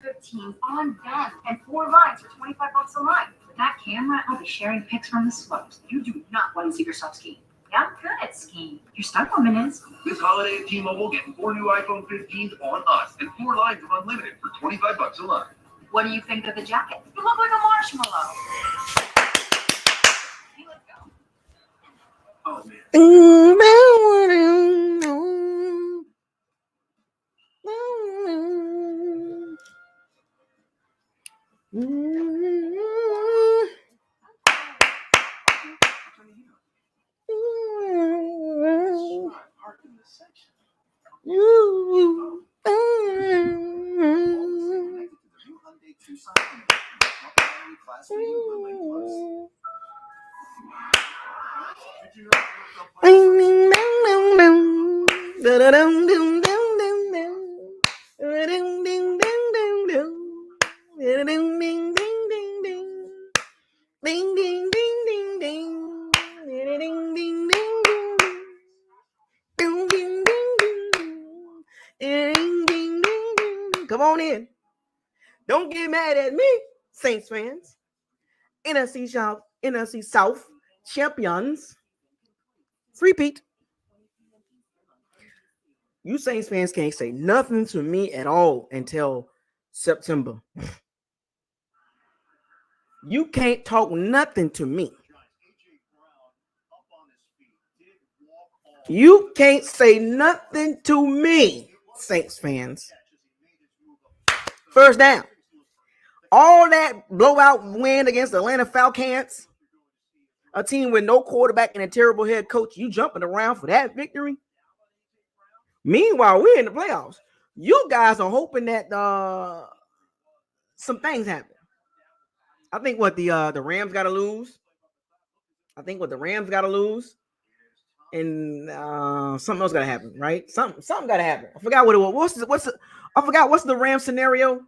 15 on them and 4 lines for $25 a line. With that camera, I'll be sharing pics from the slopes. You do not want to see yourself skiing. Yeah, I'm good at skiing. Your stunt woman is. This holiday at T-Mobile, get 4 new iPhone 15s on us and 4 lines of unlimited for $25 a line. What do you think of the jacket? You look like a marshmallow. Hey, let's go. Oh, man. Come on in. Don't get mad at me, Saints fans. NFC South Champions. Repeat. You Saints fans can't say nothing to me at all until September. You can't talk nothing to me. You can't say nothing to me, Saints fans. First down. All that blowout win against the Atlanta Falcons, a team with no quarterback and a terrible head coach, you jumping around for that victory? Meanwhile, we're in the playoffs. You guys are hoping that some things happen. I think what the Rams got to lose. And something else got to happen, right? Something got to happen. I forgot what it was. What's the Rams scenario?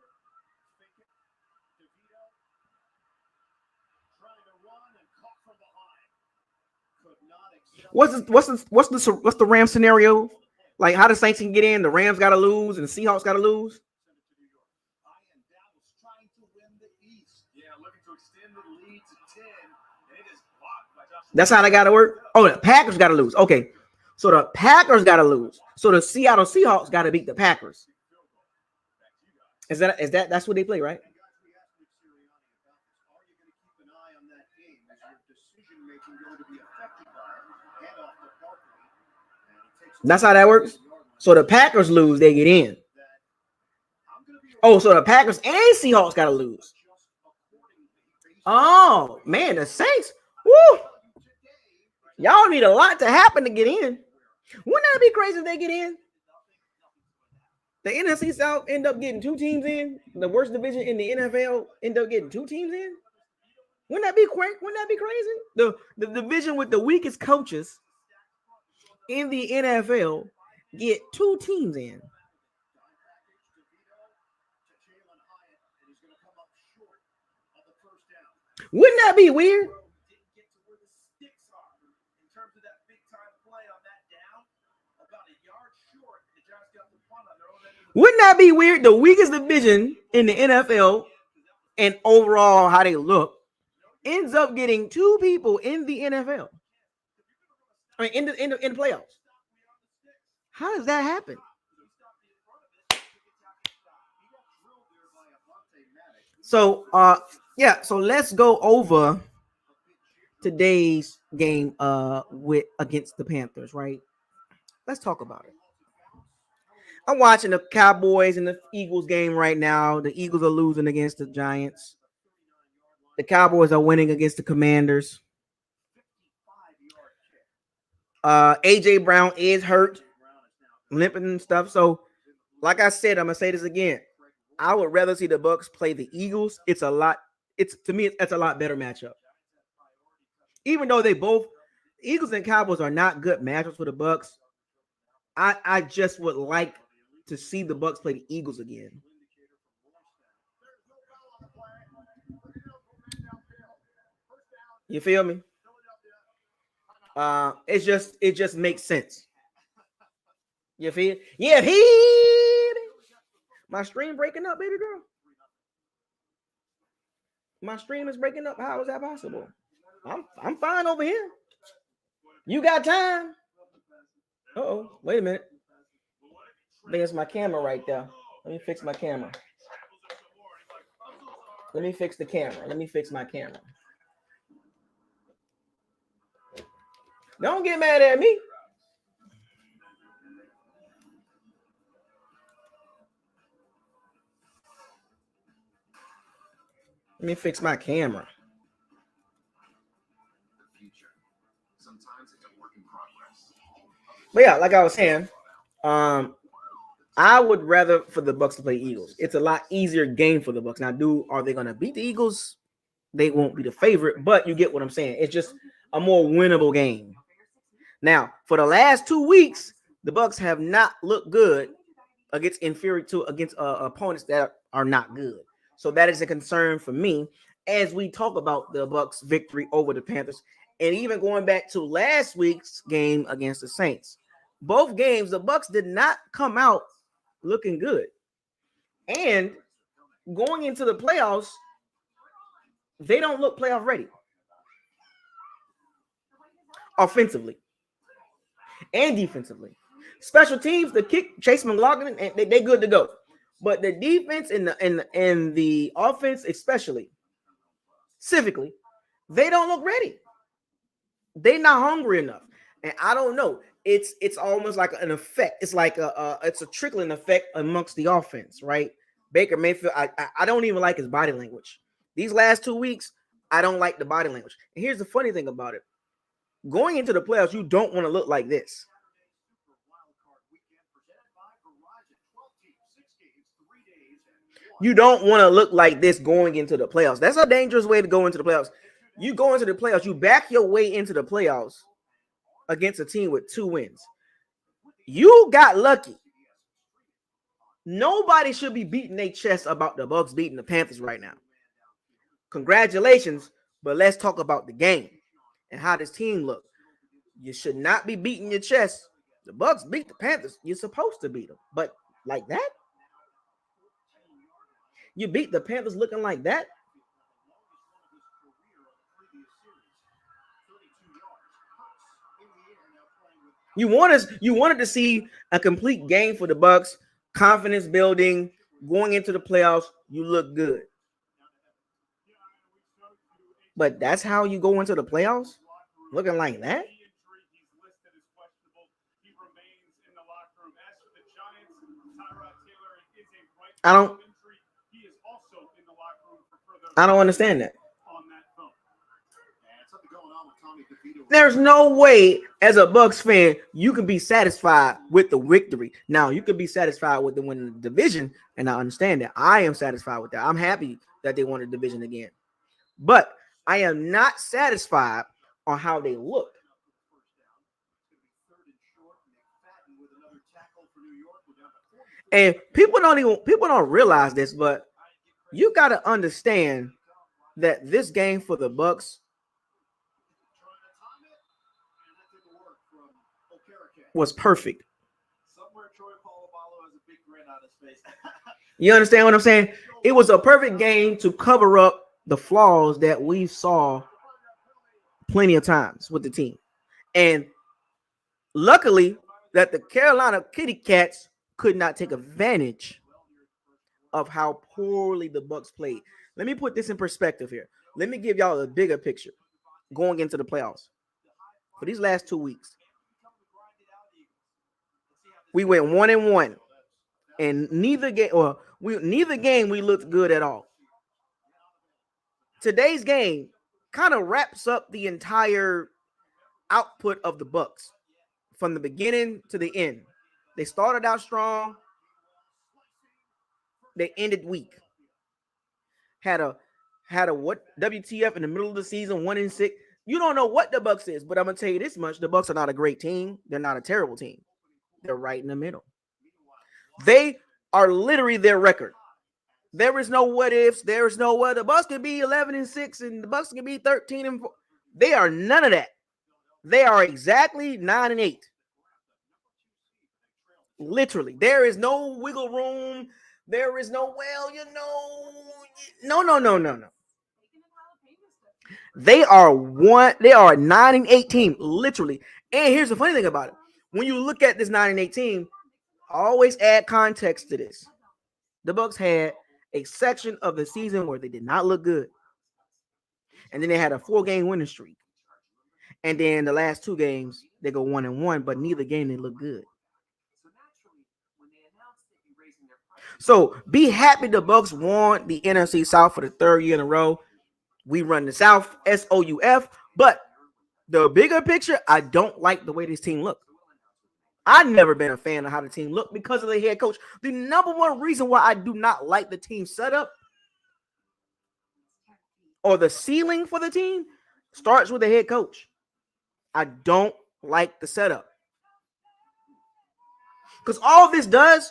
What's the Rams scenario? Like how the Saints can get in, the Rams got to lose, and the Seahawks got to lose. That's how they got to work. Oh, the Packers got to lose. Okay, so the Packers got to lose. So the Seattle Seahawks got to beat the Packers. Is that's what they play, right? That's how that works. So the Packers lose, they get in. Oh, so the Packers and Seahawks got to lose. Oh, man, the Saints. Woo! Y'all need a lot to happen to get in. Wouldn't that be crazy if they get in? The NFC South end up getting 2 teams in. The worst division in the NFL end up getting 2 teams in. Wouldn't that be crazy? The division with the weakest coaches in the NFL get 2 teams in. Wouldn't that be weird? Wouldn't that be weird? The weakest division in the NFL and overall how they look ends up getting 2 people in the NFL. I mean, in the playoffs. How does that happen? So, so let's go over today's game against the Panthers, right? Let's talk about it. I'm watching the Cowboys and the Eagles game right now. The Eagles are losing against the Giants. The Cowboys are winning against the Commanders. AJ Brown is hurt, limping and stuff. So, like I said, I'm gonna say this again. I would rather see the Bucs play the Eagles. It's a lot better matchup. Even though Eagles and Cowboys are not good matchups for the Bucs, I just would like to see the Bucs play the Eagles again. You feel me? It just makes sense. You feel? Yeah, my stream breaking up, baby girl. My stream is breaking up. How is that possible? I'm fine over here. You got time? Uh-oh. Wait a minute. There's my camera right there. Let me fix my camera. Let me fix the camera. Let me fix my camera. Don't get mad at me. Let me fix my camera. But yeah, like I was saying, I would rather for the Bucs to play Eagles. It's a lot easier game for the Bucs. Now, are they going to beat the Eagles? They won't be the favorite, but you get what I'm saying. It's just a more winnable game. Now, for the last 2 weeks, the Bucs have not looked good against opponents that are not good. So that is a concern for me as we talk about the Bucs' victory over the Panthers, and even going back to last week's game against the Saints. Both games, the Bucs did not come out looking good. And going into the playoffs, they don't look playoff ready. Offensively and defensively. Special teams, the kick, Chase McLaughlin, and they good to go. But the defense and the offense, especially, specifically, they don't look ready. They're not hungry enough. And I don't know. It's almost like an effect. It's like it's a trickling effect amongst the offense, right? Baker Mayfield, I don't even like his body language. These last 2 weeks, I don't like the body language. And here's the funny thing about it. Going into the playoffs, you don't want to look like this. You don't want to look like this going into the playoffs. That's a dangerous way to go into the playoffs. You go into the playoffs, you back your way into the playoffs against a team with 2 wins. You got lucky. Nobody should be beating their chest about the Bucs beating the Panthers right now. Congratulations, but let's talk about the game and how this team looked. You should not be beating your chest. The Bucs beat the Panthers. You're supposed to beat them, but like that? You beat the Panthers looking like that? You wanted to see a complete game for the Bucs, confidence building, going into the playoffs. You look good. But that's how you go into the playoffs? Looking like that? I don't understand that. There's no way as a Bucs fan you can be satisfied with the victory. Now, you can be satisfied with the winning the division, and I understand that. I am satisfied with that. I'm happy that they won the division again. But I am not satisfied on how they looked. And people don't realize this, but you got to understand that this game for the Bucs was perfect. You understand what I'm saying? It was a perfect game to cover up the flaws that we saw plenty of times with the team. And luckily that the Carolina Kitty Cats could not take advantage of how poorly the Bucs played. Let me put this in perspective here. Let me give y'all a bigger picture going into the playoffs. For these last 2 weeks, we went 1-1, and neither game we looked good at all. Today's game kind of wraps up the entire output of the Bucs from the beginning to the end. They started out strong. They ended weak. Had a what WTF in the middle of the season, 1-6. You don't know what the Bucs is, but I'm gonna tell you this much: the Bucs are not a great team. They're not a terrible team. They're right in the middle. They are literally their record. There is no what ifs. There is no what. The Bucs can be 11-6 and the Bucs can be 13-4. They are none of that. They are exactly 9-8. Literally, there is no wiggle room. There is no no. They are a 9-8 team, literally. And here's the funny thing about it. When you look at this 9-8 team, always add context to this. The Bucs had a section of the season where they did not look good. And then they had a 4-game winning streak. And then the last 2 games, they go 1-1, but neither game they look good. So be happy the Bucs won the NFC South for the 3rd year in a row. We run the South, SOUF. But the bigger picture, I don't like the way this team looks. I've never been a fan of how the team looked because of the head coach. The number one reason why I do not like the team setup or the ceiling for the team starts with the head coach. I don't like the setup. Because all this does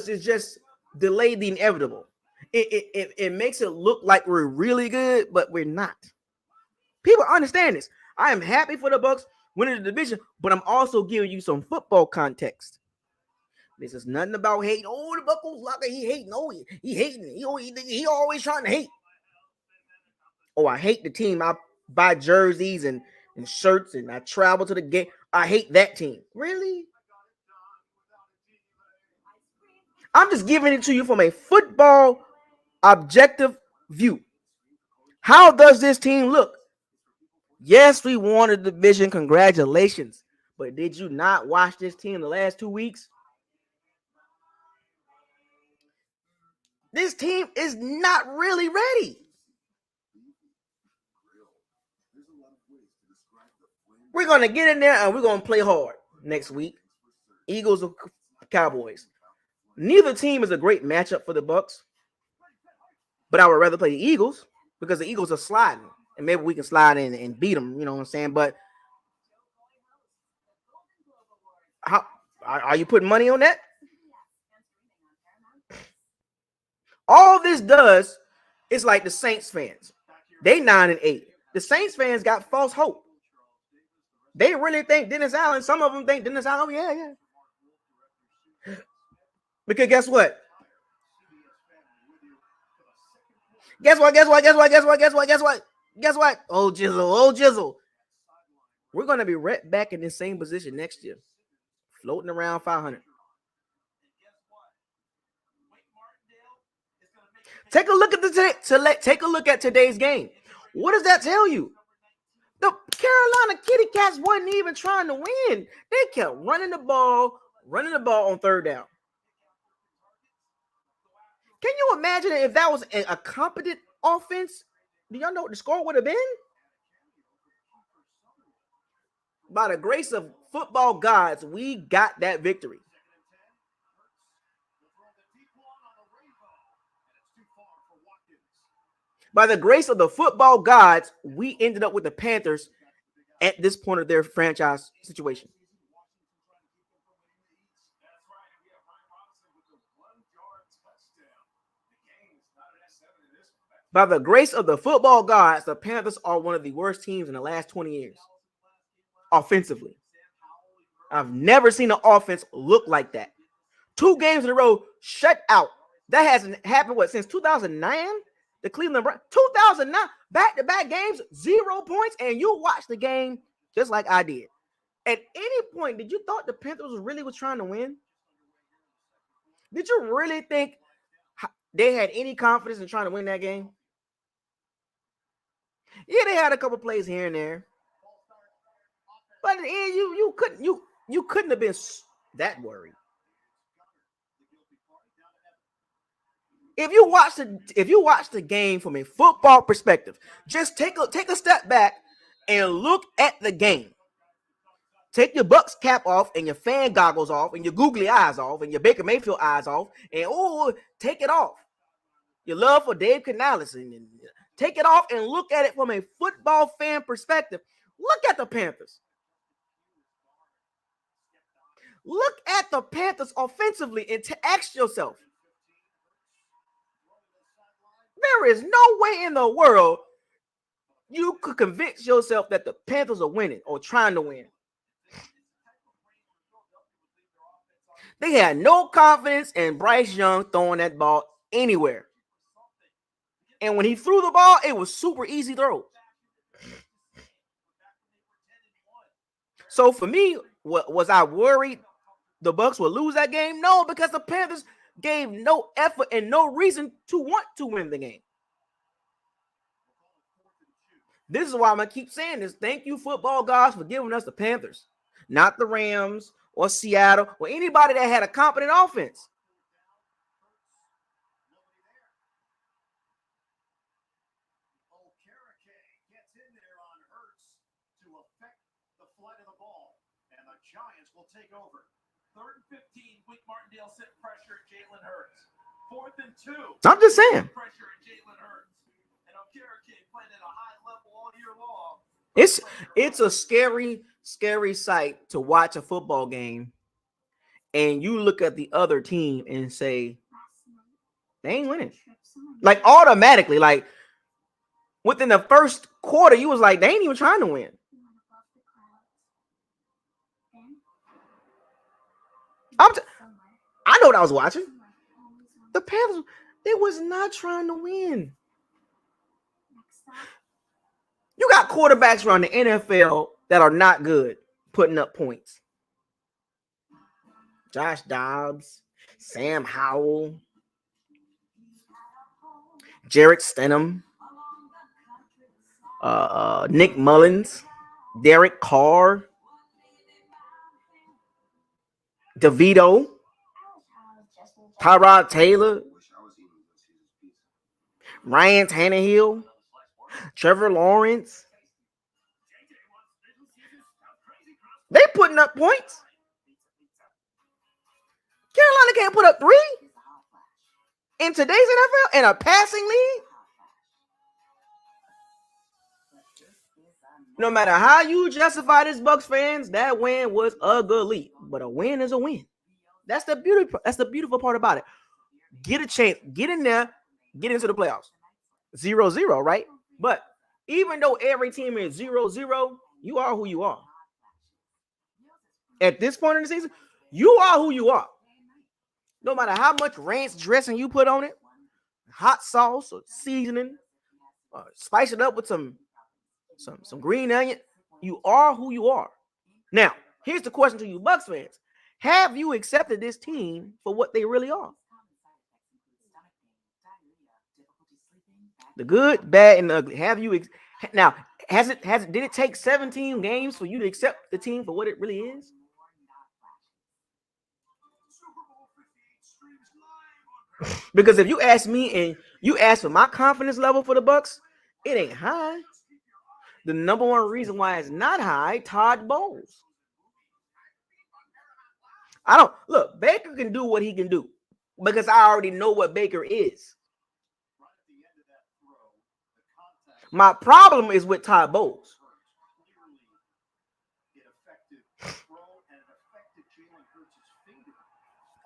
is just delay the inevitable. It makes it look like we're really good, but we're not. People understand this. I am happy for the Bucs winning the division, but I'm also giving you some football context. This is nothing about hate. Oh, the Bucs locker, he hating. Oh, he hating. He always trying to hate. Oh, I hate the team. I buy jerseys and shirts, and I travel to the game. I hate that team. Really? I'm just giving it to you from a football objective view. How does this team look? Yes, we won the division. Congratulations. But did you not watch this team the last 2 weeks? This team is not really ready. We're going to get in there and we're going to play hard next week. Eagles or Cowboys. Neither team is a great matchup for the Bucs. But I would rather play the Eagles because the Eagles are sliding. And maybe we can slide in and beat them, you know what I'm saying? But how are you putting money on that? All this does is like the Saints fans. They 9-8. The Saints fans got false hope. They really think Dennis Allen. Some of them think Dennis Allen. Yeah. Because guess what? Guess what? Oh, Jizzle. We're going to be right back in the same position next year. Floating around 500. Take a look at today's game. What does that tell you? The Carolina Kitty Cats wasn't even trying to win. They kept running the ball on 3rd down. Can you imagine if that was a competent offense? Do y'all know what the score would have been? By the grace of football gods, we got that victory. By the grace of the football gods, we ended up with the Panthers at this point of their franchise situation. By the grace of the football gods, the Panthers are one of the worst teams in the last 20 years. Offensively. I've never seen an offense look like that. 2 games in a row shut out. That hasn't happened, since 2009? The Cleveland Browns, 2009, back-to-back games, 0 points, and you watched the game just like I did. At any point, did you thought the Panthers really was trying to win? Did you really think they had any confidence in trying to win that game? Yeah, they had a couple plays here and there. But at the end, you couldn't have been that worried. If you watch the game from a football perspective, just take a step back and look at the game. Take your Bucs cap off and your fan goggles off and your googly eyes off and your Baker Mayfield eyes off and take it off. Your love for Dave Canales and take it off and look at it from a football fan perspective. Look at the Panthers. Look at the Panthers offensively and ask yourself, there is no way in the world you could convince yourself that the Panthers are winning or trying to win. They had no confidence in Bryce Young throwing that ball anywhere. And when he threw the ball, it was super easy throw. So for me, was I worried the Bucs would lose that game? No, because the Panthers gave no effort and no reason to want to win the game. This is why I'm going to keep saying this. Thank you, football gods, for giving us the Panthers, not the Rams or Seattle or anybody that had a competent offense. Giants will take over. 3rd and 15. Wink Martindale set pressure at Jalen Hurts. 4th and 2. I'm just saying. Pressure at Jalen Hurts. And O'Kerrick playing at a high level all year long. It's a scary sight to watch a football game, and you look at the other team and say, they ain't winning. Like automatically, like within the first quarter, you was like, they ain't even trying to win. I know what I was watching. The Panthers, they was not trying to win. You got quarterbacks around the NFL that are not good putting up points. Josh Dobbs, Sam Howell, Jarrett Stidham, Nick Mullins, Derek Carr, DeVito, Tyrod Taylor, Ryan Tannehill, Trevor Lawrence. They putting up points. Carolina can't put up 3 in today's NFL in a passing league. No matter how you justify this, Bucs fans, that win was ugly. But a win is a win. That's the beauty. That's the beautiful part about it. Get a chance. Get in there. Get into the playoffs. 0-0, right? But even though every team is 0-0, you are who you are. At this point in the season, you are who you are. No matter how much ranch dressing you put on it, hot sauce or seasoning, spice it up with some green onion, you are who you are. Now, here's the question to you Bucs fans. Have you accepted this team for what they really are? The good, bad, and the ugly. Have you now? Did it take 17 games for you to accept the team for what it really is? Because if you ask me and you ask for my confidence level for the Bucs, it ain't high. The number one reason why it's not high, Todd Bowles. Baker can do what he can do because I already know what Baker is. My problem is with Todd Bowles.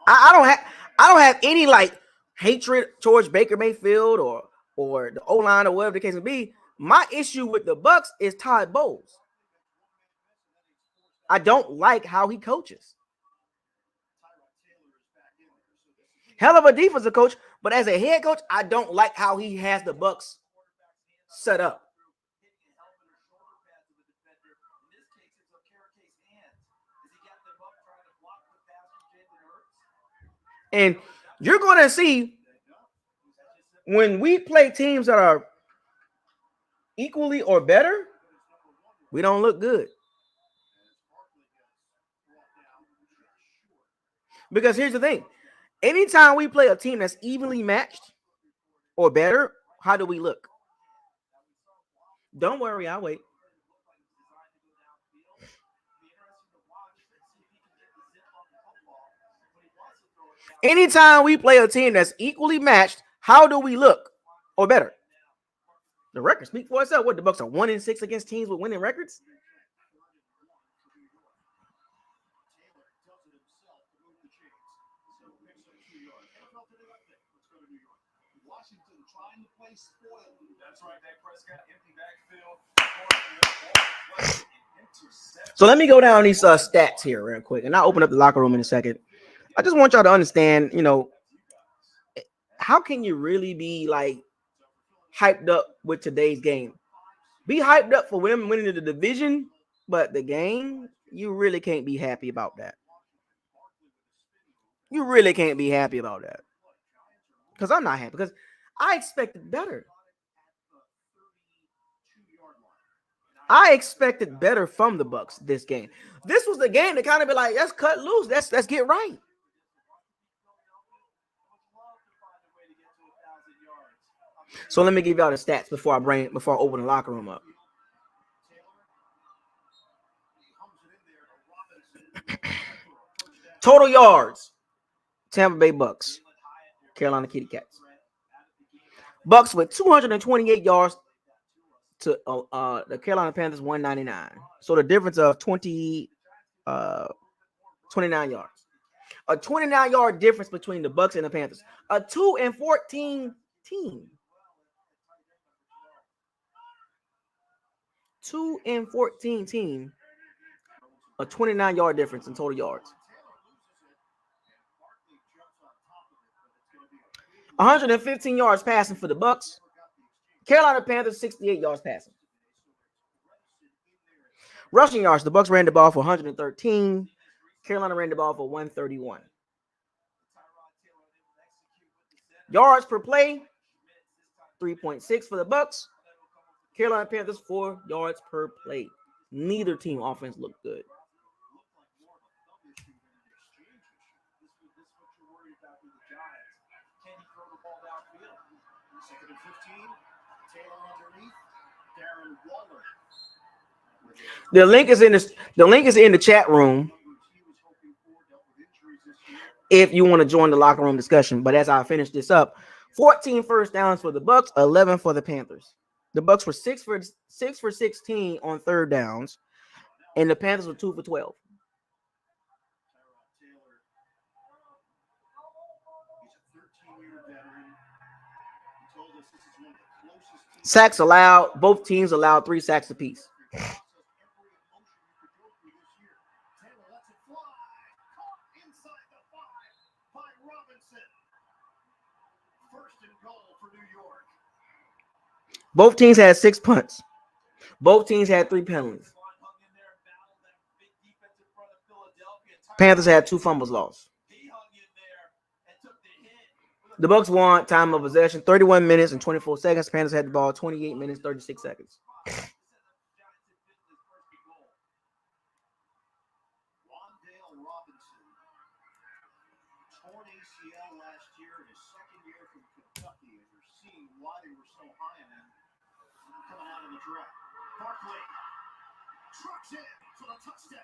I don't have any like hatred towards Baker Mayfield or the O-line or whatever the case may be. My issue with the Bucs is Todd Bowles. I don't like how he coaches. Hell of a defensive coach, but as a head coach, I don't like how he has the Bucs set up. And you're going to see when we play teams that are equally or better, we don't look good. Because here's the thing. Anytime we play a team that's evenly matched or better, how do we look? Don't worry, I'll wait. Anytime we play a team that's equally matched, how do we look or better? The record speaks for itself. What, the Bucs are 1-6 against teams with winning records? So let me go down these stats here real quick, and I'll open up the locker room in a second. I just want y'all to understand, how can you really be like hyped up with today's game. Be hyped up for them winning the division, but the game, you really can't be happy about that. You really can't be happy about that. Because I'm not happy, because I expected better. I expected better from the Bucs this game. This was the game to kind of be like, let's cut loose. Let's get right. So let me give y'all the stats before I open the locker room up. Total yards. Tampa Bay Bucs. Carolina Kitty Cats. Bucs with 228 yards to the Carolina Panthers 199. So the difference of 29 yards. A 29-yard difference between the Bucs and the Panthers. A 2-14 team. 2-14 team. A 29-yard difference in total yards. 115 yards passing for the Bucs. Carolina Panthers 68 yards passing. Rushing yards, the Bucs ran the ball for 113. Carolina ran the ball for 131. Yards per play, 3.6 for the Bucs. Carolina Panthers 4 yards per play. Neither team offense looked good. The link is in the chat room if you want to join the locker room discussion. But as I finish this up, 14 first downs for the Bucs, 11 for the Panthers. The Bucs were 6 for 16 on third downs, and the Panthers were 2 for 12. Sacks allowed. Both teams allowed 3 sacks apiece. Both teams had 6 punts. Both teams had 3 penalties. Panthers had 2 fumbles lost. The Bucs won time of possession 31 minutes and 24 seconds. Panthers had the ball 28 minutes, 36 seconds. Trucks in for the touchdown.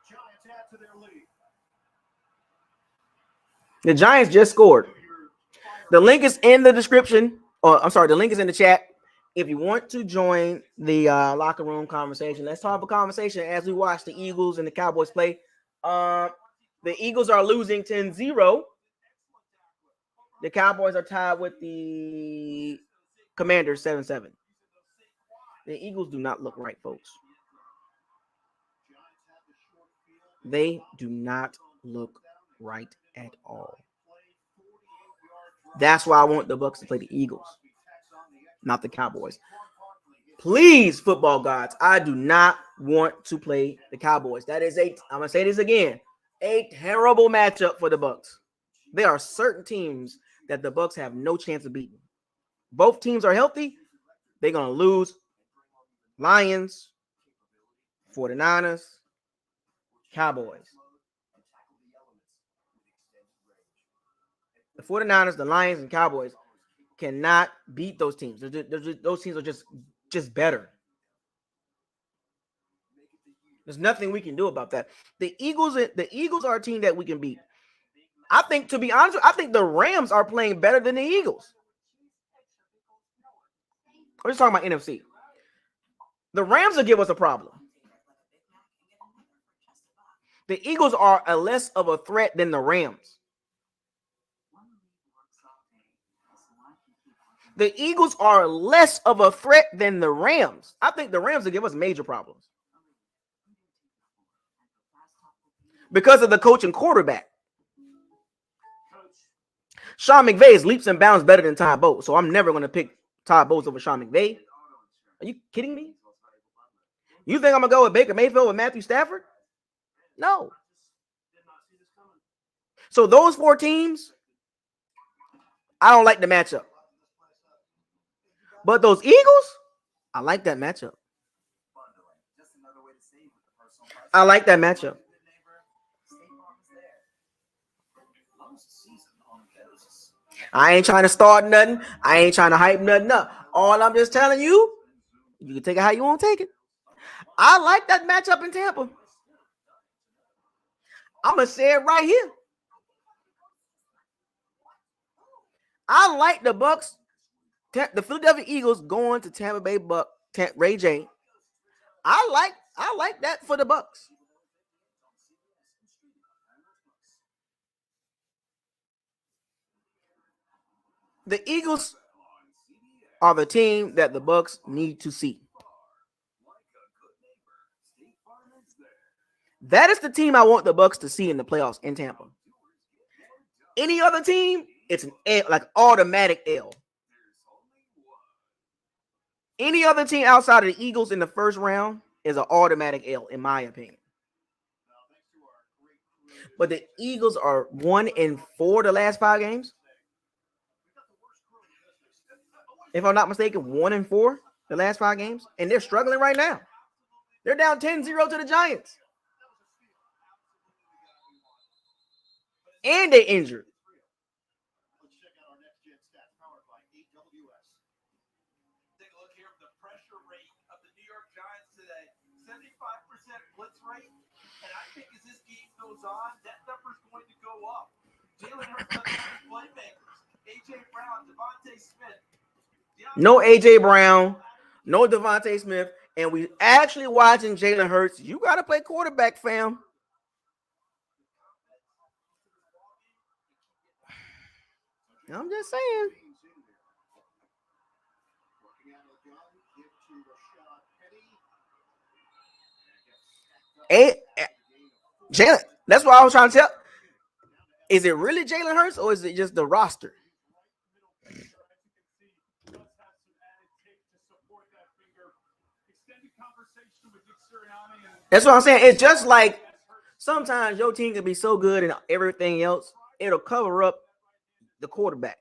Giants add to their lead. The Giants just scored. The link is in the description. The link is in the chat. If you want to join the locker room conversation, let's have a conversation as we watch the Eagles and the Cowboys play. The Eagles are losing 10-0. The Cowboys are tied with the Commanders 7-7. The Eagles do not look right, folks. They do not look right at all. That's why I want the Bucs to play the Eagles, not the Cowboys. Please, football gods, I do not want to play the Cowboys. That is I'm going to say this again, a terrible matchup for the Bucs. There are certain teams that the Bucs have no chance of beating. Both teams are healthy. They're going to lose. Lions, 49ers, Cowboys. The 49ers, the Lions, and Cowboys cannot beat those teams. Those teams are just better. There's nothing we can do about that. The Eagles are a team that we can beat. I think, to be honest, I think the Rams are playing better than the Eagles. We're just talking about NFC. The Rams will give us a problem. The Eagles are less of a threat than the Rams. The Eagles are less of a threat than the Rams. I think the Rams will give us major problems because of the coach and quarterback. Sean McVay is leaps and bounds better than Todd Bowles, so I'm never going to pick Todd Bowles over Sean McVay. Are you kidding me? You think I'm going to go with Baker Mayfield with Matthew Stafford? No. So those 4 teams, I don't like the matchup. But those Eagles, I like that matchup. I like that matchup. I ain't trying to start nothing. I ain't trying to hype nothing up. All I'm just telling you, you can take it how you want to take it. I like that matchup in Tampa. I'm going to say it right here. I like the Bucs, the Philadelphia Eagles going to Tampa Bay Ray J. I like that for the Bucs. The Eagles are the team that the Bucs need to see. That is the team I want the Bucs to see in the playoffs in Tampa. Any other team, it's an L, like automatic L. Any other team outside of the Eagles in the first round is an automatic L, in my opinion. But the Eagles are 1-4 the last 5 games. If I'm not mistaken, 1-4 the last 5 games. And they're struggling right now. They're down 10-0 to the Giants. And they're injured. Let's check out our next gen stats powered by AWS. Take a look here at the pressure rate of the New York Giants today. 75% blitz rate. And I think as this game goes on, that number is going to go up. Jalen Hurts has three playmakers. A.J. Brown, Devontae Smith. No A.J. Brown, no Devontae Smith, and we actually watching Jalen Hurts. You got to play quarterback, fam. I'm just saying. Jalen, that's what I was trying to tell. Is it really Jalen Hurts or is it just the roster? That's what I'm saying. It's just like sometimes your team can be so good and everything else, it'll cover up the quarterback.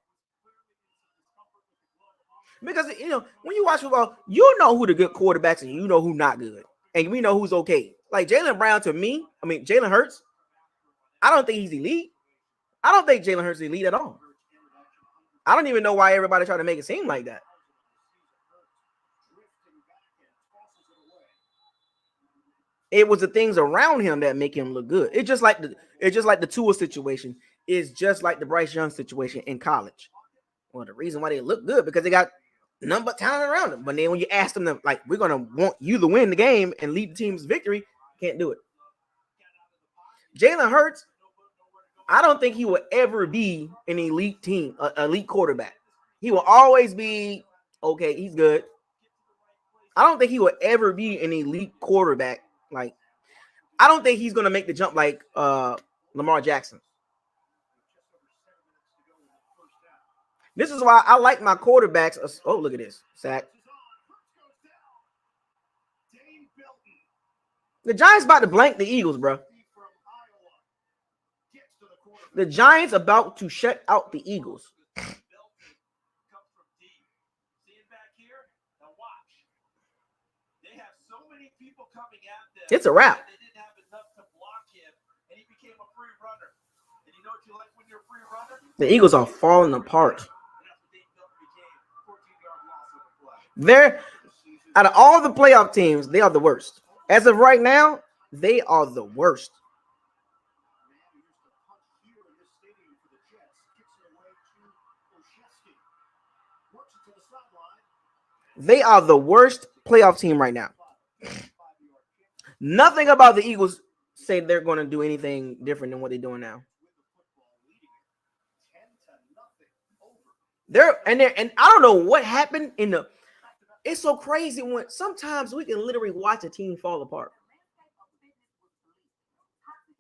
Because, when you watch football, you know who the good quarterbacks and you know who not good. And we know who's okay. Like Jalen Brown to me, Jalen Hurts, I don't think he's elite. I don't think Jalen Hurts is elite at all. I don't even know why everybody try to make it seem like that. It was the things around him that make him look good. It's just like the Tua situation. It's just like the Bryce Young situation in college. Well, the reason why they look good because they got number talent around them. But then when you ask them to, like, we're gonna want you to win the game and lead the team's victory, can't do it. Jalen Hurts, I don't think he will ever be an elite team, elite quarterback. He will always be okay. He's good. I don't think he will ever be an elite quarterback. Like, I don't think he's gonna make the jump like Lamar Jackson. This is why I like my quarterbacks. Oh, look at this sack. The Giants about to blank the Eagles, bro. The Giants about to shut out the Eagles. It's a wrap. The Eagles are falling apart. They're out of all the playoff teams, they are the worst. As of right now, they are the worst. They are the worst playoff team right now. Nothing about the Eagles say they're going to do anything different than what they're doing now. And I don't know what happened in the. It's so crazy when sometimes we can literally watch a team fall apart.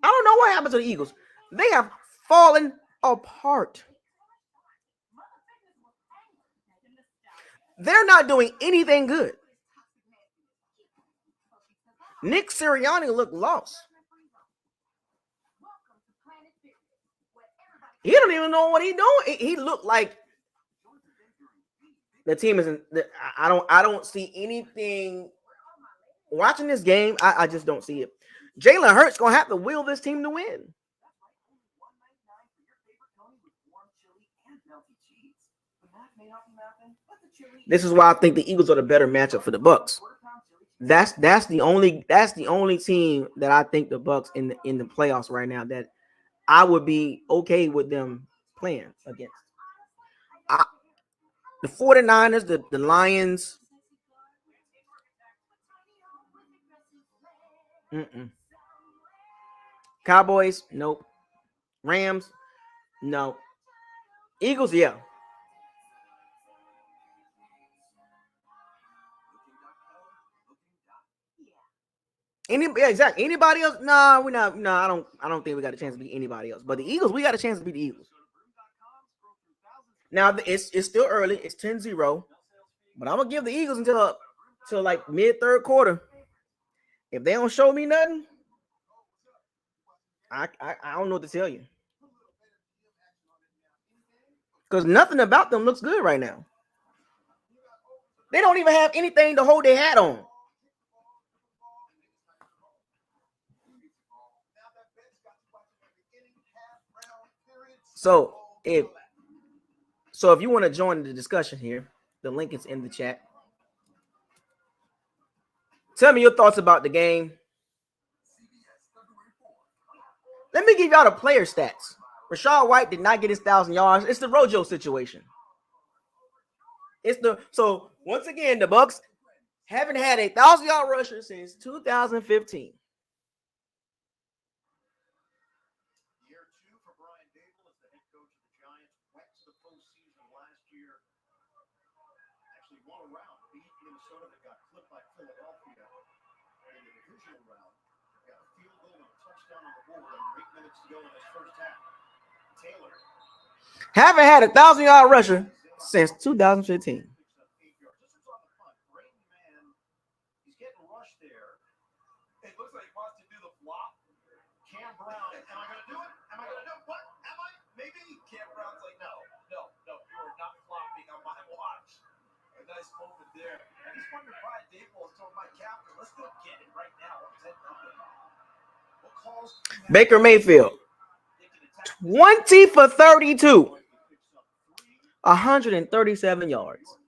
I don't know what happened to the Eagles. They have fallen apart. They're not doing anything good. Nick Sirianni looked lost. He don't even know what he's doing. He looked like the team isn't. I don't see anything. Watching this game, I just don't see it. Jalen Hurts gonna have to will this team to win. This is why I think the Eagles are the better matchup for the Bucs. That's the only team that I think the Bucs in the playoffs right now that I would be okay with them playing against. The 49ers, the Lions. Cowboys, nope. Rams, no. Eagles, yeah. Exactly. Anybody else? Nah, we're not. No, I don't think we got a chance to beat anybody else. But the Eagles, we got a chance to beat the Eagles. Now it's still early. It's 10-0. But I'm gonna give the Eagles until like mid third quarter. If they don't show me nothing, I don't know what to tell you. Because nothing about them looks good right now. They don't even have anything to hold their hat on. So if you want to join the discussion here, the link is in the chat. Tell me your thoughts about the game. Let me give y'all the player stats. Rachaad White did not get his 1,000 yards. It's the Rojo situation. So once again, the Bucs haven't had a 1,000-yard rusher since 2015. Year 2 for Brian Dable as the head coach of the Giants. Went to the postseason last year. Actually won a round, beat Minnesota that got clipped by Philadelphia in the divisional round. Got a field goal and a touchdown on the board under 8 minutes to go in this first half. Taylor haven't had a 1,000-yard rusher since 2015. Baker Mayfield, 20 for 32, 137 yards.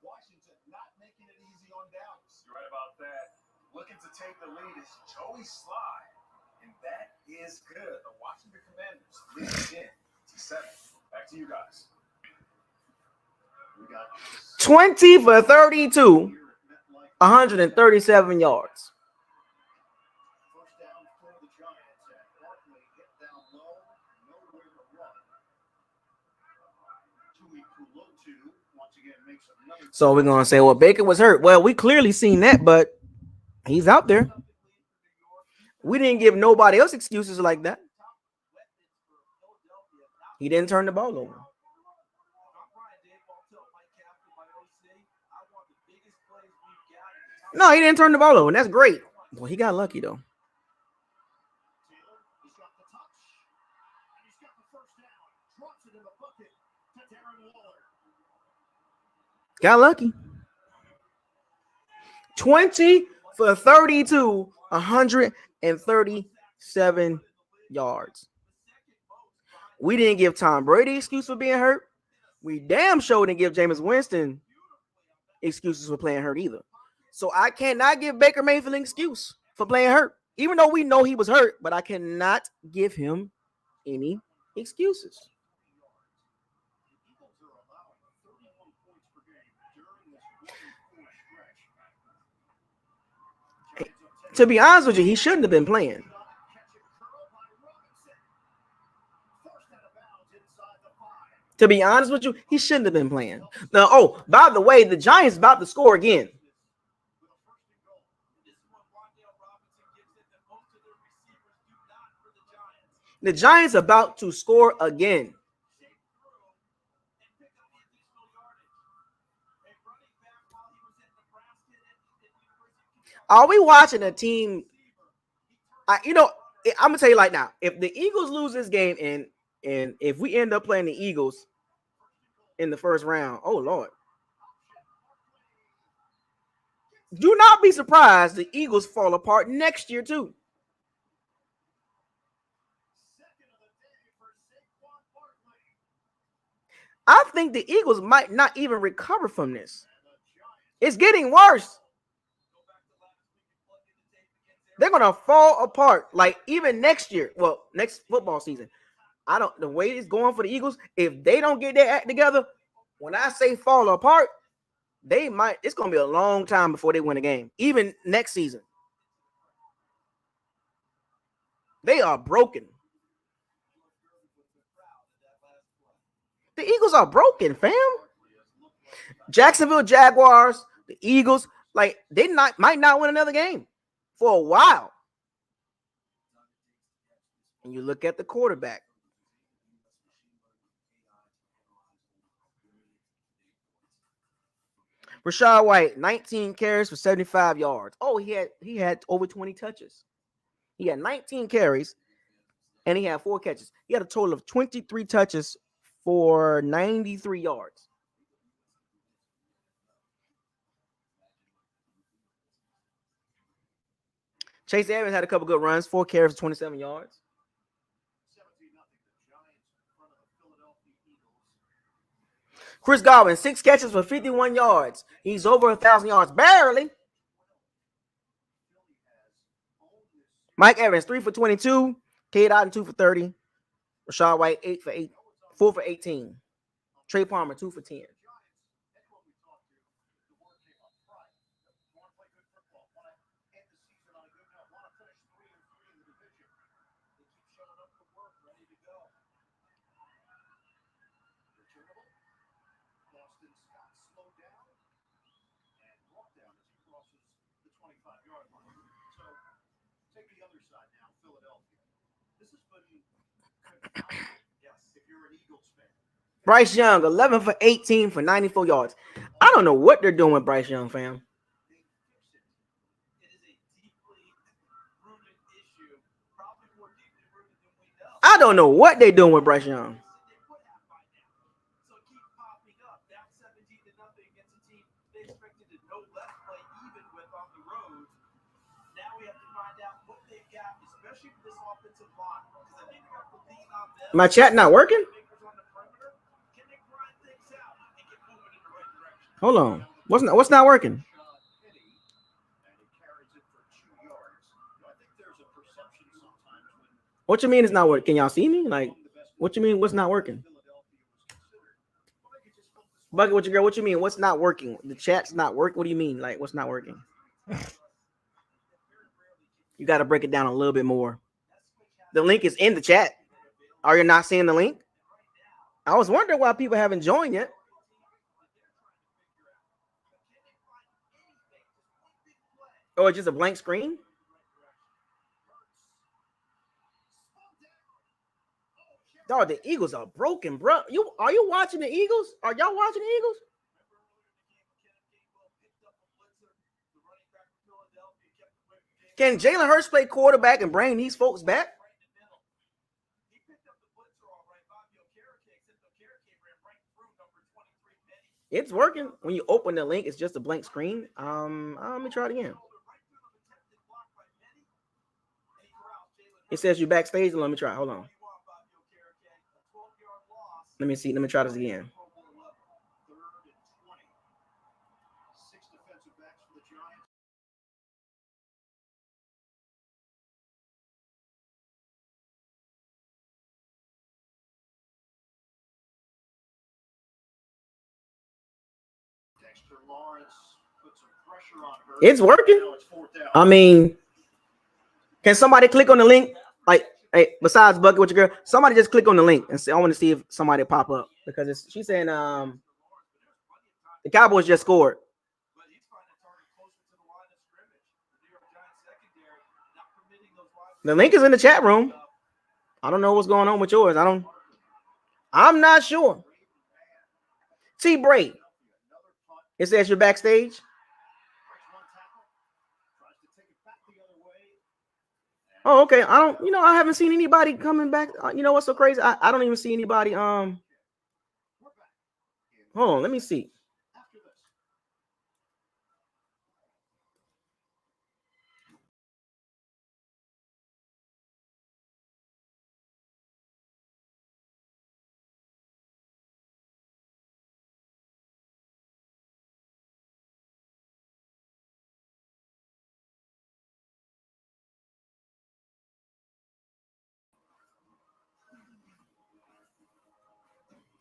Washington not making it easy on Dallas. You're right about that. Looking to take the lead is Joey Sly, and that is good. The Washington Commanders lead in to 7. Back to you guys. We got 20 for 32, 137 yards. first down for the Giants, and Barkley hit down low, nowhere to run. Tuipulotu once again makes another. So we're gonna say, well, Baker was hurt. Well, we clearly seen that, but he's out there. We didn't give nobody else excuses like that. He didn't turn the ball over. No, he didn't turn the ball over, and that's great. Well, he got lucky though. He's got the touch, and he's got the first down. Drops it in the bucket to Darren Waller. Got lucky. 20 for 32, 137 yards. We didn't give Tom Brady excuse for being hurt. We damn sure didn't give Jameis Winston excuses for playing hurt either. So I cannot give Baker Mayfield an excuse for playing hurt, even though we know he was hurt, but I cannot give him any excuses. To be honest with you, he shouldn't have been playing. To be honest with you, he shouldn't have been playing. Now, oh, by the way, the Giants about to score again. The Giants about to score again. Are we watching a team? I'm gonna tell you like now, if the Eagles lose this game and if we end up playing the Eagles in the first round, oh Lord, do not be surprised the Eagles fall apart next year too. I think the Eagles might not even recover from this. It's getting worse. They're gonna fall apart like even next year. Well, next football season. The way it's going for the Eagles, if they don't get their act together, when I say fall apart, it's gonna be a long time before they win a game. Even next season. They are broken. The Eagles are broken, fam. Jacksonville Jaguars, the Eagles, like might not win another game for a while. And you look at the quarterback. Rachaad White, 19 carries for 75 yards. Oh, he had over 20 touches. He had 19 carries, and he had 4 catches. He had a total of 23 touches for 93 yards. Chase Edmonds had a couple good runs, 4 carries for 27 yards. Chris Godwin, 6 catches for 51 yards. He's over 1,000 yards, barely. Mike Evans, 3 for 22. Cade Otton, 2 for 30. Rachaad White, 4 for 18. Trey Palmer, 2 for 10. Bryce Young, 11 for 18 for 94 yards. I don't know what they're doing with Bryce Young, fam. I don't know what they're doing with Bryce Young. My chat not working? Hold on. What's not working? What you mean it's not working? Can y'all see me? Like, what you mean what's not working? Bucket with your girl, what you mean? What's not working? The chat's not working. What do you mean? Like, what's not working? You got to break it down a little bit more. The link is in the chat. Are you not seeing the link? I was wondering why people haven't joined yet. Oh, it's just a blank screen? Dog, the Eagles are broken, bro. Are you watching the Eagles? Are y'all watching the Eagles? Can Jalen Hurts play quarterback and bring these folks back? It's working. When you open the link, it's just a blank screen. Let me try it again. It says you backstage. Let me try. Hold on. Let me see. Let me try this again. It's working. I mean, can somebody click on the link? Like, hey, besides Bucket with your girl, somebody just click on the link and say, I want to see if somebody pop up because she's saying the Cowboys just scored. The link is in the chat room. I don't know what's going on with yours. I'm not sure. T. Bray. It says you're backstage. Oh, okay. I don't. I haven't seen anybody coming back. You know what's so crazy? I don't even see anybody. Hold on. Let me see.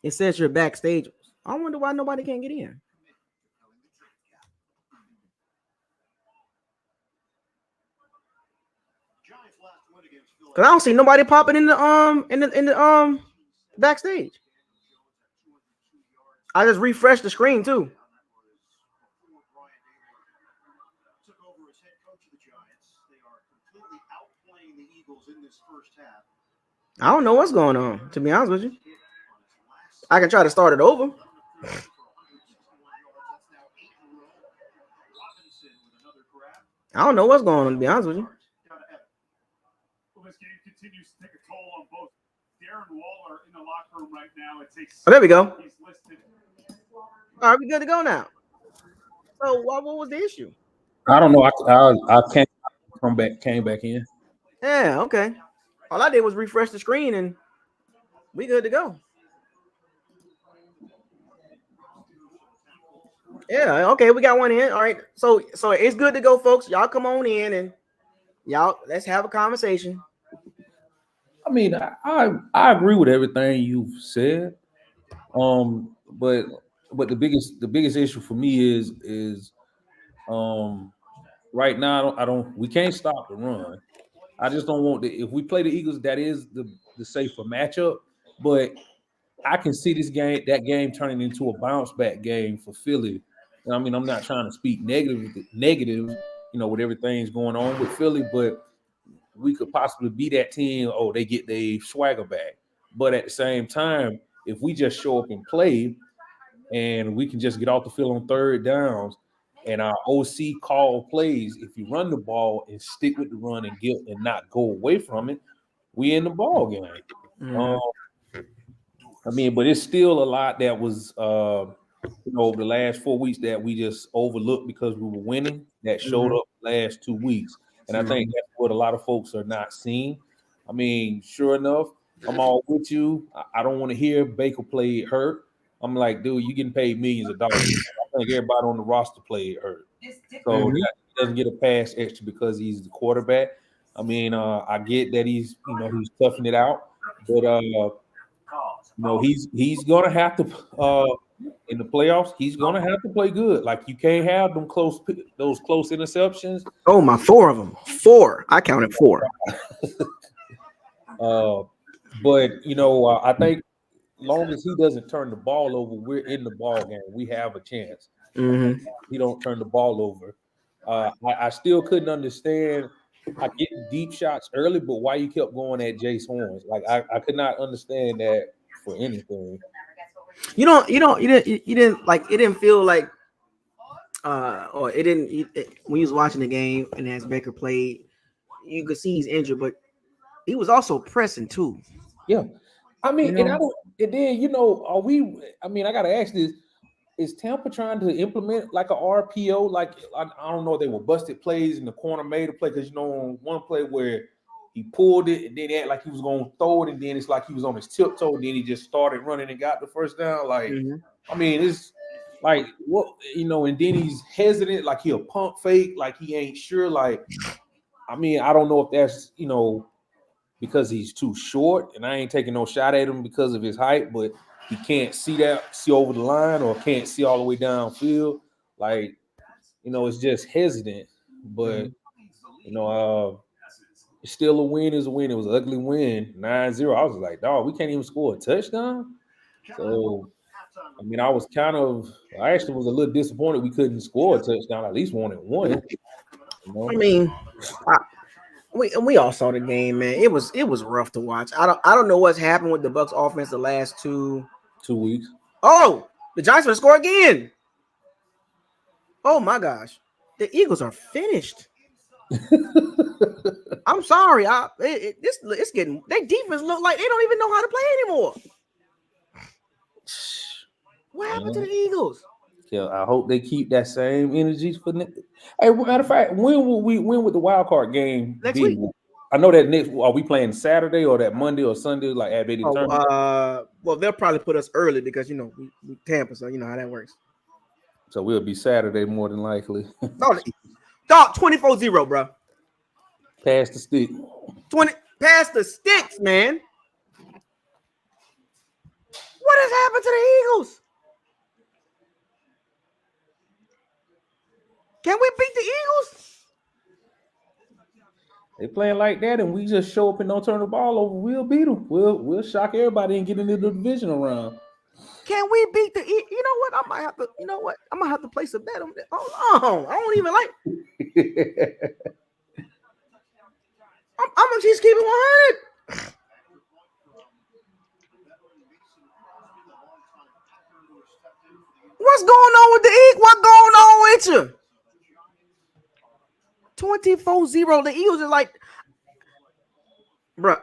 It says you're backstage. I wonder why nobody can get in. Cause I don't see nobody popping in the backstage. I just refreshed the screen too. Took over as head coach of the Giants. They are completely outplaying the Eagles in this first half. I don't know what's going on. To be honest with you, I can try to start it over. I don't know what's going on. To be honest with you. Well, this game continues to take a toll on both. Darren Waller in the locker room right now. It takes. Oh, there we go. He's listed. All right, we good to go now. So, what was the issue? I don't know. I can't came back in. Yeah, okay. All I did was refresh the screen and we good to go. Yeah, okay, we got one in. All right. So it's good to go, folks. Y'all come on in and y'all let's have a conversation. I mean, I agree with everything you've said. But the biggest issue for me is right now I don't we can't stop the run. I just don't want if we play the Eagles, that is the safer matchup. But I can see that game turning into a bounce back game for Philly. And I mean, I'm not trying to speak negative, with everything's going on with Philly, but we could possibly be that team. Oh, they get their swagger back. But at the same time, if we just show up and play, and we can just get off the field on third downs, and our OC call plays, if you run the ball and stick with the run and not go away from it, we in the ball game. I mean, but it's still a lot that was, over the last 4 weeks that we just overlooked because we were winning. That showed up the last 2 weeks, and I think that's what a lot of folks are not seeing. I mean, sure enough, I'm all with you. I don't want to hear Baker played hurt. I'm like, dude, you getting paid millions of dollars. I think everybody on the roster played hurt, so he doesn't get a pass extra because he's the quarterback. I mean, I get that he's toughing it out, but he's gonna have to in the playoffs. He's gonna have to play good. Like you can't have those close interceptions. Oh my, 4 of them. 4. I counted 4. But I think long as he doesn't turn the ball over, we're in the ball game. We have a chance. He don't turn the ball over. I still couldn't understand. I get deep shots early, but why you kept going at Jace Horns? Like I could not understand that for anything. You didn't like it didn't feel like or it didn't when you was watching the game and as Baker played, you could see he's injured, but he was also pressing too. Yeah. I mean, and then are we I mean, I gotta ask this. Is Tampa trying to implement like a RPO? Like I don't know, they were busted plays and the corner made a play because on one play where he pulled it and then he acted like he was going to throw it, and then it's like he was on his tiptoe, and then he just started running and got the first down. Like, I mean, it's like what and then he's hesitant, like he'll pump fake, like he ain't sure. Like, I mean, I don't know if that's because he's too short, and I ain't taking no shot at him because of his height, but he can't see over the line or can't see all the way downfield. Like, it's just hesitant. But, still a win is a win. It was an ugly win, 9-0. I was like, dog, we can't even score a touchdown. So, I mean, I actually was a little disappointed we couldn't score a touchdown. At least wanted one. I mean, we all saw the game, man. It was rough to watch. I don't know what's happened with the Bucs offense the last 2 weeks. Oh, the Giants will score again. Oh my gosh, the Eagles are finished. I'm sorry. It's getting their defense look like they don't even know how to play anymore. What happened to the Eagles? Yeah, I hope they keep that same energy for next. Hey, matter of fact, when will we win with the wild card game? Next week. I know that next. Are we playing Saturday or that Monday or Sunday? Like at Betty well, they'll probably put us early because we Tampa, so you know how that works. So we'll be Saturday more than likely. Dog, 24-0, bro. Pass the stick. 20. Pass the sticks, man. What has happened to the Eagles? Can we beat the Eagles? They playing like that, and we just show up and don't turn the ball over. We'll beat them. We'll shock everybody and get into the divisional round. Can we beat the? You know what? I might have to. You know what? I might have to place a bet on that. Hold on. I don't even like. I'm gonna just keep it 100. What's going on with the Eagles? What's going on with you? 24-0. The Eagles are like, bro.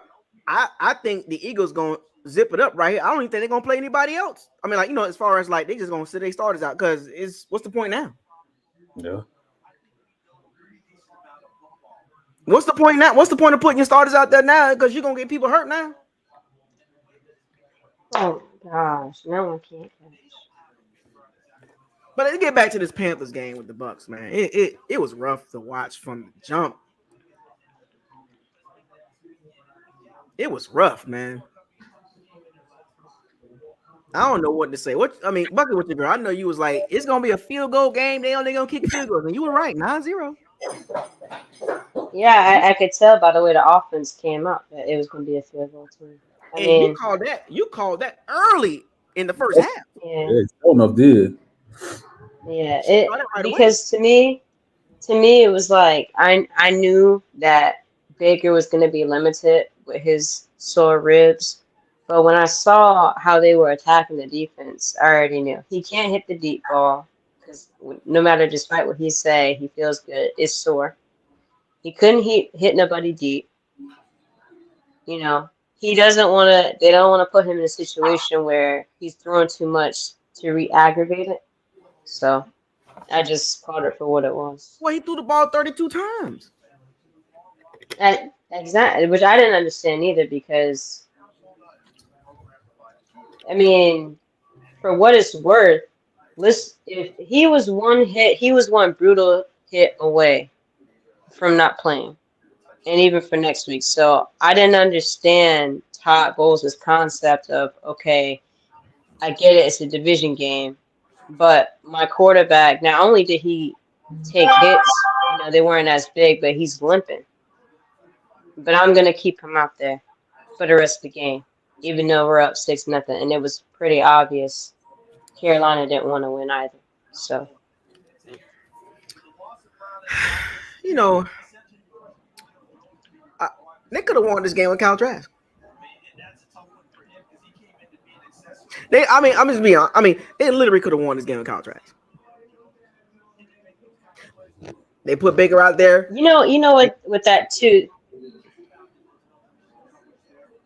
I think the Eagles gonna zip it up right here. I don't even think they're gonna play anybody else. I mean, like, as far as like they just gonna sit their starters out because what's the point now? Yeah. What's the point now? What's the point of putting your starters out there now? Because you're gonna get people hurt now. Oh gosh, no one can't catch. But let's get back to this Panthers game with the Bucs, man. It was rough to watch from the jump. It was rough, man. I don't know what to say. Bucky, with the girl, I know you was like, it's gonna be a field goal game. They only gonna kick field goals, and you were right, 9-0. Yeah, I could tell by the way the offense came up that it was going to be a field goal team. You called that early in the first half. Yeah, enough did. Yeah, because to me it was like I knew that Baker was going to be limited with his sore ribs, but when I saw how they were attacking the defense, I already knew he can't hit the deep ball because no matter despite what he say, he feels good. It's sore. He couldn't hit nobody deep. He doesn't want to. They don't want to put him in a situation where he's throwing too much to re-aggravate it. So I just called it for what it was. Well, he threw the ball 32 times. Exactly, which I didn't understand either because, I mean, for what it's worth, if he was one brutal hit away from not playing, and even for next week. So I didn't understand Todd Bowles' concept of, okay, I get it, it's a division game, but my quarterback, not only did he take hits, they weren't as big, but he's limping. But I'm going to keep him out there for the rest of the game, even though we're up 6-0. And it was pretty obvious Carolina didn't want to win either. So, they could have won this game with Kyle Trask. I'm just being honest. They literally could have won this game with Kyle Trask. They put Baker out there. You know what? With that too,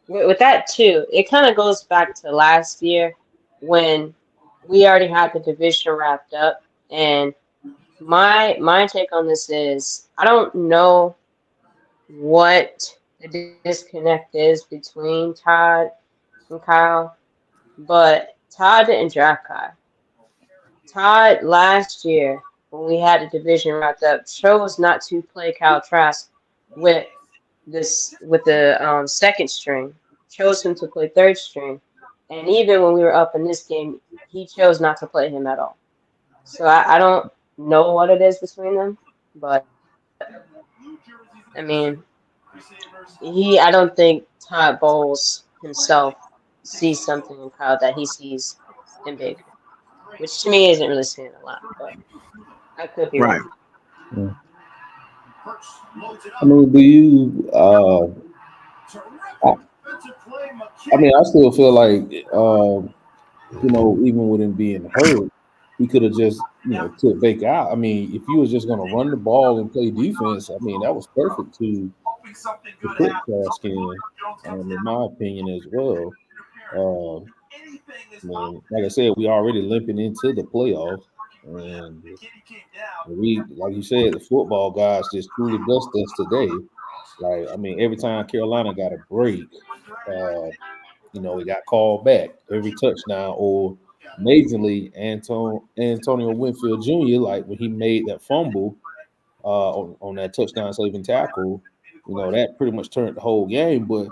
it kind of goes back to last year when we already had the division wrapped up. And my take on this is I don't know what the disconnect is between Todd and Kyle, but Todd didn't draft Kyle. Todd last year, when we had the division wrapped up, chose not to play Kyle Trask with the second string. Chose him to play third string, and even when we were up in this game, he chose not to play him at all. So I don't know what it is between them, but I don't think Todd Bowles himself sees something in Kyle that he sees in Baker, which to me isn't really saying a lot, but I could be right. Wrong. Do you? I still feel like, even with him being hurt, he could have just, took Baker out. If he was just going to run the ball and play defense, that was perfect to hoping something the good quick happens. pass in, in my opinion, as well. Anything is Like I said, we already limping into the playoffs, and McKinney came down. we, like you said, the football guys just truly blessed us today. Like, I mean, every time Carolina got a break, it got called back every touchdown, or amazingly, Antonio Winfield Jr., like when he made that fumble on that touchdown saving tackle, that pretty much turned the whole game. But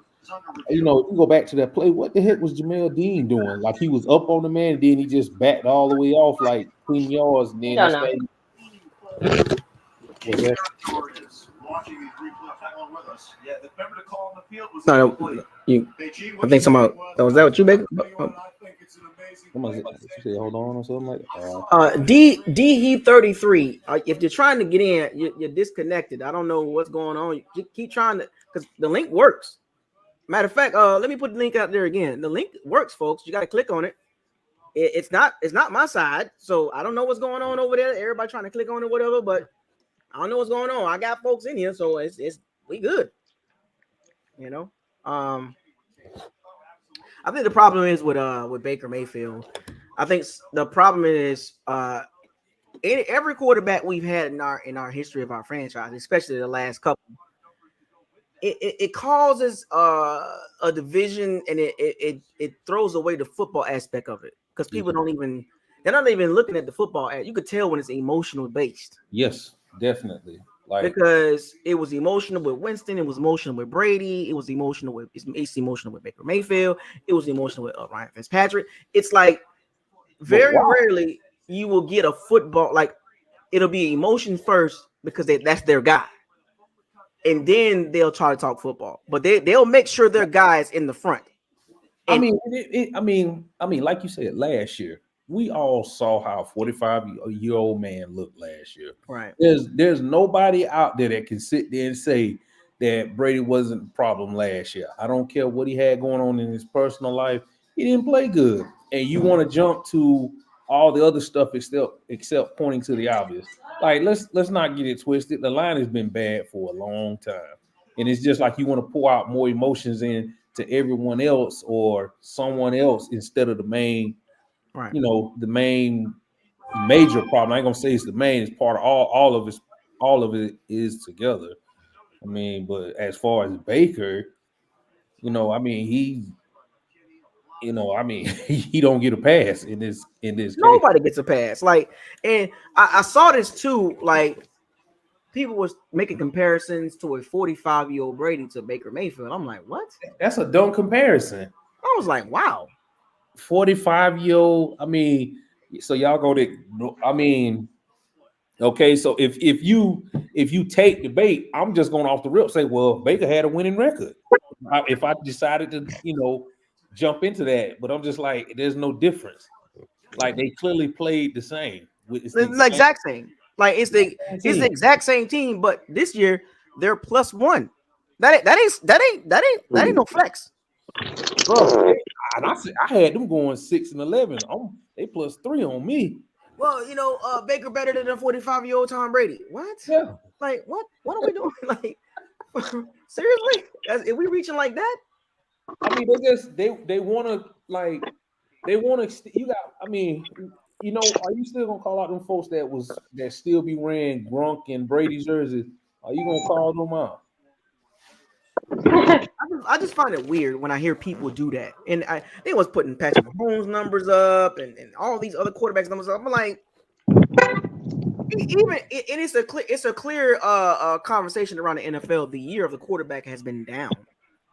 if you go back to that play, what the heck was Jamel Dean doing? Like, he was up on the man, and then he just backed all the way off like 20 yards, and You then don't that's know. was that. Yeah, the member to call on the field was No, incomplete. I think somehow was that what you make? Somebody said, hold on, or something like that. He 33. If you're trying to get in, you're disconnected. I don't know what's going on. You keep trying to, because the link works. Matter of fact, let me put the link out there again. The link works, folks. You got to click on it. It's not my side, so I don't know what's going on over there. Everybody trying to click on it, whatever, but I don't know what's going on. I got folks in here, so it's we good. I think the problem is with Baker Mayfield. I think the problem is every quarterback we've had in our history of our franchise, especially the last couple, it causes a division, and it throws away the football aspect of it, because people they're not even looking at the football. You could tell when it's emotional based. Yes, definitely. Because it was emotional with Winston, it was emotional with Brady, it's emotional with Baker Mayfield, it was emotional with Ryan Fitzpatrick. It's like very rarely you will get a football, like it'll be emotion first because that's their guy, and then they'll try to talk football, but they'll make sure their guys in the front. I mean, like you said, last year we all saw how a 45-year-old man looked last year. Right. There's nobody out there that can sit there and say that Brady wasn't a problem last year. I don't care what he had going on in his personal life. He didn't play good. And you want to jump to all the other stuff except pointing to the obvious. Like, let's not get it twisted. The line has been bad for a long time. And it's just like you want to pour out more emotions in to everyone else or someone else instead of the main, right. The main major problem. I ain't gonna say it's the main, it's part of all of it is together. I mean, but as far as Baker, he he don't get a pass in this Nobody case. gets a pass. Like, and I saw this too, like people was making comparisons to a 45-year-old Brady to Baker Mayfield. I'm like, what? That's a dumb comparison. I was like, wow. 45-year-old. I mean, so y'all go to. I mean, okay. So if you take the bait, I'm just going off the rip. Say, well, Baker had a winning record. If I decided to, jump into that, but I'm just like, there's no difference. Like, they clearly played the same. It's the exact same. Like it's the exact same team, but this year they're +1. That ain't no flex. Bro, and I had them going 6-11. They +3 on me. Well, Baker better than a 45-year-old Tom Brady. What? Yeah. Like what? What are we doing? Like seriously? If we reaching like that? I mean, they want to you got. I mean, are you still gonna call out them folks that still be wearing Gronk and Brady jerseys? Are you gonna call them out? I just find it weird when I hear people do that, and they was putting Patrick Mahomes numbers up and all these other quarterbacks numbers up. I'm like, it's a clear conversation around the NFL. The year of the quarterback has been down.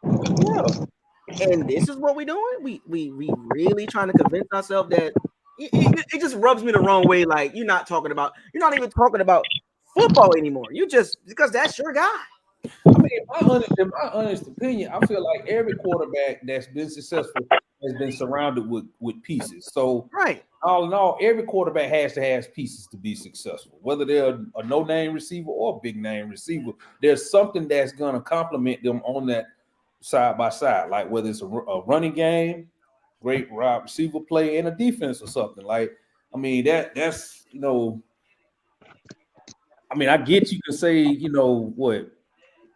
Yeah. And this is what we're doing. We really trying to convince ourselves that it just rubs me the wrong way. Like you're not even talking about football anymore. You just because that's your guy. I mean, in my honest opinion, I feel like every quarterback that's been successful has been surrounded with pieces. So, right, all in all, every quarterback has to have pieces to be successful. Whether they're a no-name receiver or a big-name receiver, there's something that's going to complement them on that side by side. Like whether it's a running game, great wide receiver play, and a defense or something. Like, I mean, that's I mean, I get you can say, what.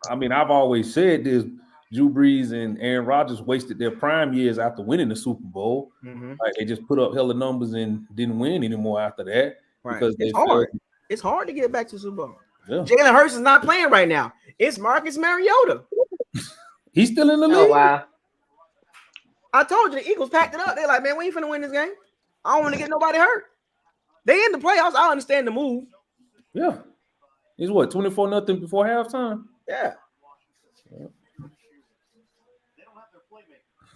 I mean, I've always said this. Drew Brees and Aaron Rodgers wasted their prime years after winning the Super Bowl. Mm-hmm. Like they just put up hella numbers and didn't win anymore after that because It's hard. It's hard to get back to the Super Bowl. Yeah. Jalen Hurts is not playing right now. It's Marcus Mariota. He's still in the league. Oh wow. I told you the Eagles packed it up. They're like, man, we ain't finna win this game. I don't want to get nobody hurt. They in the playoffs. I understand the move. Yeah. He's what, 24-0 before halftime? Yeah.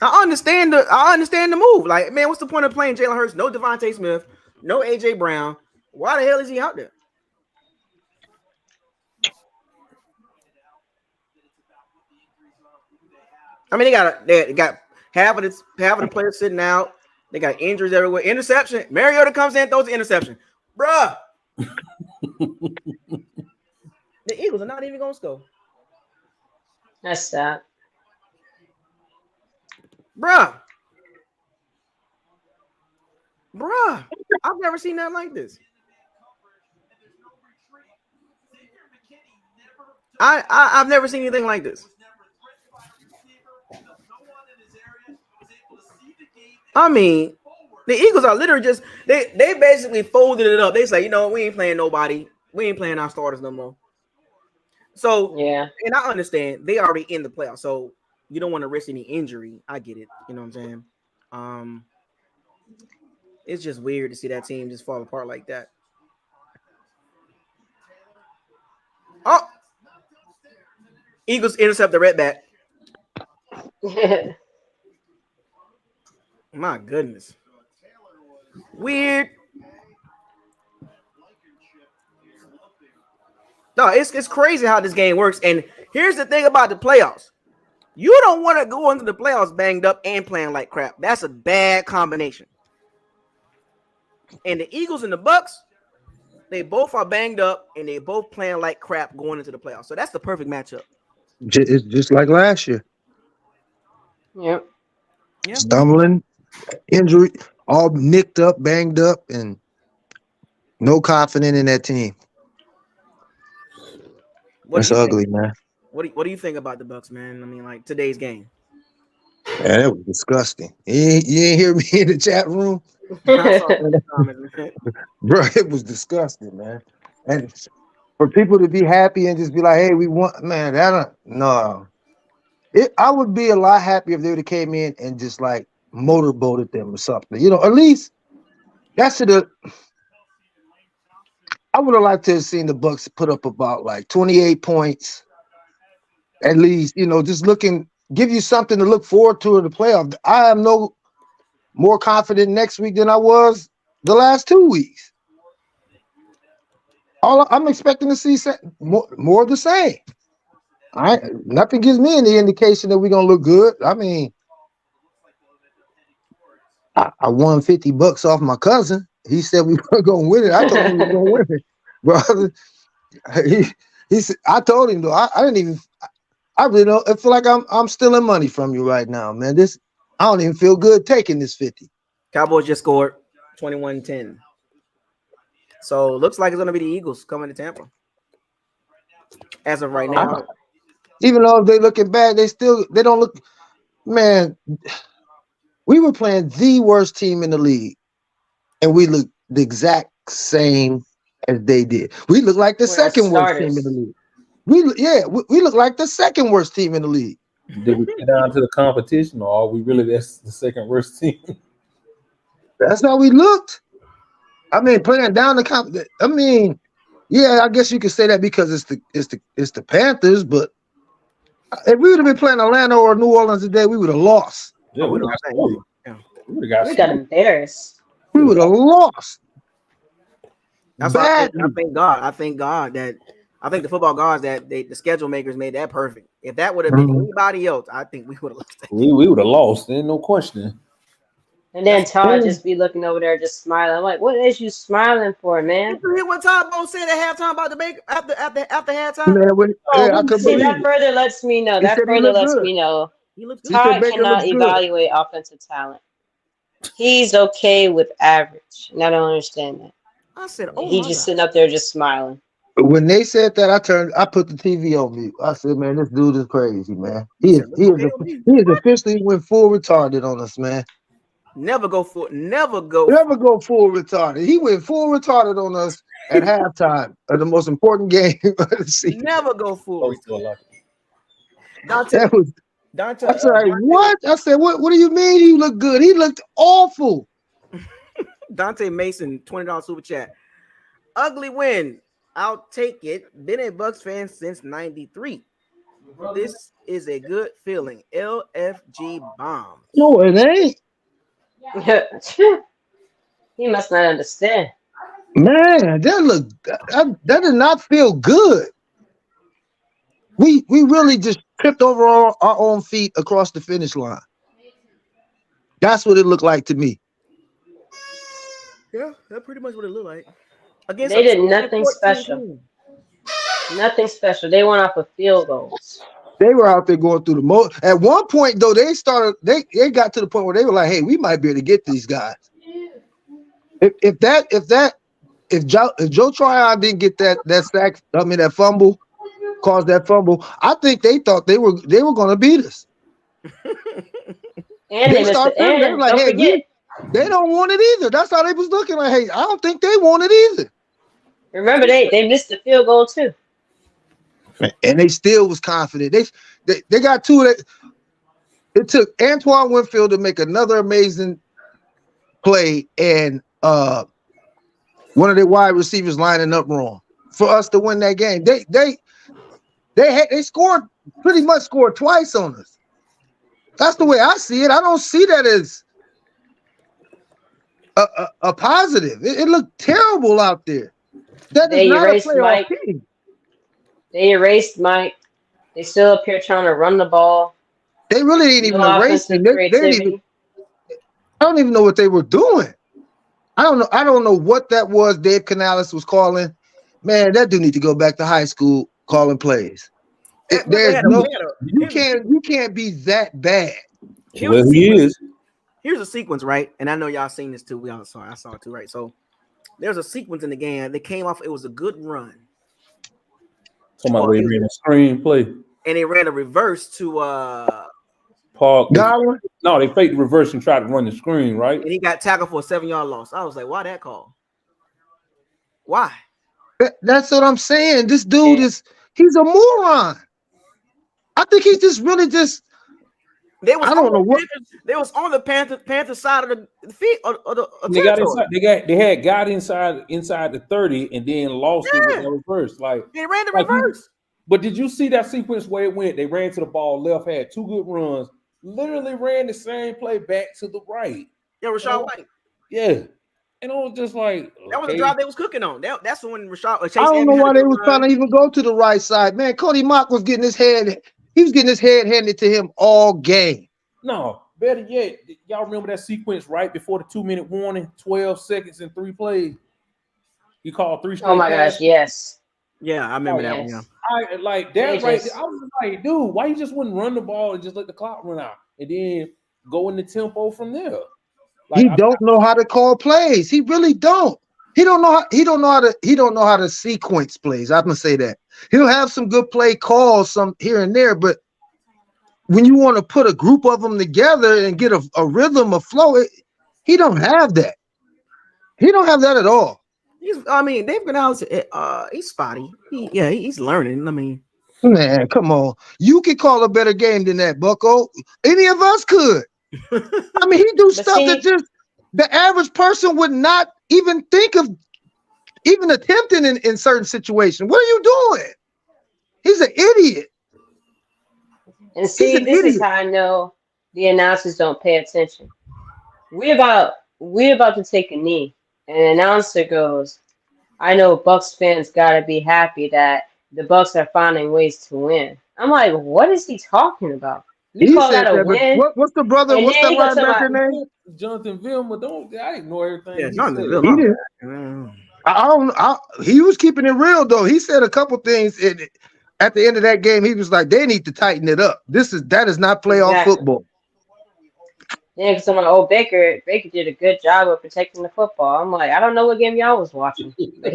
I understand the move. Like, man, what's the point of playing Jalen Hurts? No Devontae Smith, no AJ Brown. Why the hell is he out there? I mean, they got half of the players sitting out. They got injuries everywhere. Interception. Mariota comes in, throws the interception. Bruh. The Eagles are not even gonna score. That's that. Bruh. I've never seen that like this. I've never seen anything like this. I mean, the Eagles are literally just they basically folded it up. They say, you know, we ain't playing nobody. We ain't playing our starters no more. So yeah, and I understand they already in the playoffs, so you don't want to risk any injury. I get it. You know what I'm saying? It's just weird to see that team just fall apart like that. Oh, Eagles intercept the red back. My goodness. Weird. No, it's crazy how this game works. And here's the thing about the playoffs. You don't want to go into the playoffs banged up and playing like crap. That's a bad combination. And the Eagles and the Bucs, they both are banged up and they both playing like crap going into the playoffs. So that's the perfect matchup. It's just like last year. Yep. Stumbling, injury, all nicked up, banged up, and no confidence in that team. That's ugly, man. What do you think about the Bucs, man? I mean, like today's game. Man, that was disgusting. You ain't hear me in the chat room? Bro, it was disgusting, man. And for people to be happy and just be like, hey, we want, man, no. I would be a lot happier if they would have came in and just like motorboated them or something. You know, at least that's I would have liked to have seen the Bucs put up about like 28 points. At least, you know, just give you something to look forward to in the playoff. I am no more confident next week than I was the last 2 weeks. I'm expecting to see more of the same. Nothing gives me any indication that we're gonna look good. I mean, I won $50 off my cousin. He said we were gonna win it. I told him we were gonna win it, brother. He said, I told him though. I didn't even. I really don't. I feel like I'm stealing money from you right now, man. I don't even feel good taking this 50. Cowboys just scored 21-10. So looks like it's gonna be the Eagles coming to Tampa. As of right now. Even though if they looking bad, they don't look. Man, we were playing the worst team in the league, and we look the exact same as they did. We look like the second worst team in the league. We look like the second worst team in the league. Did we get down to the competition, or are we really that's the second worst team? That's how we looked. I mean, playing down the competition. I mean, yeah, I guess you could say that because it's the Panthers, but if we would have been playing Atlanta or New Orleans today, we would have lost. Yeah, we got embarrassed. We would have lost. That's why I thank God. I think the football gods the schedule makers made that perfect. If that would have been anybody else, I think we would have lost. We would have lost. There's no question. And then Todd just be looking over there, just smiling. I'm like, what is you smiling for, man? You hear what Todd Bowles said at halftime about the Baker after halftime? Man, that further lets me know. Todd cannot evaluate offensive talent. He's okay with average, and I don't understand that. I said, he just sitting up there just smiling. When they said that, I put the TV on mute. I said, man, this dude is crazy, man. He said, "Look, okay on me." He is officially went full retarded on us, man. Never go. Never go full retarded. He went full retarded on us at halftime of the most important game of the season. Never go full retarded. That was Dante. I said, what? I said, what do you mean he looked good? He looked awful. Dante Mason, $20 super chat. Ugly win. I'll take it. Been a Bucs fan since '93. This is a good feeling. LFG bomb. No, it ain't. He must not understand. Man, that did not feel good. We really just tripped over our own feet across the finish line. That's what it looked like to me. Yeah, that's pretty much what it looked like. They did nothing special. Nothing special. They went off of field goals. They were out there going through the most. At one point, though, they got to the point where they were like, "Hey, we might be able to get these guys." If Joe Tryon didn't get that sack, that fumble, caused that fumble, I think they thought they were going to beat us. And they were like, "Hey, they don't want it either." That's how they was looking like, "Hey, I don't think they want it either." Remember, they missed the field goal too. And they still was confident. They got two of that. It took Antoine Winfield to make another amazing play and one of their wide receivers lining up wrong for us to win that game. They scored twice on us. That's the way I see it. I don't see that as a positive. It looked terrible out there. That is not a playoff team. They erased Mike. They still up here trying to run the ball. They really didn't even erase him. I don't even know what they were doing. I don't know what that was. Dave Canales was calling. Man, that dude need to go back to high school calling plays. You can't be that bad. Well, he is. Here's a sequence, right? And I know y'all seen this too. I saw it too, right? So there's a sequence in the game that came off. It was a good run. Somebody ran a screen play. And they ran a reverse to Paul Godwin. No, they faked the reverse and tried to run the screen, right? And he got tackled for a 7-yard loss. I was like, why that call? Why? That's what I'm saying. This dude he's a moron. I think he's just really just. They was on the Panther side of the field. They had got inside the 30 and then lost it with the reverse. Like they ran the reverse. But did you see that sequence where it went? They ran to the ball left, had two good runs, literally ran the same play back to the right. Yeah, Rashad White. Yeah. And I was just like, that was the drive they was cooking on. That's when Rashad. I don't know why they was trying to even go to the right side. Man, Cody Mock was getting his head. He was getting his head handed to him all game. No, better yet, y'all remember that sequence right before the 2-minute warning, 12 seconds and 3 plays? He called 3 straight. Oh my gosh, yes. Yeah, I remember that one. Yeah. I like that right there. I was like, dude, why you just wouldn't run the ball and just let the clock run out and then go in the tempo from there? Like, he don't know how to call plays. He really don't. He don't know how to sequence plays. I'm gonna say that. He'll have some good play calls, some here and there, but when you want to put a group of them together and get a rhythm, a flow, he don't have that. He don't have that at all. Dave Canales, he's spotty. He's learning. I mean, man, come on. You could call a better game than that, Bucko. Any of us could. I mean, he do stuff that just the average person would not even think of even attempting in certain situations. What are you doing? He's an idiot. And see, this is how I know the announcers don't pay attention. We're about to take a knee, and an announcer goes, "I know Bucs fans gotta be happy that the Bucs are finding ways to win." I'm like, what is he talking about? You call that a win? What's the brother? What's that linebacker name? Jonathan Vilma. I ignore everything. Yeah, Jonathan Vilma. He was keeping it real though. He said a couple things. At the end of that game, he was like, "They need to tighten it up. That is not playoff football." Yeah, because I'm like, Baker did a good job of protecting the football. I'm like, I don't know what game y'all was watching, but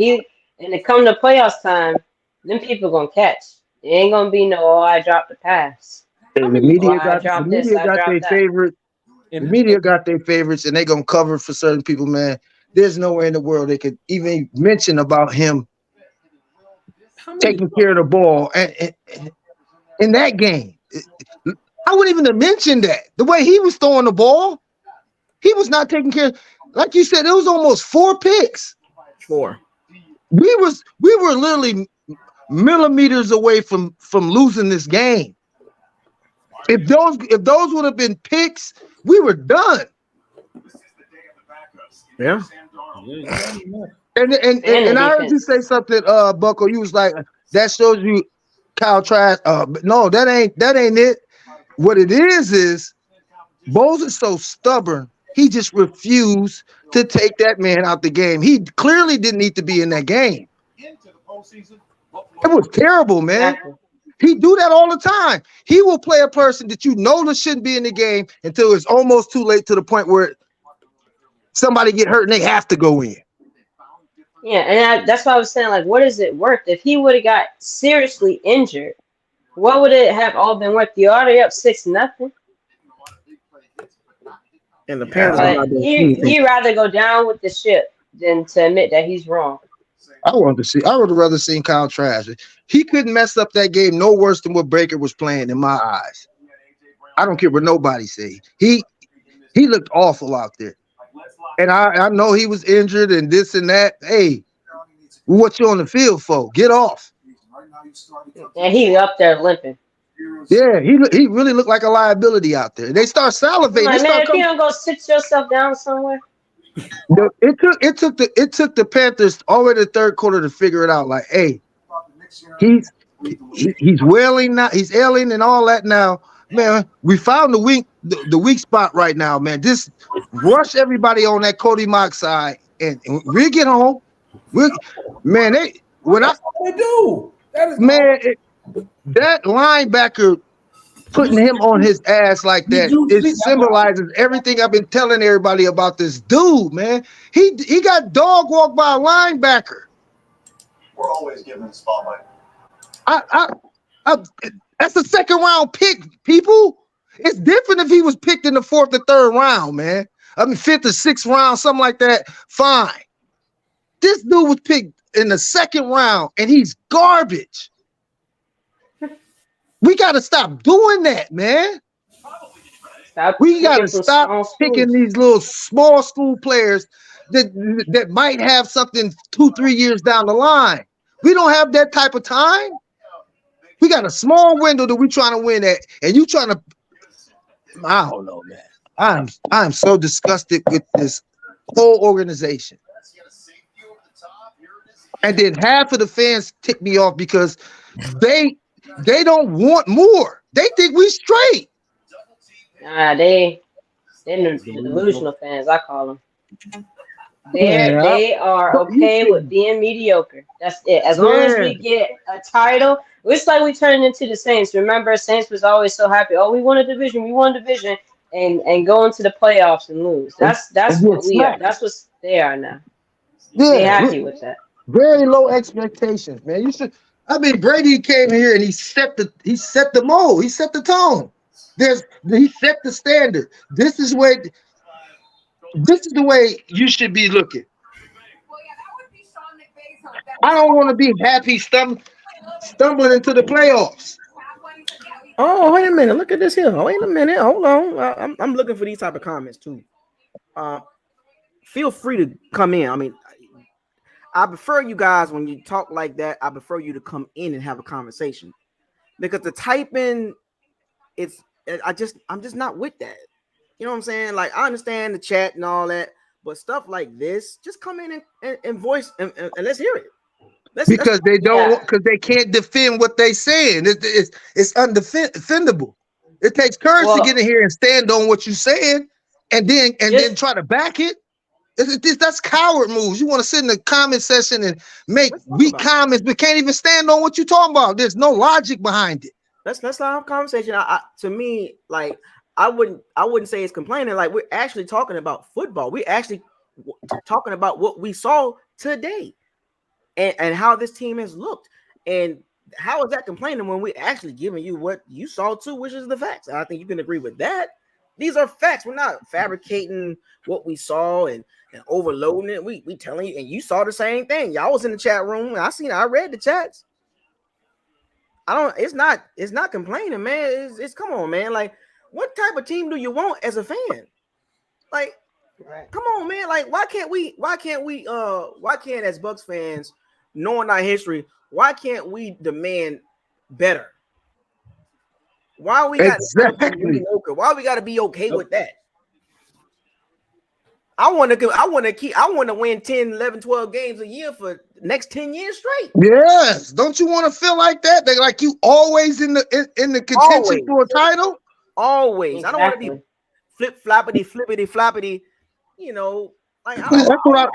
And it come to playoffs time, them people gonna catch. It ain't gonna be no, oh, I dropped the pass. Hey, the Oh, media I got the dropped this, media I got their dropped that. favorite. The media got their favorites, and they gonna cover for certain people. Man, there's nowhere in the world they could even mention about him taking care of the ball and in that game. I wouldn't even have mentioned that. The way he was throwing the ball, he was not taking care. Like you said, it was almost 4 picks. 4. We were literally millimeters away from losing this game. If those would have been picks, we were done. Yeah. And I heard you say something, Bucko. You was like, that shows you Kyle Trash. No, that ain't it. What it is Bose is so stubborn. He just refused to take that man out the game. He clearly didn't need to be in that game. It was terrible, man. Exactly. He do that all the time. He will play a person that you know that shouldn't be in the game until it's almost too late to the point where somebody get hurt and they have to go in. Yeah, and that's why I was saying, like, what is it worth? If he would have got seriously injured, what would it have all been worth? You're already up 6-0. And the Panthers But he'd rather go down with the ship than to admit that he's wrong. I would have rather seen Kyle Trash. He couldn't mess up that game no worse than what Baker was playing in my eyes. I don't care what nobody say. He looked awful out there. And I know he was injured and this and that. Hey, what you on the field for? Get off. And he up there limping. Yeah, he really looked like a liability out there. They start salivating. Like, man, if you don't go sit yourself down somewhere. It took the Panthers all the way to the third quarter to figure it out. Like, hey, he's wailing now, he's ailing and all that now. Man, we found the weak spot right now, man. Just rush everybody on that Cody Mock side, and we'll get home. They do. That linebacker putting him on his ass like that, it symbolizes everything I've been telling everybody about this dude, man. He got dog walked by a linebacker. We're always giving the spotlight. That's a second round pick, people. It's different if he was picked in the 4th or 3rd round, man. I mean, 5th or 6th round, something like that. Fine. This dude was picked in the 2nd round, and he's garbage. We got to stop doing that, man. We got to stop picking these little small school players that might have something 2-3 years down the line. We don't have that type of time. We got a small window that we're trying to win at, and you trying to. I don't know, man. I'm so disgusted with this whole organization. And then half of the fans tick me off because they don't want more. They think we straight. Nah, they're delusional fans, I call them. They are okay with being mediocre. That's it. As long as we get a title, it's like we turned into the Saints. Remember, Saints was always so happy. Oh, we won a division, and go into the playoffs and lose. That's what we are. That's what they are now. They're happy with that. Very low expectations, man. You should. I mean, Brady came here and he set the mold. He set the tone. He set the standard. This is the way you should be looking. I don't want to be happy stumbling into the playoffs. Oh, wait a minute. Look at this here. Oh, wait a minute. Hold on. I'm looking for these type of comments too. Feel free to come in. I mean, I prefer you guys when you talk like that. I prefer you to come in and have a conversation because the typing, I'm just not with that. You know what I'm saying? Like, I understand the chat and all that, but stuff like this, just come in and voice and let's hear it. Because they can't defend what they saying. It's undefendable. It takes courage to get in here and stand on what you're saying, and then try to back it. That's coward moves. You want to sit in the comment section and make weak comments, but can't even stand on what you're talking about. There's no logic behind it. Let's not have a conversation. To me, like, I wouldn't say it's complaining. Like, we're actually talking about football. We're actually talking about what we saw today. and how this team has looked. And how is that complaining when we're actually giving you what you saw too, which is the facts? And I think you can agree with that. These are facts. We're not fabricating what we saw and overloading it. We telling you, and you saw the same thing. Y'all was in the chat room. I read the chats. It's not complaining, man. It's come on, man. Like, what type of team do you want as a fan? Like, come on, man. Like, why can't as Bucs fans, knowing our history, why can't we demand better? Why we got exactly? Why we got to be okay with that? I want to win 10, 11, 12 games a year for next 10 years straight. Yes. Don't you want to feel like that? They like you always in the contention Always. for a title? Always. Exactly. I don't want to be flippity floppity. You know, like That's what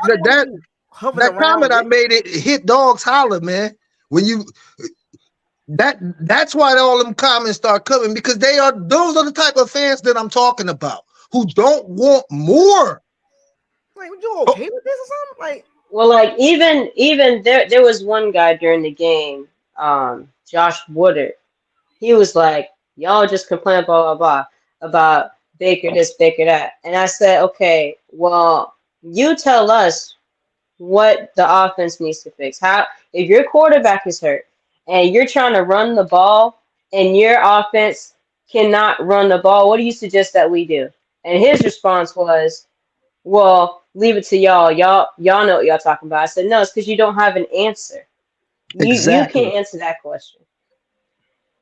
that comment I made. It hit dogs holler, man. When you that's why all them comments start coming, because those are the type of fans that I'm talking about, who don't want more. Like, you okay with this or something? Like, well, like even there was one guy during the game, Josh Woodard. He was like, y'all just complain blah blah blah about Baker this, Baker that. And I said, okay, well, you tell us what the offense needs to fix. How, if your quarterback is hurt and you're trying to run the ball and your offense cannot run the ball, what do you suggest that we do? And his response was, well, leave it to y'all. Y'all know what y'all talking about. I said, no, it's because you don't have an answer. You can't answer that question.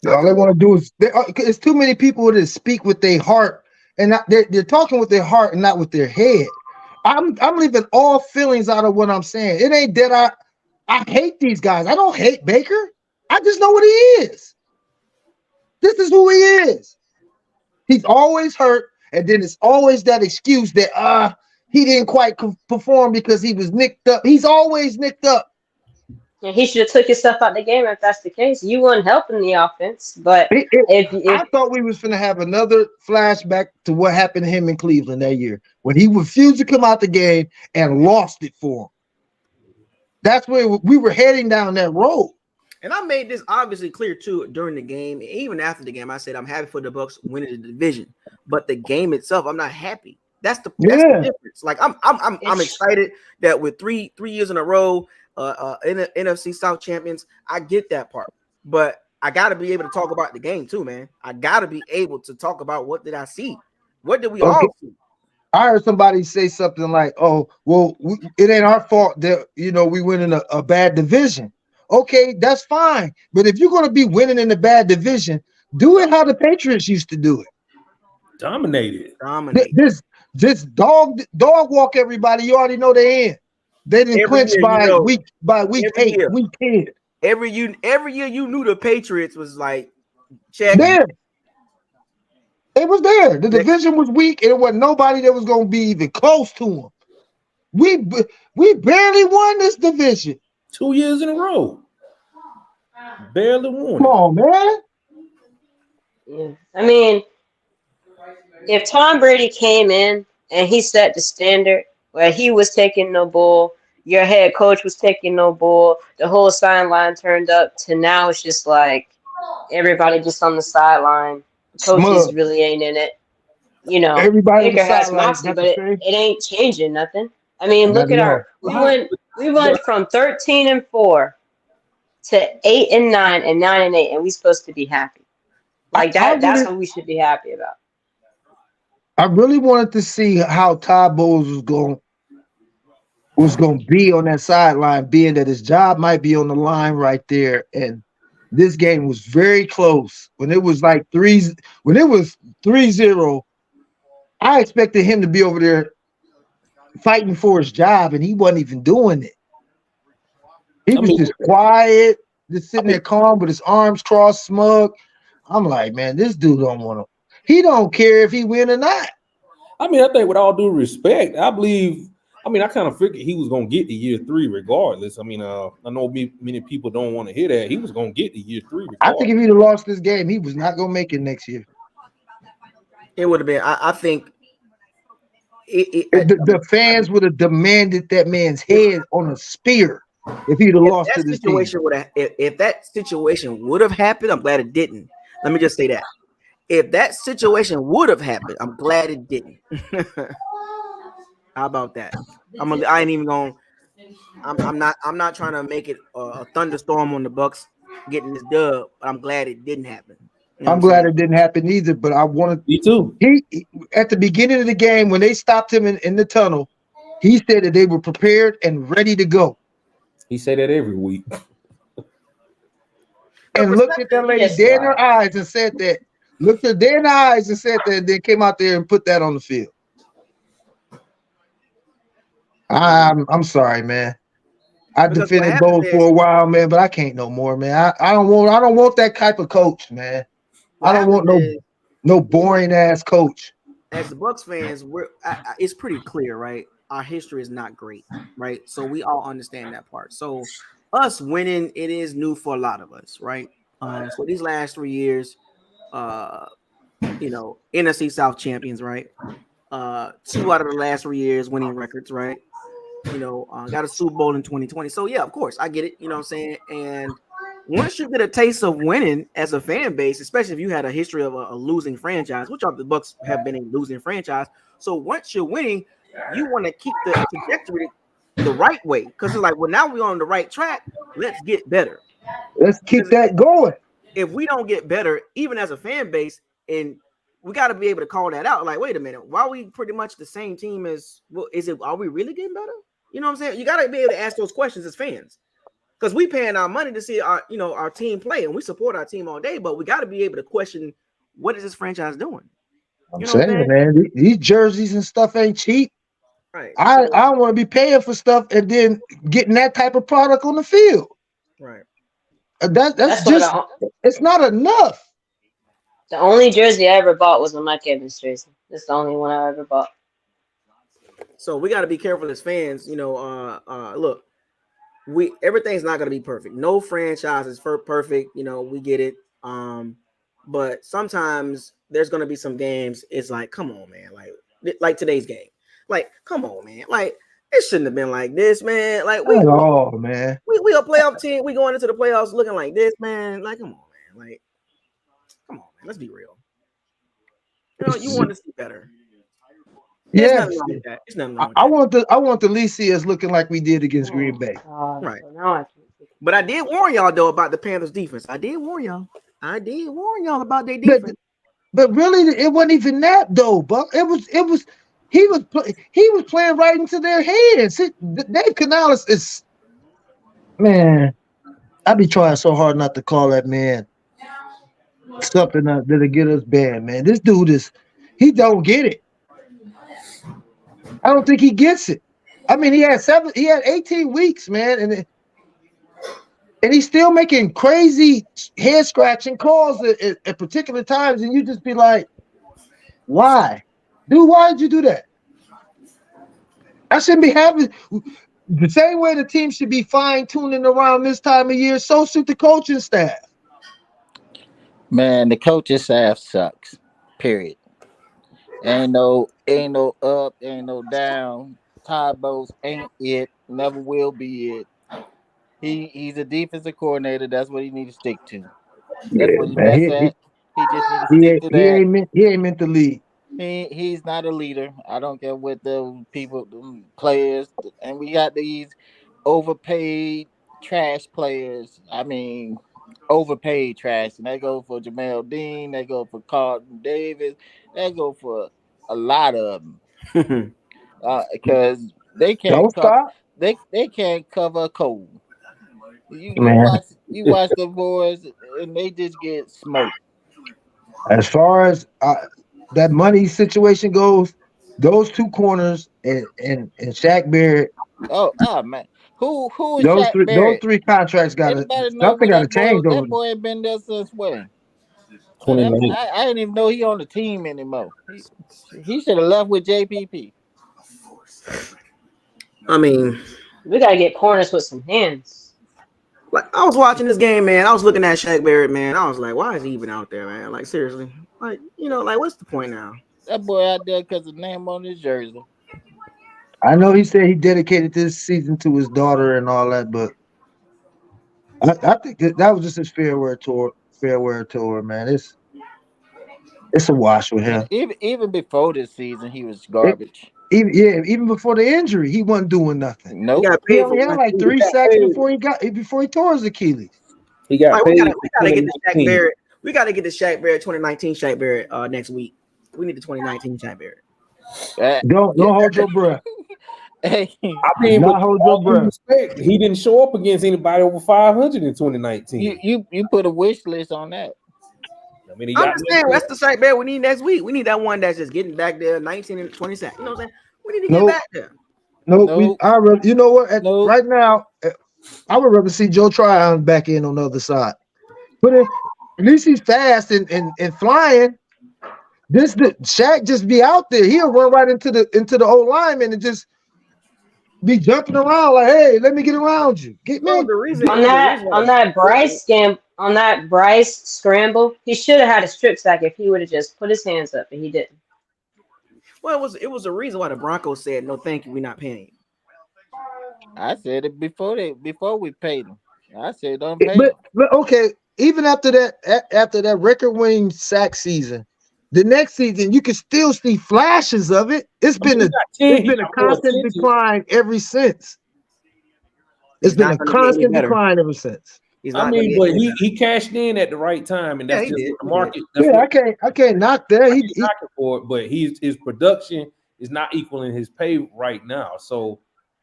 All they want to do is it's too many people that speak with their heart, and they're talking with their heart and not with their head. I'm leaving all feelings out of what I'm saying. It ain't that I hate these guys. I don't hate Baker. I just know what he is. This is who he is. He's always hurt, and then it's always that excuse that he didn't quite perform because he was nicked up. He's always nicked up. Yeah, he should have took himself out the game if that's the case. You weren't helping the offense, but I thought we was finna have another flashback to what happened to him in Cleveland that year when he refused to come out the game and lost it for him. That's where we were heading down that road. And I made this obviously clear too during the game, even after the game. I said I'm happy for the Bucs winning the division, but the game itself, I'm not happy. That's the difference. Like I'm excited that with three years in a row, in the NFC South Champions, I get that part, but I got to be able to talk about the game too, man. I got to be able to talk about what did I see, what did we all see. I heard somebody say something like, "Oh, well, it ain't our fault that we win in a bad division." Okay, that's fine, but if you're going to be winning in a bad division, do it how the Patriots used to do it. Dominate. This dog walk everybody. You already know they in. They didn't clinch by week 8, week 10. Every year you knew the Patriots was like check. There. It was there. The division was weak, and it wasn't nobody that was going to be even close to them. We barely won this division 2 years in a row. Barely won. Come on, man. Yeah. I mean, if Tom Brady came in and he set the standard where he was taking no bull, your head coach was taking no bull, the whole sideline turned up, to now it's just like everybody just on the sideline. Coaches really ain't in it. Everybody Baker has moxie, but it ain't changing nothing. I mean, look at we went from 13-4 to 8-9 and 9-8, and we supposed to be happy. Like that's what we should be happy about. I really wanted to see how Todd Bowles was going to be on that sideline, being that his job might be on the line right there. And this game was very close. When it was 3-0, I expected him to be over there fighting for his job, and he wasn't even doing it. He was just quiet, just sitting there calm with his arms crossed, smug. I'm like, man, this dude don't want to. He don't care if he win or not. I mean, I think with all due respect, I kind of figured he was going to get to year 3 regardless. I mean, I know many people don't want to hear that. He was going to get to year 3 regardless. I think if he'd have lost this game, he was not going to make it next year. It would have been, I think. The fans would have demanded that man's head on a spear. if he'd have If lost that to this team. situation would have, if that situation would have happened, I'm glad it didn't. Let me just say that. If that situation would have happened, I'm glad it didn't. How about that? I ain't even going. I'm not trying to make it a thunderstorm on the Bucs getting this dub, but I'm glad it didn't happen. You know I'm what glad saying? it didn't happen either, but I wanted Me too. he at the beginning of the game when they stopped him in the tunnel, he said that they were prepared and ready to go. He say that every week. And looked at that lady Yes, dead in right. her eyes and said that. Looked her dead in the eyes and said that, and then came out there and put that on the field. I'm sorry, man. I Because what defended happens Gold for is a while, man, but I can't no more, man. I don't want that type of coach, man. I what don't happens want is no boring ass coach. as the Bucs fans, it's pretty clear, right? Our history is not great, right? So we all understand that part. So us winning, it is new for a lot of us, right? So these last 3 years, NFC South champions, right? 2 out of the last 3 years winning records, right? Got a Super Bowl in 2020. So yeah, of course, I get it. You know what I'm saying? And once you get a taste of winning as a fan base, especially if you had a history of a losing franchise, which the Bucs have been a losing franchise. So once you're winning, you want to keep the trajectory the right way because it's like, well, now we're on the right track. Let's get better. Let's keep that going. If we don't get better, even as a fan base, and we got to be able to call that out. Like, wait a minute, why are we pretty much the same team as? Well, are we really getting better? You know what I'm saying? You got to be able to ask those questions as fans. Because we paying our money to see our team play, and we support our team all day, but we got to be able to question what is this franchise doing? I'm You know what I'm saying, saying? man, these jerseys and stuff ain't cheap. Right. I don't want to be paying for stuff and then getting that type of product on the field. Right. That's That's just why it's not enough. the only jersey I ever bought was a Mike Evans jersey. That's the only one I ever bought. So we got to be careful as fans. Look, everything's not going to be perfect. No franchise is perfect. We get it. But sometimes there's going to be some games. It's like, come on, man. Like today's game. Like, come on, man. Like, it shouldn't have been like this, man. Like, At all, man. we a playoff team. We going into the playoffs looking like this, man. Like, come on, man. Like, come on, man. Let's be real. You want to see better. There's Yes, nothing wrong with that. There's nothing wrong with that. I want the least see us looking like we did against Green Bay. Right. So now I can. But I did warn y'all though about the Panthers defense. I did warn y'all about their defense. But really, it wasn't even that though. But he was playing right into their hands. Dave Canales is, man. I be trying so hard not to call that man something that'll get us banned, man. This dude he don't get it. I don't think he gets it. I mean, he had 18 weeks, man, and he's still making crazy head scratching calls at particular times, and you just be like, why? Dude, why did you do that? I shouldn't be having the same way the team should be fine-tuning around this time of year, so should the coaching staff. Man, the coaching staff sucks. Period. Ain't no up, ain't no down. Todd Bowles ain't it. Never will be it. He's a defensive coordinator. That's what he needs to stick to. That's Yeah, what he man. best at. He just needs to stick to that. He ain't meant to lead. He's not a leader. I don't care what the people, the players, and we got these overpaid trash players. I mean, overpaid trash, and they go for Jamel Dean, they go for Carlton Davis, they go for a lot of them because they can't Don't stop, they can't cover a cold. man. You watch the boys, and they just get smoked. As far as that money situation goes, those two corners and Shaq Barrett, Oh man, who is Shaq those Barrett? three contracts Anybody know something where got to change over. that boy ain't been there since when? Man, 29. I didn't even know he on the team anymore. He should have left with JPP. I mean, We gotta get corners with some hands. like I was watching this game, man. I was looking at Shaq Barrett, man. I was like, why is he even out there, man? Like seriously, like what's the point now? That boy out there because the name on his jersey. I know he said he dedicated this season to his daughter and all that, but I think that was just his farewell tour. Farewell tour, man. It's a wash with Man, him. even before this season, he was It, garbage. even before the injury, he wasn't doing nothing. He Nope. got He paid for only had one like season. 3 sacks before he tore his Achilles. He got Like, paid. we gotta get the Shaq 2019. Barrett. We gotta get the Shaq Barrett 2019 Shaq Barrett next week. We need the 2019 Shaq Barrett. Don't hold your breath. Hey, I mean, but Not hold your all due breath. respect, he didn't show up against anybody over 500 in 2019. you put a wish list on that. I mean, he I'm got just saying that's the Shaq Barrett we need next week. We need that one that's just getting back there, 19 and 20 sacks. You know what I'm saying? We need to get Nope. back there. Nope. Nope. You know what? Nope. Right now, I would rather see Joe Tryon back in on the other side. But at least he's fast and flying. Shaq just be out there. He'll run right into the old lineman and just be jumping around like, hey, let me get around you. Get me. Well, the reason On that Bryce scramble, he should have had a strip sack if he would have just put his hands up, and he didn't. Well, it was a reason why the Broncos said no, thank you, we're not paying you. I said it before we paid him. I said don't pay him. But okay, even after that record-winning sack season, the next season you can still see flashes of it. It's been a constant decline ever since. It's been a constant decline ever since. I mean, but he cashed in at the right time, and that's just the market. I can't knock that. He's knocking for it, but his production is not equaling his pay right now. So,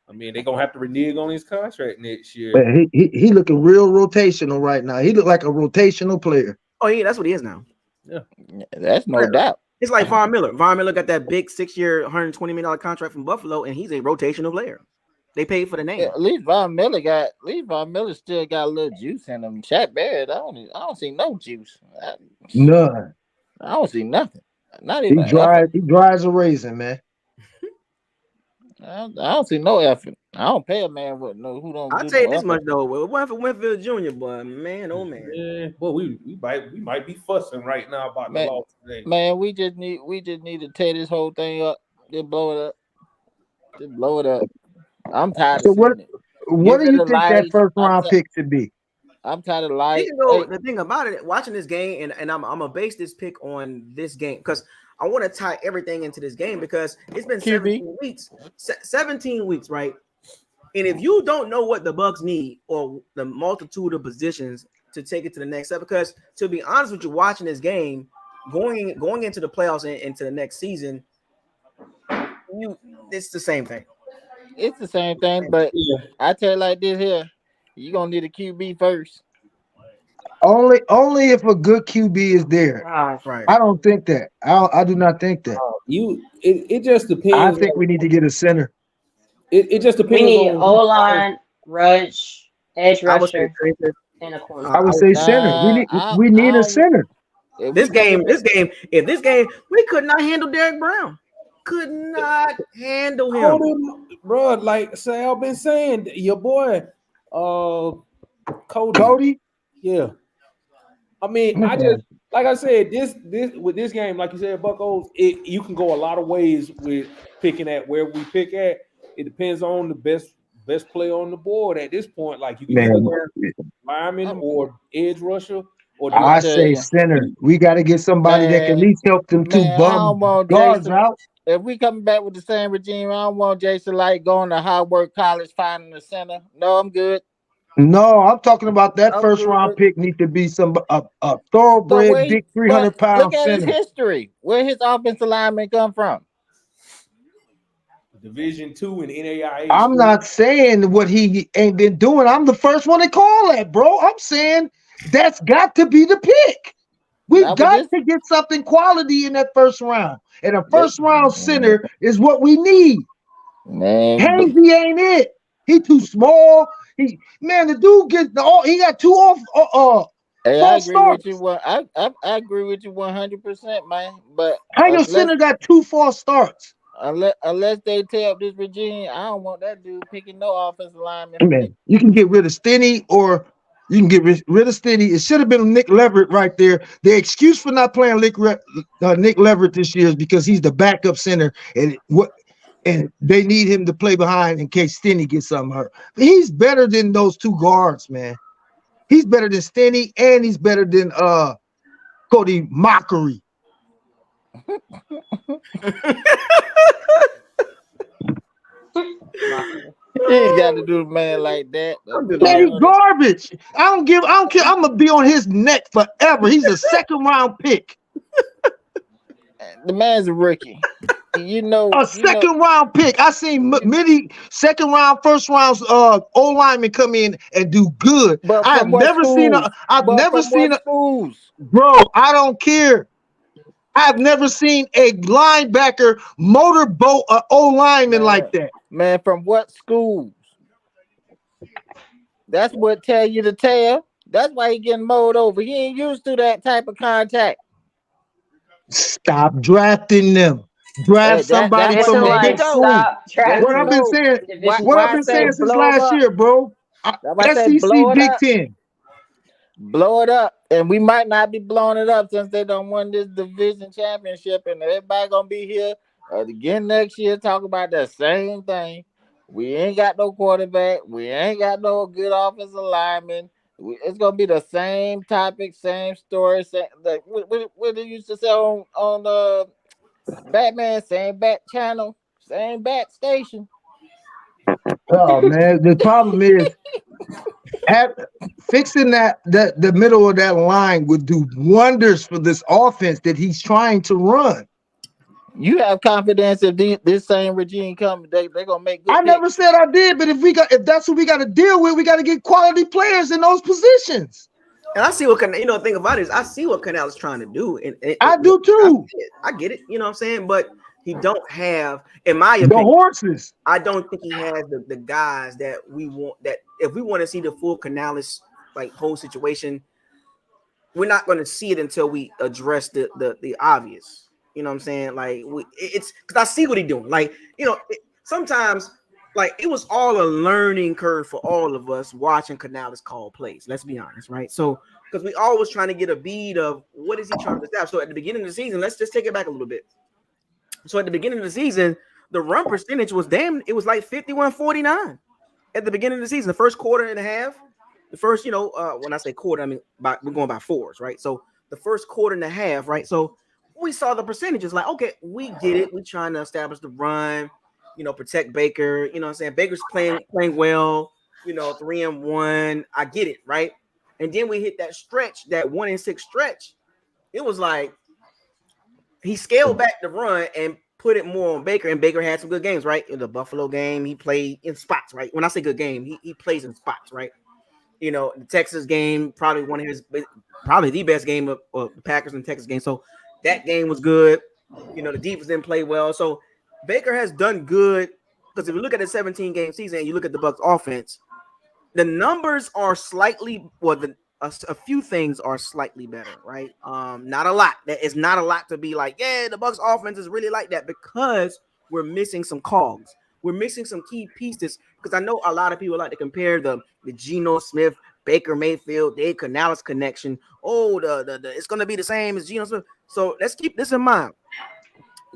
I mean, they're gonna have to renege on his contract next year. But he looking real rotational right now. He look like a rotational player. Oh yeah, that's what he is now. Yeah, that's no doubt. It's like Von Miller. Von Miller got that big 6-year, $120 million contract from Buffalo, and he's a rotational player. They paid for the name. Yeah, at least Von Miller still got a little juice in him. Shaq Barrett, I don't see no juice. None. I don't see nothing. Not even he dries a raisin, man. I don't see no effort. I don't pay a man with who don't. I'll tell you this much though. What for Winfield Jr., boy, man, oh man. Yeah, well, we might be fussing right now about the loss today. Man, we just need to tear this whole thing up. Just blow it up. Just blow it up. I'm tired of what do you think that first round pick should be? I'm tired of life. The thing about it, watching this game, and I'm gonna base this pick on this game because I want to tie everything into this game because it's been 17 weeks. 17 weeks, right? And if you don't know what the Bucs need or the multitude of positions to take it to the next step, because to be honest with you, watching this game, going into the playoffs and into the next season, it's the same thing. It's the same thing, but I tell you like this here, you're gonna need a QB first. Only if a good QB is there. Right. I don't think that. I do not think that. It just depends. I think we need to get a center. It just depends. We need O-line, rush, edge rusher, and a corner. I would say center. We need a center. If this game, we could not handle Derek Brown. Could not handle him. Bro, like Sal been saying, your boy Cody. Yeah. I mean, I just like I said, this with this game, like you said, Buccos, you can go a lot of ways with picking at where we pick at. It depends on the best player on the board at this point. Like you can either lineman or edge rusher. Or I say center. We got to get somebody that can at least help them two bum guards out. If we coming back with the same regime, I don't want Jason Light going to Howard College finding a center. No, I'm good. No, I'm talking about that first round pick need to be a thoroughbred, big 300-pound look at center. his history. Where his offensive lineman come from? Division II and NAIA. I'm not saying what he ain't been doing. I'm the first one to call that, bro. I'm saying that's got to be the pick. We've got to get something quality in that first round. And a first round center is what we need. Man, Hainsey ain't it. He too small. The dude he got two off hey, I agree with you. I agree with you 100%, man. But how your center got 2 false starts? Unless they tear up this regime, I don't want that dude picking no offensive lineman. Man, you can get rid of Stinney or you can get rid of Stinney. It should have been Nick Leverett right there. The excuse for not playing Nick Leverett this year is because he's the backup center. And and they need him to play behind in case Stinney gets something hurt. He's better than those two guards, man. He's better than Stinney, and he's better than Cody Mockery. You ain't got to do a man like that. Man, he garbage. I don't care. I'm gonna be on his neck forever. He's a second round pick. The man's a rookie. You know, A second round pick. I seen many second round, first rounds O linemen come in and do good. But I've never seen schools. Bro, I don't care. I've never seen a linebacker motorboat an O lineman like that. Man, from what schools? That's what tell you to tell. That's why he getting mowed over. He ain't used to that type of contact. Stop drafting them. Draft somebody from a big school. What I've been saying since last year, bro. SEC Big Ten. Blow it up. And we might not be blowing it up since they don't won this division championship, and everybody gonna be here again next year talk about the same thing. We ain't got no quarterback. We ain't got no good offensive lineman. It's gonna be the same topic, same story. What they used to say on the Batman, same bat channel, same bat station. Oh man, the problem is fixing the middle of that line would do wonders for this offense that he's trying to run. You have confidence if this same regime comes, they're gonna make good I never said I did, but if that's what we got to deal with, we got to get quality players in those positions. And I see what the thing about it is I see what Canales is trying to do, and I do too. I get it, you know what I'm saying, but he don't have, in my opinion, the horses. I don't think he has the guys that we want. That if we want to see the full Canales like whole situation, we're not going to see it until we address the obvious. You know what I'm saying? Like it's because I see what he's doing. Like, you know, sometimes like it was all a learning curve for all of us watching Canales call plays. Let's be honest, right? So because we always trying to get a bead of what is he trying to establish. So at the beginning of the season, let's just take it back a little bit. So at the beginning of the season, the run percentage was it was like 51-49 at the beginning of the season. The first quarter and a half, the first, when I say quarter, I mean we're going by fours, right? So the first quarter and a half, right? So we saw the percentages like, okay, we get it. We're trying to establish the run, protect Baker. You know what I'm saying? Baker's playing well, 3-1. I get it, right? And then we hit that stretch, that 1-6 stretch. It was like he scaled back the run and put it more on Baker, and Baker had some good games, right? In the Buffalo game, he played in spots, right? When I say good game, he plays in spots, right? The Texas game, probably the best game of the Packers and Texas game. So that game was good. The defense didn't play well. So Baker has done good because if you look at the 17-game season and you look at the Bucs offense, the numbers are slightly a few things are slightly better, right? Not a lot. That is not a lot to be like, yeah, the Bucs offense is really like that because we're missing some cogs. We're missing some key pieces because I know a lot of people like to compare the Geno Smith, Baker Mayfield, Dave Canales connection. Oh, the it's going to be the same as Geno Smith. So let's keep this in mind.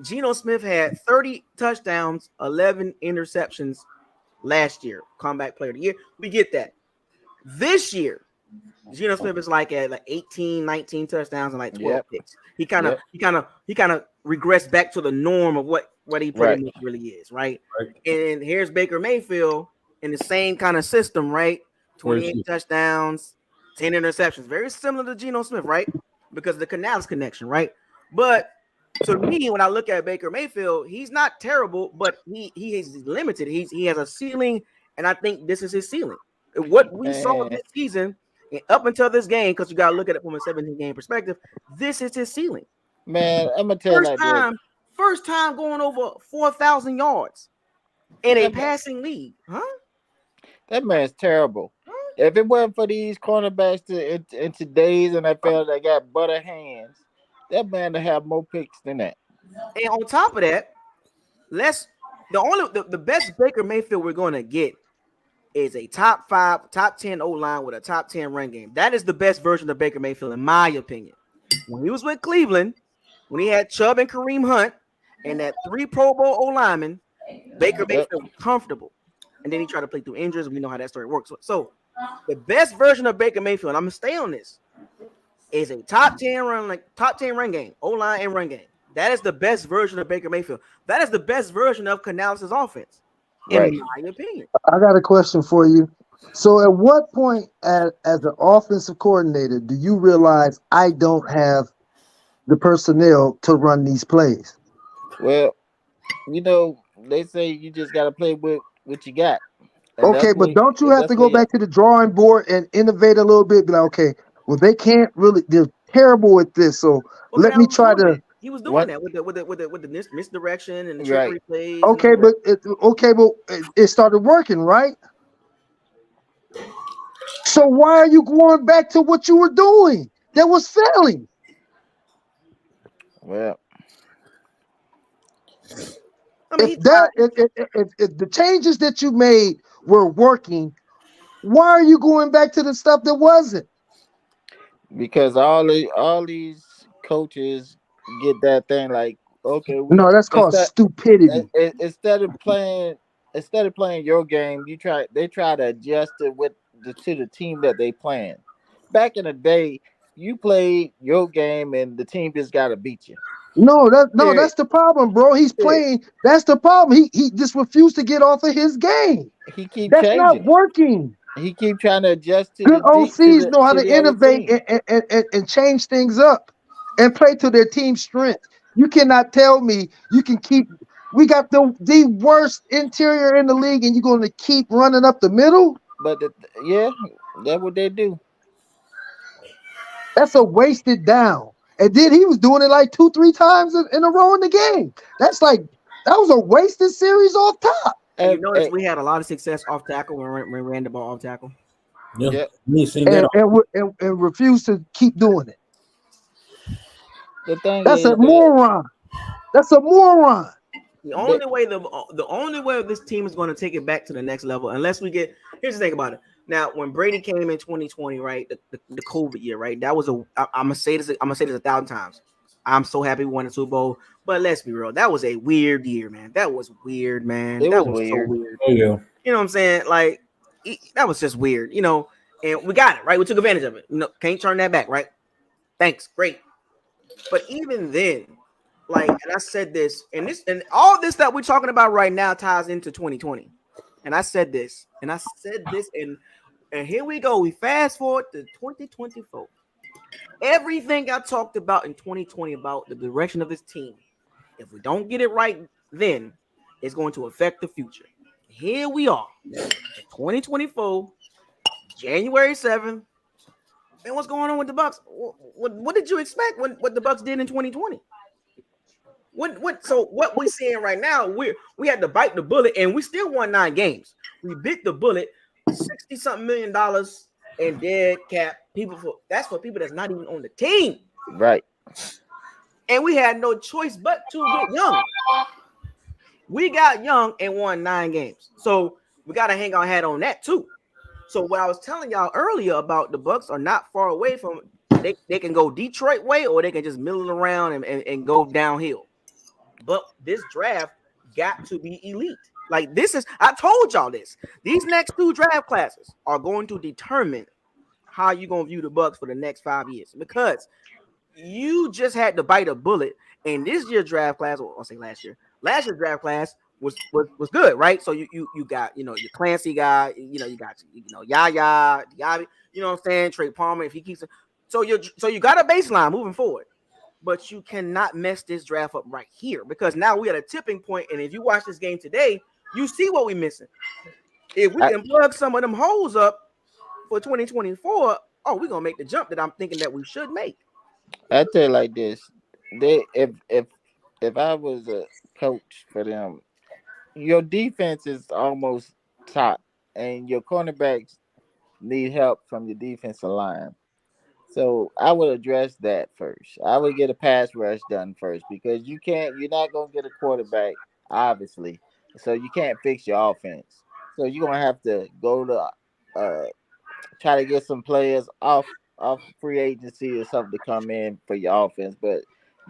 Geno Smith had 30 touchdowns, 11 interceptions last year. Comeback player of the year. We get that. This year, Geno Smith is like at 18, 19 touchdowns and like 12 picks. He kind of regressed back to the norm of what he pretty much really is, right? And here's Baker Mayfield in the same kind of system, right? 28 touchdowns, 10 interceptions. Very similar to Geno Smith, right? Because of the Canales connection, right? But to me, when I look at Baker Mayfield, he's not terrible, but he is limited. He has a ceiling, and I think this is his ceiling. What we saw this season, and up until this game, because you got to look at it from a 17-game perspective, this is his ceiling. Man, I'm gonna tell you first time going over 4,000 yards in a passing league, huh? That man's terrible. If it wasn't for these cornerbacks in today's NFL that got butter hands, that man to have more picks than that. And on top of that, the best Baker Mayfield we're going to get is a top 5, top 10 O-line with a top 10 run game. That is the best version of Baker Mayfield, in my opinion. When he was with Cleveland, when he had Chubb and Kareem Hunt and that 3 Pro Bowl O-linemen, Baker Yep. Mayfield was comfortable, and then he tried to play through injuries. We know how that story works. So the best version of Baker Mayfield, I'm gonna stay on this, is a top 10 run game, O-line and run game. That is the best version of Baker Mayfield. That is the best version of Canales' offense, in Right. my opinion. I got a question for you. So, at what point, as an offensive coordinator, do you realize I don't have the personnel to run these plays? Well, they say you just got to play with what you got, and Okay, but don't you have to go back to the drawing board and innovate a little bit? Be like, okay, well, they can't really, they're terrible at this, so Well, let me Canales was try doing to. that. He was doing What? that with the misdirection and the Right. trickery plays. And Okay, all that. but it started working, right? So why are you going back to what you were doing that was failing? Well, I mean, If that if the changes that you made were working, why are you going back to the stuff that wasn't? because all these coaches get that thing like, okay, we No, that's called instead stupidity. instead of playing your game, they try to adjust it to the team that they playing. Back in the day, you played your game and the team just got to beat you. No, Period. that's the problem, bro. He's Period. playing. That's the problem. He just refused to get off of his game. He keep That's not changing. working. He keep trying to adjust to Good OCs know how to to the other innovate team. and change things up and play to their team's strength. You cannot tell me you can keep. We got the worst interior in the league, and you're going to keep running up the middle. But yeah, that's what they do. That's a wasted down. And then he was doing it like 2-3 times in a row in the game. That was a wasted series off top. And you And, notice we had a lot of success off tackle when we ran the ball off tackle. Yeah, yeah, we ain't seen that. And refuse to keep doing it. the thing That's is a that moron. That's a moron. The only way this team is going to take it back to the next level, unless we get. Here's the thing about it. Now, when Brady came in 2020, right, the COVID year, right, that was I'm gonna say this 1,000 times. I'm so happy we won the Super Bowl, but let's be real, that was a weird year, man. That was weird, man. it That was was so weird. weird. Oh yeah. You know what I'm saying? Like that was just weird, And we got it right. We took advantage of it. Can't turn that back, right? Thanks, great. But even then, and I said this, and all this that we're talking about right now ties into 2020. And I said this, and here we go. We fast forward to 2024. Everything I talked about in 2020 about the direction of this team, if we don't get it right, then it's going to affect the future. Here we are, 2024, January 7th. And what's going on with the Bucs? What did you expect what the Bucs did in 2020? So what we're seeing right now, we had to bite the bullet, and we still won 9 games. We bit the bullet, $60-something million in dead cap. That's for people that's not even on the team. Right. And we had no choice but to get young. We got young and won 9 games. So we got to hang our hat on that too. So what I was telling y'all earlier about the Bucs are not far away from they can go Detroit way, or they can just middle around and go downhill. But this draft got to be elite. I told y'all this. These next 2 draft classes are going to determine how you're going to view the Bucs for the next 5 years, because you just had to bite a bullet. And this year's draft class, or I'll say last year's draft class was good, right? So you got, your Clancy guy, you got, Yaya, Diaby, you know what I'm saying? Trey Palmer, if he keeps it. So you got a baseline moving forward. But you cannot mess this draft up right here, because now we at a tipping point. And if you watch this game today, you see what we're missing. If we can plug some of them holes up for 2024, we're going to make the jump that I'm thinking that we should make. I tell you like this. If I was a coach for them, your defense is almost top, and your cornerbacks need help from your defensive line. So I would address that first. I would get a pass rush done first, because you're not gonna get a quarterback, obviously. So you can't fix your offense. So you're gonna have to go to try to get some players off free agency or something to come in for your offense. But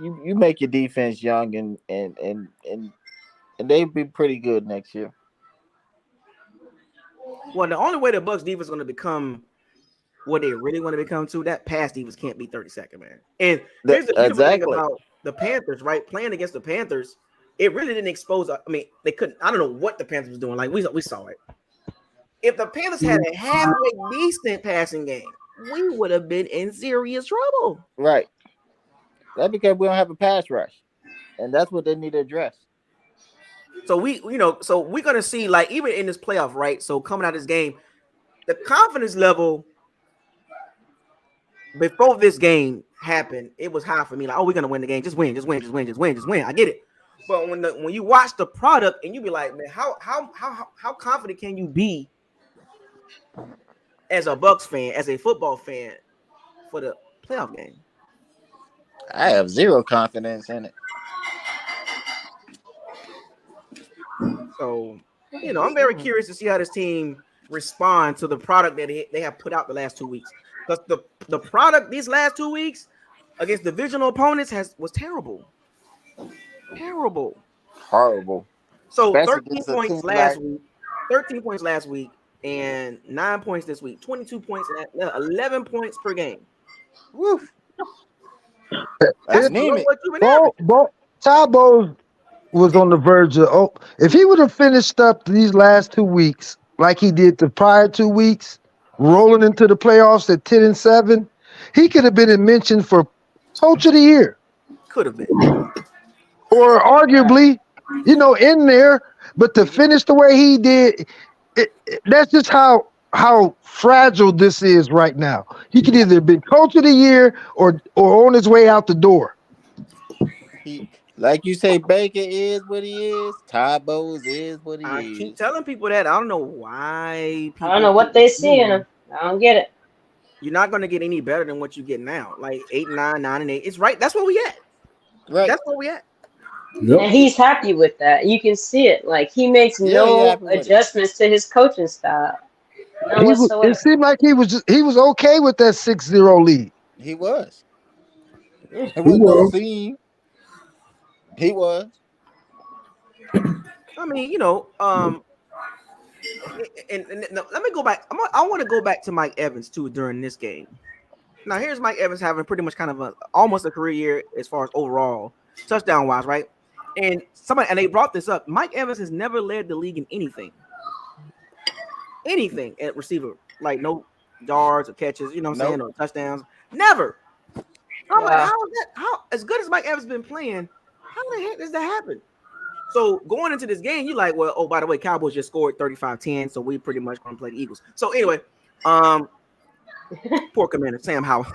you make your defense young and and they'd be pretty good next year. Well, the only way the Bucs defense is going to become what they really want to become to, that pass defense can't be 32nd, man. And here's the beautiful thing Exactly. about the Panthers, right? Playing against the Panthers, it really didn't expose. I mean, they couldn't. I don't know what the Panthers was doing. Like we saw it. If the Panthers had a halfway decent passing game, we would have been in serious trouble. Right. That's because we don't have a pass rush, and that's what they need to address. So we're gonna see, like, even in this playoff, right? So coming out of this game, the confidence level before this game happened, it was high for me. Like, oh, we're gonna win the game. Just win. I get it. But when you watch the product and you be like, man, how confident can you be as a Bucs fan, as a football fan, for the playoff game? I have zero confidence in it. So, I'm very curious to see how this team respond to the product that they have put out the last 2 weeks. Because the product these last 2 weeks against divisional opponents was terrible. Terrible. Horrible. So Especially 13 against a points team last like- week. 13 points last week and 9 points this week. 22 points, 11 points per game. Woo. That's anemic. what you've been averaging. Tabo was on the verge of. If he would have finished up these last 2 weeks like he did the prior 2 weeks, rolling into the playoffs at 10-7, he could have been mentioned for Coach of the Year. Could have been. Or arguably, in there. But to finish the way he did, that's just how fragile this is right now. He could either be Coach of the Year or on his way out the door. Like you say, Baker is what he is. Ty Bowles is what he is. I keep telling people that. I don't know why. I don't know what they see in him. I don't get it. You're not going to get any better than what you get now. Like 8, 9, 9, and 8. It's right. That's where we at. Right. That's where we at. Yep. And he's happy with that. You can see it. Like, he makes no adjustments to his coaching style. It seemed like he was okay with that 6-0 lead. He was. It was no scene. He was. I mean, and let me go back. I want to go back to Mike Evans too during this game. Now, here's Mike Evans having pretty much kind of almost a career year as far as overall touchdown wise, right? And they brought this up. Mike Evans has never led the league in anything at receiver, like no yards or catches, saying, or touchdowns. Never. I'm like, how is that? How as good as Mike Evans been playing? How the heck does that happen? So going into this game, you're like, well, oh, by the way, Cowboys just scored 35-10, so we pretty much going to play the Eagles. So anyway, poor commander, Sam Howell.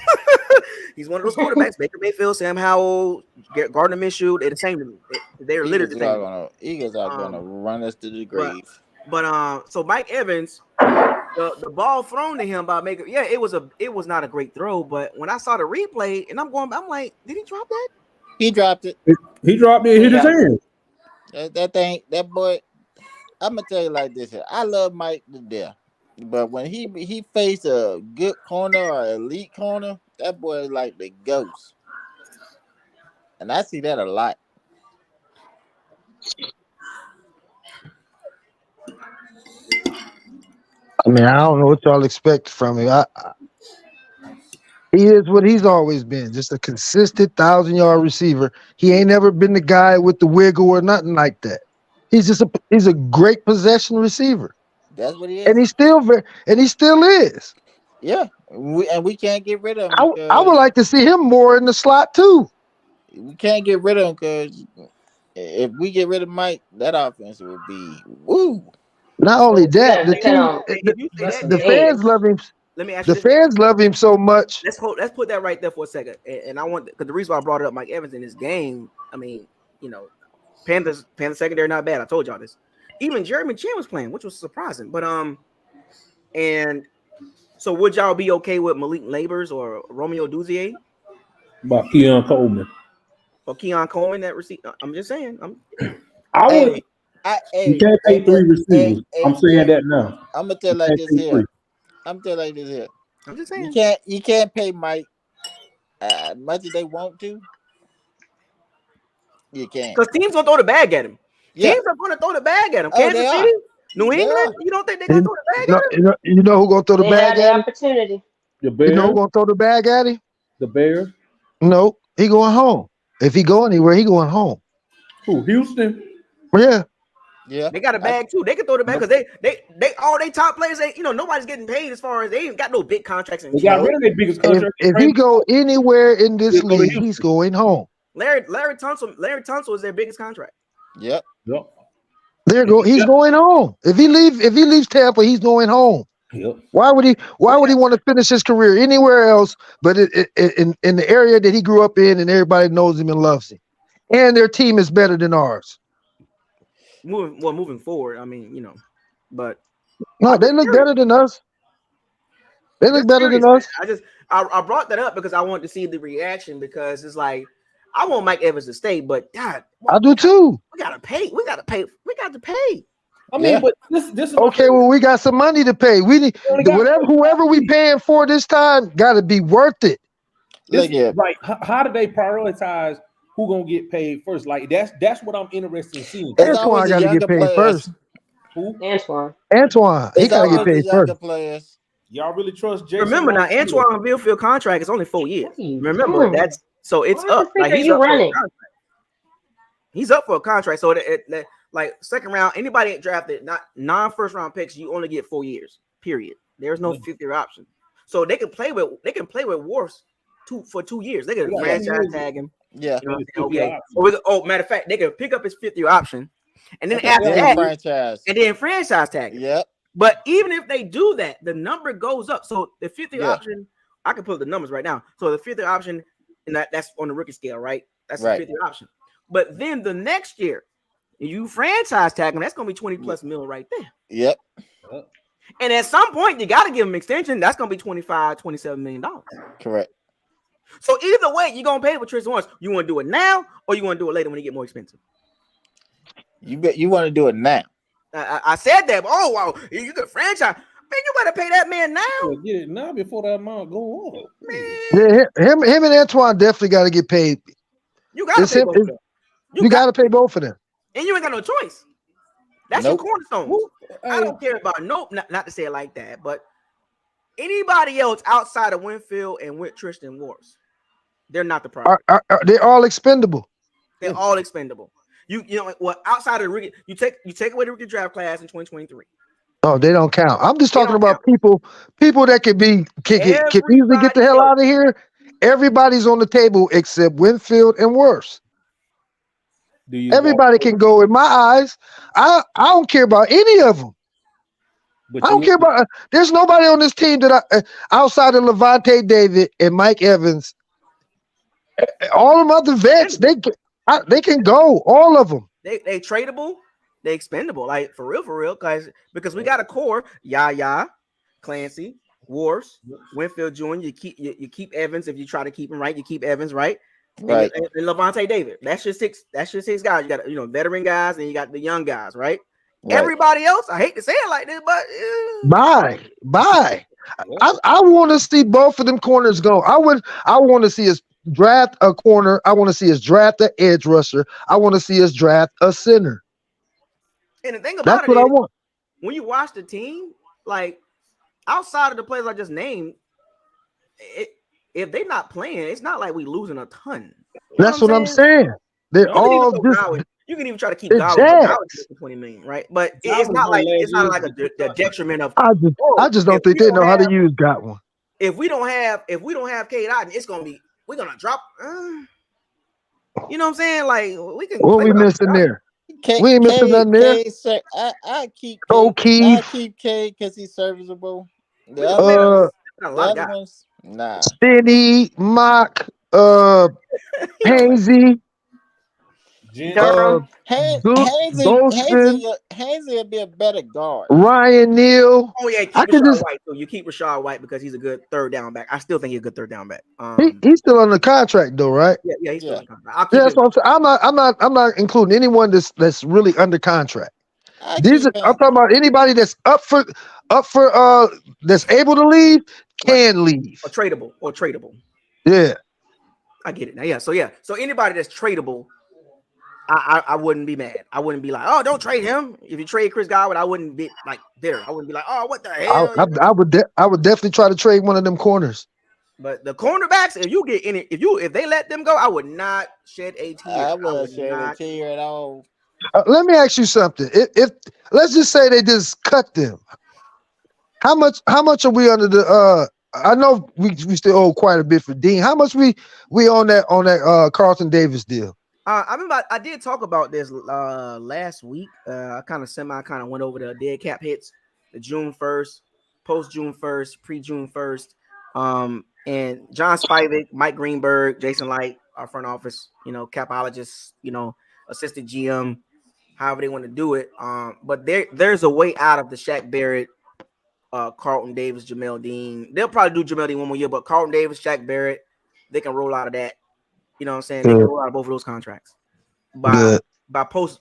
He's one of those quarterbacks. Baker Mayfield, Sam Howell, Gardner Minshew, they're the same to me. They're literally the same. Eagles are going to run us to the grave. But so Mike Evans, the ball thrown to him by Baker, it was not a great throw. But when I saw the replay, and I'm like, did he drop that? He dropped it. He dropped it and hit his hand. That boy, I'm gonna tell you like this. I love Mike to death, but when he faced a good corner or elite corner, that boy is like the ghost, and I see that a lot. I mean, I don't know what y'all expect from him. He is what he's always been, just a consistent 1,000-yard receiver. He ain't never been the guy with the wiggle or nothing like that. He's a great possession receiver. That's what he is, and he still is. Yeah, we can't get rid of him. I would like to see him more in the slot too. We can't get rid of him because if we get rid of Mike, that offense would be woo. Not only that, the fans love him. Let me ask you the fans love him so much. Let's put that right there for a second. And I want, because the reason why I brought it up, Mike Evans in this game, I mean, Panthers secondary not bad. I told y'all this. Even Jeremy Chin was playing, which was surprising. But and so would y'all be okay with Malik Labors or Romeo Duzier? About Keon Coleman. Or Keon Coleman that receive? I'm just saying. You can't take 3 receivers. I'm saying that now. I'm gonna tell like this here. I'm just saying. You can't pay Mike much as they want to. You can't. Because teams gonna throw the bag at him. Yeah. Teams are going to throw the bag at him. Oh, Kansas they are. City, New They England. are. You don't think they're going to throw the bag at him? You know who gonna throw the They bag had the at him? opportunity. The You know who Bears. gonna throw the bag at him? The Bears. No, he going home. If he go anywhere, he going home. Who? Houston. Yeah. Yeah. They got a bag too. They can throw the bag because they all they top players. Nobody's getting paid as far as they ain't got no big contracts. They got rid of their biggest If, contract. if he go anywhere in this He'll go to league, Houston. he's going home. Larry Tunsil is their biggest contract. Yep. Yep. He's going home. If he leaves Tampa, he's going home. Yep. Why would he want to finish his career anywhere else but in the area that he grew up in and everybody knows him and loves him? And their team is better than ours. Moving forward, I mean, but No, they look better than us. They look better than us. I brought that up because I wanted to see the reaction because it's like I want Mike Evans to stay, but God, I do too. we got to pay. I mean, Yeah. but this is Okay, well, we got some money to pay. We need whoever we paying for this time got to be worth it. Look here. Right. How do they prioritize who gonna get paid first? Like that's what I'm interested in seeing. It's Antoine always the got to younger get paid players. first. Who? Antoine. Antoine, he It's got to get always the paid younger first. players. Y'all really trust Jason? Remember now, Garcia? Antoine Billfield contract is only 4 years. Remember that's so it's Why the up. Like frick are he's you up for a running? contract. He's up for a contract. So like second round, anybody drafted not non-first round picks, you only get 4 years. Period. There's no 5th-year option. So they can play with Worfs for 2 years. They can Yeah, franchise yeah. tag him. Yeah. You know what I'm Fifth-year saying? option. Okay. Matter of fact, they can pick up his 5th-year option, and then Okay, after Then that, franchise. and then franchise tag him. Yep. But even if they do that, the number goes up. So the 5th-year Yeah. option, I can put the numbers right now. So the 5th-year option, and that's on the rookie scale, right? That's Right. the 5th-year option. But then the next year, you franchise tag him, that's going to be 20 plus mil right there. Yep. And at some point, you got to give him extension. That's going to be $27 million. Correct. So either way, you're going to pay for Tristan Lawrence. You want to do it now or you want to do it later when you get more expensive? You want to do it now. I said that. But, oh, wow. You could franchise. Man, you better pay that man now. Get it now before that amount go up. Yeah, him and Antoine definitely got to get paid. You got to It's pay him- both of them. You got to pay both of them. And you ain't got no choice. That's Nope. your cornerstone. I don't care about not to say it like that, but anybody else outside of Winfield and with Tristan Wirfs, they're not the priority. They're all expendable. They're all expendable. You know what? Outside of the rookie, you take away the rookie draft class in 2023. Oh, they don't count. I'm just They talking don't about people that can easily get the hell Everybody out of here. Everybody's on the table except Winfield and Wirfs. Everybody can go. In my eyes, I don't care about any of them. I don't care about. There's nobody on this team that outside of Levante David and Mike Evans. All them other vets, they can go. All of them. They tradable, they expendable. Like for real, because we got a core: Yaya, Clancy, Wirfs, Winfield Jr. You keep Evans if you try to keep him right. You keep Evans right. Right. And Levante David. That's your six guys. You got veteran guys and you got the young guys, right? Everybody else, I hate to say it like this, but Bye. I want to see both of them corners go. I want to see us draft a corner. I want to see us draft an edge rusher. I want to see us draft a center. And the thing about That's what I want. When you watch the team, like outside of the players I just named, if they're not playing, it's not like we losing a ton. That's what I'm saying. They're all just. You can even try to keep Godwin for $20 million, right? But it's not like a detriment of. I just don't think they know how to use Godwin. If we don't have Cade Otton, we're gonna drop. You know what I'm saying? Like we can. What we missing there? We ain't missing nothing there. I keep Cade because he's serviceable. The other ones, nah. Stinny, Mock, Hainsey. Hainsey will be a better guard. Ryan Neal. Oh yeah, keep Rashad White too. You keep Rashad White because he's a good third down back. I still think he's a good third down back. He's still on the contract though, right? Yeah, he's still on the contract. That's what I'm saying. I'm not including anyone that's really under contract. I'm talking about anybody that's up for that's able to leave can leave. Or tradable. Yeah. I get it now. Yeah. So anybody that's tradable, I wouldn't be mad. I wouldn't be like, oh, don't trade him. If you trade Chris Godwin, I wouldn't be like bitter. I wouldn't be like, oh, what the hell? I would definitely try to trade one of them corners. But the cornerbacks, if they let them go, I would not shed a tear. I would shed a tear at all. Let me ask you something. If let's just say they just cut them, how much are we under the? I know we still owe quite a bit for Dean. How much we on that Carlton Davis deal? I did talk about this last week. I kind of went over the dead cap hits, the June 1st, post June 1st, pre June 1st. And John Spivak, Mike Greenberg, Jason Light, our front office, capologists, assistant GM, however they want to do it. But there's a way out of the Shaq Barrett, Carlton Davis, Jamel Dean. They'll probably do Jamel Dean one more year, but Carlton Davis, Shaq Barrett, they can roll out of that. You know what I'm saying? They can roll out of both of those contracts by post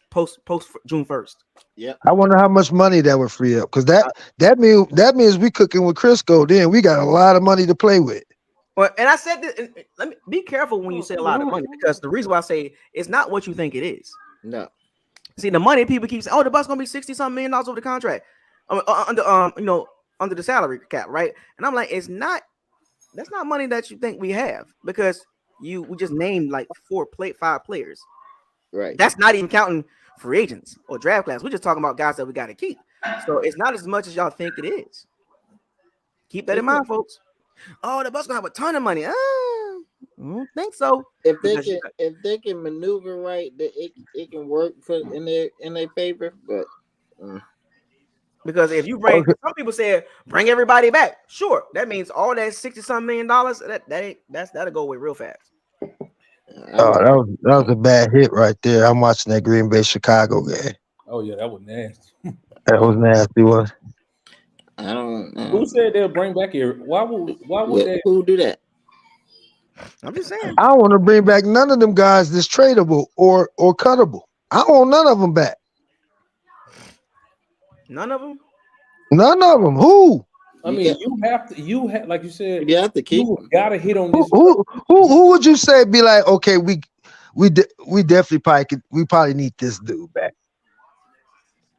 June 1st. Yeah. I wonder how much money that would free up, because that means we cooking with Crisco. Then we got a lot of money to play with. Well, and I said this, and let me be careful when you say a lot of money, because the reason why I say it's not what you think it is. No. See, the money people keep saying, oh, the Bucs gonna be $60-something million over the contract, under the salary cap, right? And I'm like, that's not money that you think we have, because we just named like 5 players. Right. That's not even counting free agents or draft class. We're just talking about guys that we got to keep. So it's not as much as y'all think it is. Keep that in mind, folks. Oh, the Bucs gonna have a ton of money. I don't think so. If they can maneuver right, it can work in their favor. But because if you bring, some people say bring everybody back. Sure, that means all that $60-something million. That'll go away real fast. Oh, that was a bad hit right there. I'm watching that Green Bay Chicago game. Oh yeah, that was nasty. That was nasty. One. I don't know. Who said they'll bring back here? Why would they? Who do that? I'm just saying. I don't want to bring back none of them guys that's tradable or cuttable. I don't want none of them back. None of them. None of them. Who? I mean, you have, like you said, you have to keep. You gotta hit on this. Who would you say be like? Okay, we definitely probably need this dude back.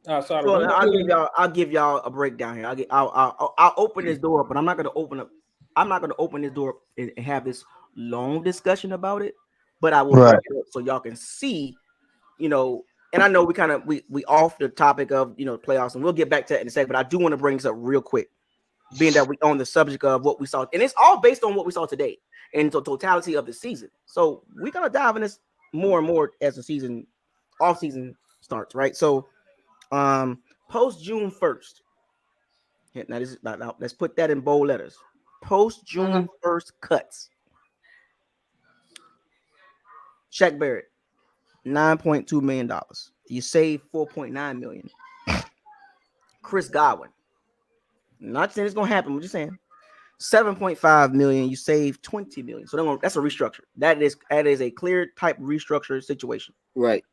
So I'll give y'all a breakdown here. I'll open this door up, but I'm not gonna open this door and have this long discussion about it. But I will break it up so y'all can see, and I know we off the topic of playoffs, and we'll get back to that in a second. But I do want to bring this up real quick, being that we on the subject of what we saw, and it's all based on what we saw today and the totality of the season. So we're gonna dive in this more and more as the off season starts, right? So post June 1st. Now let's put that in bold letters. Post June 1st cuts. Shaq Barrett, $9.2 million. You save $4.9 million. Chris Godwin. Not saying it's gonna happen, I'm just saying. $7.5 million. You save $20 million. So that's a restructure. That is a clear type restructure situation. Right.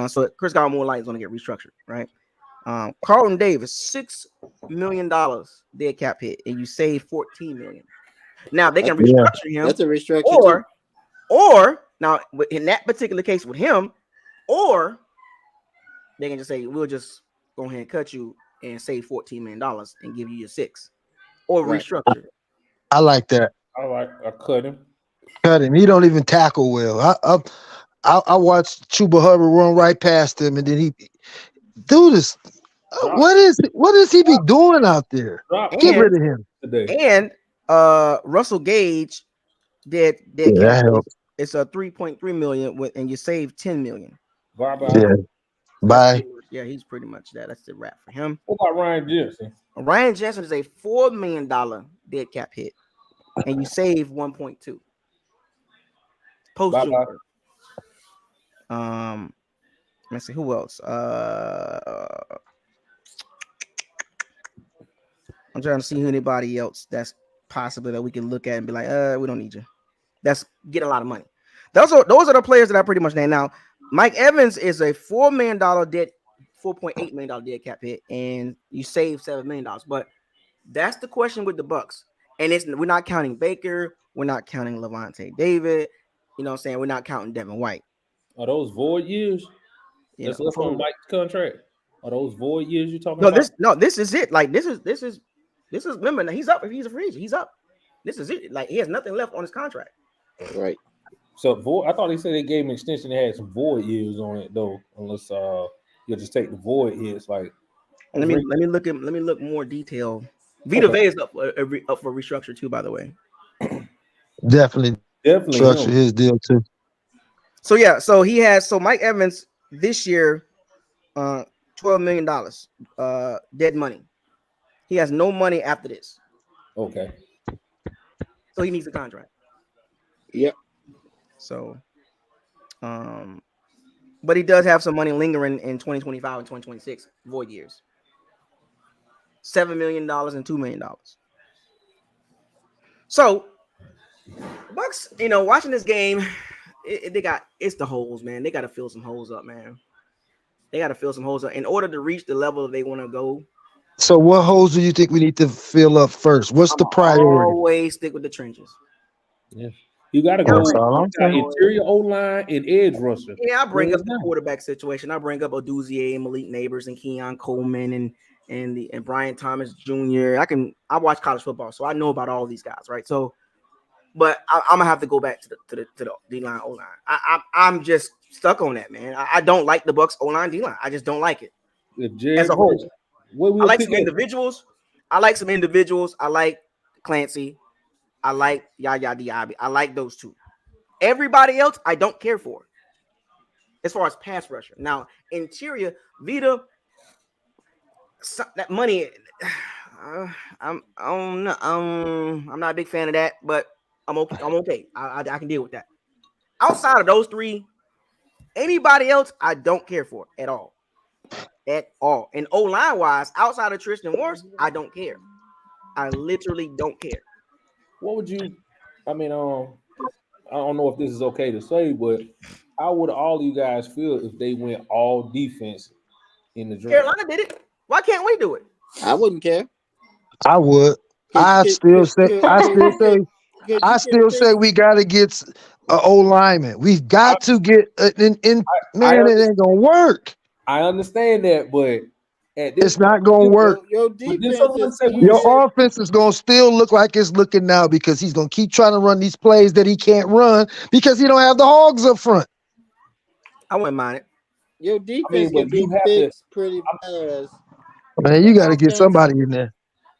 So Chris Godwin more likely is going to get restructured, right? Carlton Davis, $6 million dead cap hit, and you save $14 million. Now they can restructure him. That's a restructure. Or now in that particular case with him, or they can just say we'll just go ahead and cut you and save $14 million and give you your 6, or restructure. I like that. I cut him. Cut him. He don't even tackle well. I watched Chuba Hubbard run right past him, and then he do this. What is he be doing out there? Get rid of him. And Russell Gage did it's a $3.3 million and you save $10 million. Bye. Yeah, he's pretty much that. That's the wrap for him. What about Ryan Jensen? Ryan Jensen is a $4 million dead cap hit, and you save 1.2. Post June. Let's see who else. I'm trying to see who anybody else that's possibly that we can look at and be like, we don't need you. That's getting a lot of money. Those are the players that I pretty much named. Now, Mike Evans is a $4 million $4.8 million dead cap hit, and you save $7 million. But that's the question with the Bucs. And we're not counting Baker, we're not counting Levante David, you know what I'm saying? We're not counting Devin White. Are those void years? You That's know, left on Mike's contract. Are those void years you talking no, about? this is it. Like this is. Remember, he's up. If he's a free agent, he's up. This is it. Like he has nothing left on his contract. Right. So void. I thought they said they gave him an extension that had some void years on it though. Unless you'll just take the void hits. Like Let me look more detail. Vita Okay. Vea is up for restructure too, by the way. Definitely structure him. his deal too. So yeah, so he has Mike Evans this year, $12 million, dead money. He has no money after this, Okay. so he needs a contract. Yep. So, but he does have some money lingering in 2025 and 2026 void years. $7 million and $2 million. So, Bucs, watching this game, it's the holes, man. They got to fill some holes up, man. They got to fill some holes up in order to reach the level they want to go. So what holes do you think we need to fill up first? What's the priority? Always stick with the trenches. Yeah. You got to go That's all I'm saying. interior O-line and edge rusher. Yeah, I bring up the quarterback situation. I bring up Oduzier and Malik Neighbors and Keon Coleman and Brian Thomas Jr. I watch college football, so I know about all these guys, right? So, but I'm gonna have to go back to the D-line O-line. I'm just stuck on that, man. I don't like the Bucs O-line D-line. I just don't like it as a whole. I like some individuals. I like Clancy. I like Yaya Diaby. I like those two. Everybody else, I don't care for. As far as pass rusher, now interior Vita, that money. I'm not a big fan of that, but I'm okay. I can deal with that. Outside of those three, anybody else, I don't care for at all. At all. And O-line wise, outside of Tristan Wirfs, I don't care. I literally don't care. What would you? I mean, I don't know if this is okay to say, but how would all you guys feel if they went all defense in the draft? Carolina did it. Why can't we do it? I wouldn't care. I would. I still say we got to get an O-lineman. We've got to get it ain't gonna work. I understand that, but it's not gonna work. Your defense your offense is gonna still look like it's looking now because he's gonna keep trying to run these plays that he can't run because he don't have the hogs up front. I wouldn't mind it. Your defense can be fixed pretty fast. Man, you got to get somebody in there.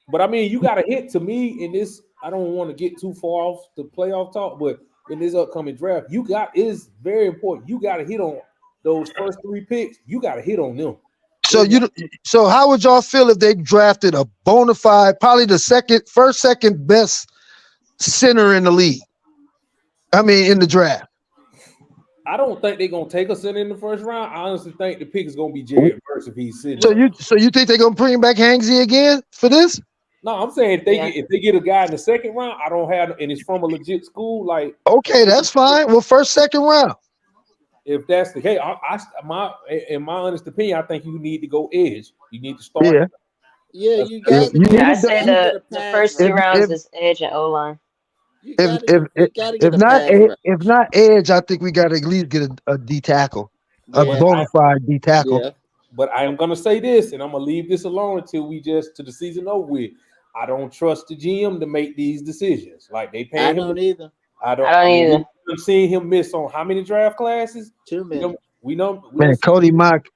But I mean, you got to hit to me in this. I don't want to get too far off the playoff talk, but in this upcoming draft, is very important. You got to hit on those first 3 picks. You got to hit on them. So how would y'all feel if they drafted a bona fide, probably the second best center in the league? I mean, in the draft. I don't think they're gonna take a center in the first round. I honestly think the pick is gonna be Jared Verse if he's sitting. So you think they're gonna bring back Hangsy again for this? No, I'm saying if they get a guy in the second round, I don't have, and it's from a legit school. Like, okay, that's fine. Well, first, second round. If that's the case, in my honest opinion, I think you need to go edge. You need to start. Yeah, you got. I say the first 2 rounds is edge and O-line. If not edge, I think we got to at least get a D tackle, a bona fide D tackle. Yeah. But I am gonna say this, and I'm gonna leave this alone until the season over with. I don't trust the GM to make these decisions. Like they pay him. I don't either. I don't either. I'm seeing him miss on how many draft classes? 2 many. We know. Man, Cody Mock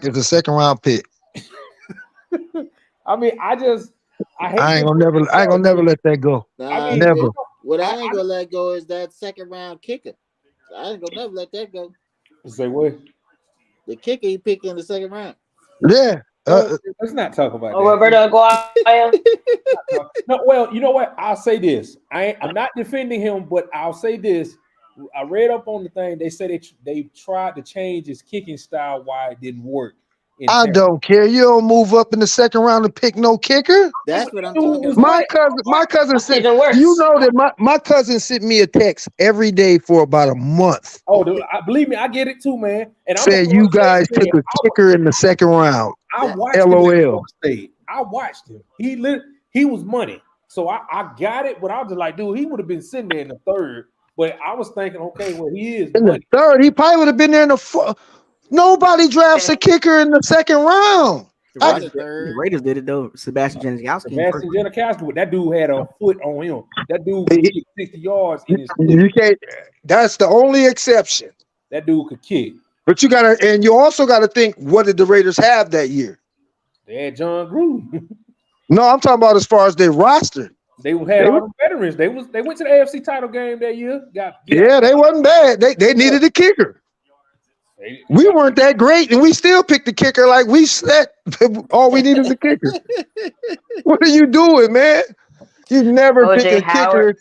is a second round pick. I mean, I ain't gonna never let that go. Never. What I ain't gonna let go is that second round kicker. I ain't gonna never let that go. Say what? The kicker he picked in the second round. Yeah. Let's not talk about that. Roberto Aguayo. No, well, you know what? I'll say this. I'm not defending him, but I'll say this. I read up on the thing. They said they tried to change his kicking style. Why it didn't work. I don't care. You don't move up in the second round to pick no kicker. That's what I'm talking about. My cousin said, you know that my cousin sent me a text every day for about a month. Oh, believe me, I get it too, man. And said you guys took a kicker in the second round. I watched LOL. I watched him. He was money. So I got it, but I was just like, dude, he would have been sitting there in the third But I was thinking, okay, well, he is In the money. third, he probably would have been there in the fourth. Nobody drafts a kicker in the second round. Not the The third. Raiders did it though. Sebastian Janikowski. Sebastian Janikowski, that dude had a foot on him. That dude could kick 60 yards in his foot. You can't. That's the only exception. That dude could kick. But you gotta, and you also gotta think, what did the Raiders have that year? They had John Gruden. No, I'm talking about as far as their roster. They had all the veterans. They went to the AFC title game that year. Yeah, they wasn't bad. They needed a kicker. We weren't that great, and we still picked the kicker like we said. All we needed was a kicker. What are you doing, man? You never O.J. pick a Howard.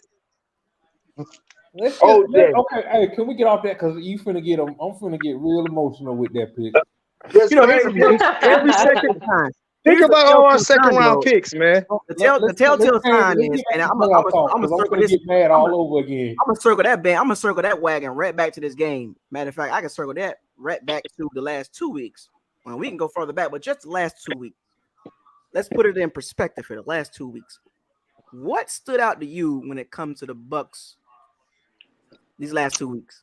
kicker. Okay, hey, can we get off that? Because you finna get I'm finna get real emotional with that pick. You know, every second time. Think about all our second round picks, man. The telltale sign is, and I'm gonna circle this. Get mad all over again. I'm gonna circle that band. I'm gonna circle that wagon right back to this game. Matter of fact, I can circle that right back to the last 2 weeks. Well, we can go further back, but just the last 2 weeks. Let's put it in perspective for the last 2 weeks. What stood out to you when it comes to the Bucs these last 2 weeks?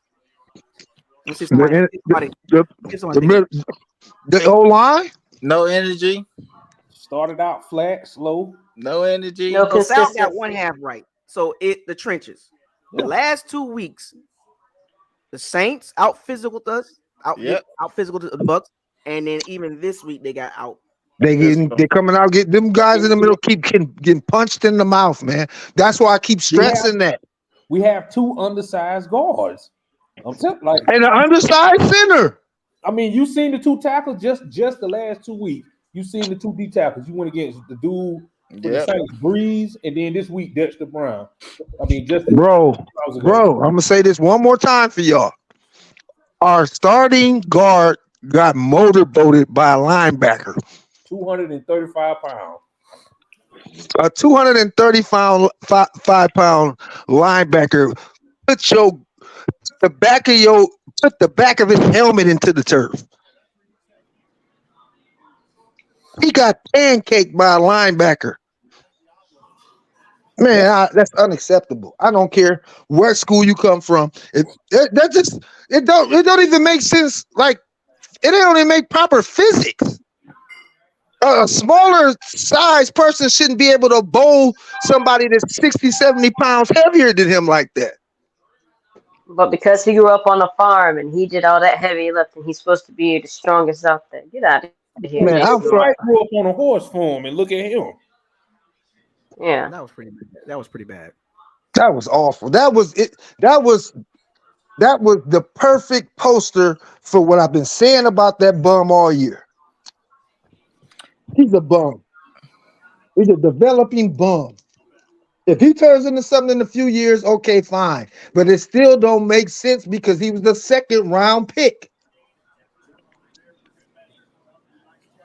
Let's see somebody. The O-line? No energy. Started out flat, slow. No energy. No So Sal consistency. got one half right. So the trenches. The last 2 weeks, the Saints out physical us, out physical to the Bucs, and then even this week they got out. They coming out, get them guys in the middle keep getting punched in the mouth, man. That's why I keep stressing that. We have two undersized guards. I'm telling you, like, and an undersized center. I mean, you seen the two tackles just the last 2 weeks. You seen the two D tackles. You went against the dude for the Saints, Breeze, and then this week Dexter Brown. I mean, bro, I'm gonna say this one more time for y'all. Our starting guard got motorboated by a linebacker. 235 pounds. A 235 pound linebacker put the back of his helmet into the turf. He got pancaked by a linebacker. Man, that's unacceptable. I don't care what school you come from. It don't even make sense. Like, it don't even make proper physics. A smaller size person shouldn't be able to bowl somebody that's 60, 70 pounds heavier than him like that. But because he grew up on a farm and he did all that heavy lifting, he's supposed to be the strongest out there. Get out of here. Man, I grew up on a horse farm and look at him. Yeah. That was pretty bad. That was awful. That was it. That was the perfect poster for what I've been saying about that bum all year. He's a bum. He's a developing bum. If he turns into something in a few years, okay, fine. But it still don't make sense because he was the second round pick.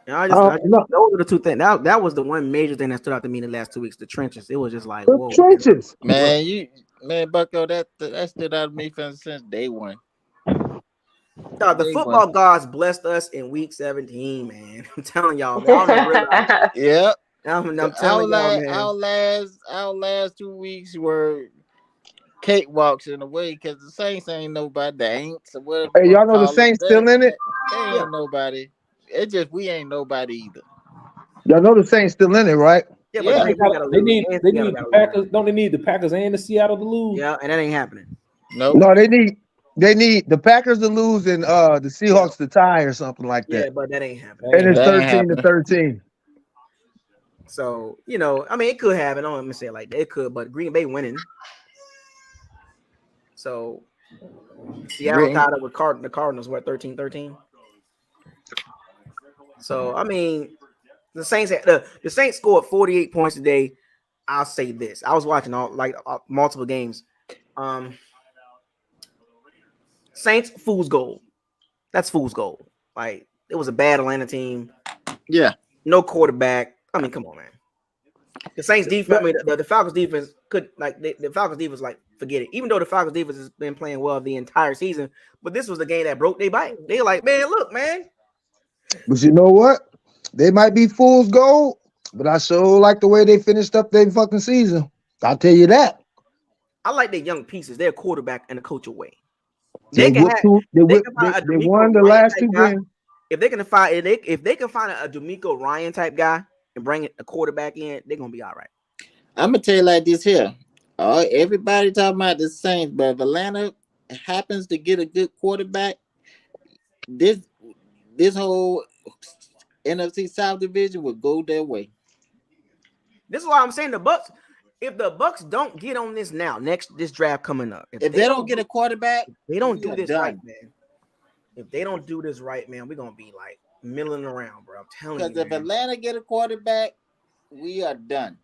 Those are the two things. That was the one major thing that stood out to me in the last 2 weeks. The trenches. It was just like, whoa. Trenches. Man, Bucko, that stood out to me since day one. The football gods blessed us in week 17, man. I'm telling y'all. Yeah. I'm telling y'all, man. Our last 2 weeks were cakewalks in a way because the Saints ain't nobody. The Aints or whatever. Hey, y'all know the Saints still in it? They ain't nobody. It's just we ain't nobody either. Y'all know the Saints still in it, right? Yeah, but they need the Packers. Don't they need the Packers and the Seattle to lose? Yeah, and that ain't happening. No, they need the Packers to lose and the Seahawks to tie or something like that. Yeah, but that ain't happening. And it's 13-13. So, I mean, it could happen. I don't want to say it like that. It could, but Green Bay winning. So, Seattle tied up with the Cardinals, 13-13. So, I mean, the Saints scored 48 points today. I'll say this. I was watching multiple games. Saints fool's gold. That's fool's gold. Like, it was a bad Atlanta team. Yeah. No quarterback. I mean, come on, man. The Saints defense, the Falcons defense the Falcons defense, forget it. Even though the Falcons defense has been playing well the entire season, but this was the game that broke their bite. They like, man, look, man. But you know what? They might be fool's gold, but I sure like the way they finished up their fucking season. I'll tell you that. I like their young pieces. They're a quarterback and a coach away. They They won the last two games. If they can find a D'Amico Ryan type guy and bring a quarterback in, they're gonna be all right. I'm gonna tell you like this here. Everybody talking about the Saints, but if Atlanta happens to get a good quarterback, this whole NFC South division will go their way. This is why I'm saying the Bucs. If the Bucs don't get on this now, this draft coming up, if they don't get a quarterback, they don't do this done. right, man. If they don't do this right, man, we're gonna be like milling around, bro. I'm telling you. Because if Atlanta get a quarterback, we are done.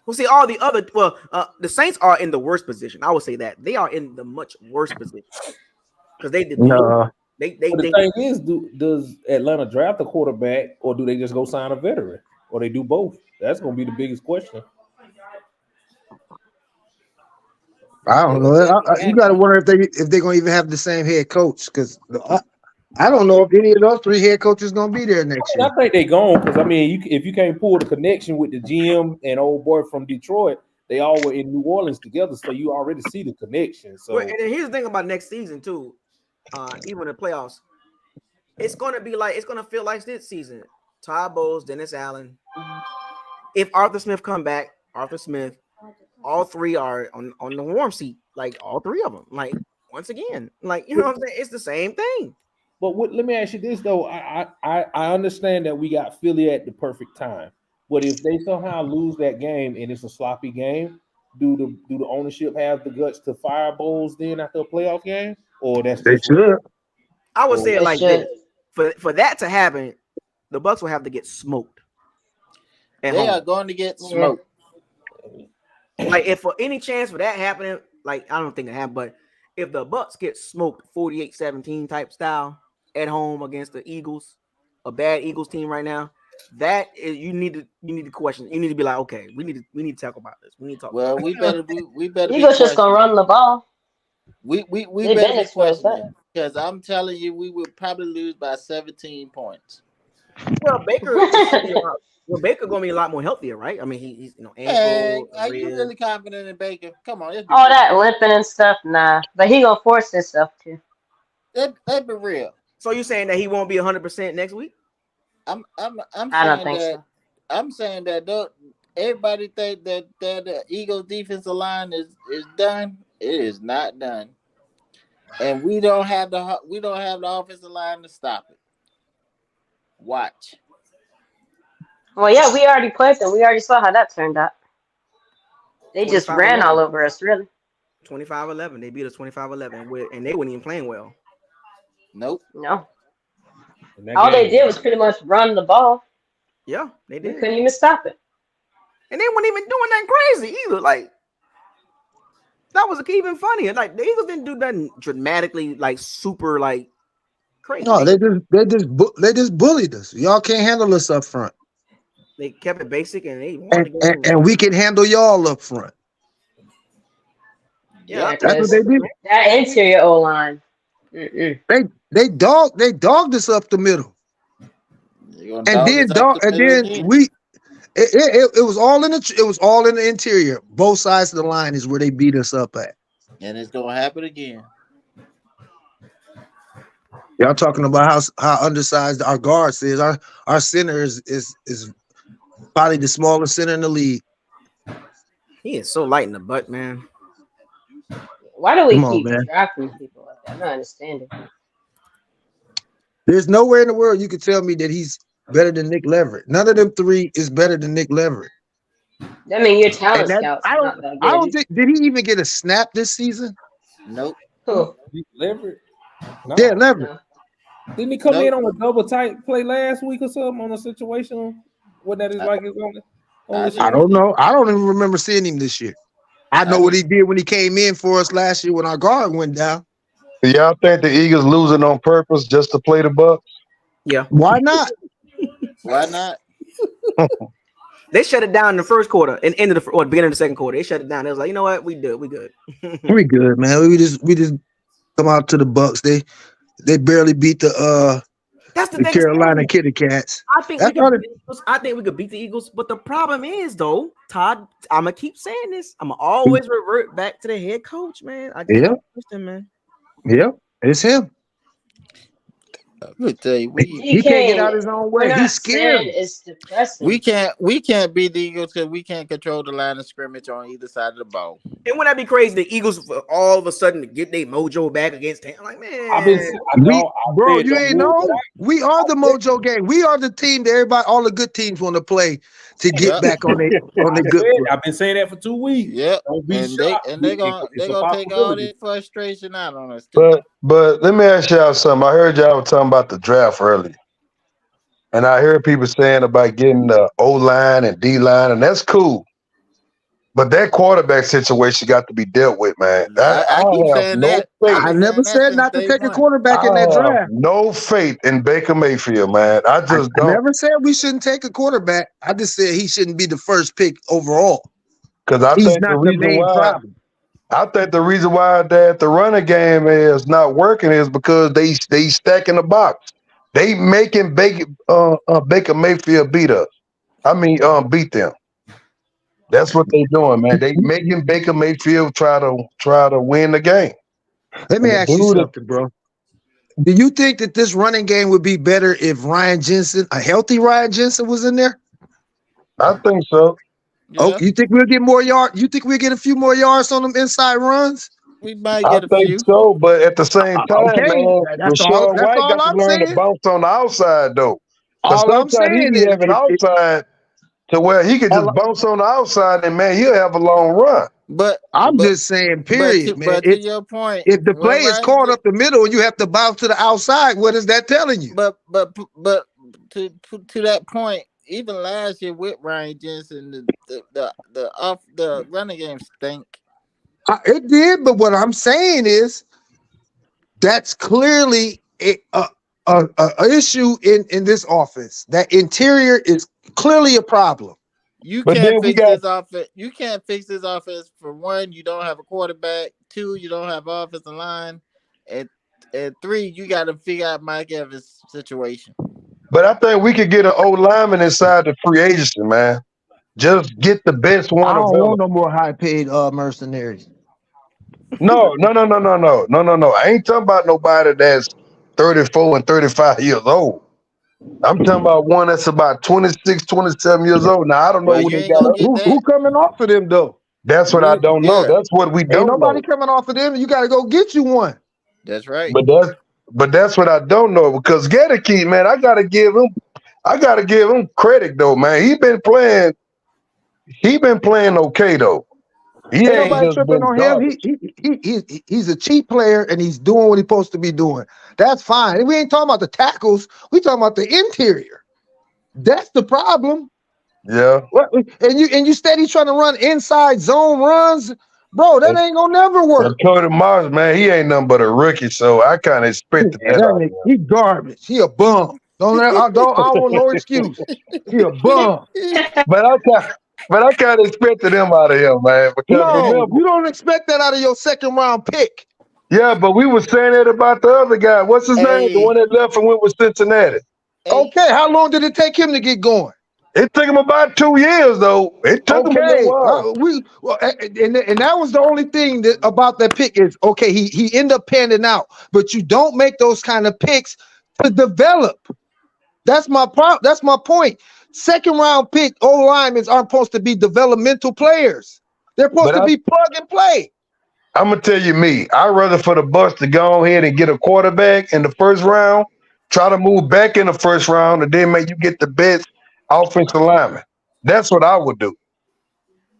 Well, see, all the other the Saints are in the worst position. I would say that they are in the much worse position because they did. No. The thing is, does Atlanta draft a quarterback or do they just go sign a veteran or they do both? That's gonna be the biggest question. I don't know. You got to wonder if they're gonna even have the same head coach because I don't know if any of those three head coaches gonna be there next year. I think they're gone because I mean, if you can't pull the connection with the GM and old boy from Detroit, they all were in New Orleans together, so you already see the connection. So, and here's the thing about next season too, even the playoffs, it's gonna feel like this season. Todd Bowles, Dennis Allen. If Arthur Smith come back, all three are on the warm seat, like all three of them. Like once again, like you know what I'm saying, it's the same thing. But let me ask you this though. I understand that we got Philly at the perfect time, but if they somehow lose that game and it's a sloppy game, do the ownership have the guts to fire Bowles then after a playoff game, or that's they should? I would say it like this: for that to happen, the Bucs will have to get smoked. They are going to get smoked. Like if for any chance for that happening, like I don't think it happened, but if the Bucs get smoked 48-17 type style at home against the Eagles, a bad Eagles team right now, that is you need to question. You need to be like, okay, we need to talk about this. We need to talk. Well, we better. Eagles just gonna run the ball. We better be questioning because I'm telling you, we will probably lose by 17 points. Well, Baker gonna be a lot more healthier, right? I mean, he's Hey, are you really confident in Baker? Come on, all that limping and stuff, nah. But he gonna force himself to. Let's be real. So you saying that he won't be 100% next week? I'm I don't think so. I'm saying that everybody think that the Eagles defensive line is done. It is not done, and we don't have the offensive line to stop it. Watch. Well, yeah, we already played them. We already saw how that turned out. They just ran all over us, really. 25-11. They beat us 25-11, and they weren't even playing well. Nope. No. All they did was pretty much run the ball. Yeah, they did. We couldn't even stop it. And they weren't even doing that crazy either. Like that was even funnier. Like the Eagles didn't do nothing dramatically, like super, like crazy. No, they just bullied us. Y'all can't handle us up front. They kept it basic, and they and we can handle y'all up front. Yeah, that's what they did. That interior O line. They dogged us up the middle, and then it was all in the interior. Both sides of the line is where they beat us up at, and it's gonna happen again. Y'all talking about how undersized our guards is. Our center is probably the smallest center in the league. He is so light in the butt, man. Why do we keep drafting people like that? I'm not understanding. There's nowhere in the world you could tell me that he's better than Nick Leverett. None of them three is better than Nick Leverett. I mean, your talent scouts. I don't think. Did he even get a snap this season? Nope. Who? Leverett? No. Yeah, Leverett. Didn't he come in on a double tight play last week or something on a situation? What that is like his only I don't know. I don't even remember seeing him this year. I know what he did when he came in for us last year when our guard went down. Y'all think the Eagles losing on purpose just to play the Bucs? Yeah. Why not? Why not? They shut it down in the first quarter and beginning of the second quarter. They shut it down. They was like, you know what? We good. We good, man. We just come out to the Bucs. They barely beat the That's the The thing. Carolina Kitty Cats. I think That's we how could. I think we could beat the Eagles, but the problem is, though, Todd. I'm gonna keep saying this. I'm gonna always revert back to the head coach, man. I just Yeah, don't trust him, man. yeah, it's him. Let me tell you, He can't get out his own We're way. He's not scared. saying it's depressing. we can't beat the Eagles because we can't control the line of scrimmage on either side of the ball. And wouldn't that be crazy? The Eagles for all of a sudden to get their mojo back against Tampa. Like, I've been, man, Bro, you don't ain't move know. it. We are the mojo game. We are the team that everybody, all the good teams want to play to get Yep. back on their good foot. I've been saying that for 2 weeks. Yep. Don't be And shocked. they're gonna It's a take all possibility. that frustration out on us too. But let me ask y'all something. I heard y'all were talking about the draft earlier. And I heard people saying about getting the O line and D line, and that's cool. But that quarterback situation got to be dealt with, man. I keep have saying no that. faith. I've I been never saying that said since not to day take a one. quarterback in I that have draft. no faith in Baker Mayfield, man. I I just don't. never said we shouldn't take a quarterback. I just said he shouldn't be the first pick overall. Because I He's think not the main problem. I think the reason why that the running game is not working is because they stacking the box. They making Baker Mayfield beat us. Beat them. That's what they doing, man. They making Baker Mayfield try to win the game. Let me And the ask you dude, something, bro. Do you think that this running game would be better if Ryan Jensen, a healthy Ryan Jensen, was in there? I think so. Yeah, Oh, you think we'll get more yards? You think we'll get a few more yards on them inside runs? we might I get a think few. so, but at the same time, Okay, man, that's Rashawn White all got to I'm learn to saying. bounce on the outside though. Because All I'm sometimes he saying be is, having outside to where he could just bounce on the outside and man, he'll have a long run. But I'm but just saying, period, man. to your point, If the play when is Ryan caught up the middle and you have to bounce to the outside, what is that telling you? but to that point, even last year with Ryan Jensen, the running game stink. It did, but what I'm saying is that's clearly a issue in this offense. That interior is clearly a problem. You But can't then we fix got this offense. You can't fix this offense. For one, you don't have a quarterback. Two, you don't have offensive line, and three, you got to figure out Mike Evans' situation. but I think we could get an old lineman inside the free agency, man. Just get the best one I don't available. want no more high paid mercenaries. No. I ain't talking about nobody that's 34 and 35 years old. I'm talking about one that's about 26, 27 years old. Now, I don't know Well, when you they ain't got gonna up. get Who that. coming off of them though? That's what I don't know. Yeah, That's what we Ain't don't nobody know. coming off of them. You got to go get you one. that's right. But that's what I don't know because Gedeke, man, I gotta give him credit though, man. He been playing okay though. He Ain't ain't nobody just tripping been on him. garbage. He's a cheap player and he's doing what he's supposed to be doing. That's fine. And we ain't talking about the tackles. We talking about the interior. That's the problem. Yeah. And you steady trying to run inside zone runs, bro. That ain't gonna never And work. Cody Mars, man, he ain't nothing but a rookie, so I kind of expected that out of him. He garbage. He a bum. I don't want no excuse. He a bum. But I kind of expected him out of him, man. Because No, remember, you don't expect that out of your second round pick. yeah, but we were saying that about the other guy. What's his name? The Hey, one that left and went with Cincinnati. Okay, how long did it take him to get going? It took him about 2 years, though. It took him a little Okay, while. and that was the only thing about that pick is okay. He ended up panning out, but you don't make those kind of picks to develop. That's my point. Second round pick O linemen aren't supposed to be developmental players. They're supposed to be plug and play. I'm gonna tell you me. I'd rather for the Bucs to go ahead and get a quarterback in the first round, try to move back in the first round, and then make you get the best offensive lineman. That's what I would do.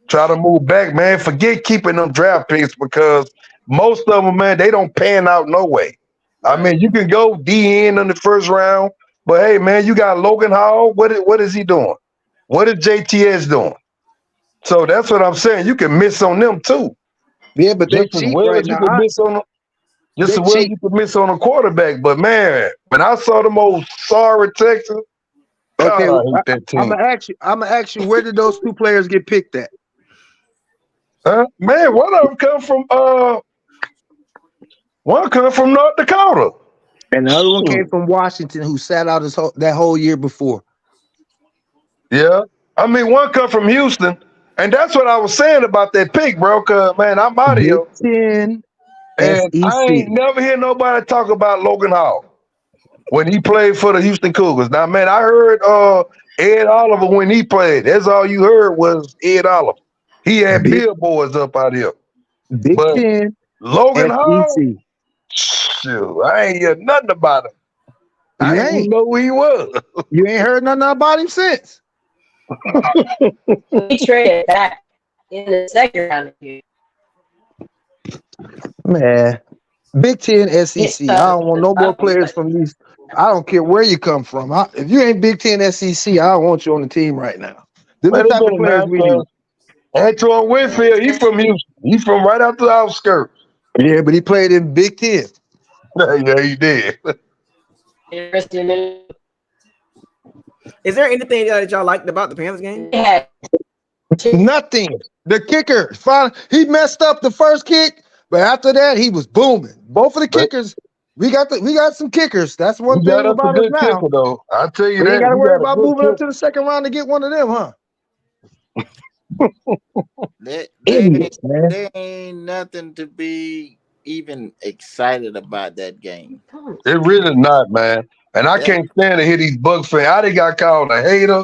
Try to move back, man. Forget keeping them draft picks because most of them, man, they don't pan out no way. I right. mean, you can go DN in the first round, but hey, man, you got Logan Hall. What is he doing? What is JTS doing? So that's what I'm saying. You can miss on them too. Yeah, but they Just as cheap well right as you now. can miss on just They as well as cheap. you can miss on a quarterback. But man, when I saw them old sorry Texans, God, Okay, I hate that I'm team. gonna ask you, where did those two players get picked at? Man, one come from North Dakota. And the other one came Shoot. from Washington, who sat out that whole year before. Yeah. I mean, one come from Houston. And that's what I was saying about that pick, bro. Cause man, I'm out of Big here. 10 And I SEC. ain't never hear nobody talk about Logan Hall when he played for the Houston Cougars. Now, man, I heard Ed Oliver when he played. That's all you heard was Ed Oliver. He had Big billboards up out here. Big But 10 Logan Hall, SEC. shoot, I ain't hear nothing about him. I You didn't even ain't. know who he was. You ain't heard nothing about him since. We traded back in the second round of here. Man. Big 10 SEC. I don't want no more players from these. I don't care where you come from. If you ain't Big 10 SEC, I don't want you on the team right now. They're the Wait a type of minute players now, we need. Antoine Winfield, he from Houston. He from right out the outskirts. Yeah, but he played in Big 10. Yeah, he did. Is there anything that y'all liked about the Panthers game? Yeah. Nothing. The kicker, he messed up the first kick, but after that, he was booming. Both of the kickers, we got some kickers. That's one We thing got us a about us good now. kicker, though. I tell you We ain't that. got to We worry got a about good moving up kicker. to the second round to get one of them, huh? Idiots, man. There ain't nothing to be even excited about that game. It really not, man. And I can't stand to hear these Bucs fans. I done got called a hater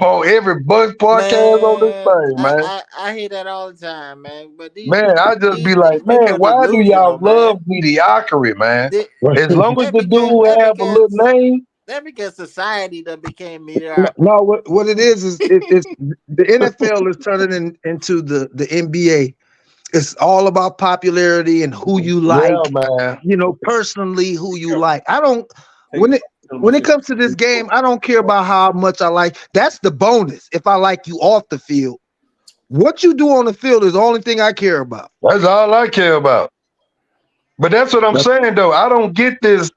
on every Bucs podcast on this thing, man. I hear that all the time, man. But Man, I just be these like, people man, are why do y'all delusional, man. love mediocrity, man? As long as That the because dude have a little name. that because society that became mediocre. No, what it is it's the NFL is turning into the NBA. It's all about popularity and who you like, Yeah, man. Personally who you like. I don't when it comes to this game, I don't care about how much I like. That's the bonus. If I like you off the field, what you do on the field is the only thing I care about. That's all I care about. But that's what I'm saying, though. I don't get this.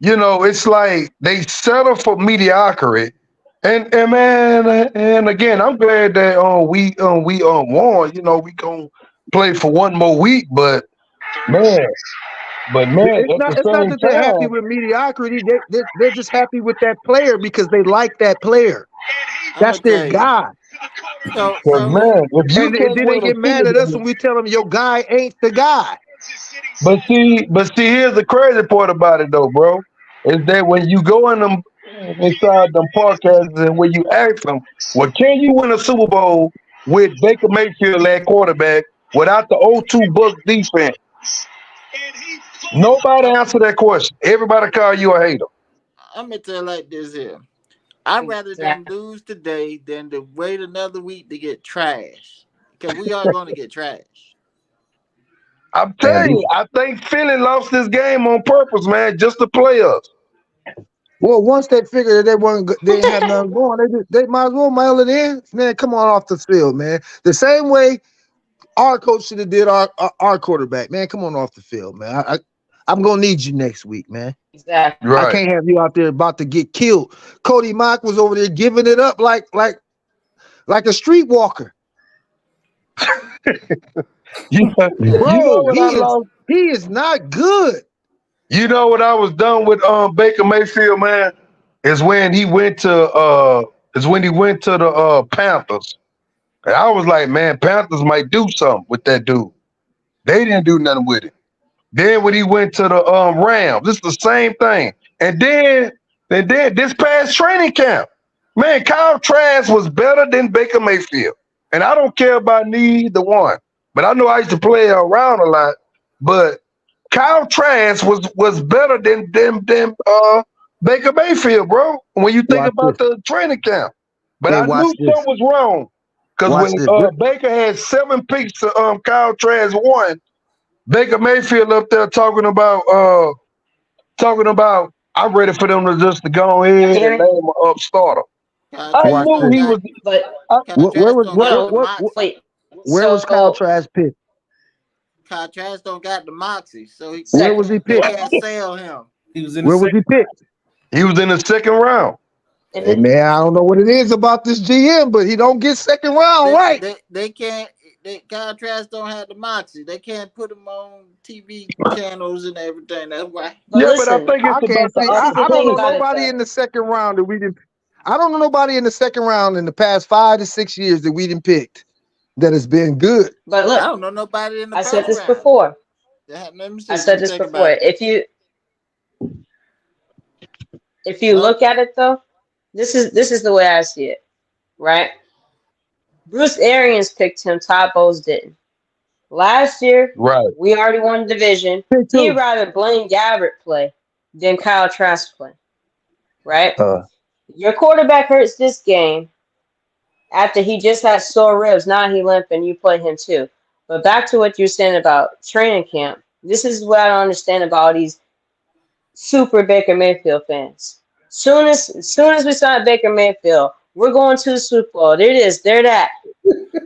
It's like they settle for mediocrity. And man, and again, I'm glad that we won. We gonna play for one more week, but man, It's at the not same that they're happy time, with mediocrity. They're just happy with that player because they like that player. I'm That's gonna their tell you. guy. So man, if you And can't then they win a get mad at us Super when we tell them your guy ain't the guy. But see, here's the crazy part about it, though, bro, is that when you go in them inside them podcasts and when you ask them, well, can you win a Super Bowl with Baker Mayfield at quarterback without the 0-2 Bucs defense? Nobody answer that question. Everybody call you a hater. I'm gonna tell you like this here. I'd rather them lose today than to wait another week to get trashed. Because we are going to get trashed. I'm telling you, I think Philly lost this game on purpose, man, just to play us. Well, once they figured that they didn't have nothing going, they might as well mail it in. Man, come on off the field, man. The same way our coach should have did our quarterback. Man, come on off the field, man. I'm gonna need you next week, man. Exactly. Right. I can't have you out there about to get killed. Cody Mock was over there giving it up like a streetwalker. Bro, he is not good. You know what I was done with Baker Mayfield, man, is when he went to the Panthers. And I was like, man, Panthers might do something with that dude. They didn't do nothing with it. Then when he went to the Rams, it's the same thing. And then this past training camp, man, Kyle Trask was better than Baker Mayfield. And I don't care about neither one. But I know I used to play around a lot. But Kyle Trask was better than Baker Mayfield, bro. When you think about the training camp. But I knew something was wrong. Because when Baker had 7 picks to Kyle Trask 1, Baker Mayfield up there talking about I'm ready for them to just go ahead and name an up starter. I knew he was. Where was Kyle Trask picked? Kyle Trask don't got the moxie, so where was he picked? They can't sell him. Where was he picked? He was in the second round. Hey man, I don't know what it is about this GM, but he don't get second round right. They can't Kyle Trask don't have the moxie. They can't put him on TV channels and everything. That's why. But Yeah, but I listen, think it's I can't about the see. this is the I don't thing know opportunity. about it, nobody though. in the second round that we didn't. I don't know nobody in the second round in the past 5 to 6 years that we didn't pick that has been good. But I look, don't know nobody in the I said first this round. before. Let me I see. Let said me this think before. about it. If you No, look at it though, this is the way I see it, right? Bruce Arians picked him. Todd Bowles didn't. Last year, Right. we already won the division. Pick He'd two. rather Blaine Gabbert play than Kyle Trask play, right? Uh, Your quarterback hurts this game after he just had sore ribs. Now he limping. You play him too. But back to what you're saying about training camp. This is what I don't understand about all these super Baker Mayfield fans. Soon as we sign Baker Mayfield, we're going to the Super Bowl. There it is. There that.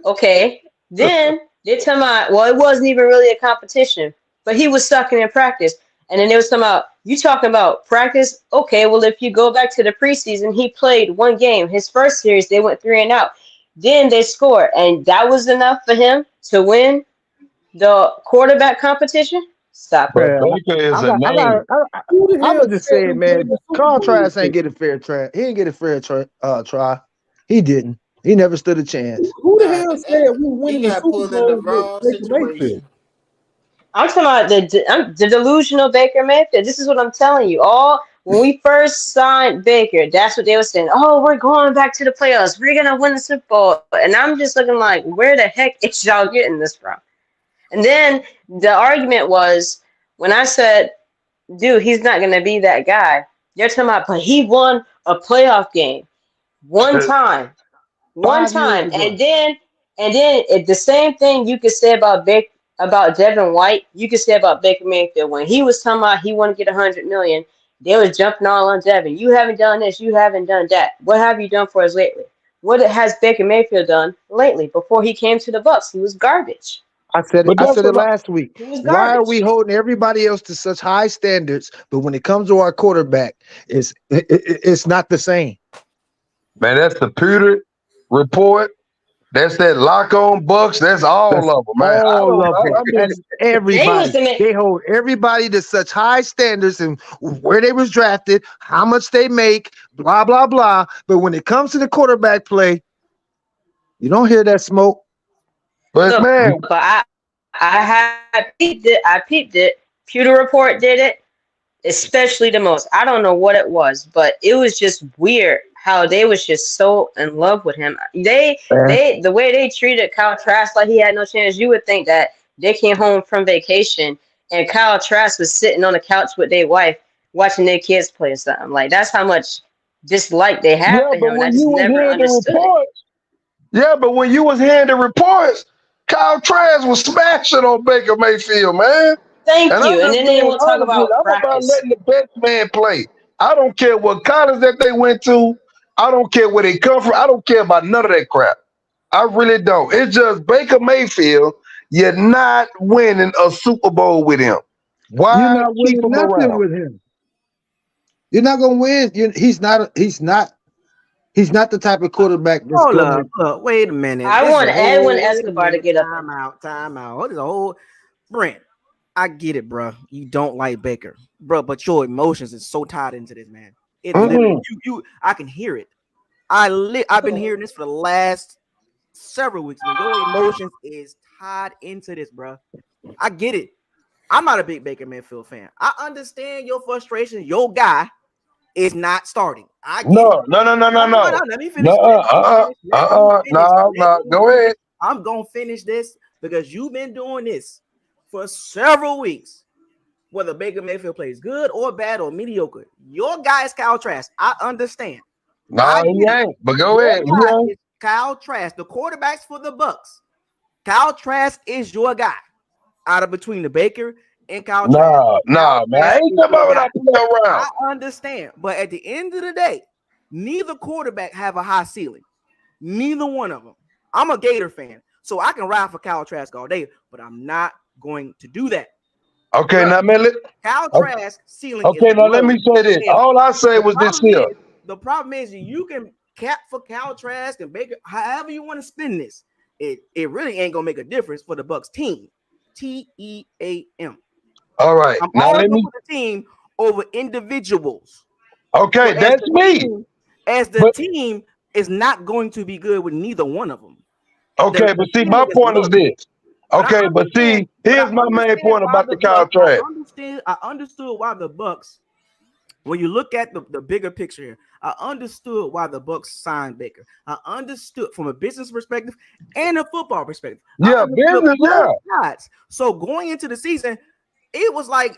Okay. Then they tell me, well, it wasn't even really a competition, but he was sucking in practice. And then they was talking about, you talking about practice? Okay, well, if you go back to the preseason, he played one game. His first series, they went 3 and out. Then they scored, and that was enough for him to win the quarterback competition? Stop it. but Man, Baker is I a got. I name. got. Who the I'm hell gonna just said say it, we played man. the Super Carl Bowl Trask this ain't get a fair try. He didn't get a fair try. He didn't. He never stood a chance. Who the nah, hell said we were he winning the got Super pulled in the Bowl with wrong Baker Mayfield? situation. I'm talking about the delusional Baker Mayfield. This is what I'm telling you. All when we first signed Baker, that's what they were saying. Oh, we're going back to the playoffs. We're gonna win the Super Bowl. And I'm just looking like, where the heck is y'all getting this from? And then the argument was when I said, dude, he's not gonna be that guy. They're talking about, but he won a playoff game one time. One 5 years time, ago. and then the same thing you could say about Devin White, you could say about Baker Mayfield. When he was talking about he wanted to get 100 million, they was jumping all on Devin. You haven't done this, you haven't done that. What have you done for us lately? What has Baker Mayfield done lately? Before he came to the Bucs, he was garbage. I said it. But I that's said it what last week. He was Why are we garbage. holding everybody else to such high standards, but when it comes to our quarterback, it's not the same. man. That's the Pewter report. That's that lock on Bucks. That's all That's of them, man. I all don't of know. them. I That's mean, They was everybody. the man. They hold everybody to such high standards and where they was drafted, how much they make, blah blah blah. But when it comes to the quarterback play, you don't hear that smoke. but Look, man, but I had peeped it. I peeped it. Pewter Report did it. Especially the most. I don't know what it was, but it was just weird how they was just so in love with him. Man, The way they treated Kyle Trask like he had no chance. You would think that they came home from vacation and Kyle Trask was sitting on the couch with their wife watching their kids play or something. Like that's how much dislike they have yeah, for but him, and I when just you was never hearing the understood it. reports, yeah, but when you was hearing the reports, Kyle Trask was smashing on Baker Mayfield, man. Thank And I'm you. And just then they being want to talk honest with you. about I'm about practice. letting the best man play. I don't care what college that they went to. I don't care where they come from. I don't care about none of that crap. I really don't. It's just Baker Mayfield. You're not winning a Super Bowl with him. you're Why not keep winning him nothing around? with him. You're not gonna win. He's not. He's not the type of quarterback that's Hold gonna. up, look, wait a minute. I This is want a Edwin whole. Wait a Escobar to minute. get up in Time here. out. Time out. What is a whole? Brent, I get it, bro. You don't like Baker, bro, but your emotions is so tied into this, man. It literally, Mm-mm. I can hear it. I've been hearing this for the last several weeks, man. Your emotions is tied into this, bro. I get it. I'm not a big Baker Mayfield fan. I understand your frustration. Your guy is not starting. I get it. No, no, no, no, No, no, no, no, no. no. Let me No, finish. Let me finish. Let me finish. no, Let no. me Go finish. ahead. I'm gonna finish this because you've been doing this for several weeks. Whether Baker Mayfield plays good or bad or mediocre, your guy is Kyle Trask. I understand. I No, he get it. ain't. But go Your ahead. He guy ain't. is Kyle Trask. The quarterbacks for the Bucs. Kyle Trask is your guy. Out of between the Baker and Kyle Trask, Nah, Kyle nah, man. I Trask ain't is talking your about when guy. I play around. I understand, but at the end of the day, neither quarterback have a high ceiling. Neither one of them. I'm a Gator fan, so I can ride for Kyle Trask all day, but I'm not going to do that. Okay, Bruh, now, man. Kyle Okay, Trask ceiling is okay, now let low. me say this. And All I say was this here. the problem is you can cap for Kyle Trask and Baker, however you want to spin this. it really ain't gonna make a difference for the Bucs team. TEAM. All right. I'm Now always let gonna me. put the team over individuals. Okay, So that's me. the But team is not going to be good with neither one of them. okay, but The see, my feeling is point is look. this. But I Okay, but understand. see, here's my main point Why about the the Kyle Bucks. Trask. I understood why the Bucks. When you look at the bigger picture here, I understood why the Bucks signed Baker. I understood from a business perspective and a football perspective. I Yeah, understood business, yeah. both sides. So going into the season, it was like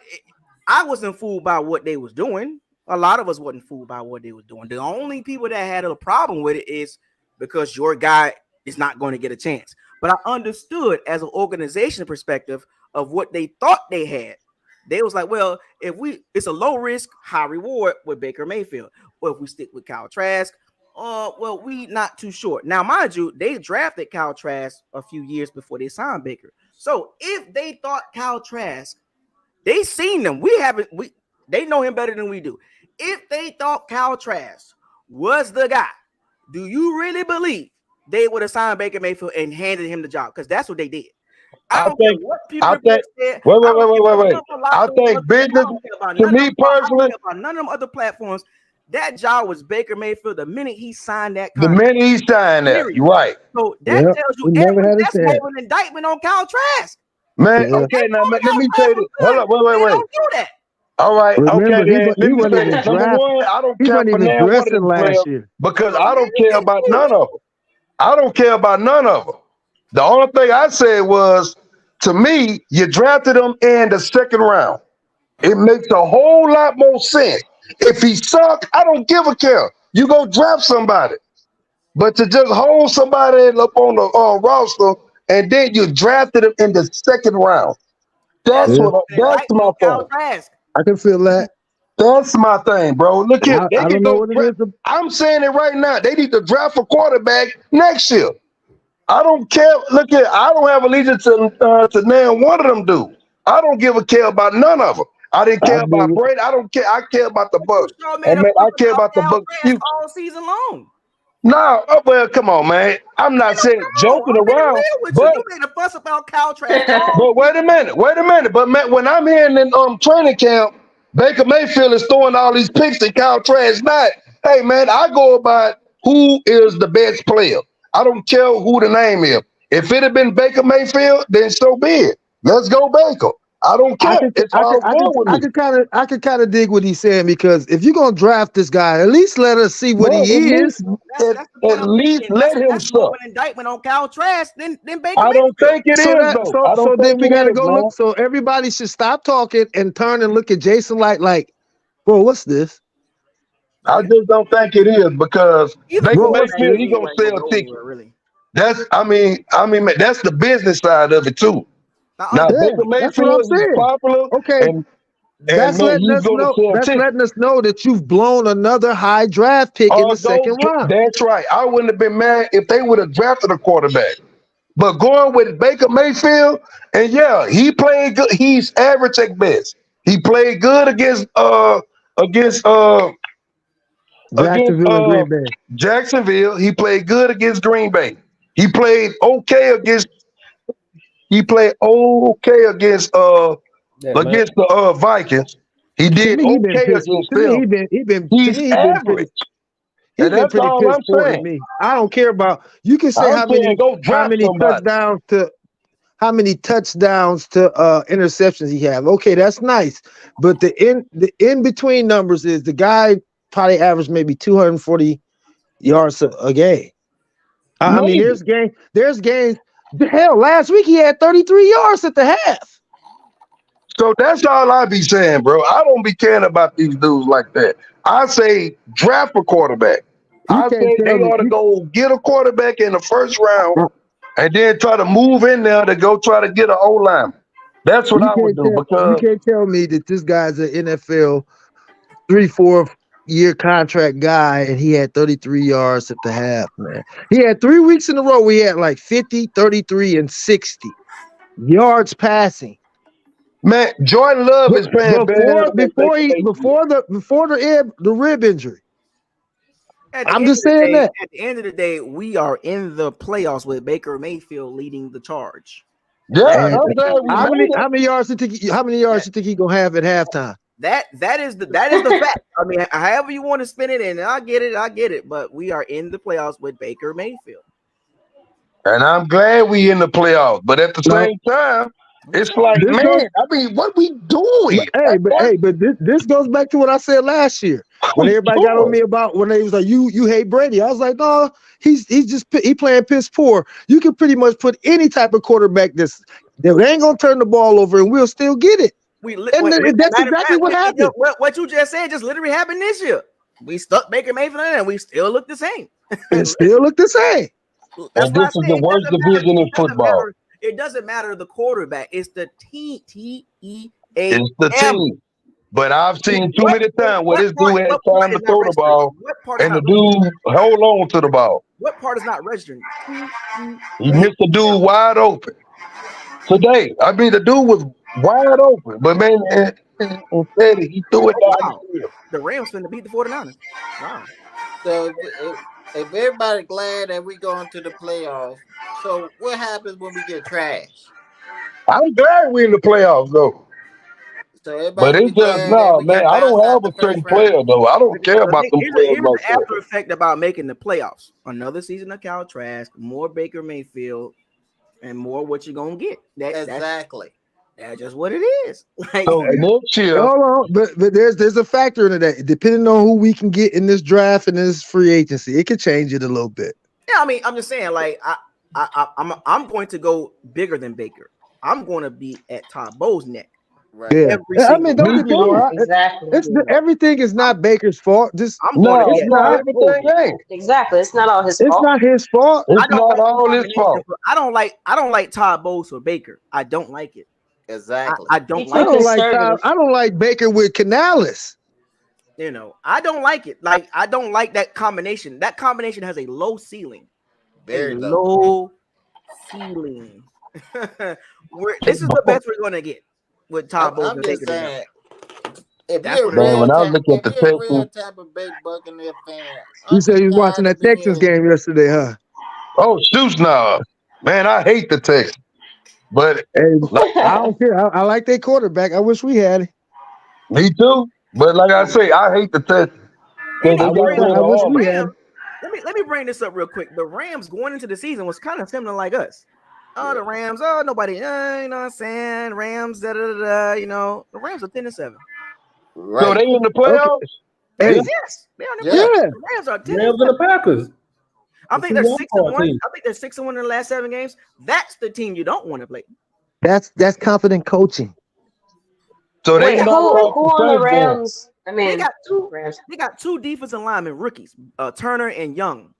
I wasn't fooled by what they was doing. A lot of us wasn't fooled by what they was doing. The only people that had a problem with it is because your guy is not going to get a chance. But I understood as an organization perspective of what they thought they had. They was like, well, it's a low risk, high reward with Baker Mayfield. Or if we stick with Kyle Trask, well, we not too sure. Now, mind you, they drafted Kyle Trask a few years before they signed Baker. So if they thought Kyle Trask, they seen them. They know him better than we do. If they thought Kyle Trask was the guy, do you really believe they would have signed Baker Mayfield and handed him the job? Because that's what they did. I don't care what Peter I think. said. Wait. I think business. To me personally, About none of them other platforms. That job was Baker Mayfield the minute he signed that the contract. minute he signed that, Period. you're right, So that Yep, tells you we never had a that's chance. more of an indictment on Kyle Trask. man. Yeah. Okay, now They let me Kyle tell you Trask this. was Hold good. up, They wait. don't do that. All right, Remember, okay, then let he me wasn't say even this. Number drafted. one, I don't He care wasn't for even now one of dressing them last players year. because I don't care about none of them. I don't care about none of them. The only thing I said was, to me, you drafted him in the second round. It makes a whole lot more sense. If he suck, I don't give a care. You go draft somebody. But to just hold somebody up on the roster and then you drafted him in the second round. That's Yeah, that's Indictment my on Kyle thing. Trask. I can feel that. That's my thing, bro. Look here, they I can don't know go what it draft. is. I'm saying it right now. They need to draft a quarterback next year. I don't care. Look here, I don't have allegiance to none one of them dudes. I don't give a care about none of them. I didn't I care dig about it. Brady. I don't care. I care about the You Bucks. sure I made a mean, fuss I care about about the Kyle Bucks' Trask future. all season long. No, well, come on, man. I'm not saying Come on, joking I'm being around, real with you. but You made a fuss about Kyle Trask all but wait a minute. But man, when I'm hearing in training camp, Baker Mayfield is throwing all these picks and Kyle Trask not. Hey man, I go about who is the best player. I don't care who the name is. If it had been Baker Mayfield, then so be it. Let's go Baker. I don't care. It's all good with me. I could kind of dig what he's saying because if you're gonna draft this guy, at least let us see what Man, he is. That's the point at I'm least making. let him That's more of suck. an indictment on Kyle Trask than Baker I don't Mayfield. think it So is that though. I don't so then think we it got to is, go man. look. So everybody should stop talking and turn and look at Jason like, bro, what's this, I just don't think it is because Either Baker bro? quarterback What's Mayfield, this? he anyway gonna ain't gonna sell go tickets. anywhere really. Man, that's the business side of it too. I Now Yeah, understand. Baker that's what I'm Mayfield, he's saying. popular, Okay, and that's man, letting he's us gonna know. sell That's tickets. letting us know that you've blown another high draft pick in the second round. That's right. I wouldn't have been mad if they would have drafted a quarterback. But going with Baker Mayfield, and yeah, he played good. He's average at best. He played good against against Jacksonville and Green Bay. Jacksonville. He played good against Green Bay. He played okay against he played okay Atlanta. against the Vikings. He To did me, he been okay pissed. against To me, them. to He's me, he been pretty. average. He's And been that's pretty all piss I'm poor to saying. me. I don't care about. You can say I'm saying go how draft many somebody. touchdowns to interceptions he have. Okay, that's nice. But the in between numbers is the guy probably averaged maybe 240 yards a game. I mean, Maybe. there's games. Hell, last week he had 33 yards at the half. So that's all I be saying, bro. I don't be caring about these dudes like that. I say draft a quarterback. You I can't say they tell me. ought to go get a quarterback in the first round and then try to move in there to go try to get an O line. That's what I would do You because can't tell me that this guy's an NFL 3-4 year contract guy and he had 33 yards at the half, man. He had 3 weeks in a row where he had like 50, 33, and 60 yards passing. man, Jordan Love is playing better than Baker Mayfield. Before the rib injury. I'm just saying that. At the end of the day, we are in the playoffs with Baker Mayfield leading the charge. Yeah, And I'm glad we how made it. many yards you think he gonna have at halftime? That is the fact. I mean, however you want to spin it, and I get it. But we are in the playoffs with Baker Mayfield. And I'm glad we in the playoffs. But at the same time, it's like, This man, goes- I mean, what we doing? But this goes back to what I said last year when everybody got on me about when they was like, you hate Brady. I was like, no, he's playing piss poor. You can pretty much put any type of quarterback that ain't gonna turn the ball over and we'll still get it. That's exactly what happened. What you just said just literally happened this year. We stuck Baker Mayfield in and we still look the same. It still look the same. That's And this is the worst division in football. It doesn't matter the quarterback. It's the TEAM. It's the team. But I've seen too many times where this dude had time to throw the ball and the dude hold on to the ball. What part is not registering? He missed the dude wide open. Today, I mean, the dude was wide open. But, man, instead he threw it down the field. The Rams finna beat the 49ers. Wow. So if everybody glad that we going to the playoffs, so what happens when we get trashed? I'm glad we're in the playoffs, though. So everybody But it's just, no, man, I don't have a certain player, though. I don't care about them players Here's like the after effect about making the playoffs. Another season of Kyle Trask, more Baker Mayfield, and more what you're going to get. Exactly. That's just what it is. Like, so next year, hold on, but there's a factor in that. Depending on who we can get in this draft and this free agency, it could change it a little bit. Yeah, I mean, I'm just saying, like, I'm going to go bigger than Baker. I'm going to be at Todd Bowles' neck. Right. Yeah, I mean, don't get me wrong. Exactly. Everything is not Baker's fault. Just it's not everything. Ain't. Exactly. It's not all his It's fault. not his fault. It's not all his fault. I don't like Todd Bowles or Baker. I don't like it. Exactly. I don't Me like too. it. I don't like Baker with Canales. You know, I don't like it. Like, I don't like that combination. That combination has a low ceiling. Very low ceiling. This is the best we're gonna get with Todd Bowles. I'm just saying, if That's you're what it is. When I look at the a real Texans, type of big Buccaneer fan, You said he was watching that Texans game yesterday, huh? oh, shoot, nah. Man, I hate the Texans. But Hey, I don't care. I like their quarterback. I wish we had it. me too. But like I say, I hate the Texans. And I wish we had it. Let me bring this up real quick. The Rams going into the season was kind of similar like us. Oh, the Rams. Oh, nobody. You know what I'm saying? Rams. You know, the Rams are 10-7. Right. So they in the playoffs? Hey, Yes. They're in the Yeah. playoffs. The Rams are 10-7. Rams and the Packers. I think they're 6-1. I think they're 6-1 in the last 7 games. That's the team you don't want to play. that's confident coaching. So they Wait, who on the Rams? I mean, They got two. Rams. They got 2 defensive linemen, rookies, Turner and Young.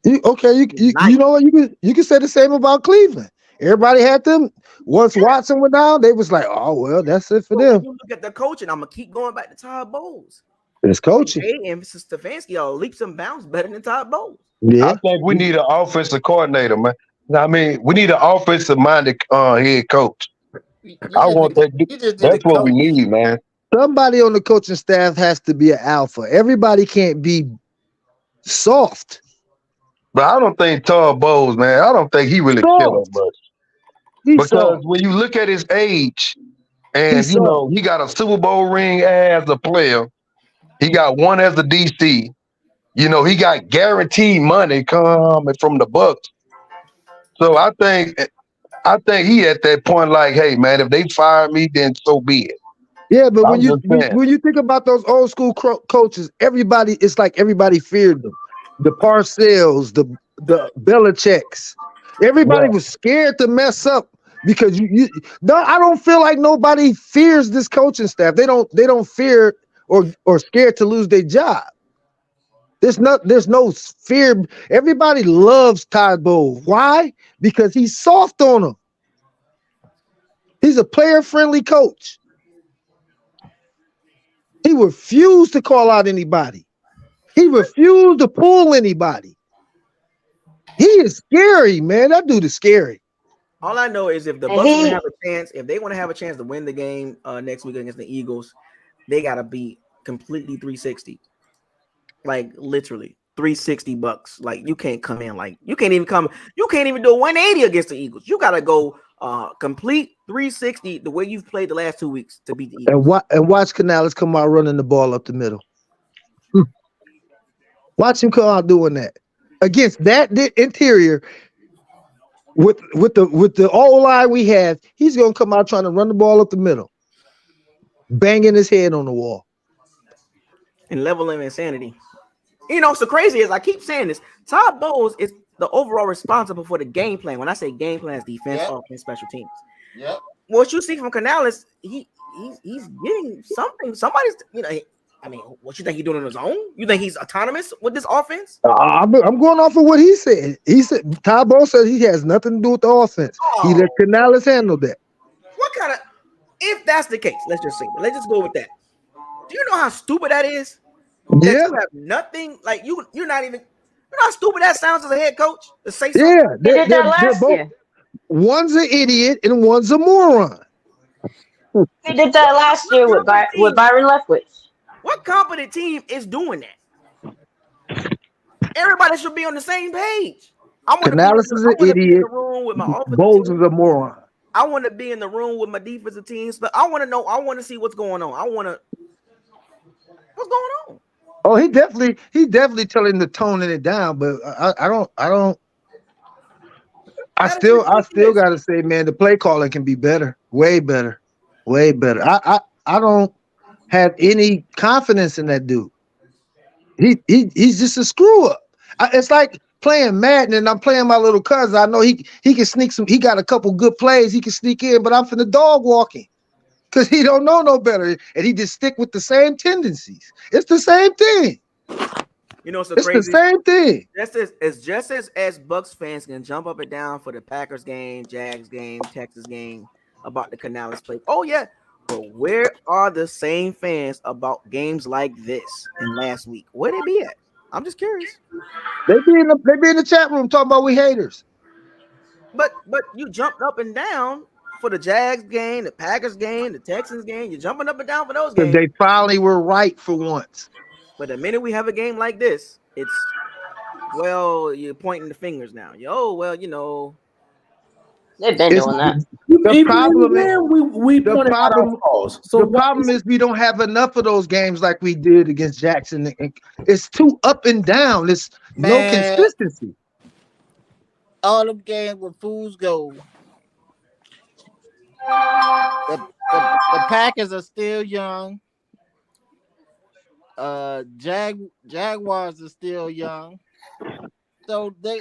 You know what? You can say the same about Cleveland. Everybody had them. Once Watson went down, they was like, oh well, that's it for them. You look at the coaching. I'm gonna keep going back to Todd Bowles. It's coaching. Hey, and Stefanski are leaps and bounds better than Todd Bowles. Yeah. I think we need an offensive coordinator, man. I mean, we need an offensive-minded head coach. I want that. That's what we need, man. Somebody on the coaching staff has to be an alpha. Everybody can't be soft. But I don't think Todd Bowles, man, I don't think he really killed us much. Because when you look at his age, and you know, he got a Super Bowl ring as a player, he got one as a DC. You know, he got guaranteed money coming from the Bucs. So I think he at that point, like, hey man, if they fire me, then so be it. Yeah, but when you think about those old school coaches, it's like everybody feared them. The Parcells, the Belichicks, everybody was scared to mess up because I don't feel like nobody fears this coaching staff. They don't fear or scared to lose their job. There's no fear. Everybody loves Todd Bowles. Why? Because he's soft on them. He's a player-friendly coach. He refused to call out anybody. He refused to pull anybody. He is scary, man. That dude is scary. All I know is if the Bucs want to have a chance, if they want to have a chance to win the game next week against the Eagles, they gotta be completely 360. Like literally 360 Bucs. Like you can't come in like you can't even do a 180 against the Eagles. You gotta go complete 360 the way you've played the last 2 weeks to beat the Eagles. And watch Canales come out running the ball up the middle. Watch him come out doing that against that interior with the all line we have. He's gonna come out trying to run the ball up the middle, banging his head on the wall and level of insanity. You know, so crazy is I keep saying this. Todd Bowles is the overall responsible for the game plan. When I say game plan, it's defense, offense, special teams. Yep. What you see from Canales, he's getting something. Somebody's, you know. I mean, what you think he's doing on his own? You think he's autonomous with this offense? I'm going off of what he said. He said Todd Bowles said he has nothing to do with the offense. He let Canales handle that. What kind of? If that's the case, let's just go with that. Do you know how stupid that is? Yeah. You have nothing like you're not even. You know how stupid that sounds as a head coach to say something. Yeah, They did that last both, year. one's an idiot and one's a moron. They did that last year with Byron Leftwich. What competent team is doing that? Everybody should be on the same page. Canales is an idiot. Bowles is a moron. I want to be in the room with my defensive teams, but I want to know. I want to see what's going on. What's going on? Oh, he definitely telling the toning it down, but I still got to say, man, the play calling can be better, way better. I don't have any confidence in that dude. He's just a screw up. It's like playing Madden and I'm playing my little cousin. I know he can sneak some. He got a couple good plays. He can sneak in, but I'm finna dog walking because he don't know no better, and he just stick with the same tendencies. It's the same thing. You know, it's the same thing. It's just as Bucs fans can jump up and down for the Packers game, Jags game, Texas game about the Canales play. Oh yeah, but where are the same fans about games like this in last week? Where they be at? I'm just curious. They be in the chat room talking about we haters. But you jumped up and down for the Jags game, the Packers game, the Texans game. You're jumping up and down for those games. They finally were right for once. But the minute we have a game like this, it's you're pointing the fingers now. You know. They've been doing that. The problem is we don't have enough of those games like we did against Jackson. It's too up and down. It's no consistency. All them games with fools go. The Packers are still young. Jaguars are still young. So they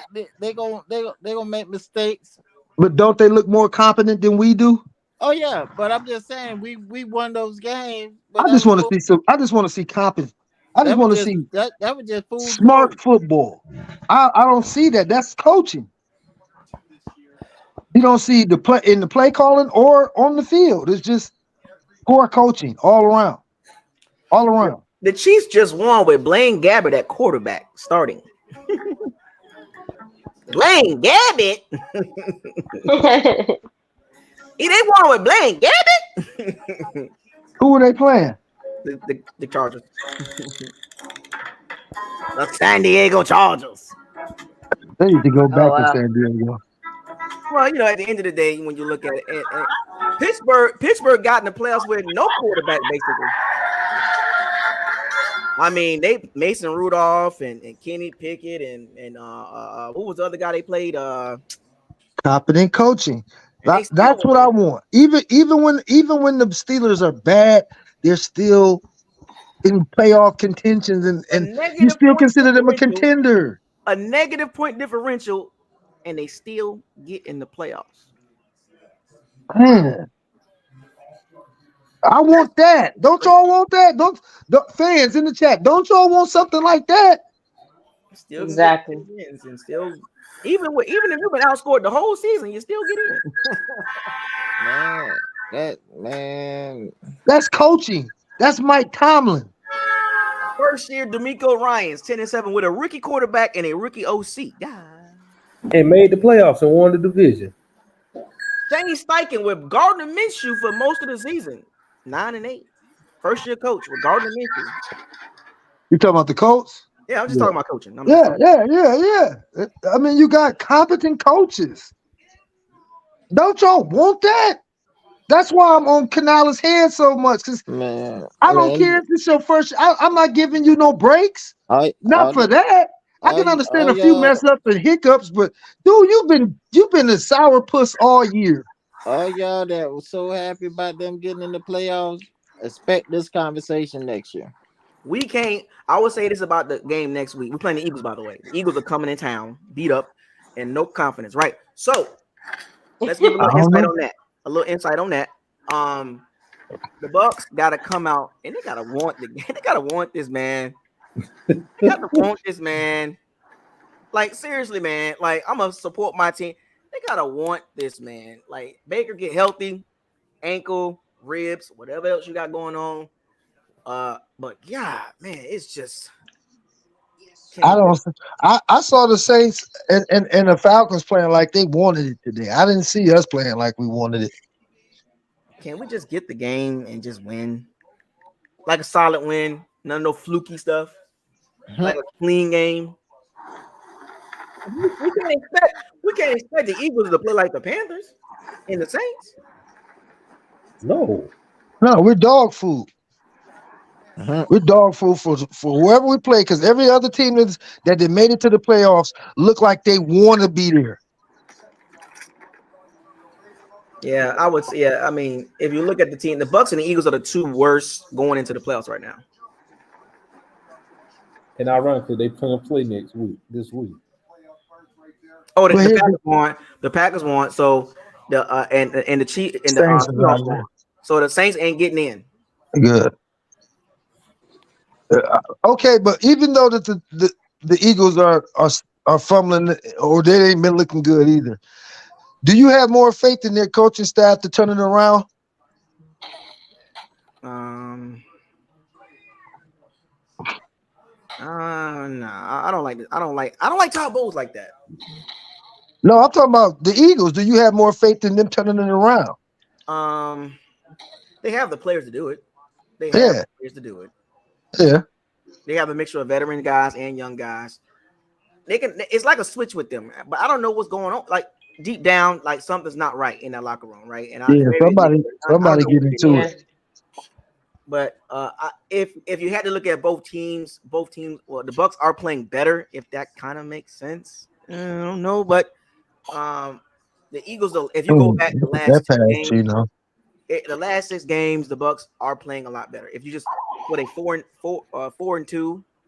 gonna make mistakes. But don't they look more competent than we do? Oh yeah, but I'm just saying we won those games. I just want to see competence. I just want to see that was just smart football. I don't see that. That's coaching. You don't see the play in the play calling or on the field. It's just poor coaching all around. All around. The Chiefs just won with Blaine Gabbert at quarterback starting. Blaine Gabbert. They won with Blaine Gabbert. Who are they playing? The Chargers. The San Diego Chargers. They need to go back to San Diego. Well, you know, at the end of the day, when you look at it, Pittsburgh got in the playoffs with no quarterback, basically. I mean, they Mason Rudolph and Kenny Pickett and who was the other guy they played? Competent coaching. That's what I want. Even when the Steelers are bad, they're still in playoff contentions, and you still consider them a contender. A negative point differential, and they still get in the playoffs. Man. I want that. Don't y'all want that? Don't fans in the chat, don't y'all want something like that? Still exactly. And still, even if you've been outscored the whole season, you still get in. That's coaching. That's Mike Tomlin. First year, D'Amico Ryans 10-7 with a rookie quarterback and a rookie OC. And made the playoffs and won the division. Shane Steichen with Gardner Minshew for most of the season. 9-8. First year coach with Gardner Minshew. You talking about the Colts? Yeah, I'm just talking about coaching. Yeah. I mean, you got competent coaches. Don't y'all want that? That's why I'm on Canales' head so much, because Man, I don't man, care if it's your first. I'm not giving you no breaks. Not all for that. I can understand a few mess ups and hiccups, but dude, you've been a sourpuss all year. all y'all that was so happy about them getting in the playoffs, expect this conversation next year. We can't. I would say this about the game next week. We're playing the Eagles, by the way. The Eagles are coming in town, beat up, and no confidence. Right. So let's give a I little don't insight know. on that. A little insight on that. The Bucs gotta come out and they gotta want the they gotta want this, man. They gotta want this, man. Like, seriously, man. Like, I'm gonna support my team. They gotta want this, man. Like, Baker get healthy, ankle, ribs, whatever else you got going on. But yeah, man, it's just can I we don't. I saw the Saints and the Falcons playing like they wanted it today. I didn't see us playing like we wanted it. just get the game and just win? Like a solid win, none of no fluky stuff. Like a clean game. We can't expect the Eagles to play like the Panthers and the Saints. No. No, we're dog food. We're dog food for whoever we play, because every other team that they made it to the playoffs look like they want to be there. Yeah, I would say. Yeah, I mean, if you look at the team, the Bucs and the Eagles are the two worst going into the playoffs right now. And ironically, they play this week. Oh, the Packers won. The Packers won. So the and the Chiefs and the Saints are not Seahawks won. So the Saints ain't getting in. good. Okay, but even though that the Eagles are fumbling, or they ain't been looking good either, do you have more faith in their coaching staff to turn it around? No, I don't like this. I don't like Todd Bowles like that. No, I'm talking about the Eagles. Do you have more faith in them turning it around? They have the players to do it. They have the players to do it. Yeah. They have a mixture of veteran guys and young guys. They can. It's like a switch with them, but I don't know what's going on. Like deep down, like something's not right in that locker room, right? And somebody get into it. But if you had to look at both teams, well, the Bucs are playing better. If that kind of makes sense, I don't know. But the Eagles, if you go back the last 6 games, the Bucs are playing a lot better. If you just 4-2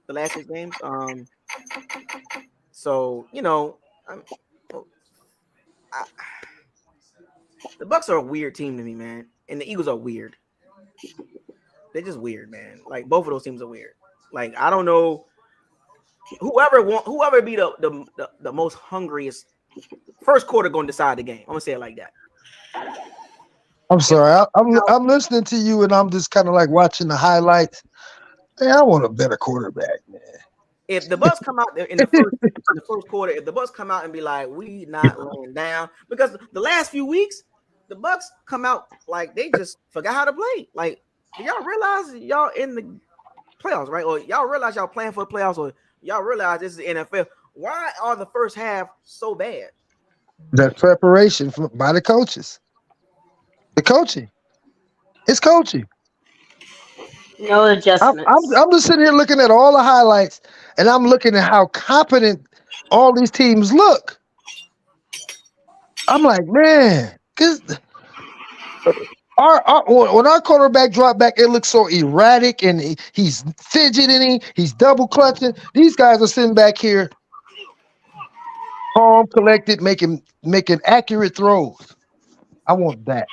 the last 6 games. So the Bucs are a weird team to me, man, and the Eagles are weird. They're just weird, man. Like both of those teams are weird. Like I don't know whoever be the most hungriest first quarter going to decide the game. I'm gonna say it like that. I'm sorry. I'm listening to you, and I'm just kind of like watching the highlights. Man, I want a better quarterback, man. If the Bucs come out in the first quarter, if the Bucs come out and be like, we not laying down, because the last few weeks, the Bucs come out like they just forgot how to play. Like, do y'all realize y'all in the playoffs, right? Or y'all realize y'all playing for the playoffs, or y'all realize this is the NFL. Why are the first half so bad? That preparation by the coaches. The coaching. It's coaching. No adjustments. I'm just sitting here looking at all the highlights, and I'm looking at how competent all these teams look. I'm like, man, because when our quarterback dropped back, it looks so erratic, and he's fidgeting, he's double clutching. These guys are sitting back here, calm, collected, making accurate throws. I want that.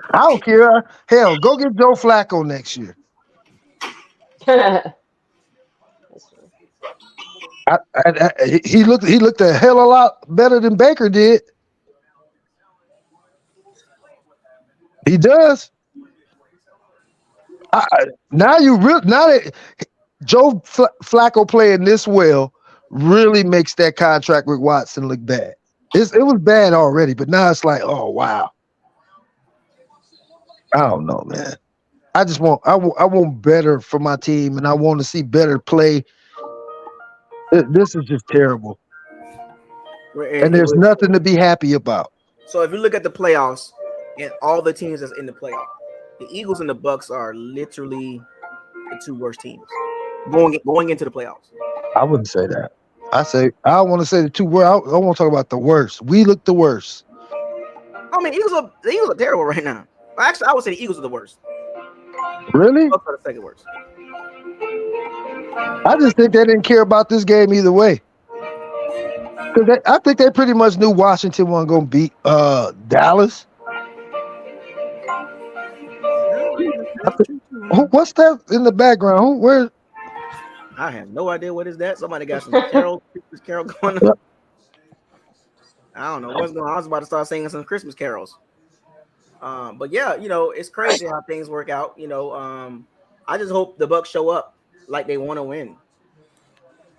I don't care. Hell, go get Joe Flacco next year. He looked a hell of a lot better than Baker did. He does. Now that Joe Flacco playing this well really makes that contract with Watson look bad. It was bad already, but now it's like, oh wow. I don't know, man. I just want I want better for my team, and I want to see better play. This is just terrible, and there's nothing to be happy about. So if you look at the playoffs and all the teams that's in the playoff, the Eagles and the Bucs are literally the two worst teams going into the playoffs. I wouldn't say that. I want to say the two worst. I want to talk about the worst. We look the worst. I mean, the Eagles are terrible right now. Actually, I would say the Eagles are the worst. Really? The Bucs are the second worst. I just think they didn't care about this game either way. Because I think they pretty much knew Washington wasn't going to beat Dallas. What's that in the background? Where? I have no idea what is that. Somebody got some Christmas carol going on. I don't know what's going on. I was about to start singing some Christmas carols. But yeah, it's crazy how things work out. I just hope the Bucs show up like they want to win.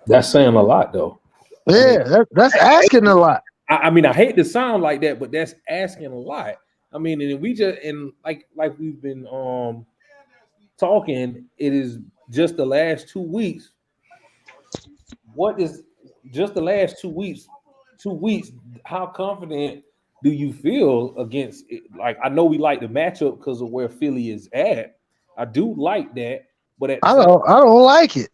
That's saying a lot, though. Yeah, that's asking a lot. I mean, I hate to sound like that, but that's asking a lot. I mean, and we just like we've been talking. It is just the last 2 weeks. What is just the last 2 weeks? 2 weeks. How confident do you feel against it? Like, I know we like the matchup because of where Philly is at. I do like that, but I don't like it.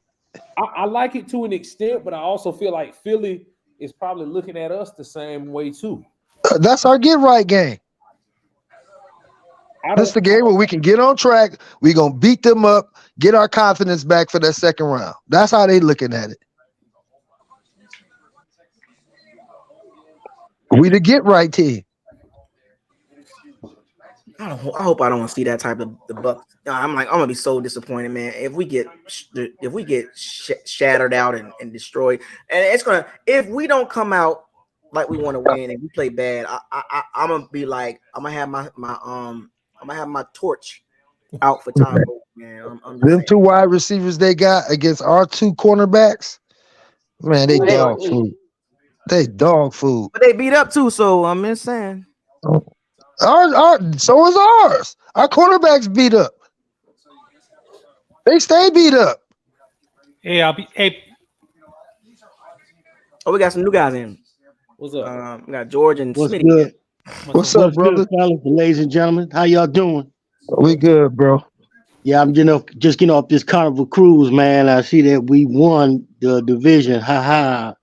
I like it to an extent, but I also feel like Philly is probably looking at us the same way too. That's our get right game. That's the game where we can get on track. We're going to beat them up, get our confidence back for that second round. That's how they looking at it. We the get right team. I hope I don't see that type of the Bucs. I'm gonna be so disappointed, man. If we get shattered out and destroyed, and it's gonna, if we don't come out like we want to win and we play bad, I'm gonna be like, I'm gonna have my torch out for time, man. Them two wide receivers they got against our two cornerbacks, man, they dog food. They dog food. But they beat up too, so I'm just saying. So is ours. Our cornerbacks beat up. They stay beat up. Hey. Oh, we got some new guys in. What's up? We got George and What's Smitty. good? What's up, brother? Good, fellas, ladies and gentlemen? How y'all doing? We good, bro. Yeah, I'm just getting off this Carnival cruise, man. I see that we won the division. Ha ha.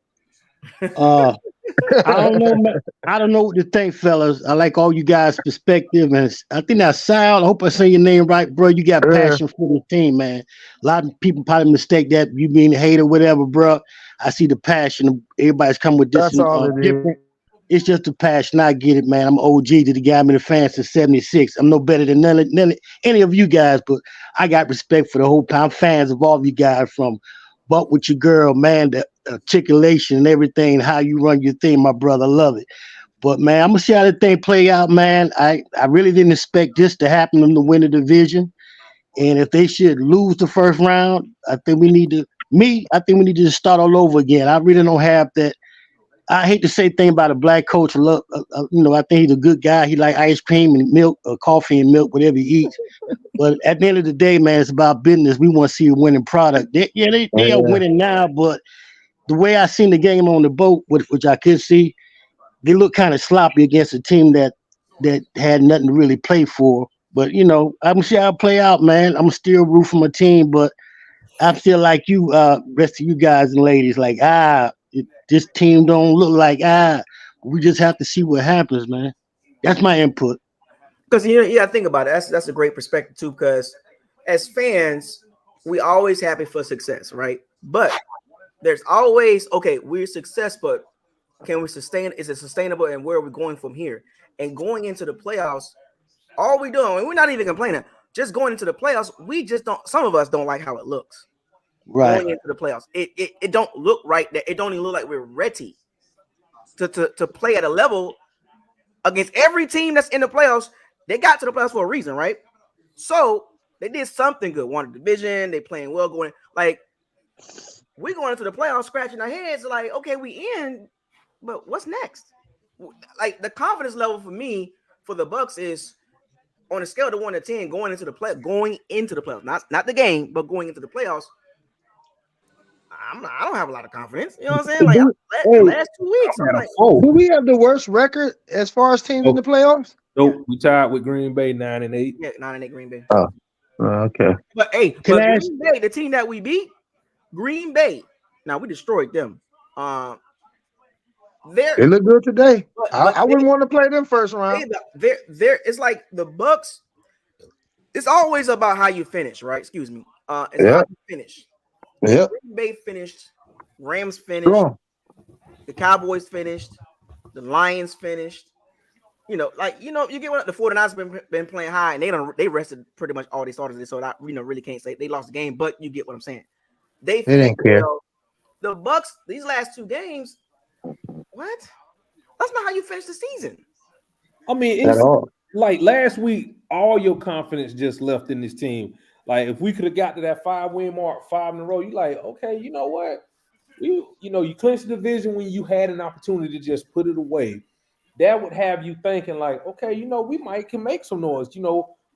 I don't know what to think, fellas. I like all you guys' perspective, and I think that's Sal. I hope I say your name right, bro. You got passion for the team, man. A lot of people probably mistake that you being a hater, whatever, bro. I see the passion. Everybody's coming with this. That's all it different. It's just the passion. I get it, man. I'm OG to the guy. I'm in the fans since '76. I'm no better than any of you guys, but I got respect for the whole time. I'm fans of all of you guys, from Buck with your girl, man, the articulation and everything, how you run your thing, my brother. Love it. But, man, I'm going to see how the thing play out, man. I really didn't expect this to happen, them to win the division. And if they should lose the first round, I think we need to start all over again. I really don't have that. I hate to say thing about a black coach. I think he's a good guy. He like ice cream and milk, or coffee and milk, whatever he eats. But at the end of the day, man, it's about business. We want to see a winning product. They are winning now, but the way I seen the game on the boat, which I could see, they look kind of sloppy against a team that had nothing to really play for. But, I'm going to see how it play out, man. I'm still root for my team, but I feel like you, rest of you guys and ladies, like, this team don't look like, we just have to see what happens, man. That's my input. Because, think about it. That's a great perspective, too, because as fans, we always happy for success, right? But there's always, okay, we're success, but can we sustain? Is it sustainable? And where are we going from here? And going into the playoffs, all we doing, and we're not even complaining, just going into the playoffs, we just don't, some of us don't like how it looks. Right. Going into the playoffs. It don't look right. It don't even look like we're ready to play at a level against every team that's in the playoffs. They got to the playoffs for a reason, right? So they did something good. Won the division. They playing well going. Like, we're going into the playoffs scratching our heads like, okay, we in, but what's next? Like, the confidence level for me, for the Bucs, is on a scale of 1 to 10, going into the playoffs, not the game, but going into the playoffs, I don't have a lot of confidence. You know what I'm saying? Like the last 2 weeks, I'm like, do we have the worst record as far as teams in the playoffs? Nope, we tied with Green Bay 9-8. Yeah, 9-8 Green Bay. Oh, okay. But hey, Can I Green Bay, the team that we beat, Green Bay. Now we destroyed them. They look good today. But I wouldn't want to play them first round. They're it's like the Bucs. It's always about how you finish, right? Excuse me. It's how you finish. Yep. Green Bay finished. Rams finished. The Cowboys finished. The Lions finished. You get what the 49ers been playing high, and they rested pretty much all their starters, so that really can't say they lost the game, but you get what I'm saying. They didn't care. The Bucs, these last 2 games, what? That's not how you finish the season. I mean, it's like last week, all your confidence just left in this team. Like, if we could have got to that 5-win mark, 5 in a row, you're like, okay, you know what? You clinched the division when you had an opportunity to just put it away. That would have you thinking like, okay, we can make some noise.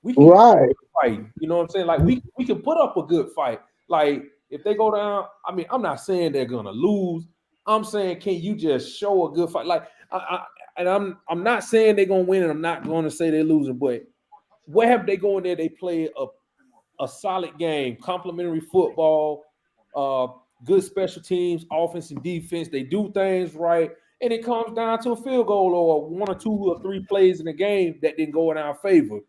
We can fight. You know what I'm saying? Like we can put up a good fight. Like if they go down, I mean, I'm not saying they're gonna lose. I'm saying, can you just show a good fight? Like, I'm not saying they're gonna win, and I'm not going to say they're losing. But where have they go in there? They play a solid game, complimentary football, good special teams, offense and defense. They do things right. And it comes down to a field goal or 1 or 2 or 3 plays in the game that didn't go in our favor.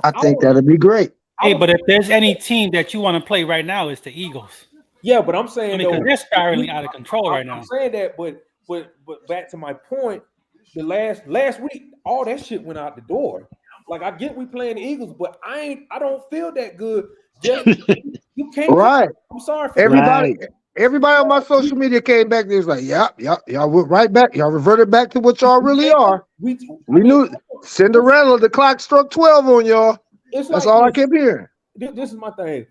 I think that'd be great. Hey, but if there's any team that you want to play right now, it's the Eagles. Yeah, but I'm saying because they're spiraling out of control right now. I'm saying that, but back to my point, the last week, all that shit went out the door. Like I get we playing the Eagles, but I don't feel that good. Just you can't. Right. I'm sorry for everybody. Everybody on my social media came back. They was like, "Yep, y'all went right back. Y'all reverted back to what y'all really are." We knew Cinderella. The clock struck 12 on y'all. That's all I kept hearing. This is my thing.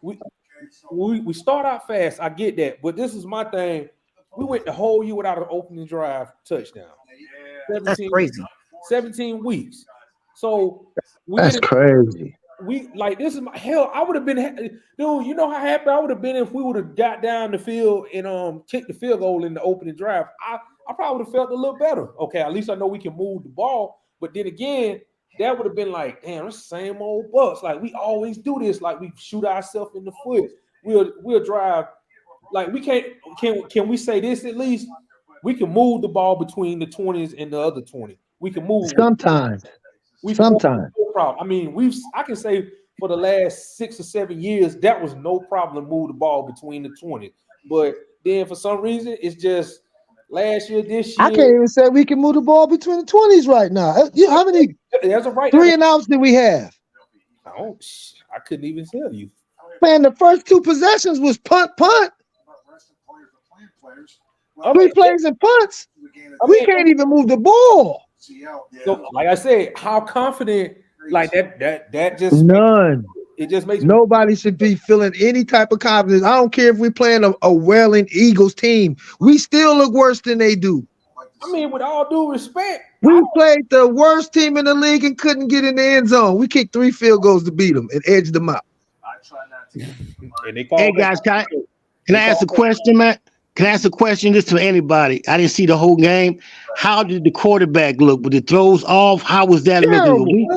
We start out fast. I get that, but this is my thing. We went the whole year without an opening drive touchdown. That's crazy. 17 weeks. So that's crazy. This is my hell. I would have been, dude. You know how happy I would have been if we would have got down the field and kicked the field goal in the opening drive. I probably would have felt a little better. Okay, at least I know we can move the ball. But then again, that would have been like, damn, it's the same old Bucs. Like we always do this. Like we shoot ourselves in the foot. We'll drive. Like we can we say this at least? We can move the ball between the 20s and the other 20. We can move sometimes. Sometimes. No problem. I mean, I can say for the last 6 or 7 years, that was no problem to move the ball between the 20s. But then for some reason, it's just last year, this year. I can't even say we can move the ball between the 20s right now. How many? There's a right 3 and outs did we have? I couldn't even tell you. Man, the first 2 possessions was punt. 3 plays and punts. We can't even move the ball. So, like I said, how confident? Like that just none. It just makes nobody should be feeling any type of confidence. I don't care if we're playing a wailing Eagles team. We still look worse than they do. I mean, with all due respect, we played the worst team in the league and couldn't get in the end zone. We kicked 3 field goals to beat them and edged them out. I try not to. Hey guys, can I ask a question, man? Can I ask a question just to anybody? I didn't see the whole game. How did the quarterback look? With the throws off, how was that looking?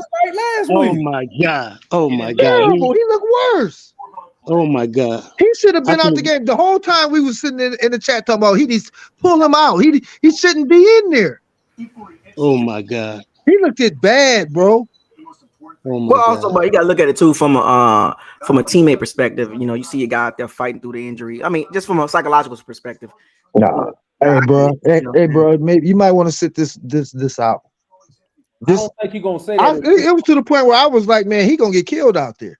Oh my God. Oh my God. Terrible. He looked worse. Oh my God. He should have been out the game. The whole time we was sitting in the chat talking about he needs to pull him out. He shouldn't be in there. Oh my God. He looked it bad, bro. Well, also, but you gotta look at it too from a teammate perspective. You know, you see a guy out there fighting through the injury. I mean, just from a psychological perspective. Nah. Hey, bro. Hey, bro. Maybe you might want to sit this out. I don't think you're gonna say that. It was to the point where I was like, man, he gonna get killed out there.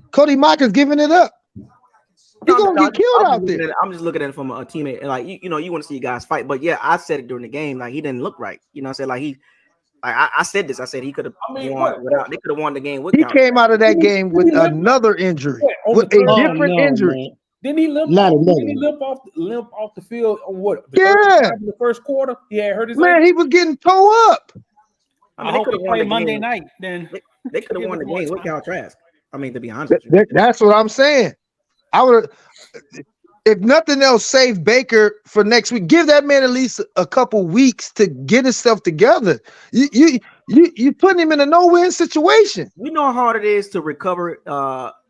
Cody Mock is giving it up. He's gonna get killed out there. I'm just looking at it from a teammate, and like you want to see guys fight. But yeah, I said it during the game, like he didn't look right. You know, I said like I said this. I said he could have won without. They could have won the game with. He came out of that game with another injury, with a different injury. Man. Didn't he limp off the field on what? The first quarter, he had hurt his man. ankle? He was getting toe up. I they hope could we have won play the Monday game. night. Then They could have give won us the more game with time. Kyle Trask. I mean, to be honest with you. That's what I'm saying. I would, if nothing else, save Baker for next week. Give that man at least a couple weeks to get himself together. You putting him in a no-win situation. We know how hard it is to recover,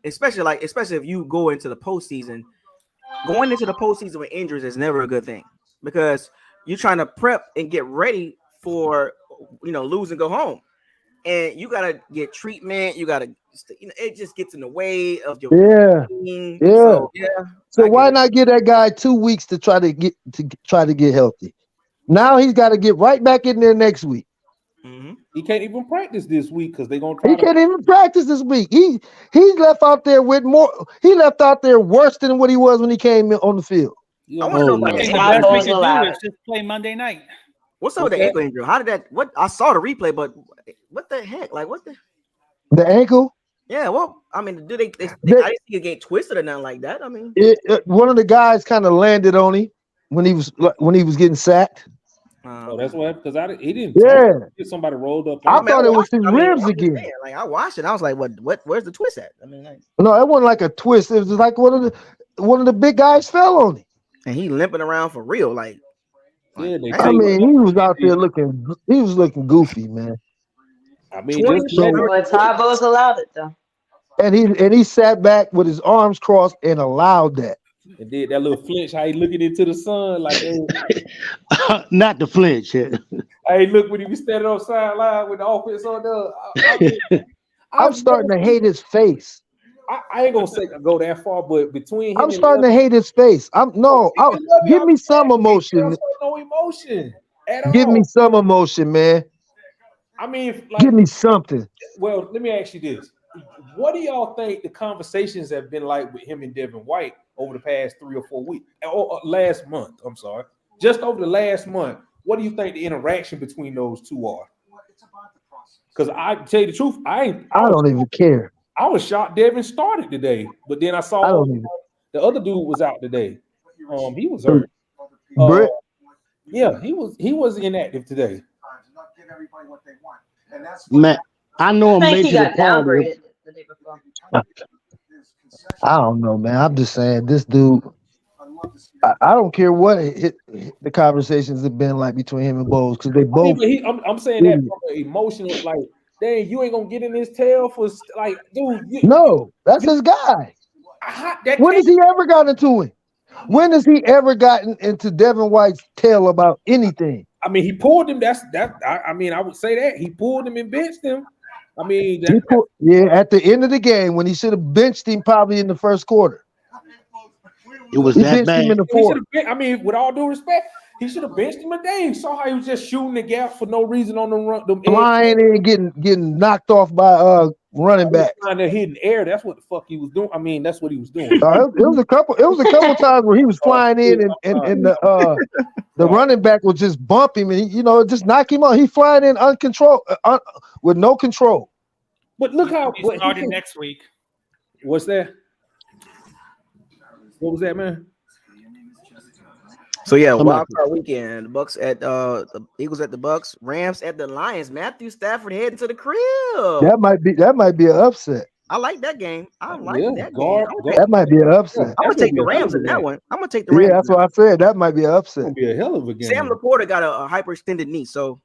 especially if you go into the postseason. Going into the postseason with injuries is never a good thing because you're trying to prep and get ready for lose and go home, and you gotta get treatment. You gotta, it just gets in the way of your team. Yeah. So I why get it. not give that guy 2 weeks to try to get healthy? Now he's got to get right back in there next week. Mm-hmm. He can't even practice this week because they're gonna try. He can't even practice this week. He's left out there with more. He left out there worse than what he was when he came in on the field. I want to know about I the think the ankle best we injury. could do is just play Monday night. What's up with the ankle injury? How did that? What I saw the replay, but what the heck? Like what the ankle? Yeah, well, I mean, I didn't see it get twisted or nothing like that. I mean, one of the guys kind of landed on him when he was getting sacked. Oh, that's what because he didn't. Yeah, get somebody rolled up. I thought it was his ribs again. Like I watched it, I was like, "What? Where's the twist at?" I mean, no, it wasn't like a twist. It was like one of the big guys fell on him, and he limping around for real. Like I mean, he was out there looking. He was looking goofy, man. I mean, but Tabo's allowed it though. And he sat back with his arms crossed and allowed that. And did that little flinch, how he looking into the sun, like not the flinch. Yeah. Hey, look when he was standing on sideline with the offense on there. I'm starting to hate his face. I ain't gonna say go that far, but between him I'm starting to hate his face. Give me some emotion. No emotion at all. Give me some emotion, man. I mean, give me something. Well, let me ask you this. What do y'all think the conversations have been like with him and Devin White over the past 3 or 4 weeks? Or last month, I'm sorry. Just over the last month, what do you think the interaction between those two are? Because I tell you the truth, I don't even care. I was shocked Devin started today, but then I saw the other dude was out today. He was hurt. Yeah, he was inactive today. Man, I know I I'm think late he to the got party. downgraded the day before. I don't know, man. I'm just saying this dude. I don't care what the conversations have been like between him and Bowles because they both. I'm saying that from an emotional, like, dang, you ain't gonna get in his tail for like, dude. No, that's his guy. When has he ever gotten into it? When has he ever gotten into Devin White's tail about anything? I mean, he pulled him. I mean, I would say that he pulled him and benched him. I mean, at the end of the game when he should have benched him probably in the first quarter. It was he that benched bad. him in the fourth. I mean, with all due respect, he should have benched him a day. He saw how he was just shooting the gap for no reason on the run. Flying in, getting knocked off by running back. Trying to hit in the air. That's what the fuck he was doing. I mean, that's what he was doing. It was a couple times where he was flying in and the running back would just bump him and just knock him out. He flying in uncontrolled with no control. But look how he started next week. What's that? What was that, man? So yeah, wild card weekend. The Bucs at the Eagles at the Bucs, Rams at the Lions. Matthew Stafford heading to the crib. That might be an upset. I like that game. I like that game. That might be an upset. I'm gonna take the Rams in that one. I'm gonna take the Rams. Yeah, that's what I said. That might be an upset. It'll be a hell of a game. Sam Laporta got a hyperextended knee, so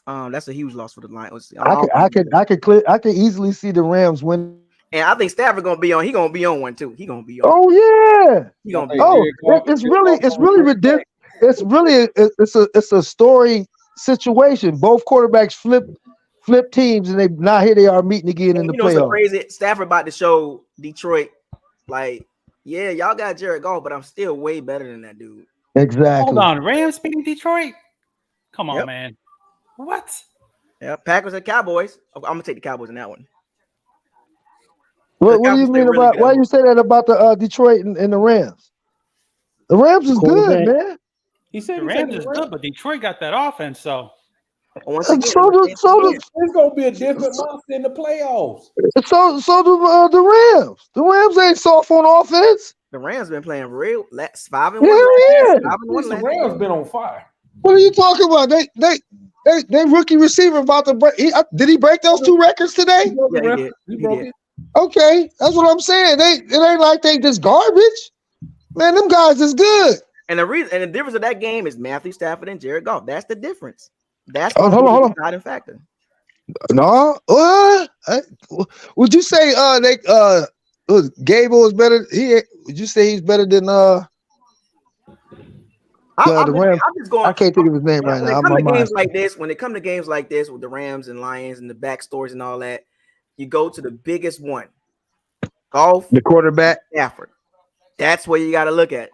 that's a huge loss for the Lions. I could easily see the Rams win. And I think Stafford gonna be on. He gonna be on one too. He gonna be on. Oh yeah. He gonna be. It's really ridiculous. It's a story situation. Both quarterbacks flip teams, and here they are meeting again in the playoffs. So crazy. Stafford about to show Detroit, like, yeah, y'all got Jared Goff, but I'm still way better than that dude. Exactly. Hold on, Rams beating Detroit. Come on, man. What? Yeah, Packers and Cowboys. I'm gonna take the Cowboys in that one. What do you mean about why you say that about the Detroit and the Rams? The Rams is good, man. He said the Rams is good, but Detroit got that offense, so. It's gonna be a different month in the playoffs. So do the Rams. The Rams ain't soft on offense. The Rams been playing real 5-1. Yeah. The Rams been on fire. What are you talking about? They rookie receiver about to break. Did he break those 2 records today? He broke it. Okay, that's what I'm saying. It ain't like they just garbage. Man, them guys is good. And the difference of that game is Matthew Stafford and Jared Goff. That's the difference. That's hold on. the deciding factor. No, would you say Gable was better? Would you say he's better than the Rams? I can't think of his name right now. When it comes to games like this with the Rams and Lions and the backstories and all that, you go to the biggest one. Goff, the quarterback, Stafford. That's where you got to look at.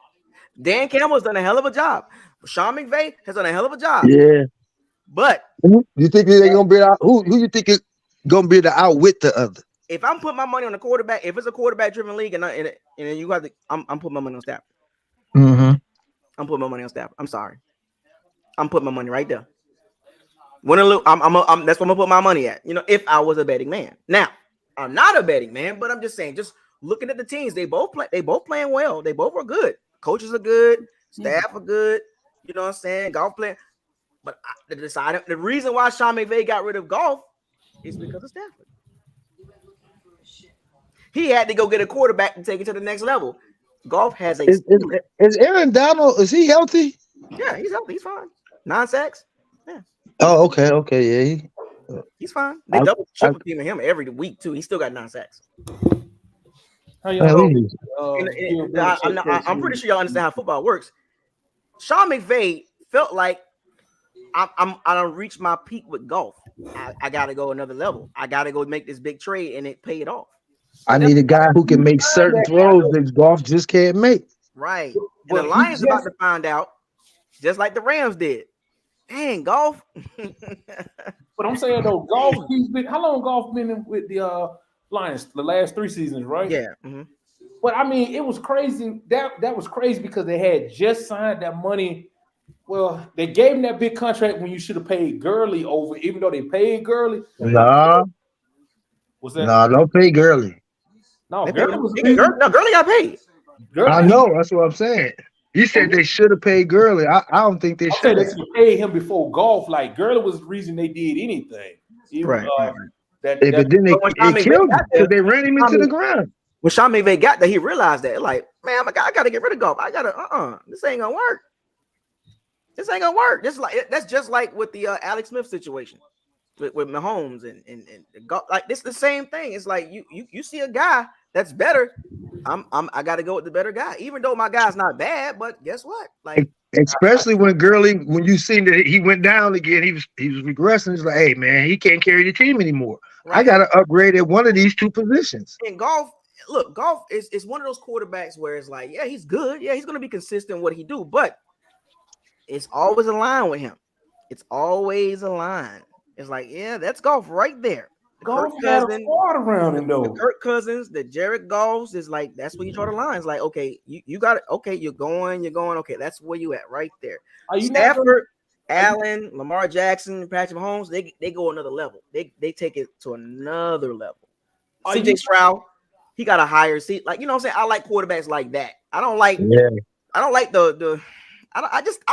Dan Campbell's done a hell of a job. Sean McVay has done a hell of a job. Yeah. But you think they're gonna be out? Who you think is gonna be the outwit the other? If I'm putting my money on the quarterback, if it's a quarterback-driven league, and you have to, I'm putting my money on Stafford. Mm-hmm. I'm putting my money on Stafford. I'm sorry. I'm putting my money right there. Win or lose, that's what I'm gonna put my money at. If I was a betting man. Now, I'm not a betting man, but I'm just saying, just looking at the teams, they both playing well. They both are good. Coaches are good. Staff are good. You know what I'm saying? Goff playing. But the reason why Sean McVay got rid of Goff is because of Stafford. He had to go get a quarterback to take it to the next level. Goff has a. Is Aaron Donald? Is he healthy? Yeah, he's healthy. He's fine. 9 sacks. Yeah. Oh, okay. Yeah, he's fine. They double triple teaming him every week too. He still got 9 sacks. How y'all? I'm pretty sure y'all understand how football works. Sean McVay felt like I don't reach my peak with Goff. I got to go another level. I got to go make this big trade, and it paid off. I need a guy who can make certain throws that Goff just can't make. Right. And the Lions about to find out, just like the Rams did. Dang, Goff. But I'm saying though, Goff. How long Goff been with the Lions? The last 3 seasons, right? Yeah. Mm-hmm. But I mean, it was crazy. That was crazy because they had just signed that money. Well, they gave him that big contract when you should have paid Gurley over, even though they paid Gurley. Nah. What's that? Nah, don't pay Gurley. No, Gurley got paid. I know. That's what I'm saying. You said they should have paid Gurley. I don't think they should. They should pay him before Goff. Like Gurley was the reason they did anything. Right. But then they killed him because they ran him into the ground. When Sean McVay got there, he realized that, like, man, I got to get rid of Goff. I got to, this ain't gonna work. This ain't gonna work. That's just like with the Alex Smith situation with Mahomes and Goff. Like, this the same thing. It's like you see a guy that's better. I got to go with the better guy, even though my guy's not bad. But guess what? Like, especially when you seen that he went down again, he was regressing. It's like, hey man, he can't carry the team anymore. Right. I got to upgrade at one of these 2 positions. And Goff is one of those quarterbacks where it's like, yeah, he's good. Yeah, he's going to be consistent in what he do, but it's always a line with him. It's always a line. It's like, yeah, that's Goff right there. Goff had a squad around him though. The Kirk Cousins, the Jared Goffs is like, that's where you draw the lines. Like, okay, you got it. Okay, you're going. Okay, that's where you at right there. Stafford, Allen, Lamar Jackson, Patrick Mahomes, they go another level. They take it to another level. CJ Stroud, he got a higher seat. Like, you know what I'm saying? I like quarterbacks like that. I don't like I'm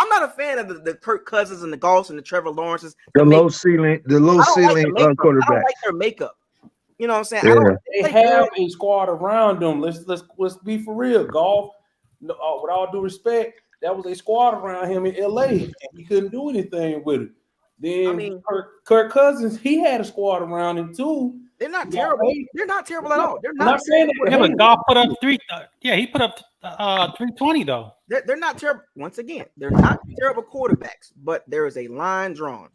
not a fan of the Kirk Cousins and the Goffs and the Trevor Lawrences. The low ceiling quarterback. I don't like their makeup. You know what I'm saying? Yeah. They have a squad around them. Let's be for real. Goff, with all due respect, that was a squad around him in LA, and he couldn't do anything with it. Then Kirk Cousins, he had a squad around him too. They're not terrible. They're not terrible at all. They're not saying that. But Goff put up 3. He put up 320 though. They're not terrible. Once again, they're not terrible quarterbacks, but there is a line drawn.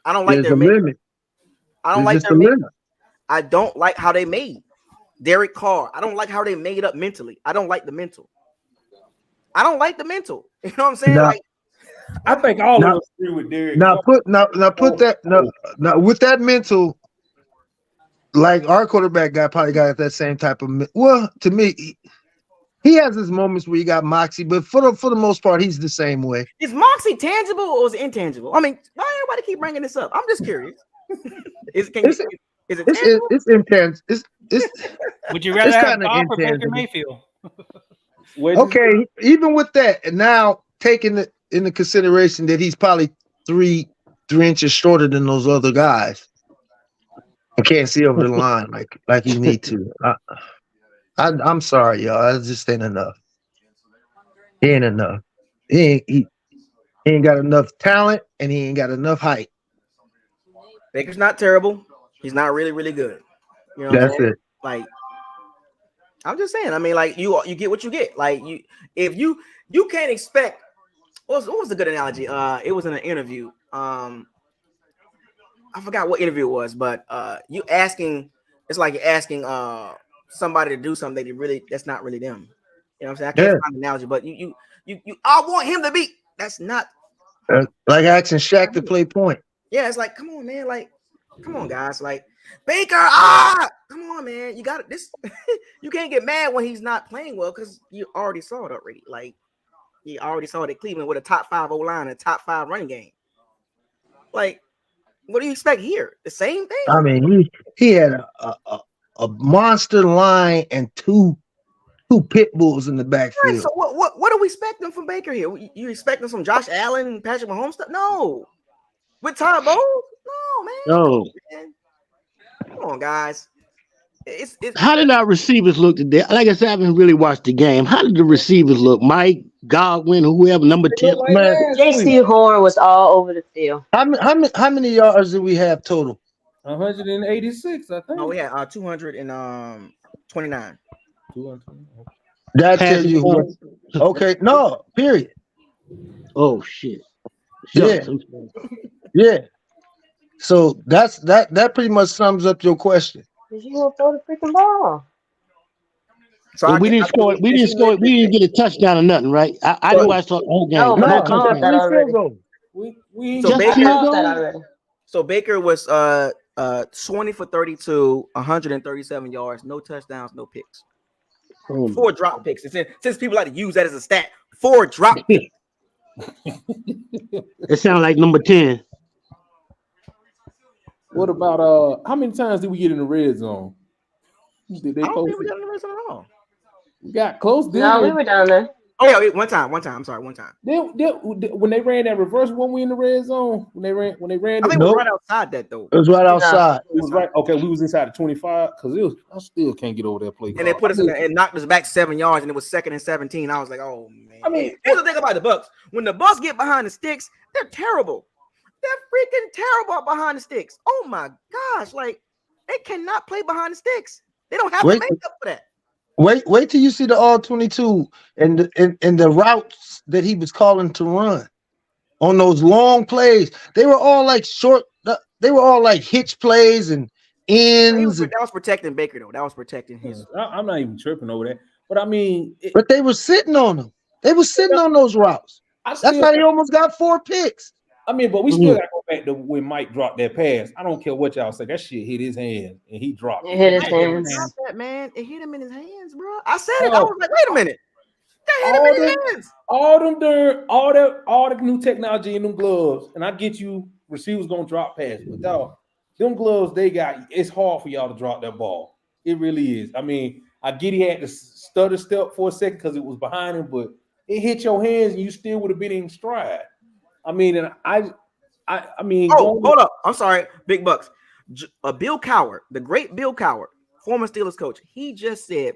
I don't like their makeup. I don't like their makeup. I don't like how they made Derek Carr. I don't like how they made up mentally. I don't like the mental. You know what I'm saying? Like, I think all of us agree with Derek. Now with that mental, like our quarterback guy probably got that same type of. Well, to me, he has his moments where he got moxie, but for the most part, he's the same way. Is moxie tangible or is it intangible? I mean, why everybody keep bringing this up? I'm just curious. Is it it's intense. It's Would you rather have Goff or Baker Mayfield? Okay, even with that, and now taking into consideration that he's probably 3 3 inches shorter than those other guys. I can't see over the line like you need to. I'm sorry, y'all. It just ain't enough. He ain't enough. He ain't got enough talent, and he ain't got enough height. Baker's not terrible. He's not really, really good. You know what I'm That's saying? it. Like, I'm just saying. I mean, like you get what you get. Like if you can't expect. What was the good analogy? It was in an interview. I forgot what interview it was, but you asking. It's like you're asking somebody to do something that's not really them. You know what I'm saying? I can't find an analogy, but you I want him to be. That's not Like asking Shaq to play point. Yeah, it's like, come on, man. Like, come on, guys. Like, Baker, come on, man. You got this. You can't get mad when he's not playing well because you already saw it already. Like, you already saw it at Cleveland with a top 5 O-line and a top 5 running game. Like, what do you expect here? The same thing. I mean, he had a monster line and two pit bulls in the backfield. Right, so what are we expecting from Baker here? You expecting some Josh Allen and Patrick Mahomes stuff? No. With Todd Bowles? No, man. No. Come on, guys. How did our receivers look today? Like I said, I haven't really watched the game. How did the receivers look? Mike, Godwin, whoever, number 10. JC Horn was all over the field. How many yards did we have total? 186, I think. No, we had 229. That tells you who. Okay, no, period. Oh shit. Yeah. So that pretty much sums up your question. Did you want to throw the freaking ball? So we didn't score. We didn't get a touchdown or nothing, right? I didn't watch the whole game. No, but I called that already. So Baker was 20 for 32, 137 yards, no touchdowns, no picks. 4 drop picks. Since people like to use that as a stat, 4 drop picks. It sounds like number 10. What about how many times did we get in the red zone? Did they I don't think we got in the red zone at all. We got close. No, we were down there. Oh yeah, one time. I'm sorry, one time. When they ran that reverse one, we in the red zone. When they ran, I think it was right outside that though. It was right outside. It was right. Okay, we was inside the 25 because I still can't get over that play. And they put us in there and knocked us back 7 yards, and it was 2nd and 17. I was like, oh man. I mean, here's the thing about the Bucs: when the Bucs get behind the sticks, they're terrible. They're freaking terrible behind the sticks. Oh my gosh, like they cannot play behind the sticks. They don't have the makeup for that. Wait till you see the all 22 and the routes that he was calling to run on those long plays. They were all like short. They were all like hitch plays and ends. That was protecting Baker though. That was protecting his. I'm not even tripping over that. But I mean, but they were sitting on them. They were sitting on those routes. That's how they almost got 4 picks. I mean, but we still got to go back to when Mike dropped that pass. I don't care what y'all say. That shit hit his hand and he dropped it. It hit his hands. That, man. It hit him in his hands, bro. I said it. I was like, wait a minute. That hit him in his hands. All the new technology in them gloves, and I get you receivers gonna drop pass, but dog, them gloves they got, it's hard for y'all to drop that ball. It really is. I mean, I get he had to stutter step for a second because it was behind him, but it hit your hands and you still would have been in stride. I mean, and I mean. Oh, hold up. I'm sorry, Big Bucks. Bill Cowher, the great Bill Cowher, former Steelers coach, he just said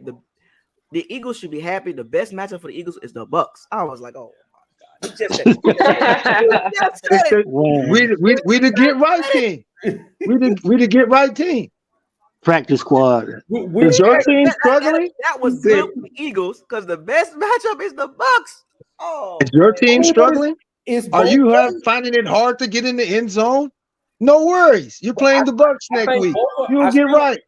the Eagles should be happy. The best matchup for the Eagles is the Bucs. I was like, oh my God. He just said it. We the get right team. We the get right team. Practice squad. Is your team struggling? That was good for the Eagles because the best matchup is the Bucs. Oh, is your team struggling? Are you finding it hard to get in the end zone? No worries. You're playing the Bucs next week. You'll get right.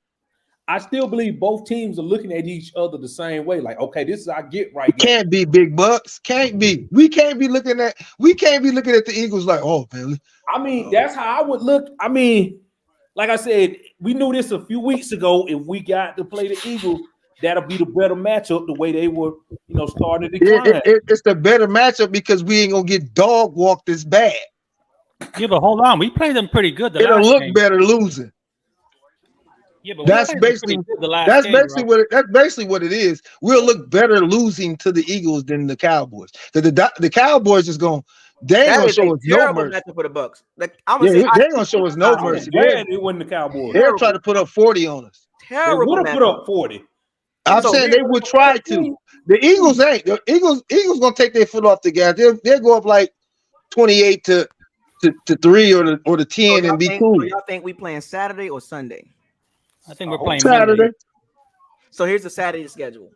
I still believe both teams are looking at each other the same way. Like, okay, this is our get right. Can't be Big Bucks. Can't be. We can't be looking at the Eagles like, oh man. I mean, that's how I would look. I mean, like I said, we knew this a few weeks ago. If we got to play the Eagles, that'll be the better matchup. The way they were, starting to decline. It's the better matchup because we ain't gonna get dog walked as bad. Yeah, but hold on, we played them pretty good. It'll look better losing. Yeah, but that's basically what it is. We'll look better losing to the Eagles than the Cowboys. The Cowboys is going, They ain't That gonna is show a us no terrible mercy. matchup for the Bucks. Like I'm Yeah, gonna say, they ain't gonna show us no I'm mercy. glad it wasn't the Cowboys. They'll try to put up 40 on us. They terrible would have put matchup. up 40. I'm So saying here- they would try to. The Eagles ain't. The Eagles gonna take their foot off the gas. They'll go up like 28 to 3 or the 10 and be cool. So y'all think we playing Saturday or Sunday? I think we're playing Monday. Saturday. So here's the Saturday schedule.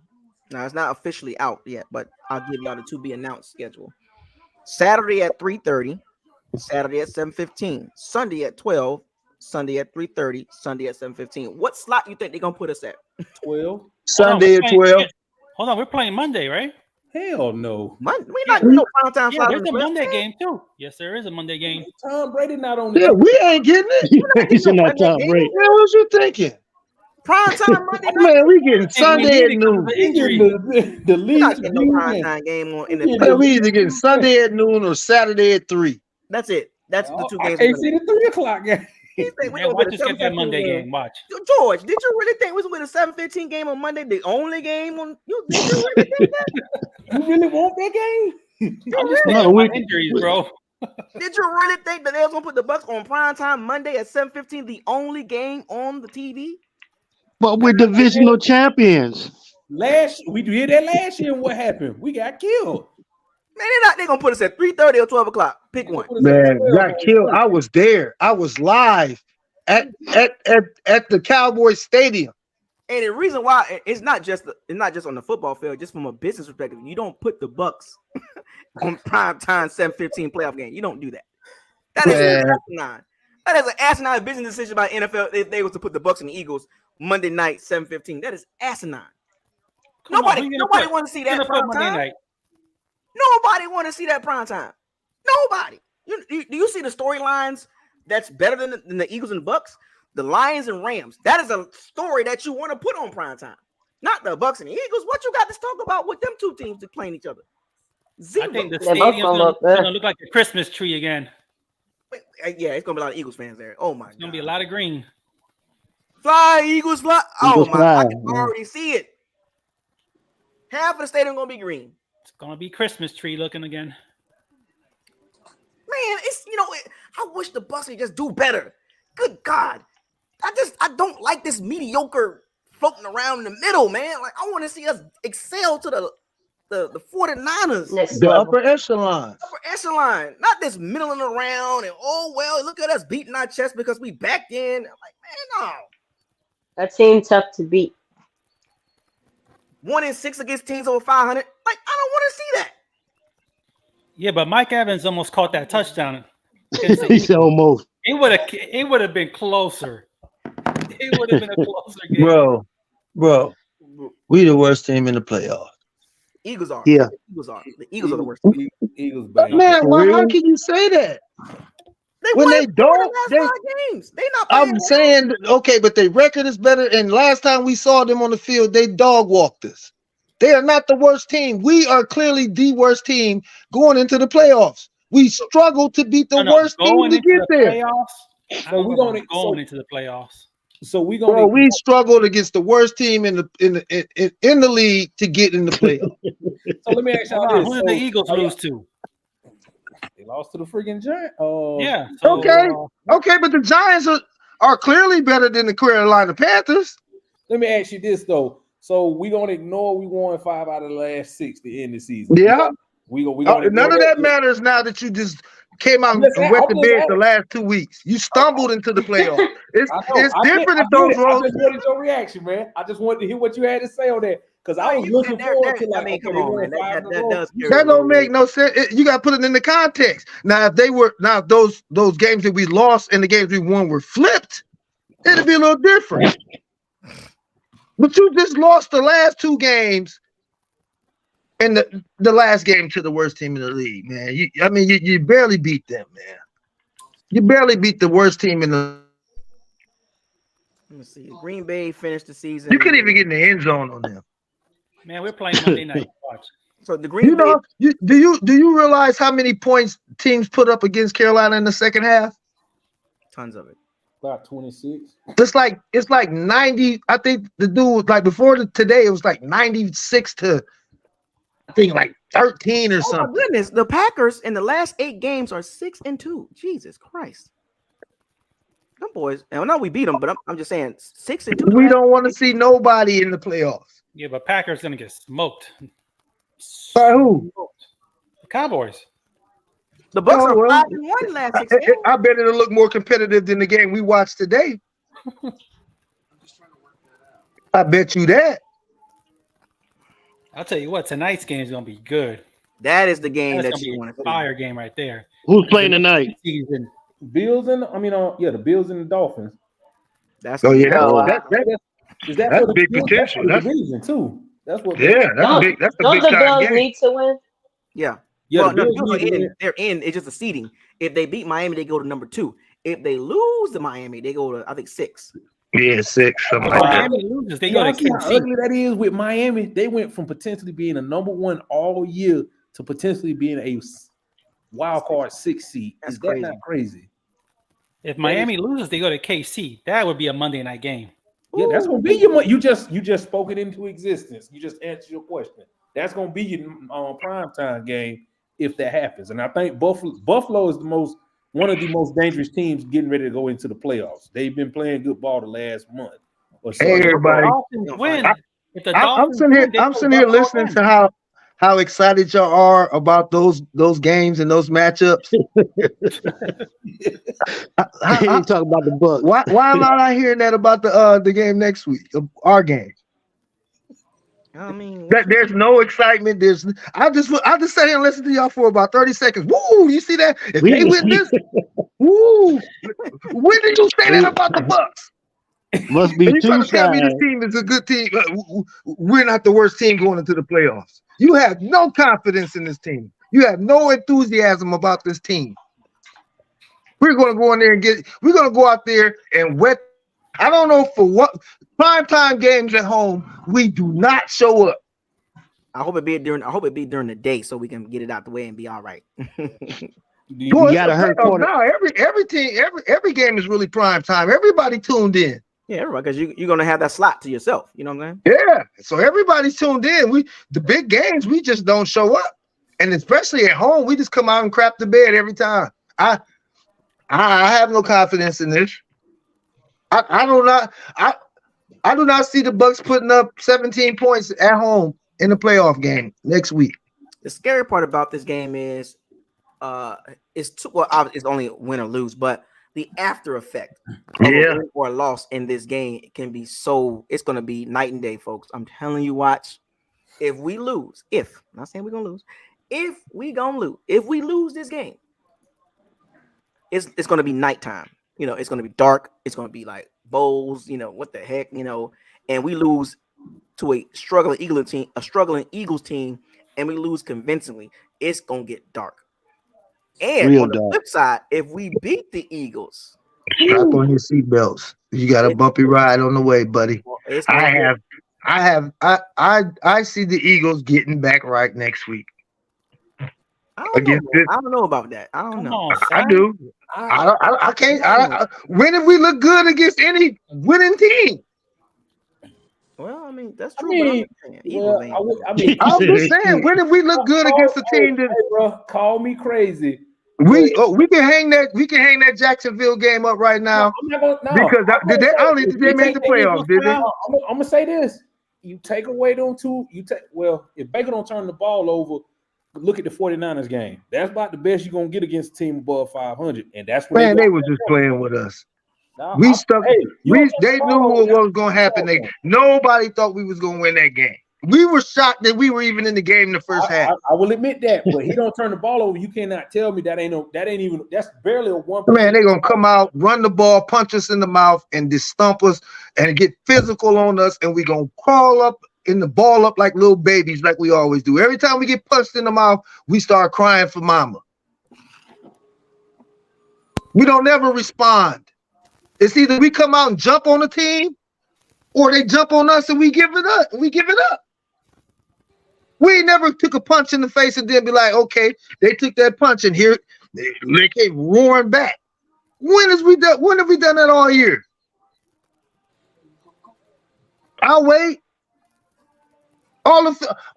Now it's not officially out yet, but I'll give y'all the to be announced schedule. Saturday at 3:30, Saturday at 7:15, Sunday at 12, Sunday at 3:30, Sunday at 7:15. What slot you think they're gonna put us at? 12. Sunday at 12. Hold on, we're playing Monday, right? Hell no. We not no prime time Yeah, slot. there's a Monday game too. Yes, there is a Monday game. Tom Brady not on the Yeah, we ain't getting it. He's not Tom Brady. Man, what you thinking? Prime time Monday night. Man, we getting I think we Sunday need at it 'cause of noon. the injury. The We're league. not getting no prime time game on in the. Man, we either getting Sunday at noon or Saturday at 3. That's it. That's the two I games. can't see the 3 o'clock game. He think we Man, gonna watch get a us get that 7:15 Monday game. game. Watch. George, did you really think we was with a 7:15 game on Monday? The only game on you? Did you really think that? You really want that game? I'm just No, thinking we- about injuries, bro. Did you really think that they was gonna put the Bucs on prime time Monday at 7:15? The only game on the TV? But we're divisional champions. We did that last year, and what happened? We got killed. Man, they're gonna put us at 3:30 or 12 o'clock. Pick one. Man, got killed. I was there. I was live at the Cowboys Stadium. And the reason why it's not just on the football field, just from a business perspective, you don't put the Bucs on prime time 7:15 playoff game. You don't do that. That is asinine. That is an asinine business decision by NFL if they was to put the Bucs and the Eagles Monday night 7:15. That is asinine. Nobody want to see that prime Monday time. night. Nobody want to see that prime time. Nobody. Do you see the storylines that's better than the Eagles and Bucs? The Lions and Rams. That is a story that you want to put on prime time. Not the Bucs and the Eagles. What you got to talk about with them two teams to playing each other? Zero. I think the They both stadium's gonna gonna look look like a Christmas tree again. Yeah, it's gonna be a lot of Eagles fans there. Oh my It's gonna God. be a lot of green. Fly, Eagles, fly. Eagles Oh my, fly, I can man. already see it. Half of the stadium gonna be green. It's gonna be Christmas tree looking again. Man, I wish the Bucs would just do better. Good God. I don't like this mediocre floating around in the middle, man. Like I want to see us excel to the 49ers. next The level. upper echelon. Upper echelon, not this middling around and oh well, look at us beating our chest because we backed in. I'm like, man, no. That team tough to beat. 1-6 against teams over 500. Like, I don't want to see that. Yeah, but Mike Evans almost caught that touchdown. He said almost. It would have been closer. It would have been a closer game. Bro, we the worst team in the playoffs. Eagles are. Yeah. The Eagles are. The Eagles are the worst. Eagles bad. Man, how can you say that? They When won they 4 don't, of the they- last 5 games. They not playing I'm well. saying, okay, but their record is better. And last time we saw them on the field, they dog walked us. They are not the worst team. We are clearly the worst team going into the playoffs. We struggle to beat the worst team going to into get the there. playoffs. So we gonna going into the playoffs. So we gonna. Bro, we struggled against the worst team in the league to get in the playoffs. So let me ask y'all Hold on, this. who did the Eagles lose to? They lost to the freaking Giants. Yeah. So, Okay, but the Giants are clearly better than the Carolina Panthers. Let me ask you this though. So we gonna ignore we won 5 out of the last 6 to end the season. Yeah. We gonna None of that matters now that you just came out and wet the bed the last 2 weeks. You stumbled into the playoffs. It's different if those roles. I just wanted your reaction, man. I just wanted to hear what you had to say on that because I was looking forward to like. I mean, come okay, on, man. That does carry That a don't little make weight. no sense. You got to put it in the context. Now, if those games that we lost and the games we won were flipped, it'd be a little different. But you just lost the last 2 games and the last game to the worst team in the league, man. You barely beat them, man. You barely beat the worst team in the. Let me see. Green Bay finished the season. You couldn't even get in the end zone on them. man, we're playing Monday night. Watch. So the Green Bay. Do you realize how many points teams put up against Carolina in the second half? Tons of it. About 26. It's like 90. I think the dude like before today it was like 96 to I think like 13 or Oh my something. goodness, the Packers in the last 8 games are 6-2. Jesus Christ. Them boys, and I know we beat them, but I'm just saying 6-2. We don't want to see nobody in the playoffs. Yeah, but Packers gonna get smoked. By who? The Cowboys. The Bucs Oh, are well, 5-1 last 6 games. I bet it'll look more competitive than the game we watched today. I bet you that. I'll tell you what, tonight's game is gonna be good. That is the game That's that gonna you be want a to see. fire game right there. Who's playing tonight? Season. Bills and the Bills and the Dolphins. That's Oh yeah, Oh, wow. Is that that's for the big Bills? potential. That's That's for the division too. That's what. yeah, that's big. That's a Don't big the time Bills game. need to win? Yeah. Yeah, Well, the no, the Bills Bills are need to in. win. They're in. It's just a seeding. If they beat Miami, they go to number 2. If they lose to Miami, they go to I think 6. Yeah, 6, something If like that. Miami loses, they Y'all go to see how KC. ugly that is with Miami? They went from potentially being a number 1 all year to potentially being a wild card 6 seed. That's Is that crazy. not crazy? If Miami loses, they go to KC. That would be a Monday night game. Yeah, that's gonna be your. You just spoke it into existence. You just answered your question. That's gonna be your prime time game if that happens. And I think Buffalo is one of the most dangerous teams getting ready to go into the playoffs. They've been playing good ball the last month or so. Hey, If the everybody. Dolphins win, I'm sitting here listening to how excited y'all are about those games and those matchups. He talk about the Bucs. Why am I not hearing that about the game next week? Our game. I mean, That there's no excitement. I just sat here and listened to y'all for about 30 seconds. Woo! You see that? If they win this, woo! When did you say that about the Bucs? Must be You trying two to tell me sides. this team is a good team? We're not the worst team going into the playoffs. You have no confidence in this team. You have no enthusiasm about this team. We're going to go in there we're going to go out there and wet. I don't know for what primetime games at home, we do not show up. I hope it be during the day so we can get it out the way and be all right. You gotta hurt corner. No, every game is really prime time. Everybody tuned in. Yeah, everybody, because you're gonna have that slot to yourself. You know what I'm saying? Yeah, so everybody's tuned in. The big games, we just don't show up, and especially at home, we just come out and crap the bed every time. I have no confidence in this. I do not see the Bucs putting up 17 points at home in the playoff game next week. The scary part about this game is, it's only win or lose, but the after effect of a win or a loss in this game can be it's going to be night and day, folks. I'm telling you, watch. If we lose, I'm not saying we're going to lose, if we lose this game, it's going to be nighttime. It's going to be dark. It's going to be like bowls, what the heck, and we lose to a struggling Eagles team, and we lose convincingly. It's going to get dark. And Real on the dark. flip side, if we beat the Eagles, strap on your seatbelts. You got a bumpy ride on the way, buddy. I see the Eagles getting back right next week. I don't know about that. I don't know. I do. I can't. When did we look good against any winning team? Well, I mean, that's true. I'm just saying, when did we look good against a team that? Hey, bro, call me crazy. We can hang that Jacksonville game up right now. Because I don't think they made the playoffs, did they? I'm gonna say this: you take away them two. If Baker don't turn the ball over, look at the 49ers game. That's about the best you're gonna get against a team above 500, and that's when they were just playing with us. They knew what was going to happen. Nobody thought we was going to win that game. We were shocked that we were even in the game in the first half. I will admit that, but he don't turn the ball over. You cannot tell me that's barely a 1%. Man, they're going to come out, run the ball, punch us in the mouth, and just stump us and get physical on us, and we're going to crawl up in the ball up like little babies like we always do. Every time we get punched in the mouth, we start crying for mama. We don't ever respond. It's either we come out and jump on the team, or they jump on us and we give it up. We never took a punch in the face and then be like, okay, they took that punch and here they came roaring back. When have we done that all year? I'll wait.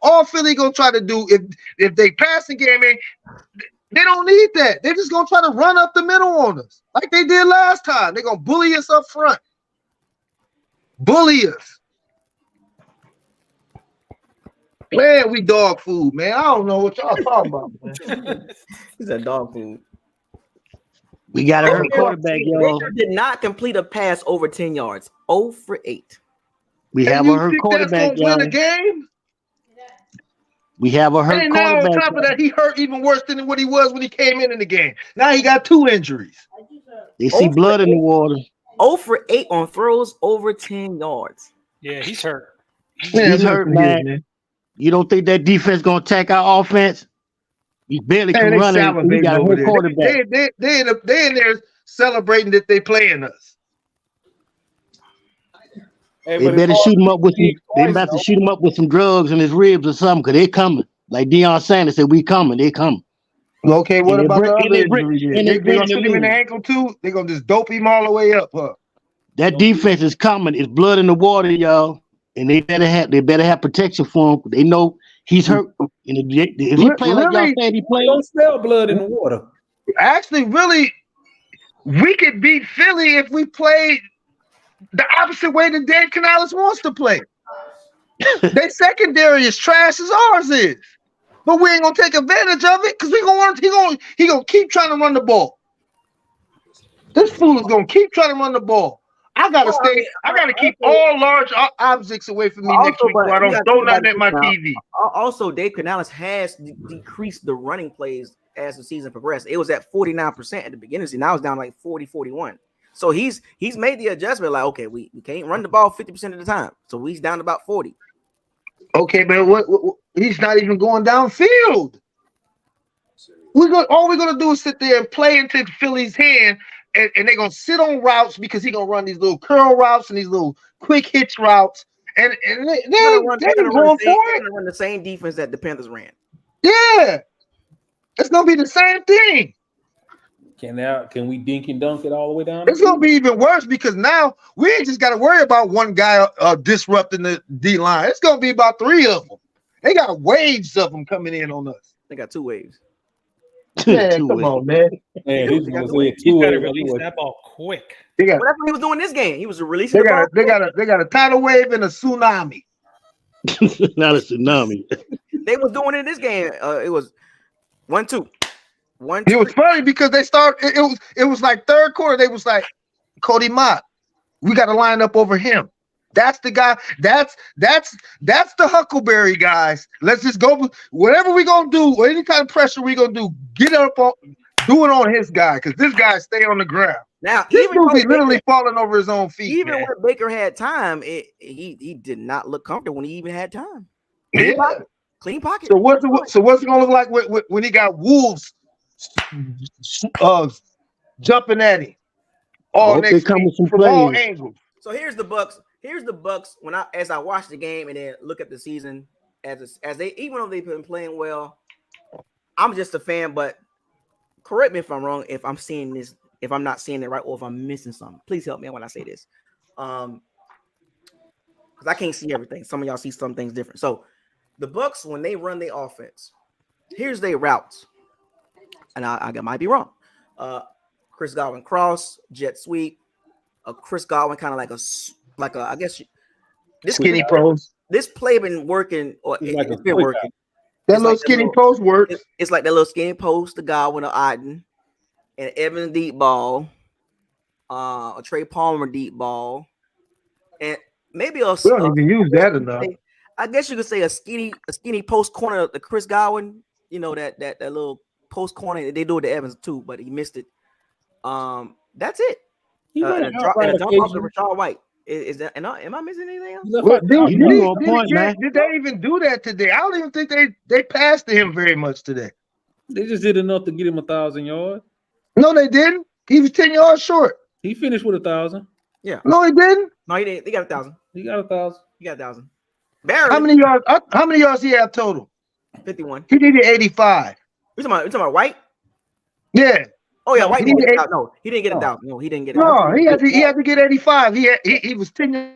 All Philly gonna try to do if they passing game, they don't need that. They're just gonna try to run up the middle on us like they did last time. They're gonna bully us up front. Bully us. Man, we dog food, man. I don't know what y'all talking about, man. He's a dog food. We got a hurt quarterback, y'all. Baker did not complete a pass over 10 yards. 0 for 8. We have a hurt quarterback, That's gonna y'all. win the game? We have a hurt And now on quarterback. top of that, he hurt even worse than what he was when he came in the game. Now he got 2 injuries. They see blood in the water. 0 for 8 on throws over 10 yards. Yeah, he's hurt. He's hurt, man. You don't think that defense gonna attack our offense? We barely can run it. We got a hurt quarterback. They in there celebrating that they playing us. Hey, They better shoot him up with some. They about to shoot him up with some drugs in his ribs or something, cause they coming. Like Deion Sanders said, we coming. They coming. Okay, what about the other they injuries? They gonna shoot him in the ankle too. They gonna just dope him all the way up, huh? That defense is coming. It's blood in the water, y'all. And they better have protection for him. They know he's hurt. And if he play like y'all said he played, don't smell blood in the water. Actually, really, we could beat Philly if we play the opposite way that Dave Canales wants to play. Their secondary is trash as ours is, but we ain't gonna take advantage of it because he gonna keep trying to run the ball. This fool is gonna keep trying to run the ball. I gotta keep all large objects away from me next week so I don't throw nothing at my TV. Also, Dave Canales has decreased the running plays as the season progressed. It was at 49% at the beginning. Now it's down like 40, 41. So he's made the adjustment like, okay, we can't run the ball 50% of the time. So he's down to about 40. Okay, man, what he's not even going downfield. All we're gonna do is sit there and play into Philly's hand. And they're gonna sit on routes because he's gonna run these little curl routes and these little quick hitch routes, and they're gonna run the same defense that the Panthers ran. Yeah, it's gonna be the same thing. Can we dink and dunk it all the way down? It's gonna be even worse because now we ain't just got to worry about one guy disrupting the D line. It's gonna be about 3 of them. They got waves of them coming in on us. They got 2 waves. Man, come on, man. He's got to release that ball quick. That's what he was doing this game. He was releasing they got a tidal wave and a tsunami. Not a tsunami. They was doing it in this game. It was 1-2. 1-2. It was funny because they started. It was like third quarter. They was like, Cody Mott, we got to line up over him. That's the guy. That's the Huckleberry guys. Let's just go. Whatever we gonna do, or any kind of pressure we gonna do, get up on, do it on his guy because this guy stay on the ground. Now, this dude be literally falling over his own feet. Even man. when Baker had time, he did not look comfortable when he even had time. Clean pocket. So what's it gonna look like when he got wolves jumping at him all next week from all angles? So here's the Bucs. Here's the Bucs. As I watch the game and then look at the season, as they, even though they've been playing well, I'm just a fan. But correct me if I'm wrong. If I'm seeing this, if I'm not seeing it right, or if I'm missing something, please help me when I say this. Because I can't see everything. Some of y'all see some things different. So the Bucs, when they run their offense, here's their routes, and I might be wrong. Chris Godwin cross, jet sweep. Chris Godwin kind of like a I guess this skinny pros. This play been working, or it's been working. That little skinny post works. It's like that little skinny post to Godwin or Otten, and Evans deep ball, a Trey Palmer deep ball, and maybe a. We don't even use that enough. I guess you could say a skinny post corner to Chris Godwin. You know that little post corner they do it to Evans too, but he missed it. That's it. And a drop off to Rashad White. Is that? Am I missing anything else? Did they even do that today? I don't even think they passed to him very much today. They just did enough to get him 1,000 yards. No, they didn't. He was 10 yards short. He finished with 1,000. Yeah. No, he didn't. No, he didn't. He got 1,000. He got 1,000. He got 1,000. Barely. How many yards he have total? 51. He needed 85. You talking about White? Yeah. Oh yeah, White. No, he didn't get 1,000. No, he didn't get. No, he had to get 85. He was 10.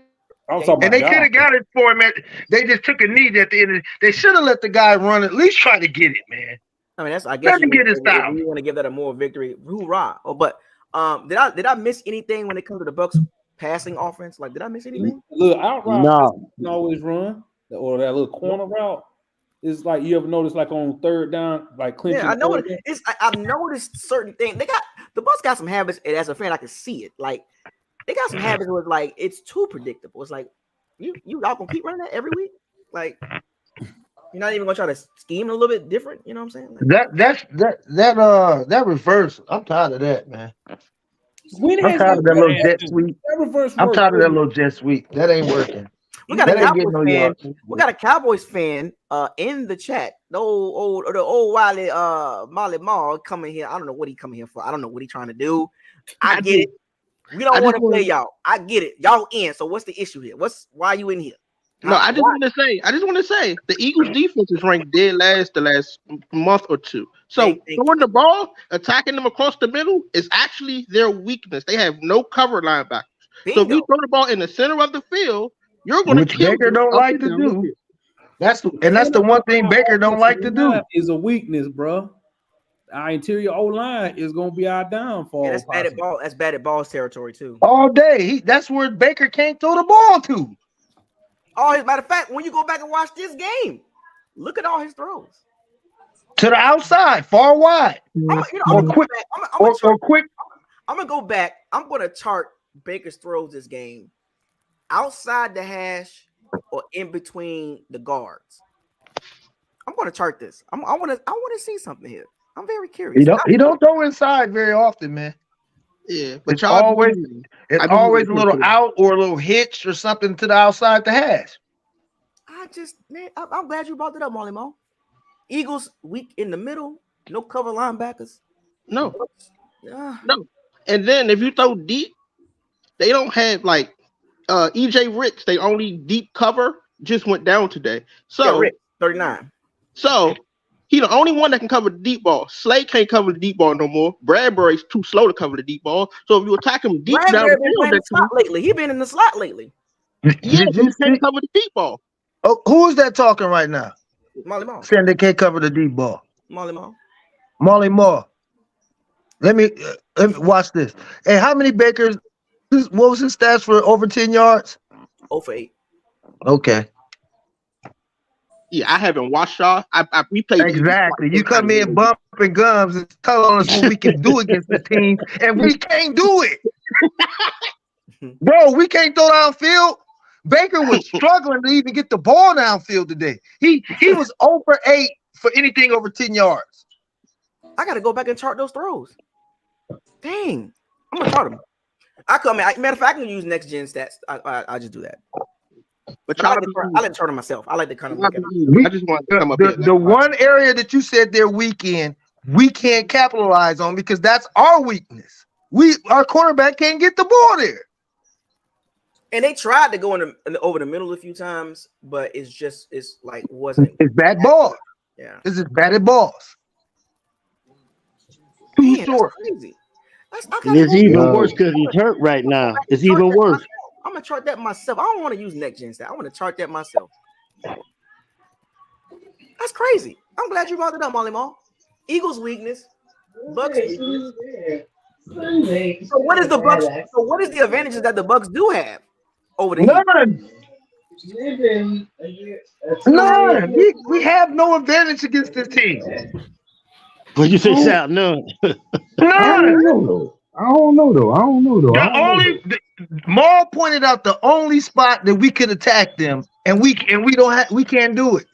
I was talking And they about could have got it for him. They just took a knee at the end. They should have let the guy run. At least try to get it, man. I mean, I guess Let him get his if style. you want to give that a more victory, hoorah! Oh, but did I miss anything when it comes to the Bucs passing offense? Like, did I miss anything? Little out route No. you can always run, or that little corner route. It's like you ever notice, like on third down, like clinching. Yeah, I know it. I've noticed certain things. The Bucs got some habits, and as a fan, I can see it. Like they got some habits where like it's too predictable. It's like you all gonna keep running that every week. Like you're not even gonna try to scheme a little bit different. You know what I'm saying? Like, That reverse. I'm tired of that, man. When I'm has tired of that little jet that sweep. reverse I'm worked? tired of that little jet sweep. That ain't working. we got a That ain't getting Cowboys no fan. yards. We got a Cowboys fan in the chat. The old Wiley Molly Mall coming here. I don't know what he coming here for. I don't know what he trying to do. I get it. We don't want to play y'all. I get it. Y'all in. So what's the issue here? Why are you in here? No, I just want to say the Eagles defense is ranked dead last the last month or two. So throwing the ball, attacking them across the middle is actually their weakness. They have no cover linebackers. So if you throw the ball in the center of the field, you're going to kill Baker them. don't like to do. That's the one thing Baker don't like to do. Is a weakness, bro. Our interior O line is going to be our downfall. Yeah, that's bad at ball. That's bad at balls territory too. All day. That's where Baker can't throw the ball to. As a matter of fact, when you go back and watch this game, look at all his throws to the outside, far wide, I'm gonna go back. I'm gonna chart Baker's throws this game outside the hash or in between the guards. I'm gonna chart this. I want to see something here. I'm very curious. He don't throw inside very often, man. Yeah, but it's always a little out or a little hitch or something to the outside the hash. I'm glad you brought that up, Molly Mo. Eagles weak in the middle, no cover linebackers. No. And then if you throw deep, they don't have like EJ Ricks. They only deep cover just went down today. So Rick, 39. So he the only one that can cover the deep ball. Slade can't cover the deep ball no more. Bradbury's too slow to cover the deep ball. So if you attack him deep down the field, lately. He's been in the slot lately. Yeah, he can't cover the deep ball. Oh, who is that talking right now? Molly Moore. Saying they can't cover the deep ball. Molly Moore. Molly Moore. Let me watch this. Hey, how many Bakers? What was his stats for over 10 yards? 0 for 8. Okay. Yeah, I haven't watched y'all. We played exactly. You come in bumping gums and telling us what we can do against the team, and we can't do it. Bro, we can't throw downfield. Baker was struggling to even get the ball downfield today. He was 0 for 8 for anything over 10 yards. I got to go back and chart those throws. Dang. I'm going to chart them. Matter of fact, I can use next gen stats. I just do that. But I like to chart them myself. I like to kind of look at I just want to come up here. The one area that you said they're weak in, we can't capitalize on because that's our weakness. Our quarterback can't get the ball there. And they tried to go over the middle a few times, but it's bad balls. Yeah. It's just batted balls. Too short. Crazy. It's even worse because he's hurt right now. It's even worse. I'm gonna chart that myself. I don't want to use next gen stat. I want to chart that myself. That's crazy. I'm glad you brought it up, Molly Mall. Eagles weakness. Bucs weakness. So what is the Bucs? So what is the advantages that the Bucs do have over the None. We have no advantage against this team. But you say South, none. None. I don't know though. Maul pointed out the only spot that we could attack them, and we can't do it.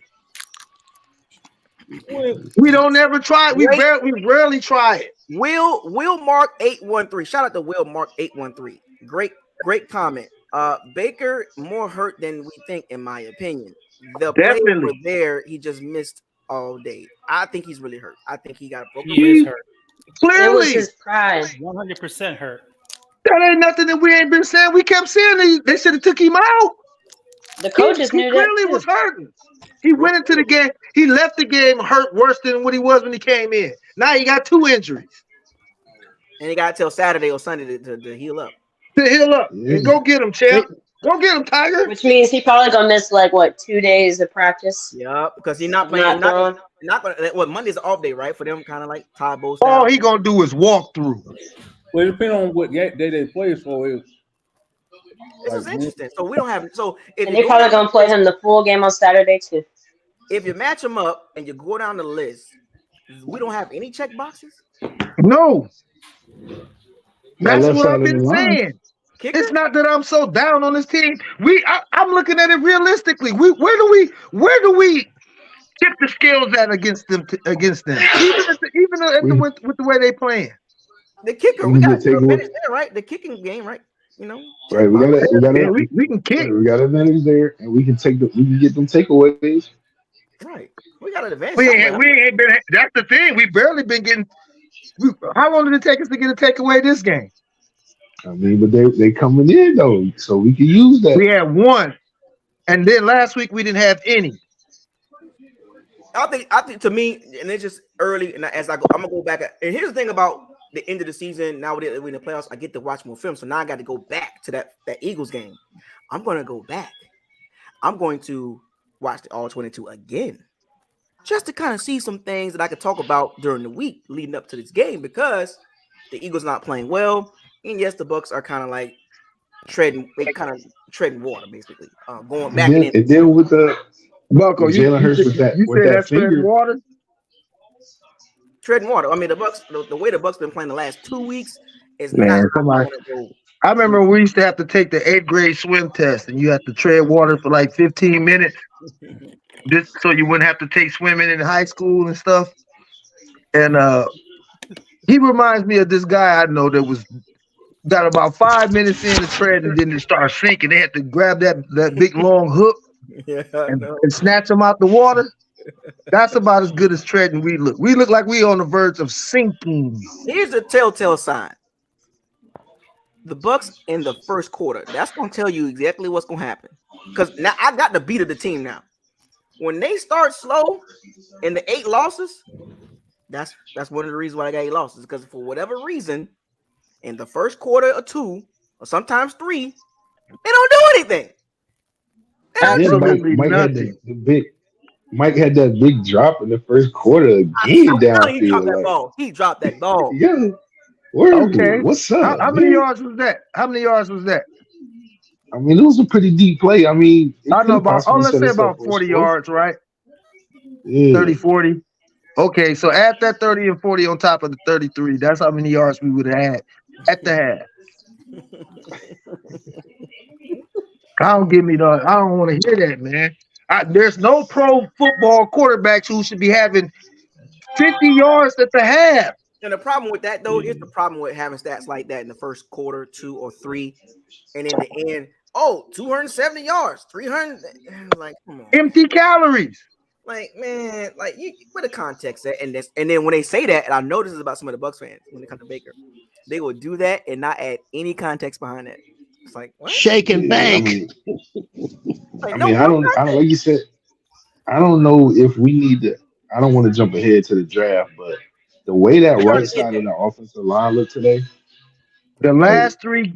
We don't ever try it. We rarely try it. Will Mark 813. Shout out to Will Mark 813. Great comment. Baker more hurt than we think, in my opinion. The play over there, he just missed all day. I think he's really hurt. I think he got broken. He is hurt. Clearly, it was his pride. 100% hurt. That ain't nothing that we ain't been saying. We kept saying they should have took him out. The coaches knew that. He clearly was hurting. He went into the game. He left the game hurt worse than what he was when he came in. Now he got 2 injuries. And he got till Saturday or Sunday to heal up. To heal up and go get him, champ. Go get him, Tiger. Which means he probably gonna miss like what 2 days of practice. Yeah, because he's not Not playing. throwing. Not gonna. Well, Monday's an off day, right? For them, kind of like Todd Bowles All style. he gonna do is walk through. Well, it depends on what day they play for. This is interesting. So we don't have. So if And you they probably gonna play him the full game on Saturday too. if you match them up and you go down the list, we don't have any check boxes. No. That's left what side I've of the been line. saying. Kicker? It's not that I'm so down on this team. I'm looking at it realistically. Where do we tip the scales at against them? Even with the way they playing. The kicker, We we need got to take advantage one. there, right? The kicking game, right? You know, Right, we got Yeah, we can kick. we got advantage there, and we can get them takeaways. right. We got an advantage. We somewhere. ain't been. That's the thing. We barely been getting. How long did it take us to get a takeaway this game? I mean, but they coming in though, so we can use that. We had one, and then last week we didn't have any. I think to me, and it's just early, and as I go, I'm gonna go back. And here's the thing about the end of the season. Now we're in the playoffs. I get to watch more film, so now I got to go back to that Eagles game. I'm gonna go back. I'm going to watch the All 22 again, just to kind of see some things that I could talk about during the week leading up to this game, because the Eagles not playing well, and yes, the Bucs are kind of like treading water, basically, going back in. And then with the Bucko, Jalen Hurts with that treading water. Treading water. I mean, the Bucs, the way the Bucs been playing the last 2 weeks is Man, not. come on. I remember we used to have to take the 8th grade swim test, and you have to tread water for like 15 minutes, just so you wouldn't have to take swimming in high school and stuff. And he reminds me of this guy I know that got about 5 minutes in the tread, and then it started sinking. They had to grab that big long hook and snatch him out the water. That's about as good as treading we look. We look like we on the verge of sinking. Here's the telltale sign. The Bucs in the first quarter. That's going to tell you exactly what's going to happen. Because now I got the beat of the team now. When they start slow in the 8 losses, that's one of the reasons why I got 8 losses. Because for whatever reason, in the first quarter or 2, or sometimes 3, they don't do anything. Absolutely Mike had nothing. Mike had that big drop in the first quarter again downfield. He dropped that ball. Yeah. Word. Okay. What's up? How many yards was that? I mean, it was a pretty deep play. I mean, I know let's say about 40 yards, right? Yeah. 30, 40. Okay, so add that 30 and 40 on top of the 33. That's how many yards we would have had at the half. I don't want to hear that, man. There's no pro football quarterbacks who should be having 50 yards at the half. And the problem with that, though, is the problem with having stats like that in the first quarter, 2 or 3, and in the end, 270 yards, 300. Like, come on. Empty calories. Like, man, like you put a context there, and then when they say that, and I know this is about some of the Bucs fans when it comes to Baker, they will do that and not add any context behind it. It's like what? Shake and bake. I don't like you said. I don't know if we need to. I don't want to jump ahead to the draft, but the way that right side of the offensive line looked today. The last three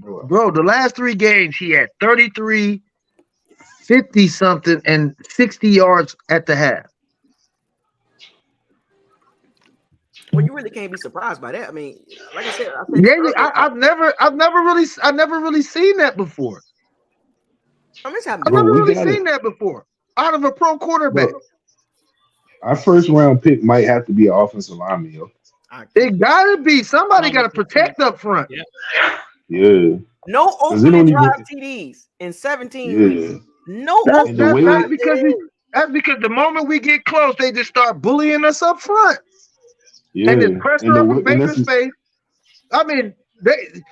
games he had 33, 50 something, and 60 yards at the half. Well, you really can't be surprised by that. I mean, like I said, I've never really seen that before. I've never really seen that before out of a pro quarterback. Bro, our first round pick might have to be an offensive lineman, yo. It gotta be somebody got to protect up front. Yeah. No opening drive TDs in 17 weeks. No, that's because the moment we get close, they just start bullying us up front. Yeah. And then pressure up in Baker's face. I mean, they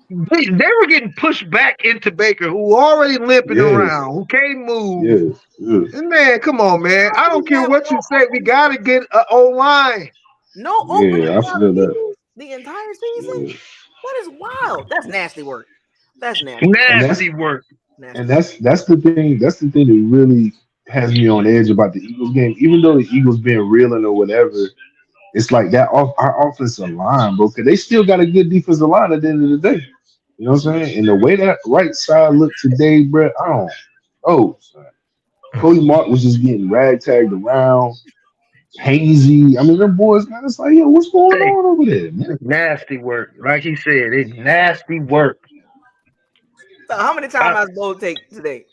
were getting pushed back into Baker, who already limping around, who can't move. Yeah. Man, come on, man. I don't care what you say. We got to get an O-line. No opening I feel that. The entire season? Yeah. That is wild. That's nasty work. That's nasty work. And that's the thing. That's the thing that really has me on edge about the Eagles game. Even though the Eagles being reeling or whatever, it's like that our offensive line, bro. Because they still got a good defensive line at the end of the day. You know what I'm saying? And the way that right side looked today, bro, I don't know. Son. Cody Mark was just getting ragtagged around, hazy. I mean, them boys, man, it's like, yo, what's going Hey, on over there, man? it's nasty work. Like he said, it's nasty work. So how many timeouts Bo take today?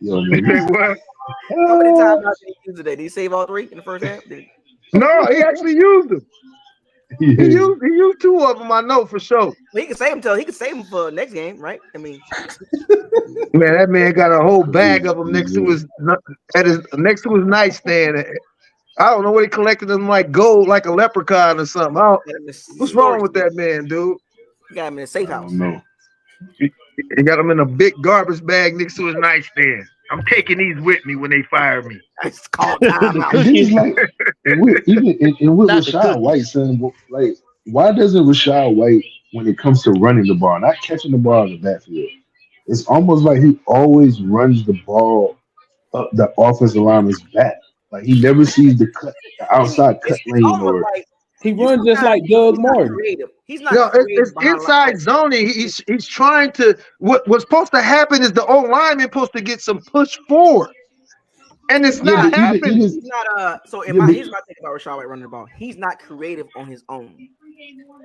Yo, He man, said what? How many timeouts did he use today? Did he save all 3 in the first half? No, he actually used them. He used 2 of them. I know for sure. Well, he can save them for next game, right? I mean, Man, that man got a whole bag of them next to his nightstand. I don't know what he collected them like gold, like a leprechaun or something. What's wrong with that man, dude? You got him in a safe house. No. He got him in a big garbage bag next to his nightstand. I'm taking these with me when they fire me. It's called timeout. And with Rashad White, son, like, why doesn't Rashad White, when it comes to running the ball, not catching the ball in the backfield, it's almost like he always runs the ball up the offensive lineman's back. Like he never sees the outside cut lane, or like he runs just like Doug Martin. He's not. It's inside zoning. He's trying to. What's supposed to happen is the old lineman supposed to get some push forward, and it's not happening. He's not. So here's my thing about Rashad White running the ball. He's not creative on his own.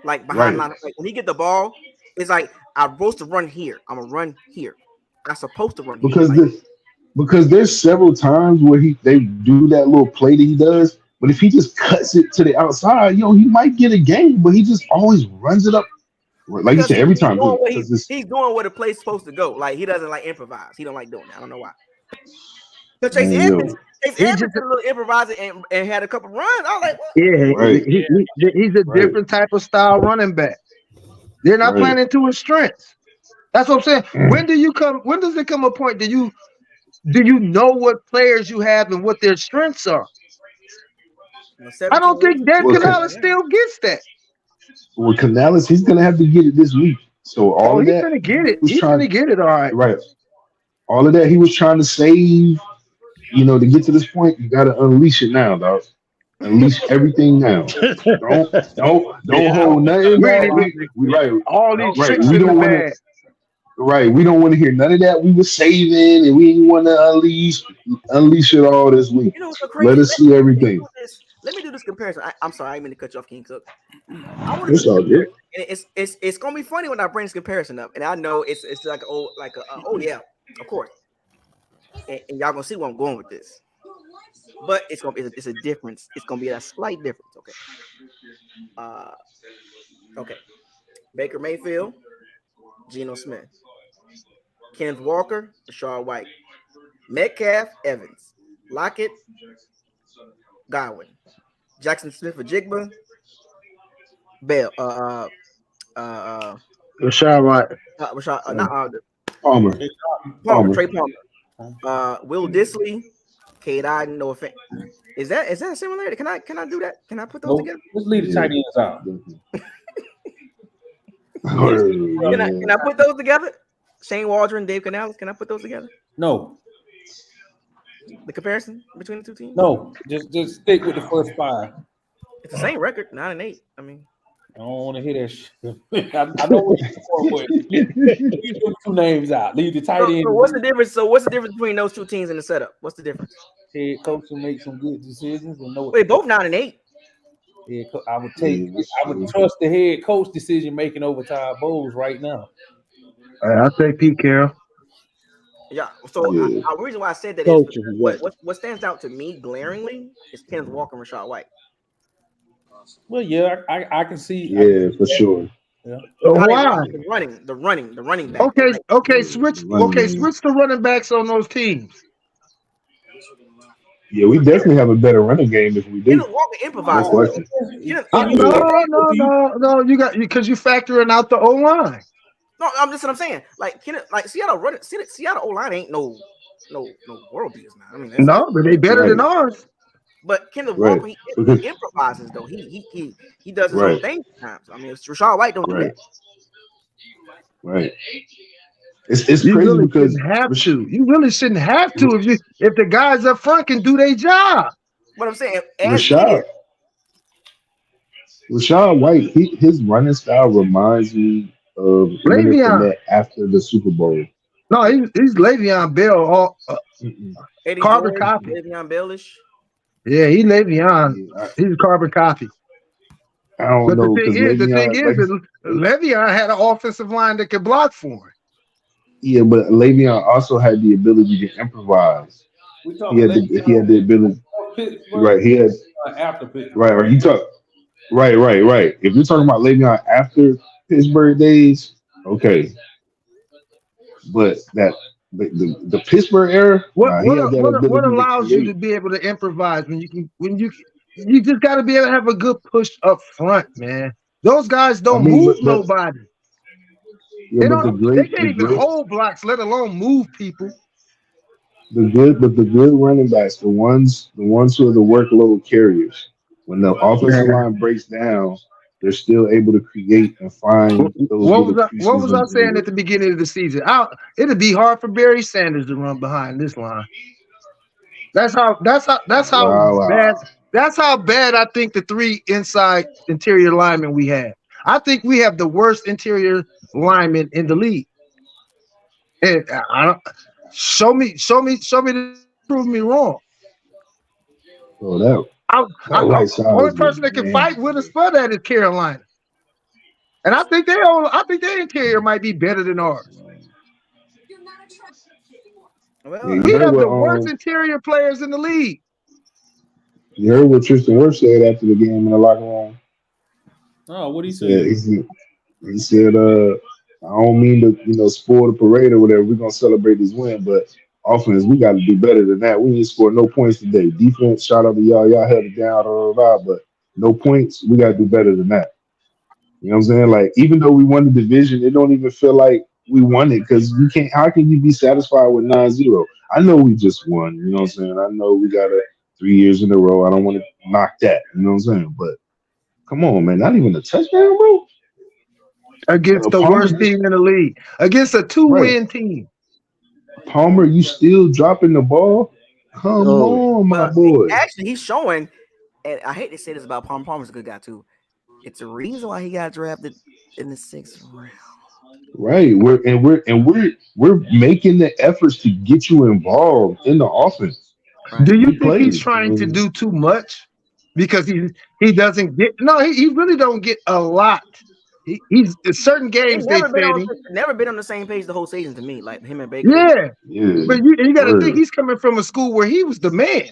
Like behind line, like when he get the ball, it's like I'm supposed to run here. I'm gonna run here. I'm supposed to run here. Because there's several times where they do that little play that he does, but if he just cuts it to the outside, he might get a game, but he just always runs it up. Like you said, every time. He's doing where the play's supposed to go. Like he doesn't like improvise. He don't like doing that. I don't know why. But Chase Edmonds did a little improvising and had a couple runs. I was like, what? Yeah, he's a different type of style running back. They're not playing into his strengths. That's what I'm saying. When does it come a point do you know what players you have and what their strengths are? I don't think Canales still gets that. Well, Canales, he's gonna have to get it this week. So all of that, he's gonna get it. He's gonna get it. All right. Right. All of that he was trying to save, to get to this point. You got to unleash it now, dog. Unleash everything now. Don't hold nothing back. All these tricks we in don't the want bag. Right, we don't want to hear none of that. We were saving, and we didn't want to unleash it all this week. What's so crazy? Let us see everything. Let me do this comparison. I'm sorry, I didn't mean to cut you off, King Cook. It's all good. And it's gonna be funny when I bring this comparison up, and I know it's like oh yeah, of course. And y'all gonna see where I'm going with this. But it's a difference. It's gonna be a slight difference. Okay. Okay. Baker Mayfield, Geno Smith. Kenneth Walker, Rashad White, Metcalf, Evans, Lockett, Godwin, Jackson Smith-Njigba, Bell, Rashad White, Trey Palmer, Will Disley, Cade Iden, no offense. Is that a similarity? Can I do that? Can I put those together? Let's leave the tight ends out. Can I put those together? Shane Waldron, Dave Canales. Can I put those together? No. The comparison between the two teams? No. Just stick with the first 5. It's the same record, 9-8. I mean, I don't want to hear that shit. I know what you're for, but leave those 2 names out. Leave the tight end. So what's the difference? So what's the difference between those 2 teams in the setup? What's the difference? Head coach will make some good decisions and know. Wait, both 9-8. Yeah, I would trust the head coach decision making over Todd Bowles right now. I'll say Pete Carroll. Yeah. So the reason why I said that is what stands out to me glaringly is Kenneth Walker and Rashad White. Well, yeah, I can see. Yeah, for sure. Yeah. Why? The running back. Okay. Switch the running backs on those teams. Yeah, we definitely have a better running game if we do. Kenneth Walker improvised. No. You got because you factoring out the O line. No, I'm just what I'm saying. Like Seattle O line ain't no world beaters, man. I mean, but they better than ours. But Kenneth Walker, he improvises though. He does his own thing sometimes. I mean, Rashad White don't do that. Right. It's you crazy really because you really shouldn't have to if the guys up front can do their job. What I'm saying, Rashad White, his running style reminds me of Leonard Le'Veon. Fournette after the Super Bowl. No, he's Le'Veon Bell, all Mm-mm. Eddie carbon George, copy. Le'Veon Bellish. Yeah, he Le'Veon. Yeah, He's a carbon copy. I don't But the know thing because is, Le'Veon, that Le'Veon had an offensive line that could block for him. yeah, but Le'Veon also had the ability to improvise. We He talking had the ability. Pittsburgh Right, he had after Pittsburgh. right. Or you talk right. If you're talking about Le'Veon after Pittsburgh days, okay, but the Pittsburgh era, nah, he had that What ability to allows you to create. be able to improvise when you just got to be able to have a good push up front, man. Those guys I don't mean, move but nobody. yeah, but They can't even hold blocks, let alone move people. the good running backs, the ones who are the workload carriers, when the offensive line breaks down, they're still able to create and find those little What creases was I in saying the at the beginning of the season? It'd be hard for Barry Sanders to run behind this line. That's how bad. wow. That's how bad I think the three inside interior linemen we have. I think we have the worst interior linemen in the league. And I don't show me prove me wrong. So that right side Only was person that getting can man. fight with us for that is Carolina. And I think their interior might be better than ours. Yeah, Well, you We heard have what the worst interior players in the league. Tristan Wirfs said after the game in the locker room. Oh, what He he said say? he said I don't mean to spoil the parade or whatever. We're gonna celebrate this win, but offense we got to do better than that. We ain't scored no points today. Defense, shout out to y'all. Y'all held it down, but no points. We got to do better than that. You know what I'm saying? Like, even though we won the division, it don't even feel like we won it because you can't. How can you be satisfied with 9-0? I know we just won. You know what I'm saying? I know we got 3 years in a row. I don't want to knock that. You know what I'm saying? But come on, man, not even a touchdown, bro. Against the Palmer, worst team in the league. Against a right? 2-win team. Palmer, you still dropping the ball? Come on, my well, boy. actually, he's showing, and I hate to say this about Palmer. Palmer's a good guy too. It's a reason why he got drafted in the 6th round. Right. We're making the efforts to get you involved in the offense. Right. Do you Big think he's plays. trying to do too much? Because he doesn't get he really don't get a lot. He's certain They games they fed him. never been on the same page the whole season to me. Like him and Baker. Yeah. Yeah. But you got to think Word. he's coming from a school where he was the man.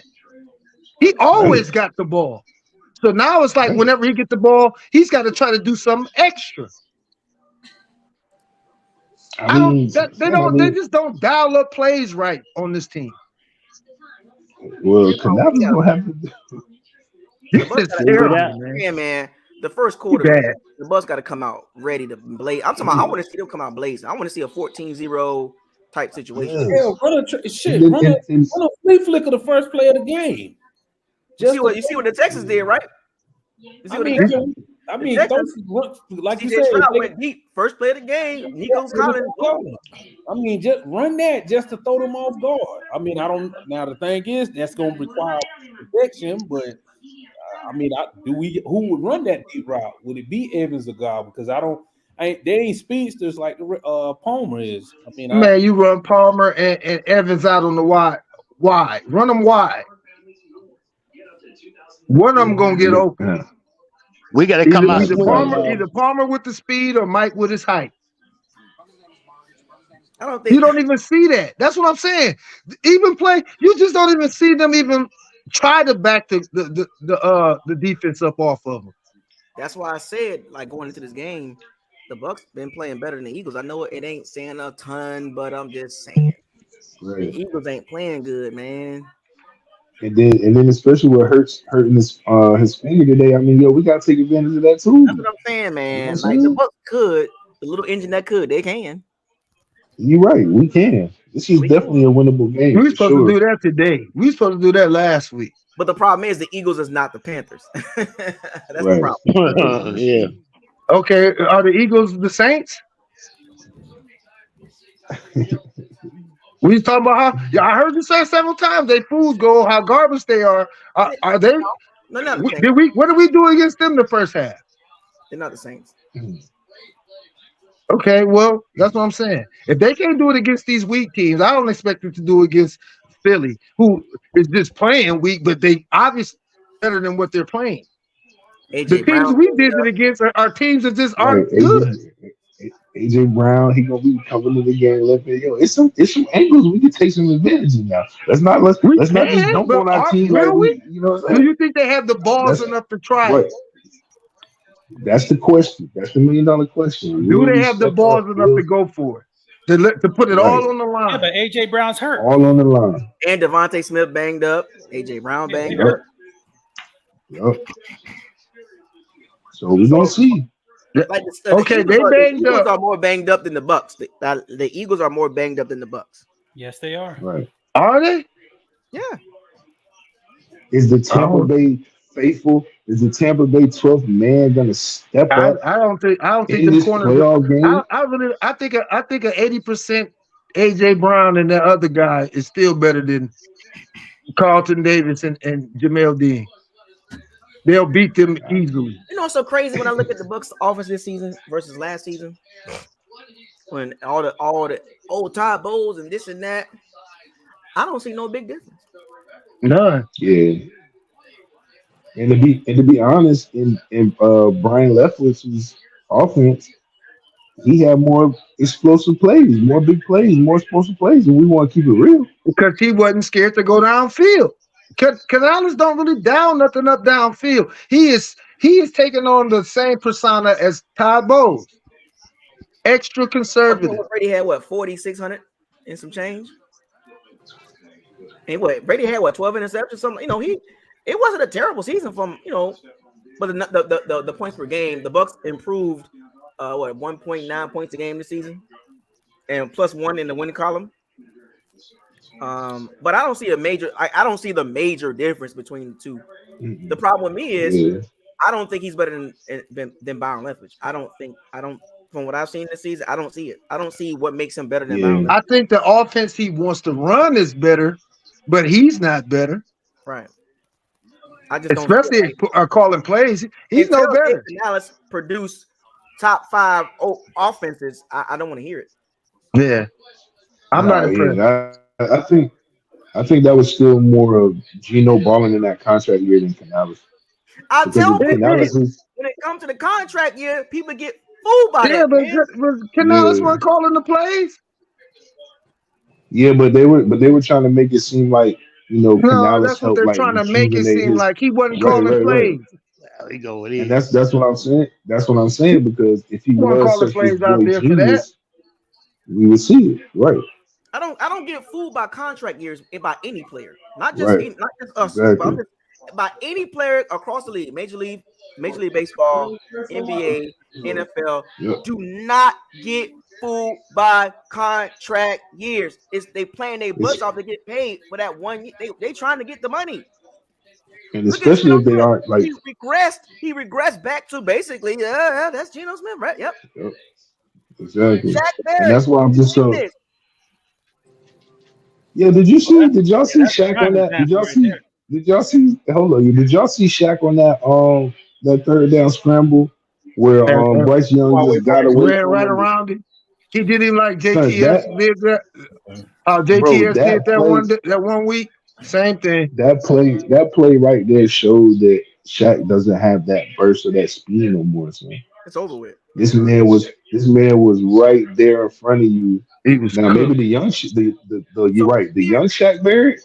He always Right. got the ball. So now it's like Right. whenever he gets the ball, he's got to try to do something extra. They just don't dial up plays right on this team. Well, Canales gonna have to. The Bucs It's gotta terrible, man. The first He quarter, bad. man, the Bucs got to come out ready to blaze. I'm talking about. I want to see them come out blazing. I want to see a 14-0 type situation. Hell, run a flea flicker the first play of the game. You see what the Texans did, right? I mean, like you said, Stroud went deep. First play of the game. Nico's calling. I mean, just run that just to throw them off guard. I mean, I don't. Now the thing is, that's going to require protection. But I mean, who would run that deep route? Would it be Evans or Goff? Because they ain't speedsters like Palmer is. I mean, you run Palmer and Evans out on the wide. Run them wide. One of them gonna get open. We got to come out. Either Palmer with the speed or Mike with his height. I don't think you don't even see that. That's what I'm saying. Even play, you just don't even see them even try to back the defense up off of them. That's why I said, like, going into this game, the Bucs been playing better than the Eagles. I know it ain't saying a ton, but I'm just saying the Eagles ain't playing good, man. And then especially with hurting his finger today. I mean, we gotta take advantage of that too. That's what I'm saying, man. Like the Bucs could, the little engine that could, they can. You're right. We can. This is definitely a winnable game. We supposed to do that today. We supposed to do that last week. But the problem is the Eagles is not the Panthers. That's right. the problem. Yeah. Okay. Are the Eagles the Saints? We talking about how I heard you say several times they fools go how garbage they are. Are they? No. What did we do against them the first half? They're not the Saints. Okay, well, that's what I'm saying. If they can't do it against these weak teams, I don't expect them to do it against Philly, who is just playing weak, but they obviously better than what they're playing. The AJ teams Brown. we did it against are teams that just Right, aren't good. AJ Brown, he gonna be coming to the game. Yo, it's some angles we can take some advantage of now. Let's not We just can, dump but on our team like will we? you know what I'm Do saying? you think they have the balls That's enough to try right. it? That's the question. That's the $1,000,000 question. Do Will they we have the step balls up? enough to go for it? To put it Right. all on the Yeah, line? but AJ Brown's hurt. All on the line. And Devontae Smith banged up. AJ Brown banged Yep. up. Yep. So we're gonna see. Like Okay, they the banged Eagles up. are more banged up than the Bucs. The Eagles are more banged up than the Bucs. Yes, they are. Right. Are they? Yeah. Is the Tampa Bay faithful? Is the Tampa Bay 12th man gonna step I up don't think in them this corners. playoff game? I think a 80% AJ Brown and that other guy is still better than Carlton Davis and Jamel Dean. They'll beat them easily. You know what's so crazy when I look at the Bucs offense this season versus last season? When all the old Todd Bowles and this and that, I don't see no big difference. None. Yeah. And to be honest, in Brian Leftwich's offense, he had more explosive plays, more big plays, more explosive plays, and we want to keep it real. Because he wasn't scared to go downfield. Canales don't really down nothing up downfield. He is taking on the same persona as Todd Bowles. Extra conservative. Brady had 4,600 and some change. And Brady had 12 interceptions. Something, it wasn't a terrible season from but the points per game, the Bucs improved 1.9 points a game this season, and +1 in the winning column. But I don't see I don't see the major difference between the two. The problem with me is I don't think he's better than Byron Leftwich. From what I've seen this season, I don't see it. I don't see what makes him better than Byron Leftwich. I think the offense he wants to run is better, but he's not better. Right. I just especially calling plays. He's no better. Canales produce top 5 offenses. I don't want to hear it. Yeah, I'm not impressed. Yeah, I think that was still more of Geno balling in that contract year than Canales. I'll tell you, when it comes to the contract year, people get fooled by that. But Canales wasn't calling the plays. Yeah, but they were trying to make it seem like Canales that's what they're trying to make it seem like he wasn't calling plays. And that's what I'm saying. That's what I'm saying, because if he was calling plays out there for that, we would see it, right? I don't get fooled by contract years by any player, not just us, exactly. but by any player across the league, Major League Baseball, NBA, NFL. Yep. Do not get fooled by contract years. They playing their butts off to get paid for that 1 year. They trying to get the money. And especially if they aren't like he regressed back to basically that's Geno Smith, right? Yep. Exactly. And that's why I'm just so. Yeah, did y'all see Shaq on that? Did y'all see? Hold on, did y'all see Shaq on that third down scramble where Bryce Young just got away ran right around it? He did him like JTS did that. JTS did that one week. Same thing. That play right there showed that Shaq doesn't have that burst or that speed no more. So it's over with. This man was right there in front of you. He was now maybe the young you're right. The young Shaq Barrett.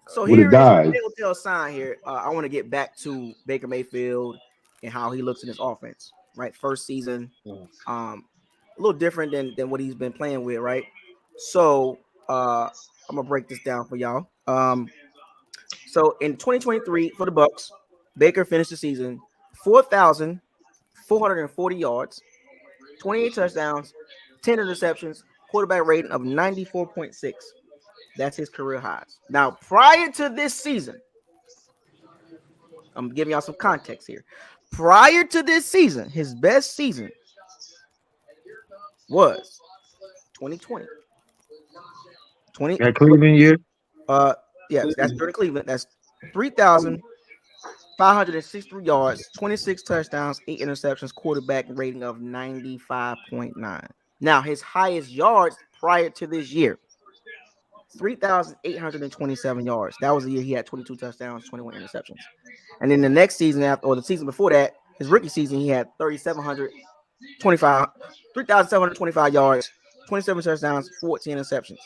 So here is a telltale sign here. I want to get back to Baker Mayfield and how he looks in his offense. Right, first season, a little different than what he's been playing with. Right, so I'm gonna break this down for y'all. So in 2023 for the Bucs, Baker finished the season 4,440 yards, 28 touchdowns, 10 interceptions, quarterback rating of 94.6. That's his career highs. Now, prior to this season, I'm giving y'all some context here. Prior to this season, his best season was 2020. That Cleveland year? Yes, that's during Cleveland. That's 3,000. 563 yards, 26 touchdowns, 8 interceptions, quarterback rating of 95.9. Now, his highest yards prior to this year, 3,827 yards. That was the year he had 22 touchdowns, 21 interceptions. And then the next season after, or the season before that, his rookie season, he had 3,725 yards, 27 touchdowns, 14 interceptions.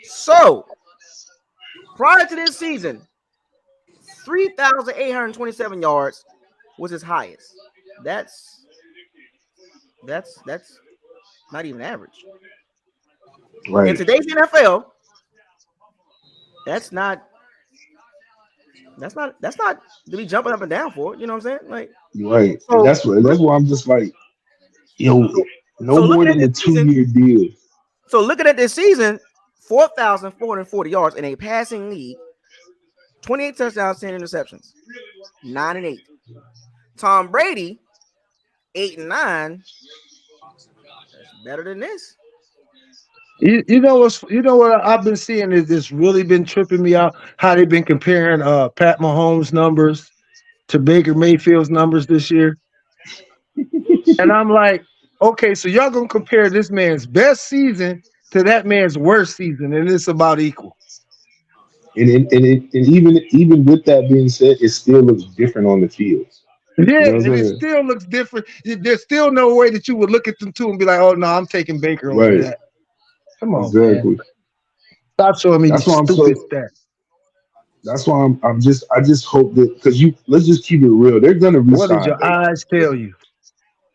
So, prior to this season, 3,827 yards was his highest. That's not even average. Right. In today's NFL, that's not to be jumping up and down for. You know what I'm saying? Like, Right. so That's why I'm just like, yo, no so more looking at than a this season, 2-year deal. So looking at this season, 4,440 yards in a passing league, 28 touchdowns, 10 interceptions, 9-8. Tom Brady, 8-9. That's better than this. You know what I've been seeing is this really been tripping me out how they've been comparing Pat Mahomes' numbers to Baker Mayfield's numbers this year. And I'm like, okay, so y'all gonna compare this man's best season to that man's worst season, and it's about equal. And even with that being said, it still looks different on the field. Yeah, You know what and I'm it saying? still looks different. There's still no way that you would look at them two and be like, oh no, I'm taking Baker over Right. that. Come on, man. Exactly. Stop showing me That's these why I'm stupid so. stats. That's why I just hope that because let's just keep it real. They're gonna What did resign your Baker. eyes tell you?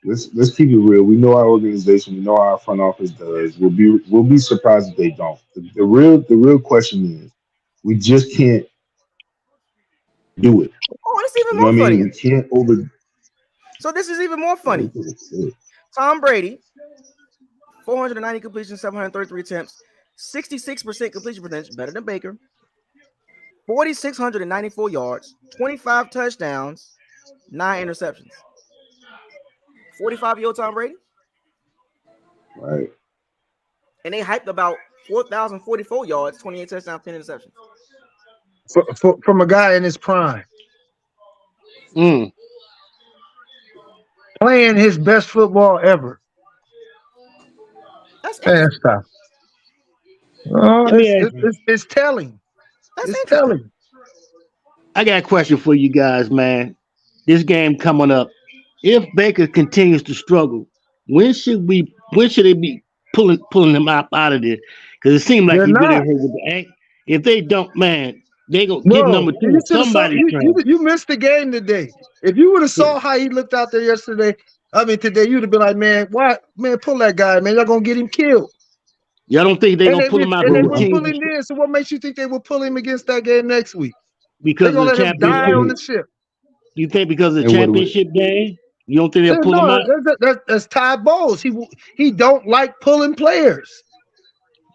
Let's keep it real. We know our organization. We know our front office does. We'll be surprised if they don't. The real question is, we just can't do it. Oh, it's even You know more what I mean? funny. We can't over. So this is even more funny. Tom Brady, 490 completions, 733 attempts, 66% completion percentage, better than Baker. 4,694 yards, 25 touchdowns, 9 interceptions. 45-year-old Tom Brady. Right. And they hyped about 4,044 yards, 28 touchdowns, 10 interceptions. From a guy in his prime. Playing his best football ever. That's Man, interesting. stop. Oh, Let me ask you. it's telling. That's It's interesting. telling. I got a question for you guys, man. This game coming up. If Baker continues to struggle, when should they be pulling him out of this? Because it seems like They're he really not. hurt with the ankle. If they don't, man, they gonna get Bro, number you two. should have saw Somebody trying. you missed the game today. If you would have saw how he looked out there yesterday, today, you'd have been like, man, why, man, pull that guy, man. Y'all gonna get him killed. Y'all don't think they're gonna pull him out And because they the would team pull him then. So what makes you think they will pull him against that game next week? They're because of gonna the let him die championship? on the ship. You think because of the And championship game? You don't think they'll pull him No, out? that's Ty Bowles. He don't like pulling players.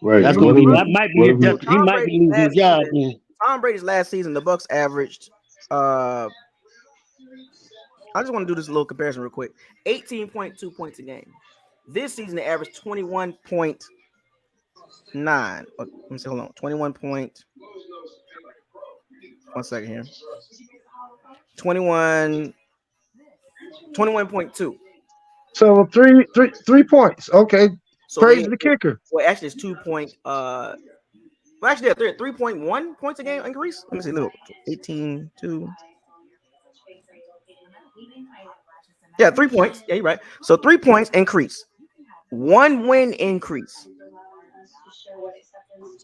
Right. That's And gonna what if be we that might be what his if we death. He might be losing his job. Man. Tom Brady's last season, the Bucs averaged. I just want to do this little comparison real quick. 18.2 points a game. This season, they averaged 21.9. Let me see. Hold on. 21 point. 1 second here. 21.2. So three points. Okay. So Praise the kicker. Well, actually, it's 2 point. Well, actually, yeah, 3.1 points a game increase. Let me see. Look, 18.2. Yeah, 3 points. Yeah, you're right. So 3 points increase. 1 win increase.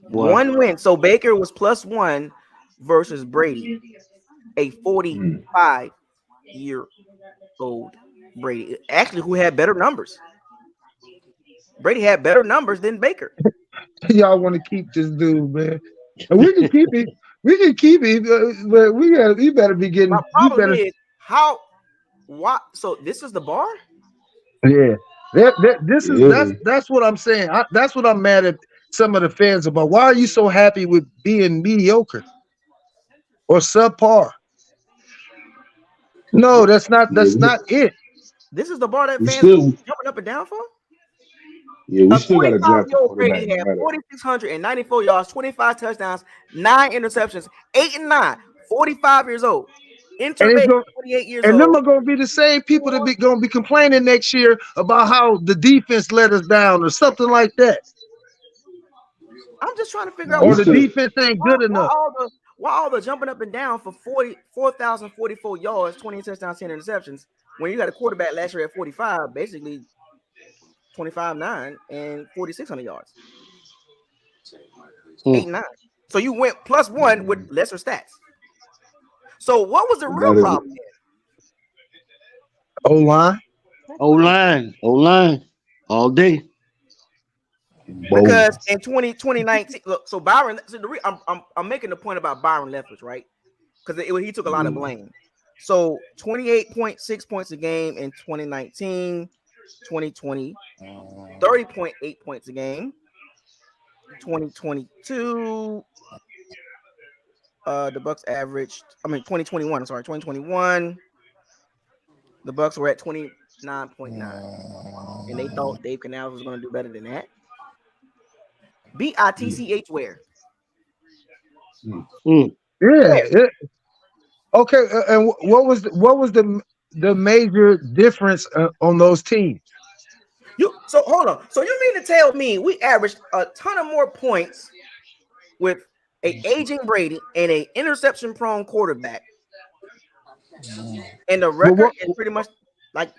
Wow. 1 win. So Baker was +1 versus Brady, a 45-year-old Brady. Actually, who had better numbers. Brady had better numbers than Baker. Y'all want to keep this dude, man. And we can keep it. We can keep it, but we better be getting. My problem is why? So this is the bar. Yeah, that's what I'm saying. That's what I'm mad at some of the fans about. Why are you so happy with being mediocre or subpar? No, that's not it. This is the bar that we fans still jumping up and down for. yeah we A still got to draft a 45-year-old quarterback Brady no had matter. 4,694 yards, 25 touchdowns, 9 interceptions, 8-9, 45 years old. And it's Baker, going 28 years and them old. are going to be the same people that be going to be complaining next year about how the defense let us down or something like that, I'm just trying to figure Nah, out or we the still defense ain't good enough. why all the jumping up and down for 4,044 yards, 20 touchdowns, 10 interceptions, when you got a quarterback last year at 45, basically 25-9 and 4,600 yards, 8-9. So you went +1 with lesser stats. So what was the real got it. problem? O-line. O-line all day. Because in 2019, look, so Byron, so I'm making the point about Byron Leftwich, right? Because he took a lot of blame. So 28.6 points a game in 2019, 2020, 30.8 points a game. 2022, the Bucs averaged, 2021, 2021, the Bucs were at 29.9. And they thought Dave Canales was going to do better than that. BITCH where? Yeah. Okay, and what was the major difference on those teams? So hold on. So you mean to tell me we averaged a ton of more points with a aging Brady and a interception prone quarterback, and the record is pretty much like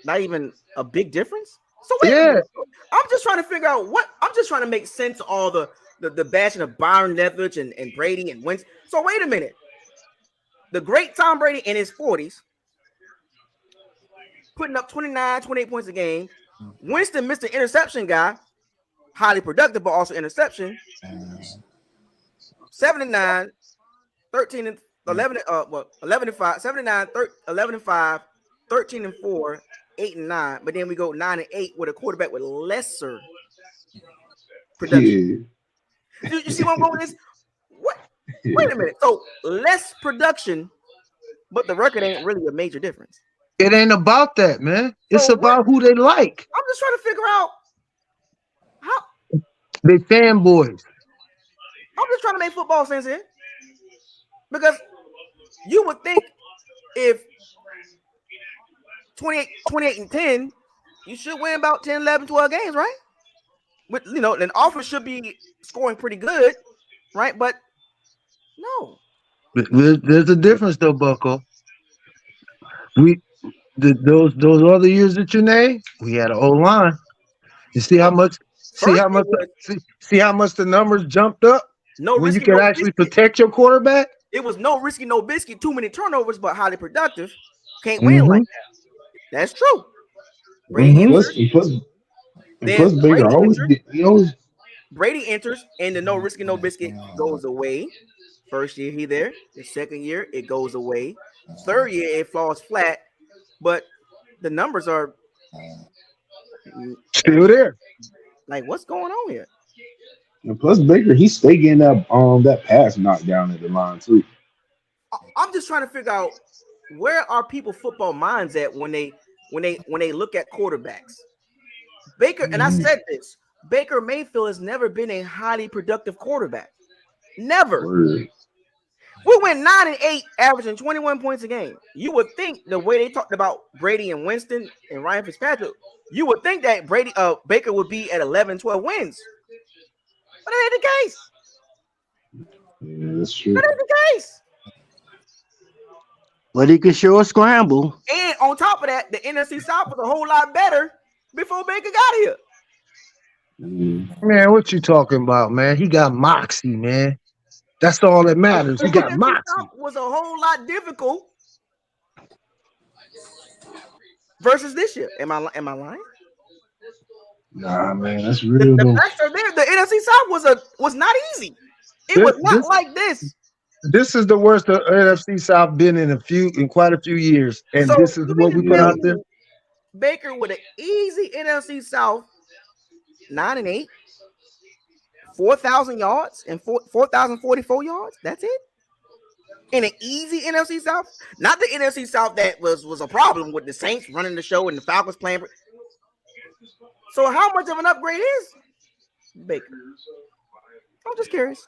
not even a big difference? So wait a minute. I'm just trying to figure out I'm just trying to make sense of all the bashing of Byron Leftwich and Brady and Winston. So wait a minute. The great Tom Brady in his 40s putting up 29, 28 points a game. Winston missed the interception guy, highly productive, but also interception. 79, 13 and 11, 11 and 5, 79, 11 and 5, 13 and 4, 8 and 9. But then we go 9 and 8 with a quarterback with lesser production. Yeah. You see what I'm going with this? What? Wait a minute. So less production, but the record ain't really a major difference. It ain't about that, man. It's about who they like. I'm just trying to figure out how they fanboys. I'm just trying to make football sense here. Because you would think if 28 and 10, you should win about 10, 11, 12 games, right? With an offense should be scoring pretty good, right? But no. There's a difference though, Bucko. Those other years that you named, we had an O-line. You see how much the numbers jumped up when you can actually protect your quarterback? It was no risky, no biscuit, too many turnovers, but highly productive. Can't win like that. That's true. Brady enters. Plus Baker Brady enters, and the no risky, no biscuit goes away. First year he there. The second year it goes away. Third year it falls flat, but the numbers are still there. Like, what's going on here? And plus Baker, he's still getting that pass knocked down at the line too. I'm just trying to figure out where are people football minds at when they look at quarterbacks. Baker, and I said this, Baker Mayfield has never been a highly productive quarterback. Never. Word. We went 9 and 8, averaging 21 points a game. You would think the way they talked about Brady and Winston and Ryan Fitzpatrick, you would think that Baker would be at 11, 12 wins. But that ain't the case. Yeah, that's true. That ain't the case. But he can sure scramble. And on top of that, the NFC South was a whole lot better before Baker got here. Man, what you talking about, man? He got moxie, man. That's all that matters. He got moxie. Was a whole lot difficult versus this year. Am I lying? Nah, man, that's real. The facts are there. The NFC South was not easy. It was not like this. This is the worst the NFC South been in quite a few years, and so this is what we put out there. Baker with an easy NFC South, 9 and 8, 4,000 yards and 4,044 yards. That's it. In an easy NFC South, not the NFC South that was a problem with the Saints running the show and the Falcons playing. So how much of an upgrade is Baker? I'm just curious.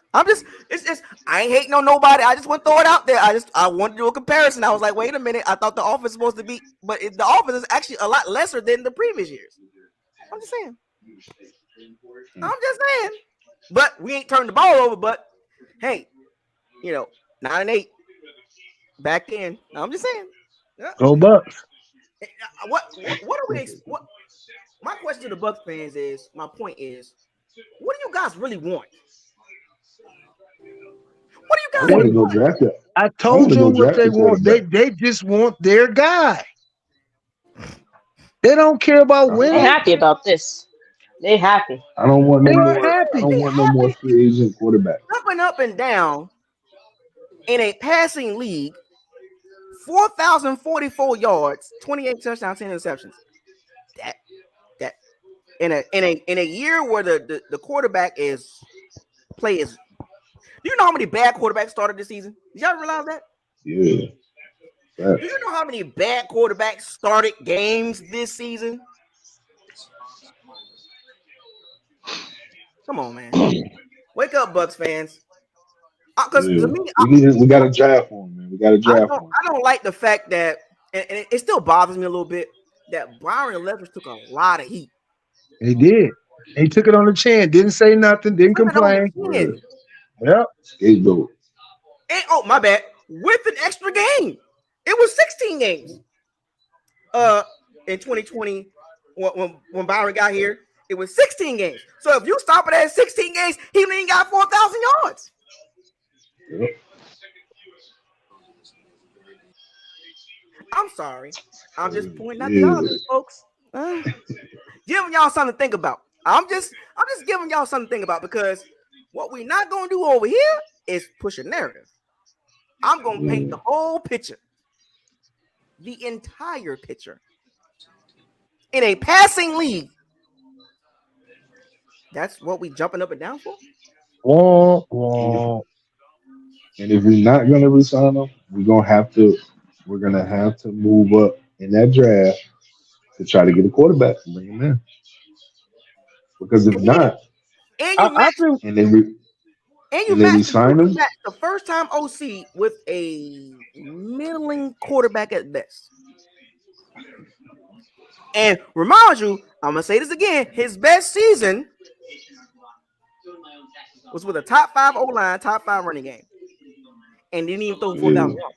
It's just I ain't hating on nobody. I just want to throw it out there. I want to do a comparison. I was like, wait a minute. I thought the offense was supposed to be, but the offense is actually a lot lesser than the previous years. I'm just saying. But we ain't turned the ball over. But hey, 9-8 back then. I'm just saying. Go Bucs. What are we? What? My question to the Bucs fans is, my point is, what do you guys really want? What do you guys I want really to go want? draft it. I told you what they want. They just want their guy. They don't care about They're winning. happy about this. They happy. I don't want no They are more. I happy. don't want no more free agent quarterback. Jumping up and down in a passing league, 4,044 yards, 28 touchdowns, 10 interceptions. That in a year where the quarterback is. Do you know how many bad quarterbacks started this season? Did y'all realize that? Yeah. Do you know how many bad quarterbacks started games this season? Come on, man. Wake up, Bucs fans. Because to me, we got to draft for him, man. We got to draft for him. I don't like the fact that, and it still bothers me a little bit, that Byron Leftwich took a lot of heat. He did. He took it on the chin. Didn't say nothing. Didn't complain. Yep. Scapegoat. And my bad. With an extra game, it was 16 games. In 2020, when Byron got here, it was 16 games. So if you stop it at 16 games, he ain't got 4,000 yards. Yep. I'm sorry. I'm just pointing out the obvious, folks. Giving y'all something to think about. I'm just giving y'all something to think about, because what we're not gonna do over here is push a narrative. I'm gonna paint the whole picture, the entire picture. In a passing league, that's what we jumping up and down for. And if we're not gonna resign him, we're gonna have to move up in that draft to try to get a quarterback and bring him in. Because if not, and we sign him, the first time OC with a middling quarterback at best. And remind you, I'm gonna say this again: his best season was with a top 5 O-line, top 5 running game, and didn't even throw 4,000 yards.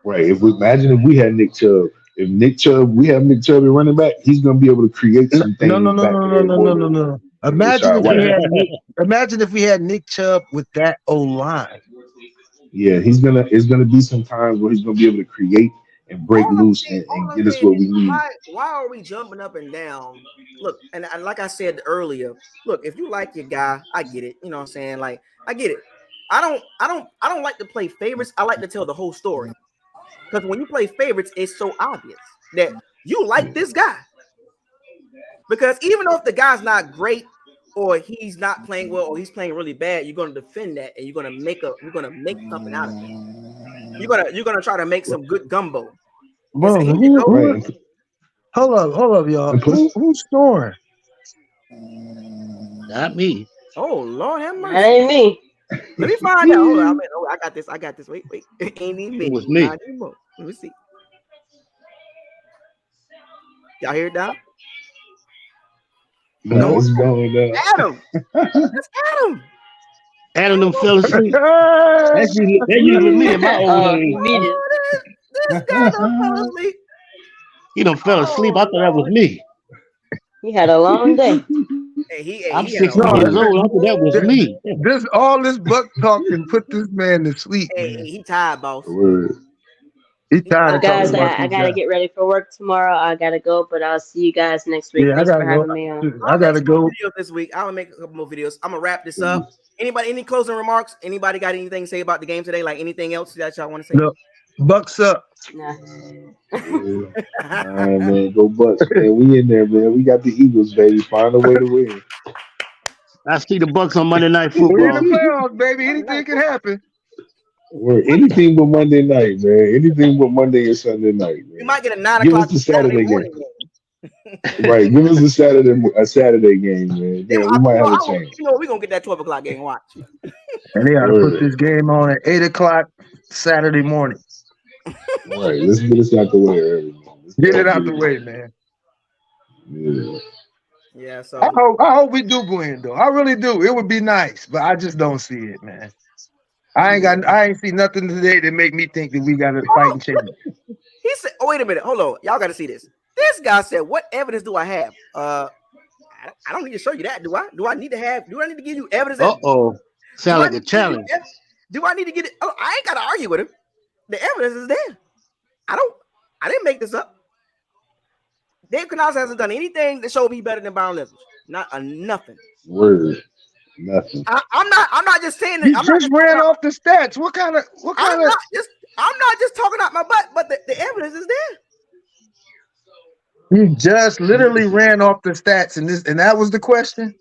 Right. If we had Nick Chubb, we have Nick Chubb at running back, he's gonna be able to create some things. No. Imagine if we had Nick Chubb with that O-line. Yeah, it's gonna be some times where he's gonna be able to create and break loose and get us what we need. Why are we jumping up and down? Look, and like I said earlier, look, if you like your guy, I get it. You know what I'm saying? Like, I get it. I don't like to play favorites. I like to tell the whole story. Because when you play favorites, it's so obvious that you like this guy. Because even though if the guy's not great, or he's not playing well, or he's playing really bad, you're gonna defend that, and you're gonna make something out of it. You're gonna try to make some good gumbo. Bro, hold up, y'all. Who's scoring? Not me. Oh Lord, have mercy. That ain't me. Let me find out. Hold on, I got this. Wait. Ain't even me. It was me. Let me see. Y'all hear it down? No, it's going down. Adam. It's Adam. Adam done fell asleep. That's usually me in my old age. This guy done fell asleep. He done fell asleep. I thought that was me. He had a long day. I'm 60 years old. I thought that was me. All this buck talking put this man to sleep. Hey, he tired, boss. He tired. Guys, I gotta get ready for work tomorrow. I gotta go, but I'll see you guys next week. Thanks for having me on. I gotta go. This week, I will make a couple more videos. I'm gonna wrap this up. Anybody, any closing remarks? Anybody got anything to say about the game today? Like anything else that y'all want to say? No. Bucks up. Nah. Man, go Bucks, man. We in there, man. We got the Eagles, baby. Find a way to win. I see the Bucks on Monday Night Football. We're in the playoffs, baby. Anything can happen. Anything but Monday night, man. Anything but Monday and Sunday night, man. We might get a 9 Give o'clock us the Saturday morning game. Right. Give us a Saturday game, man. Yeah, we might have a chance. We're gonna get that 12 o'clock game watch. And they got to Word. put this game on at 8 o'clock Saturday morning. Right. Let's get this out the way early, man. Get it out the way, man. Yeah. Yeah, so I hope we do go in though. I really do. It would be nice, but I just don't see it, man. I ain't see nothing today that make me think that we got a fighting chance. He said, "Oh, wait a minute, hold on, y'all got to see this." This guy said, "What evidence do I have?" I don't need to show you that, do I? Do I need to give you evidence? Sound like a challenge. Do I need to get it? Oh, I ain't got to argue with him. The evidence is there. I didn't make this up. Dave Canales hasn't done anything to show me better than Byron Leftwich. Not nothing. Word. Nothing. I'm not just saying that. You just ran off the stats. What kind of? I'm not just talking out my butt, but the evidence is there. You just literally ran off the stats, and that was the question.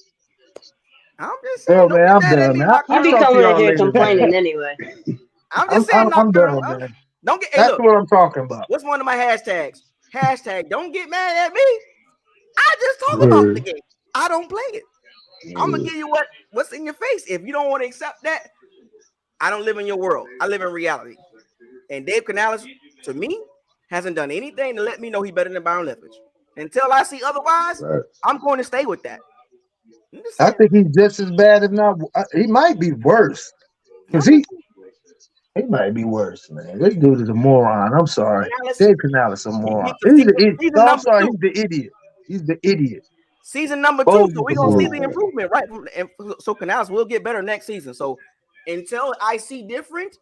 I'm just saying. Oh man, I'm done, man. I'll be coming in here complaining anyway. I'm just saying. I'm done, man. Don't get. That's look, what I'm talking about. What's one of my hashtags? Hashtag don't get mad at me. I just talk about the game. I don't play it. I'm gonna give you what's in your face. If you don't want to accept that, I don't live in your world. I live in reality. And Dave Canales, to me, hasn't done anything to let me know he's better than Byron Leftwich. Until I see otherwise, I'm going to stay with that. I think he's just as bad, if not. He might be worse. Because he might be worse, man. This dude is a moron. I'm sorry. Dave Canales is a moron. He's the idiot. No, I'm sorry. He's the idiot. He's the idiot. Season number 2, so we're going to see the improvement, right? And so Canales will get better next season. So until I see different,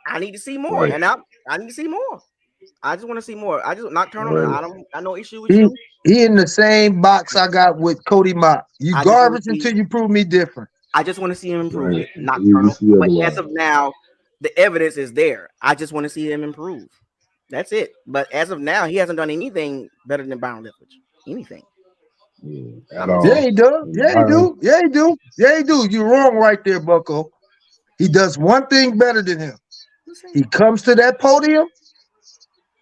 I need to see more. Right. And I need to see more. I just want to see more. I just nocturnal. Right. I no issue with you. He in the same box I got with Cody Mott. You garbage until you prove me different. I just want to see him improve. Right. Nocturnal. But as of now, the evidence is there. I just want to see him improve. That's it. But as of now, he hasn't done anything better than Byron Leftwich. Anything. Yeah, he does. Yeah, he do. Yeah, he do. Yeah, he do. You're wrong right there, Bucko. He does one thing better than him. He comes to that podium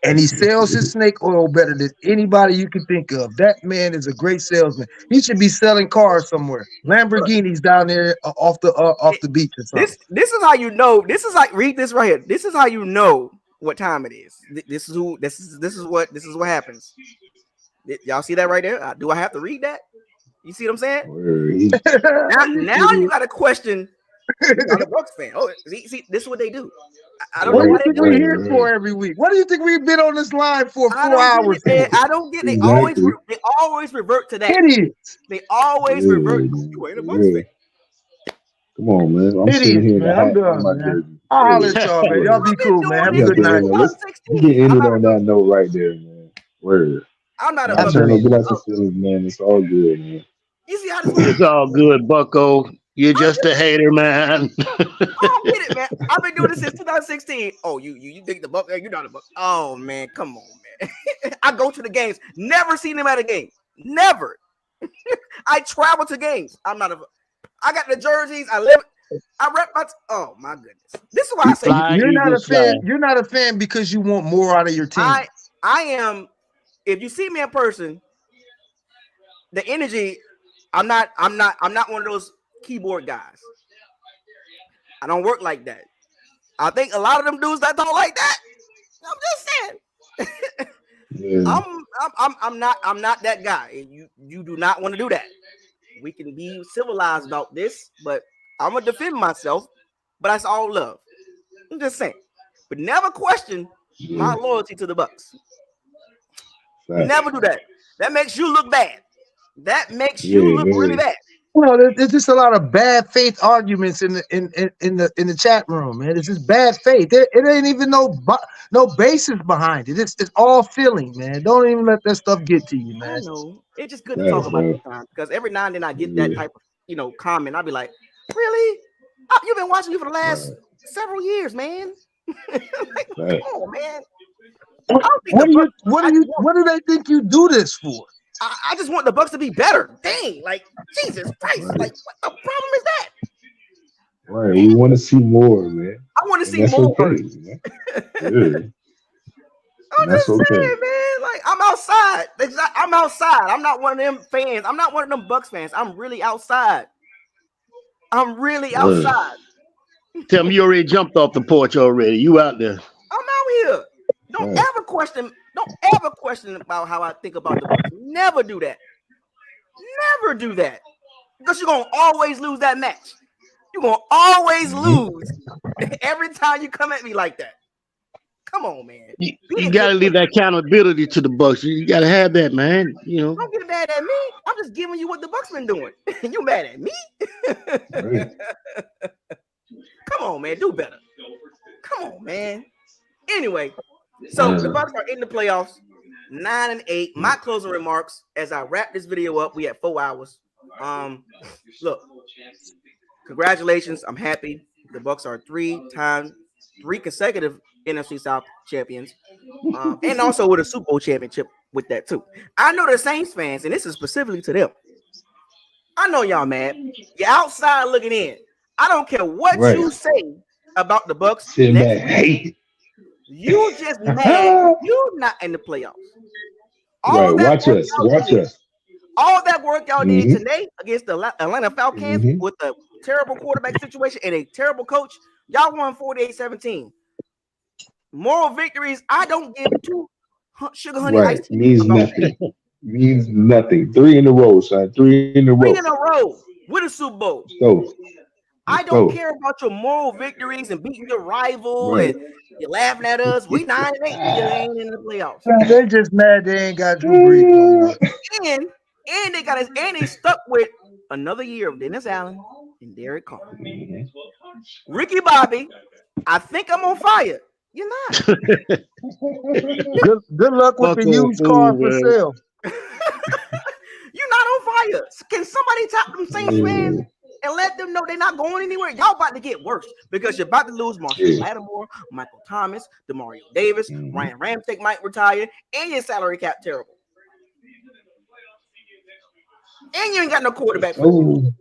and he sells his snake oil better than anybody you can think of. That man is a great salesman. He should be selling cars somewhere. Lamborghinis down there off the beach or something. This is how you know. This is like, read this right here. This is how you know what time it is. This is what happens. Y'all see that right there? Do I have to read that? You see what I'm saying? now you got a question. I'm a Bucs fan. Oh, see, this is what they do. I don't know what do you think we're here for every week? What do you think we've been on this line for 4 hours? I don't get it. They always revert to that. Idiots. They always revert. You ain't a Bucs fan. Come on, man. I'm sitting here in the hat with my jersey. I'll holler at y'all, man. Y'all be cool, man. Have a good night. Let's get ended on that note right there, man. Word. I'm not a Bucs fan. Get out the feelings, man. It's all good, man. You see how this It's all good, Bucko. You're just a hater, man. I don't get it, man. I've been doing this since 2016. Oh, you think the Bucs? You're not a Bucs. Oh man, come on, man. I go to the games. Never seen him at a game. Never. I travel to games. I got the jerseys. I rep my. Oh my goodness. This is why I say you're not a fan. You're not a fan because you want more out of your team. I am. If you see me in person, the energy. I'm not one of those keyboard guys. I don't work like that. I think a lot of them dudes that don't like that. I'm just saying. Yeah. I'm not that guy. You do not want to do that. We can be civilized about this, but I'm gonna defend myself. But that's all love. I'm just saying. But never question my loyalty to the Bucs. Never do that. That makes you look bad. That makes you look really bad. Well, there's just a lot of bad faith arguments in the chat room, man. It's just bad faith. It ain't even no basis behind it. It's all feeling, man. Don't even let that stuff get to you, man. I know. It's just good to talk about this time because every now and then I get that type of comment. I'll be like, really? You've been watching me for the last several years, man. Like, come on, man. What do they think you do this for? I just want the Bucs to be better. Dang, like Jesus Christ! Like, what the problem is that? Right, we want to see more, man. I want to see more. Okay, man. I'm just saying, man. Like I'm outside. I'm outside. I'm not one of them fans. I'm not one of them Bucs fans. I'm really outside. I'm really outside. Tell me you already jumped off the porch already. You out there. I'm out here. Don't ever question about how I think about the Bucs. Never do that. Never do that. Because you're gonna always lose that match. You're gonna always lose every time you come at me like that. Come on, man. You gotta leave that accountability to the Bucs. You gotta have that, man. You know. Don't get mad at me. I'm just giving you what the Bucs been doing. You mad at me? Come on, man. Do better. Come on, man. Anyway, so the Bucs are in the playoffs, 9-8. My closing remarks as I wrap this video up. We had 4 hours. Look, congratulations. I'm happy. The Bucs are 3 consecutive NFC South champions, and also with a Super Bowl championship with that too. I know the Saints fans, and this is specifically to them. I know y'all mad. You're outside looking in. I don't care what you say about the Bucs. You just mad. You're not in the playoffs. Watch us. All that work y'all did today against the Atlanta Falcons with a terrible quarterback situation and a terrible coach, y'all won 48-17. Moral victories, I don't give 2 sugar honey iced tea. Means nothing. Means nothing. 3 in a row, son. 3 in a row. 3 in a row with a Super Bowl. I don't care about your moral victories and beating your rival and you're laughing at us. We 9-8. You ain't in the playoffs. They just mad they ain't got Drew Brees. And they stuck with another year of Dennis Allen and Derek Carr. Ricky Bobby, I think I'm on fire. You're not. Good luck with the used car for sale. You're not on fire. Can somebody tap them Saints fans and let them know they're not going anywhere? Y'all about to get worse because you're about to lose Marshall Lattimore, Michael Thomas, Demario Davis, Ryan Ramczyk might retire, and your salary cap terrible. And you ain't got no quarterback. And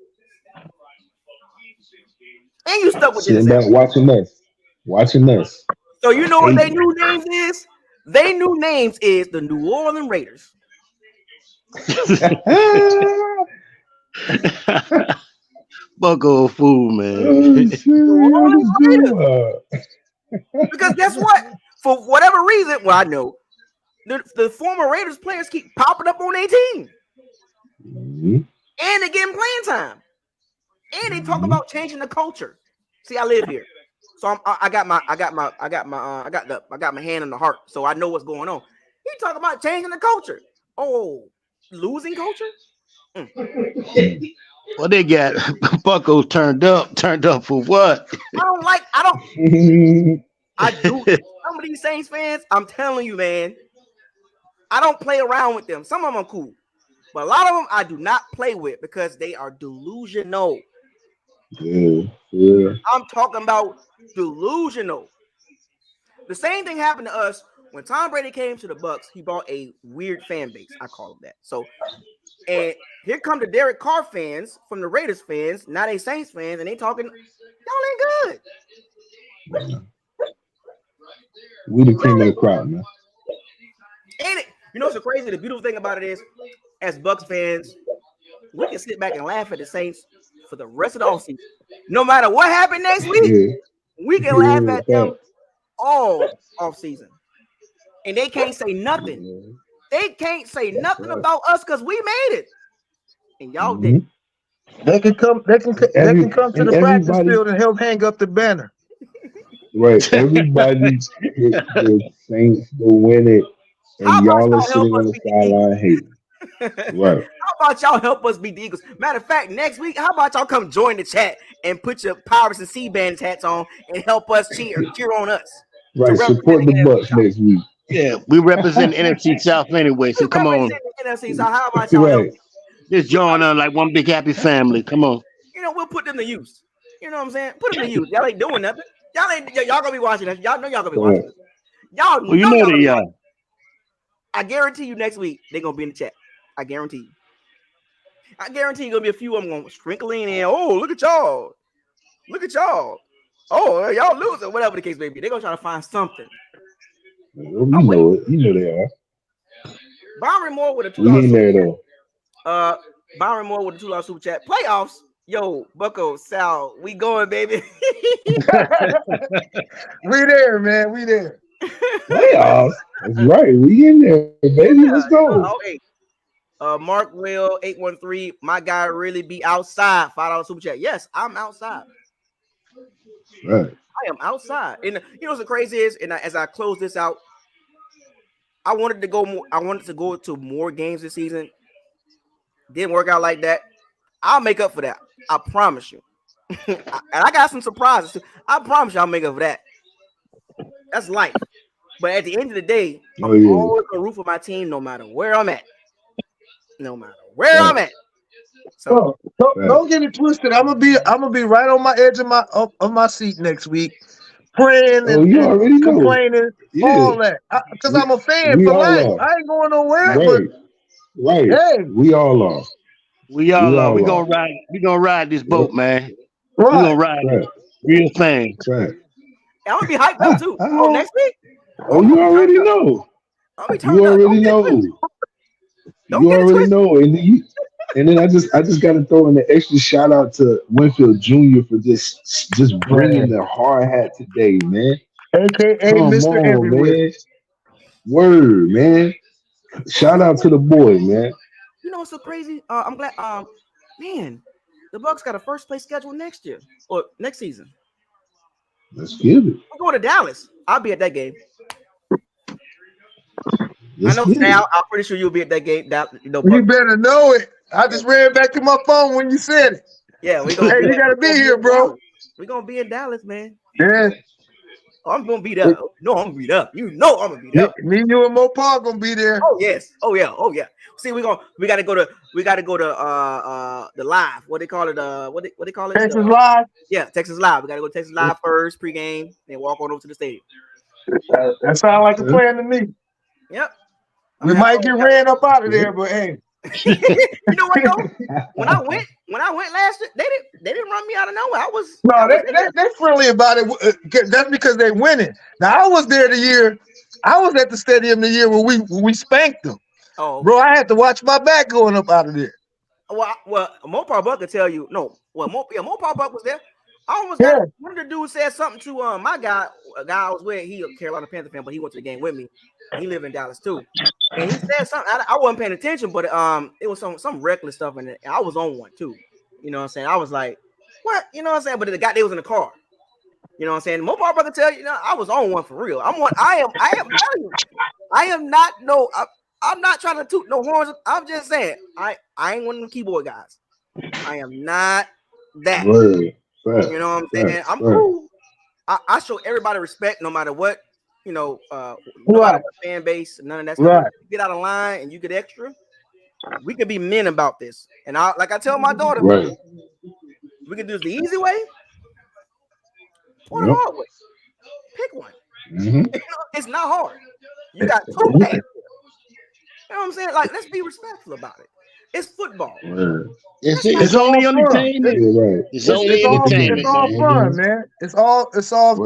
you stuck with this. Watching us. So you know what their new names is? Their new names is the New Orleans Raiders. Bucko fool, man. Because guess what? For whatever reason, well, I know the former Raiders players keep popping up on their team. And they getting playing time. And they talk about changing the culture. See, I live here. So I got my hand on the heart. So I know what's going on. He talking about changing the culture. Oh, losing culture? Well, they got Bucko turned up for what? I do. Some of these Saints fans, I'm telling you, man, I don't play around with them. Some of them are cool, but a lot of them I do not play with because they are delusional. Yeah. I'm talking about delusional. The same thing happened to us when Tom Brady came to the Bucs. He brought a weird fan base. I call them that. So, and here come the Derek Carr fans from the Raiders fans. Now they Saints fans, and they talking, y'all ain't good. We the cream of the crop, man. Ain't it? You know what's so crazy? The beautiful thing about it is, as Bucs fans, we can sit back and laugh at the Saints for the rest of the offseason. No matter what happened next week, we can laugh at them all offseason. And they can't say nothing. They can't say nothing about us because we made it. And y'all didn't. They can come to the practice field and help hang up the banner. Right. Everybody the Saints to win it. And y'all are sitting on the sideline hating. Right. How about y'all help us beat the Eagles? Matter of fact, next week, how about y'all come join the chat and put your Pirates and C-Bands hats on and help us cheer on us. Right. Support the Bucs next week. Yeah, we represent NFC South anyway, so come on. NFC South. How about y'all help? Just join on like one big happy family. Come on. You know, we'll put them to use. You know what I'm saying? Put them to use. Y'all ain't doing nothing. Y'all gonna be watching us. Y'all know y'all gonna be watching us. Y'all well, you know they are. I guarantee you next week they're gonna be in the chat. I guarantee you. I guarantee you gonna be a few of them gonna sprinkle in and oh, look at y'all. Look at y'all. Oh, y'all losing, whatever the case may be. They're gonna try to find something. You know they are. Byron Moore with a We $2 in there though. Byron Moore with a $2 super chat. Playoffs. Yo, Bucko, Sal, we going, baby. We there, man. We there. Playoffs. That's right. We in there, baby. Let's go. Oh, hey. Mark Will 813. My guy really be outside. $5 super chat. Yes, I'm outside. Right. I am outside. And you know what's the crazy is, and as I close this out, I wanted to go more. I wanted to go to more games this season. Didn't work out like that. I'll make up for that. I promise you. And I got some surprises too. I promise you I'll make up for that. That's life. But at the end of the day, I'm always gonna root for my team no matter where I'm at. No matter where I'm at. So don't get it twisted. I'm gonna be right on my edge of my seat next week, praying and complaining, all that. Because I'm a fan for life. I ain't going nowhere. Right. But hey, we all are. We gonna ride this boat, man. We gonna ride it. Real thing. Right. I'm gonna be hyped up too. Next week. Oh, you already know. You already know. You already know. And then I just got to throw in the extra shout out to Winfield Jr. for just bringing the hard hat today, man. AKA Come Mr. on, Everywhere. man. Word, man. Shout out to the boy, man. You know what's so crazy? I'm glad. Man, the Bucs got a first place schedule next year or next season. Let's get it. I'm going to Dallas. I'll be at that game. Let's I know Sal. I'm pretty sure you'll be at that game. You better know it. I just ran back to my phone when you said it. Yeah, we gonna. Hey, you gotta be here, bro. We're gonna be in Dallas, man. Yeah. Oh, I'm gonna beat up. No, I'm gonna beat up. You know I'm gonna beat up. Me, you, and Mopar gonna be there. Oh yes. Oh yeah. See, we gotta go to the live. What they call it? What they call it? Texas Live. Yeah, Texas Live. We gotta go to Texas Live first pregame, then walk on over to the stadium. That sounds like a plan to me. Yep. We might get ran up out of there, but hey. You know what though? When I went last year, they didn't run me out of nowhere. They're friendly about it. That's because they winning. Now I was there the year. I was at the stadium the year when we spanked them. Oh, bro, I had to watch my back going up out of there. Well, Mopar Buck could tell you. No, Mopar Buck was there. I almost got one of the dudes said something to my guy. A guy I was with. He a Carolina Panther fan, but he went to the game with me. He lived in Dallas too. And he said something. I wasn't paying attention, but it was some reckless stuff in it. I was on one too. You know what I'm saying? I was like, what? You know what I'm saying? But the guy they was in the car. You know what I'm saying? Mopar Buck could tell you, I was on one for real. I am telling you, I am not I'm not trying to toot no horns. I'm just saying, I ain't one of them keyboard guys. I am not that. You know what I'm saying? I'm cool. I show everybody respect no matter what, no matter what fan base, none of that stuff. Right. You get out of line and you get extra, we can be men about this. And I tell my daughter, we can do this the easy way or the hard way. Pick one. Mm-hmm. It's not hard. You got two paths. You know what I'm saying? Like, let's be respectful about it. It's football. It's only entertainment. It's only entertainment. It's all fun, man. It's all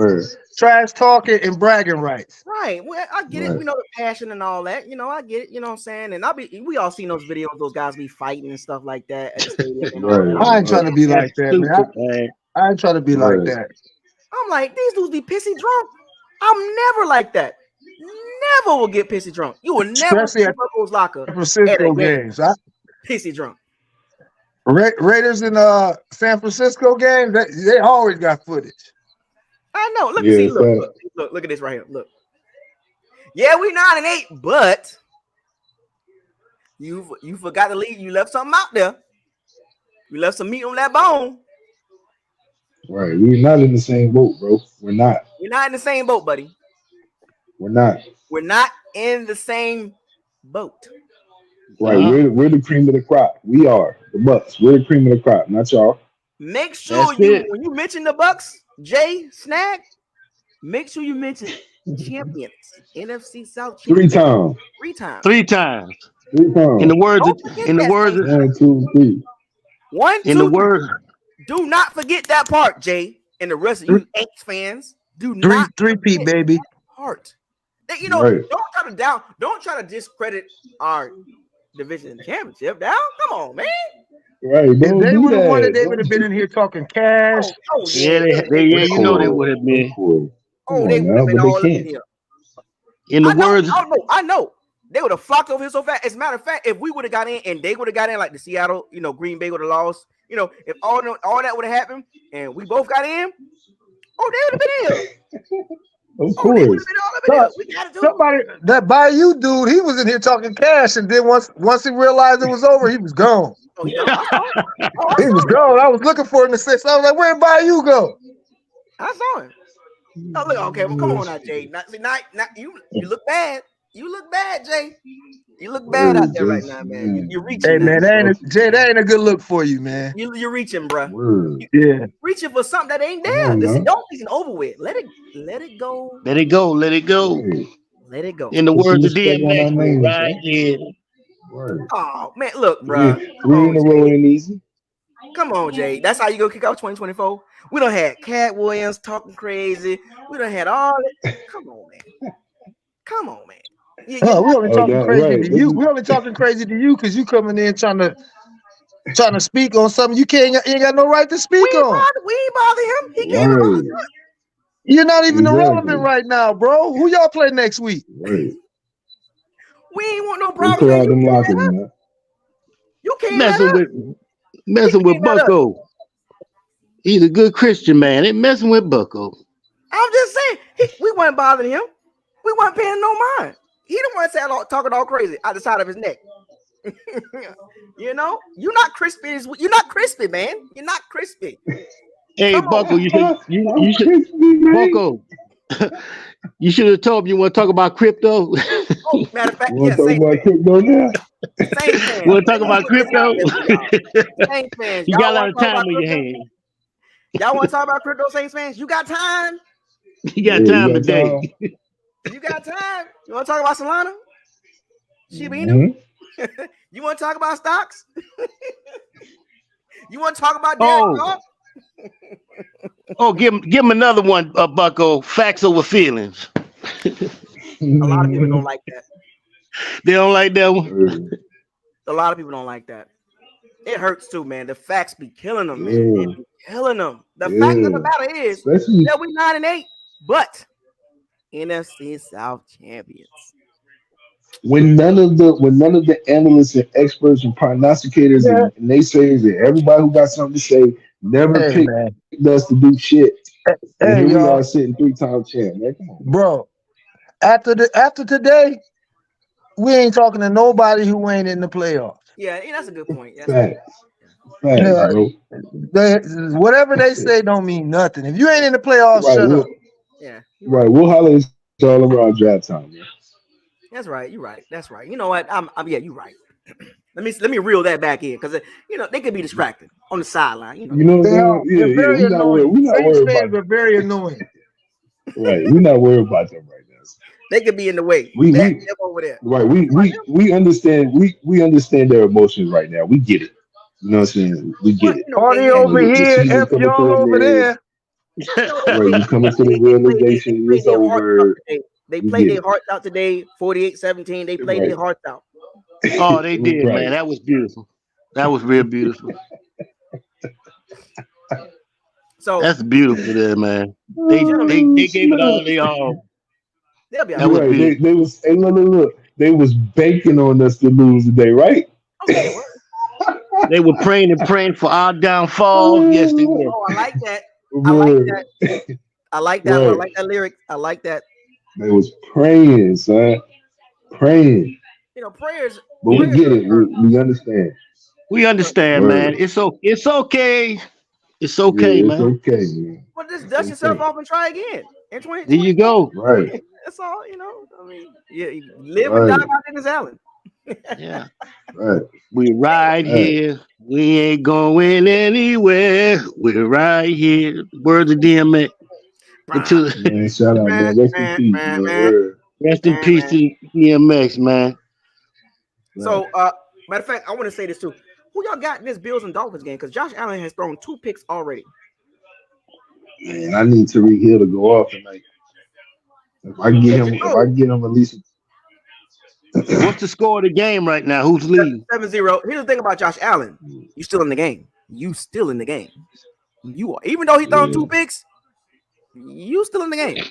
trash talking and bragging rights. Right. Well, I get it. We know the passion and all that. I get it. You know what I'm saying? And we all seen those videos, those guys be fighting and stuff like that at the stadium. I ain't trying to be like that, man. I ain't trying to be like that. I'm like, these dudes be pissy drunk. I'm never like that. Never will get pissy drunk. You will never see Bucco's locker Francisco games. Pissy drunk. Raiders in San Francisco game, they always got footage. I know. Look at this right here. Look. Yeah, we 9-8, but you forgot to leave. You left something out there. You left some meat on that bone. Right. We're not in the same boat, bro. We're not. We're not in the same boat, buddy. We're not. We're not in the same boat. Right. We're the cream of the crop. We are the Bucs. We're the cream of the crop, not y'all. Make sure when you mention the Bucs, Jay Snag, make sure you mention champions, NFC South Champions. 3 times. 3 times. 3 times. In the words of 1, 2, 3. 1, 2. In the words. Do not forget that part, Jay, and the rest of you Yanks fans. Do not three-peat, baby. Part. You know, Right. don't try to discredit our division championship. Now, come on, man. Right. If Don't they do would have won it, that. they would Don't have been do in here talking cash. Oh Yeah, yeah, yeah, Of you know they would course. have been. Of course. Come oh, they on would have now, been but they all up in can't. here. In the words, I know. They would have flocked over here so fast. As a matter of fact, if we would have got in and they would have got in like the Seattle, Green Bay would have lost. If all that would have happened and we both got in, they would have been here. Of They course. would have been all up in here. We got to do. Somebody that Bayou dude, he was in here talking cash, and then once he realized it was over, he was gone. Oh, you know, I saw it. He was gone. I was looking for him to say something. I was like, "Where'd Bayou go?" I saw it. Oh, look, okay, well, come on now, Jay. Now, you look bad. You look bad, Jay. You look bad out there right now, man. You're reaching. Hey, man, that ain't a good look for you, man. You're reaching, bro. Yeah, reaching for something that ain't there. This isn't over with. Let it go. let it go. Let it go. Let it go. In the Put some words of respect on our DMX, names, right right? here. Right. Oh man, look, bro. 3 in a row ain't easy. Come on, Jay. That's how you go kick off 2024. We done had Cat Williams talking crazy. We done had all that. Come on, man. Come on, man. we only talking crazy right. to you. We only talking crazy to you because you coming in trying to speak on something you ain't got no right to speak on. We ain't bother him. He Right. came and bothered us. You're not even Exactly. irrelevant right now, bro. Who y'all play next week? Right. We ain't want no Go problem. clear out them lockers, man. You came messing with Bucko. He's a good Christian man. Ain't messing with Bucko. I'm just saying, we wasn't bothering him. We wasn't paying no mind. He the one talking all crazy out the side of his neck. You're not crispy. You're not crispy, man. You're not crispy. Hey, Bucko, you should Bucko. You should have told me you want to talk about crypto. Matter of fact, You want to talk about crypto now? Saints fans. You want to talk about crypto? Saints fans. You got a lot of time in your hand. Y'all want to talk about crypto, Saints fans? You got time? You got time today. You got time? You want to talk about Solana? Shiba Inu? You want to talk about stocks? You want to talk about Derek Goff? Give him another one, Bucko. Facts over feelings. A lot of people don't like that. They don't like that one. A lot of people don't like that. It hurts too, man. The facts be killing them, man. It be killing them. The fact of the matter is that we 9-8, but NFC South champions. When none of the analysts and experts and prognosticators and naysayers and everybody who got something to say never picked us to do shit. And here we are sitting 3-time champ, man. Come on. Bro. After today, we ain't talking to nobody who ain't in the playoffs. Yeah, that's a good point. Facts, bro. Whatever they say don't mean nothing. If you ain't in the playoffs, shut up. Yeah. Right. We'll holler at you all around draft time, man. That's right. You're right. That's right. You know what? You're right. let me reel that back in because they could be distracted on the sideline. You know what I'm saying? They're very annoying. We're not Saints worried fans about are very annoying. Right. We're not worried about them right now. They could be in the way. We over there. Right. We understand. We understand their emotions right now. We get it. You know what I'm saying? We get it. Party over here, F y'all over there. Right. You coming to the realization it's over. They played their hearts out today, 48-17. They played their hearts out. Oh, they did, man. That was beautiful. That was real beautiful. So that's beautiful there, man. They gave it all they all. They'll be all right. They was look. They was banking on us to lose today, right? Okay. They were praying for our downfall. Yes, they were. Oh, I like that. I like that. I like that. Right. I like that lyric. I like that. They was praying, son. Praying. Prayers. But we get it. We understand. We understand, man. It's okay. It's okay. It's okay, man. It's okay, man. Well, just dust yourself off and try again. In 2020. There you go. Right. That's all, I mean, you live and die by Dennis Allen. Yeah. Right. We right here. We ain't going anywhere. We're right here. Words of DMX. Man, shout out, man. Rest in peace, man. Rest in peace to DMX, man. So, matter of fact, I want to say this too. Who y'all got in this Bills and Dolphins game? Because Josh Allen has thrown 2 picks already. Man, I need Tariq Hill to go off tonight. If I get him at least. What's the score of the game right now? Who's leading? 7-0. Here's the thing about Josh Allen. You still in the game. You still in the game. You are. Even though he thrown 2 picks, you still in the game.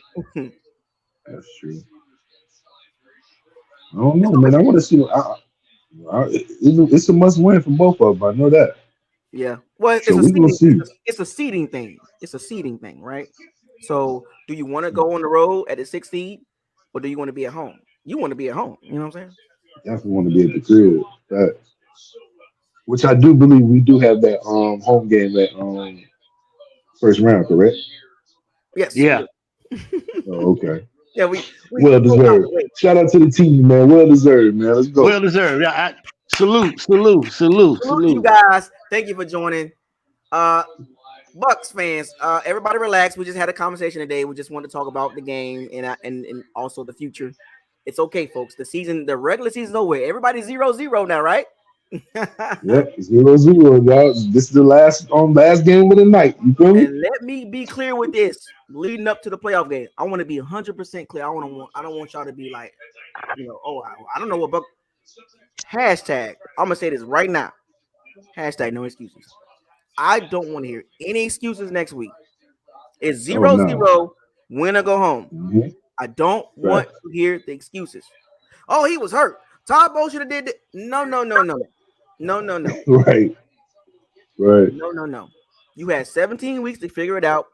That's true. I don't know, man. I want to see. It's a must win for both of them. I know that. Yeah. Well, So we gonna see. It's a seeding thing. It's a seeding thing, right? So, do you want to go on the road at the 6th seed, or do you want to be at home? You want to be at home. You know what I'm saying? Definitely want to be at the crib. Which I do believe we do have that home game at first round, correct? Yes. Yeah. Oh, okay. Yeah, we well deserved. Shout out to the team, man. Well deserved, man. Let's go. Well deserved. Yeah. Salute you guys. Thank you for joining. Bucs fans, everybody relax. We just had a conversation today. We just wanted to talk about the game and also the future. It's okay, folks. The regular season's over. Everybody's 0-0 now, right? Yep, 0-0, y'all. This is the last game of the night. You feel me? And let me be clear with this. Leading up to the playoff game, I want to be 100% clear. I don't want y'all to be like, I don't know what Buck. Hashtag. I'm gonna say this right now. Hashtag no excuses. I don't want to hear any excuses next week. It's 0-0, win or go home. Mm-hmm. I don't want to hear the excuses. Oh, he was hurt. Todd Bowles should have did it. No. Right. No. You had 17 weeks to figure it out.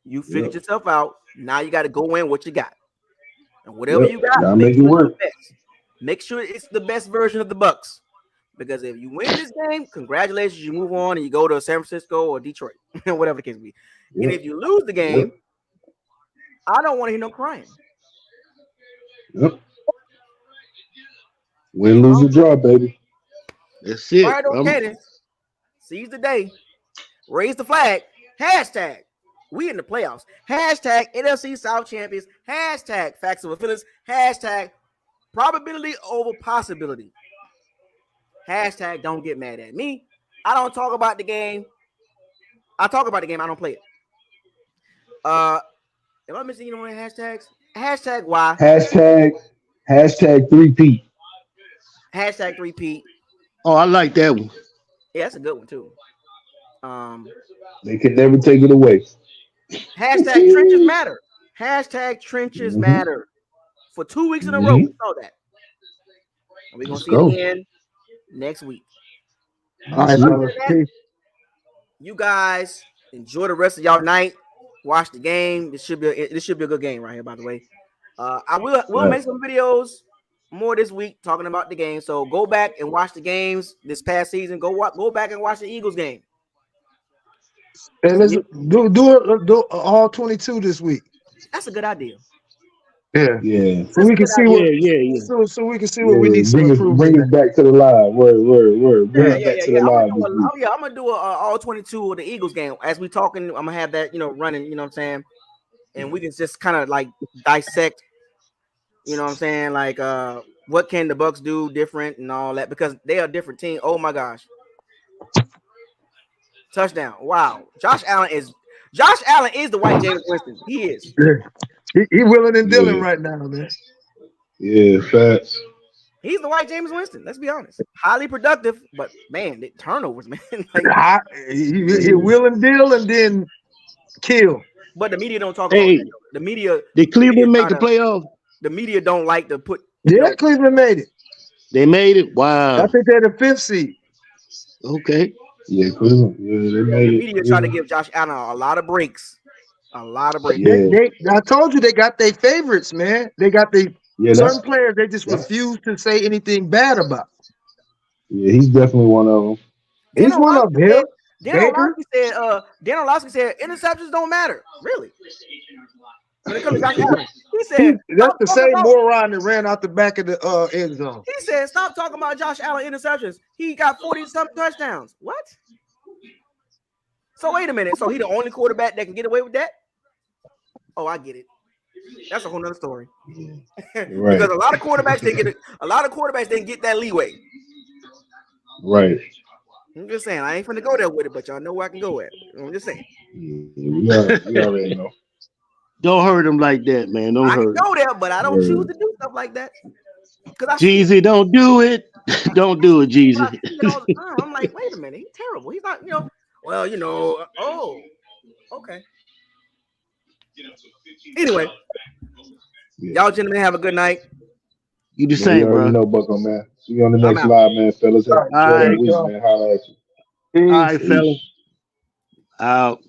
You figured yourself out. Now you got to go in what you got. And whatever you got, make it work. Make sure it's the best version of the Bucs. Because if you win this game, congratulations, you move on and you go to San Francisco or Detroit, whatever the case may be. And if you lose the game, I don't want to hear no crying. Yep. Win, lose, or draw, baby. That's it. All right, okay then. Seize the day. Raise the flag. Hashtag. We in the playoffs. Hashtag NFC South Champions. Hashtag facts over feelings. Hashtag probability over possibility. Hashtag don't get mad at me. I don't talk about the game. I talk about the game. I don't play it. Am I missing any hashtags? Hashtag why? Hashtag 3P. Hashtag 3P. Oh, I like that one. Yeah, that's a good one too. They can never take it away. Hashtag trenches matter. Hashtag trenches matter. For 2 weeks in a row, we saw that. And we're gonna see it again next week. All right, you guys enjoy the rest of y'all night. Watch the game. This should be a good game right here, by the way. We'll make some videos more this week talking about the game. So go back and watch the games this past season. Go back and watch the Eagles game. And let's do all 22 this week. That's a good idea. Yeah. So we can see what. So we can see what we need to improve. Bring it back to the live. Word. Bring it back to the live. I'm gonna do a all 22 of the Eagles game as we talking. I'm gonna have that running. You know what I'm saying? And we can just kind of like dissect. You know what I'm saying? Like what can the Bucs do different and all that, because they are a different team. Oh my gosh! Touchdown! Wow, Josh Allen is the white James Winston. He is. He willing and dealing right now, man. Yeah, facts. He's the white James Winston. Let's be honest. Highly productive, but man, the turnovers, man. He will and deal and then kill. But the media don't talk about that. The media. Did Cleveland make the playoff? The media don't like to put. Yeah, Cleveland made it. They made it. Wow. I think they're the 5th seed. Okay. Yeah, Cleveland. Yeah, they made the it. media try to give Josh Allen a lot of breaks. Yeah. I told you they got their favorites, man. They got certain players they just refuse to say anything bad about. Yeah, he's definitely one of them. He's one of them. Dan Orlovsky said interceptions don't matter. Really? When it comes to Josh Allen, he said that's the same moron that ran out the back of the end zone. He said, "Stop talking about Josh Allen interceptions. He got 40-something touchdowns." What? So wait a minute. So he the only quarterback that can get away with that? Oh, I get it. That's a whole nother story. Right. Because a lot of quarterbacks didn't get that leeway. Right. I'm just saying, I ain't finna go there with it, but y'all know where I can go at. I'm just saying. We already know. Don't hurt him like that, man. Don't I can hurt him. go there, but I don't choose to do stuff like that. Jeezy, don't do it. Don't do it, Jeezy. I see it all the time. I'm like, wait a minute, he's terrible. He's not, well, okay. Anyway, y'all gentlemen have a good night. You the Yeah, same, you already bro. know, Bucko, man. See you on the I'm next out. live, man, fellas. Enjoy that week, man. Holla at you. All right, fellas. Out.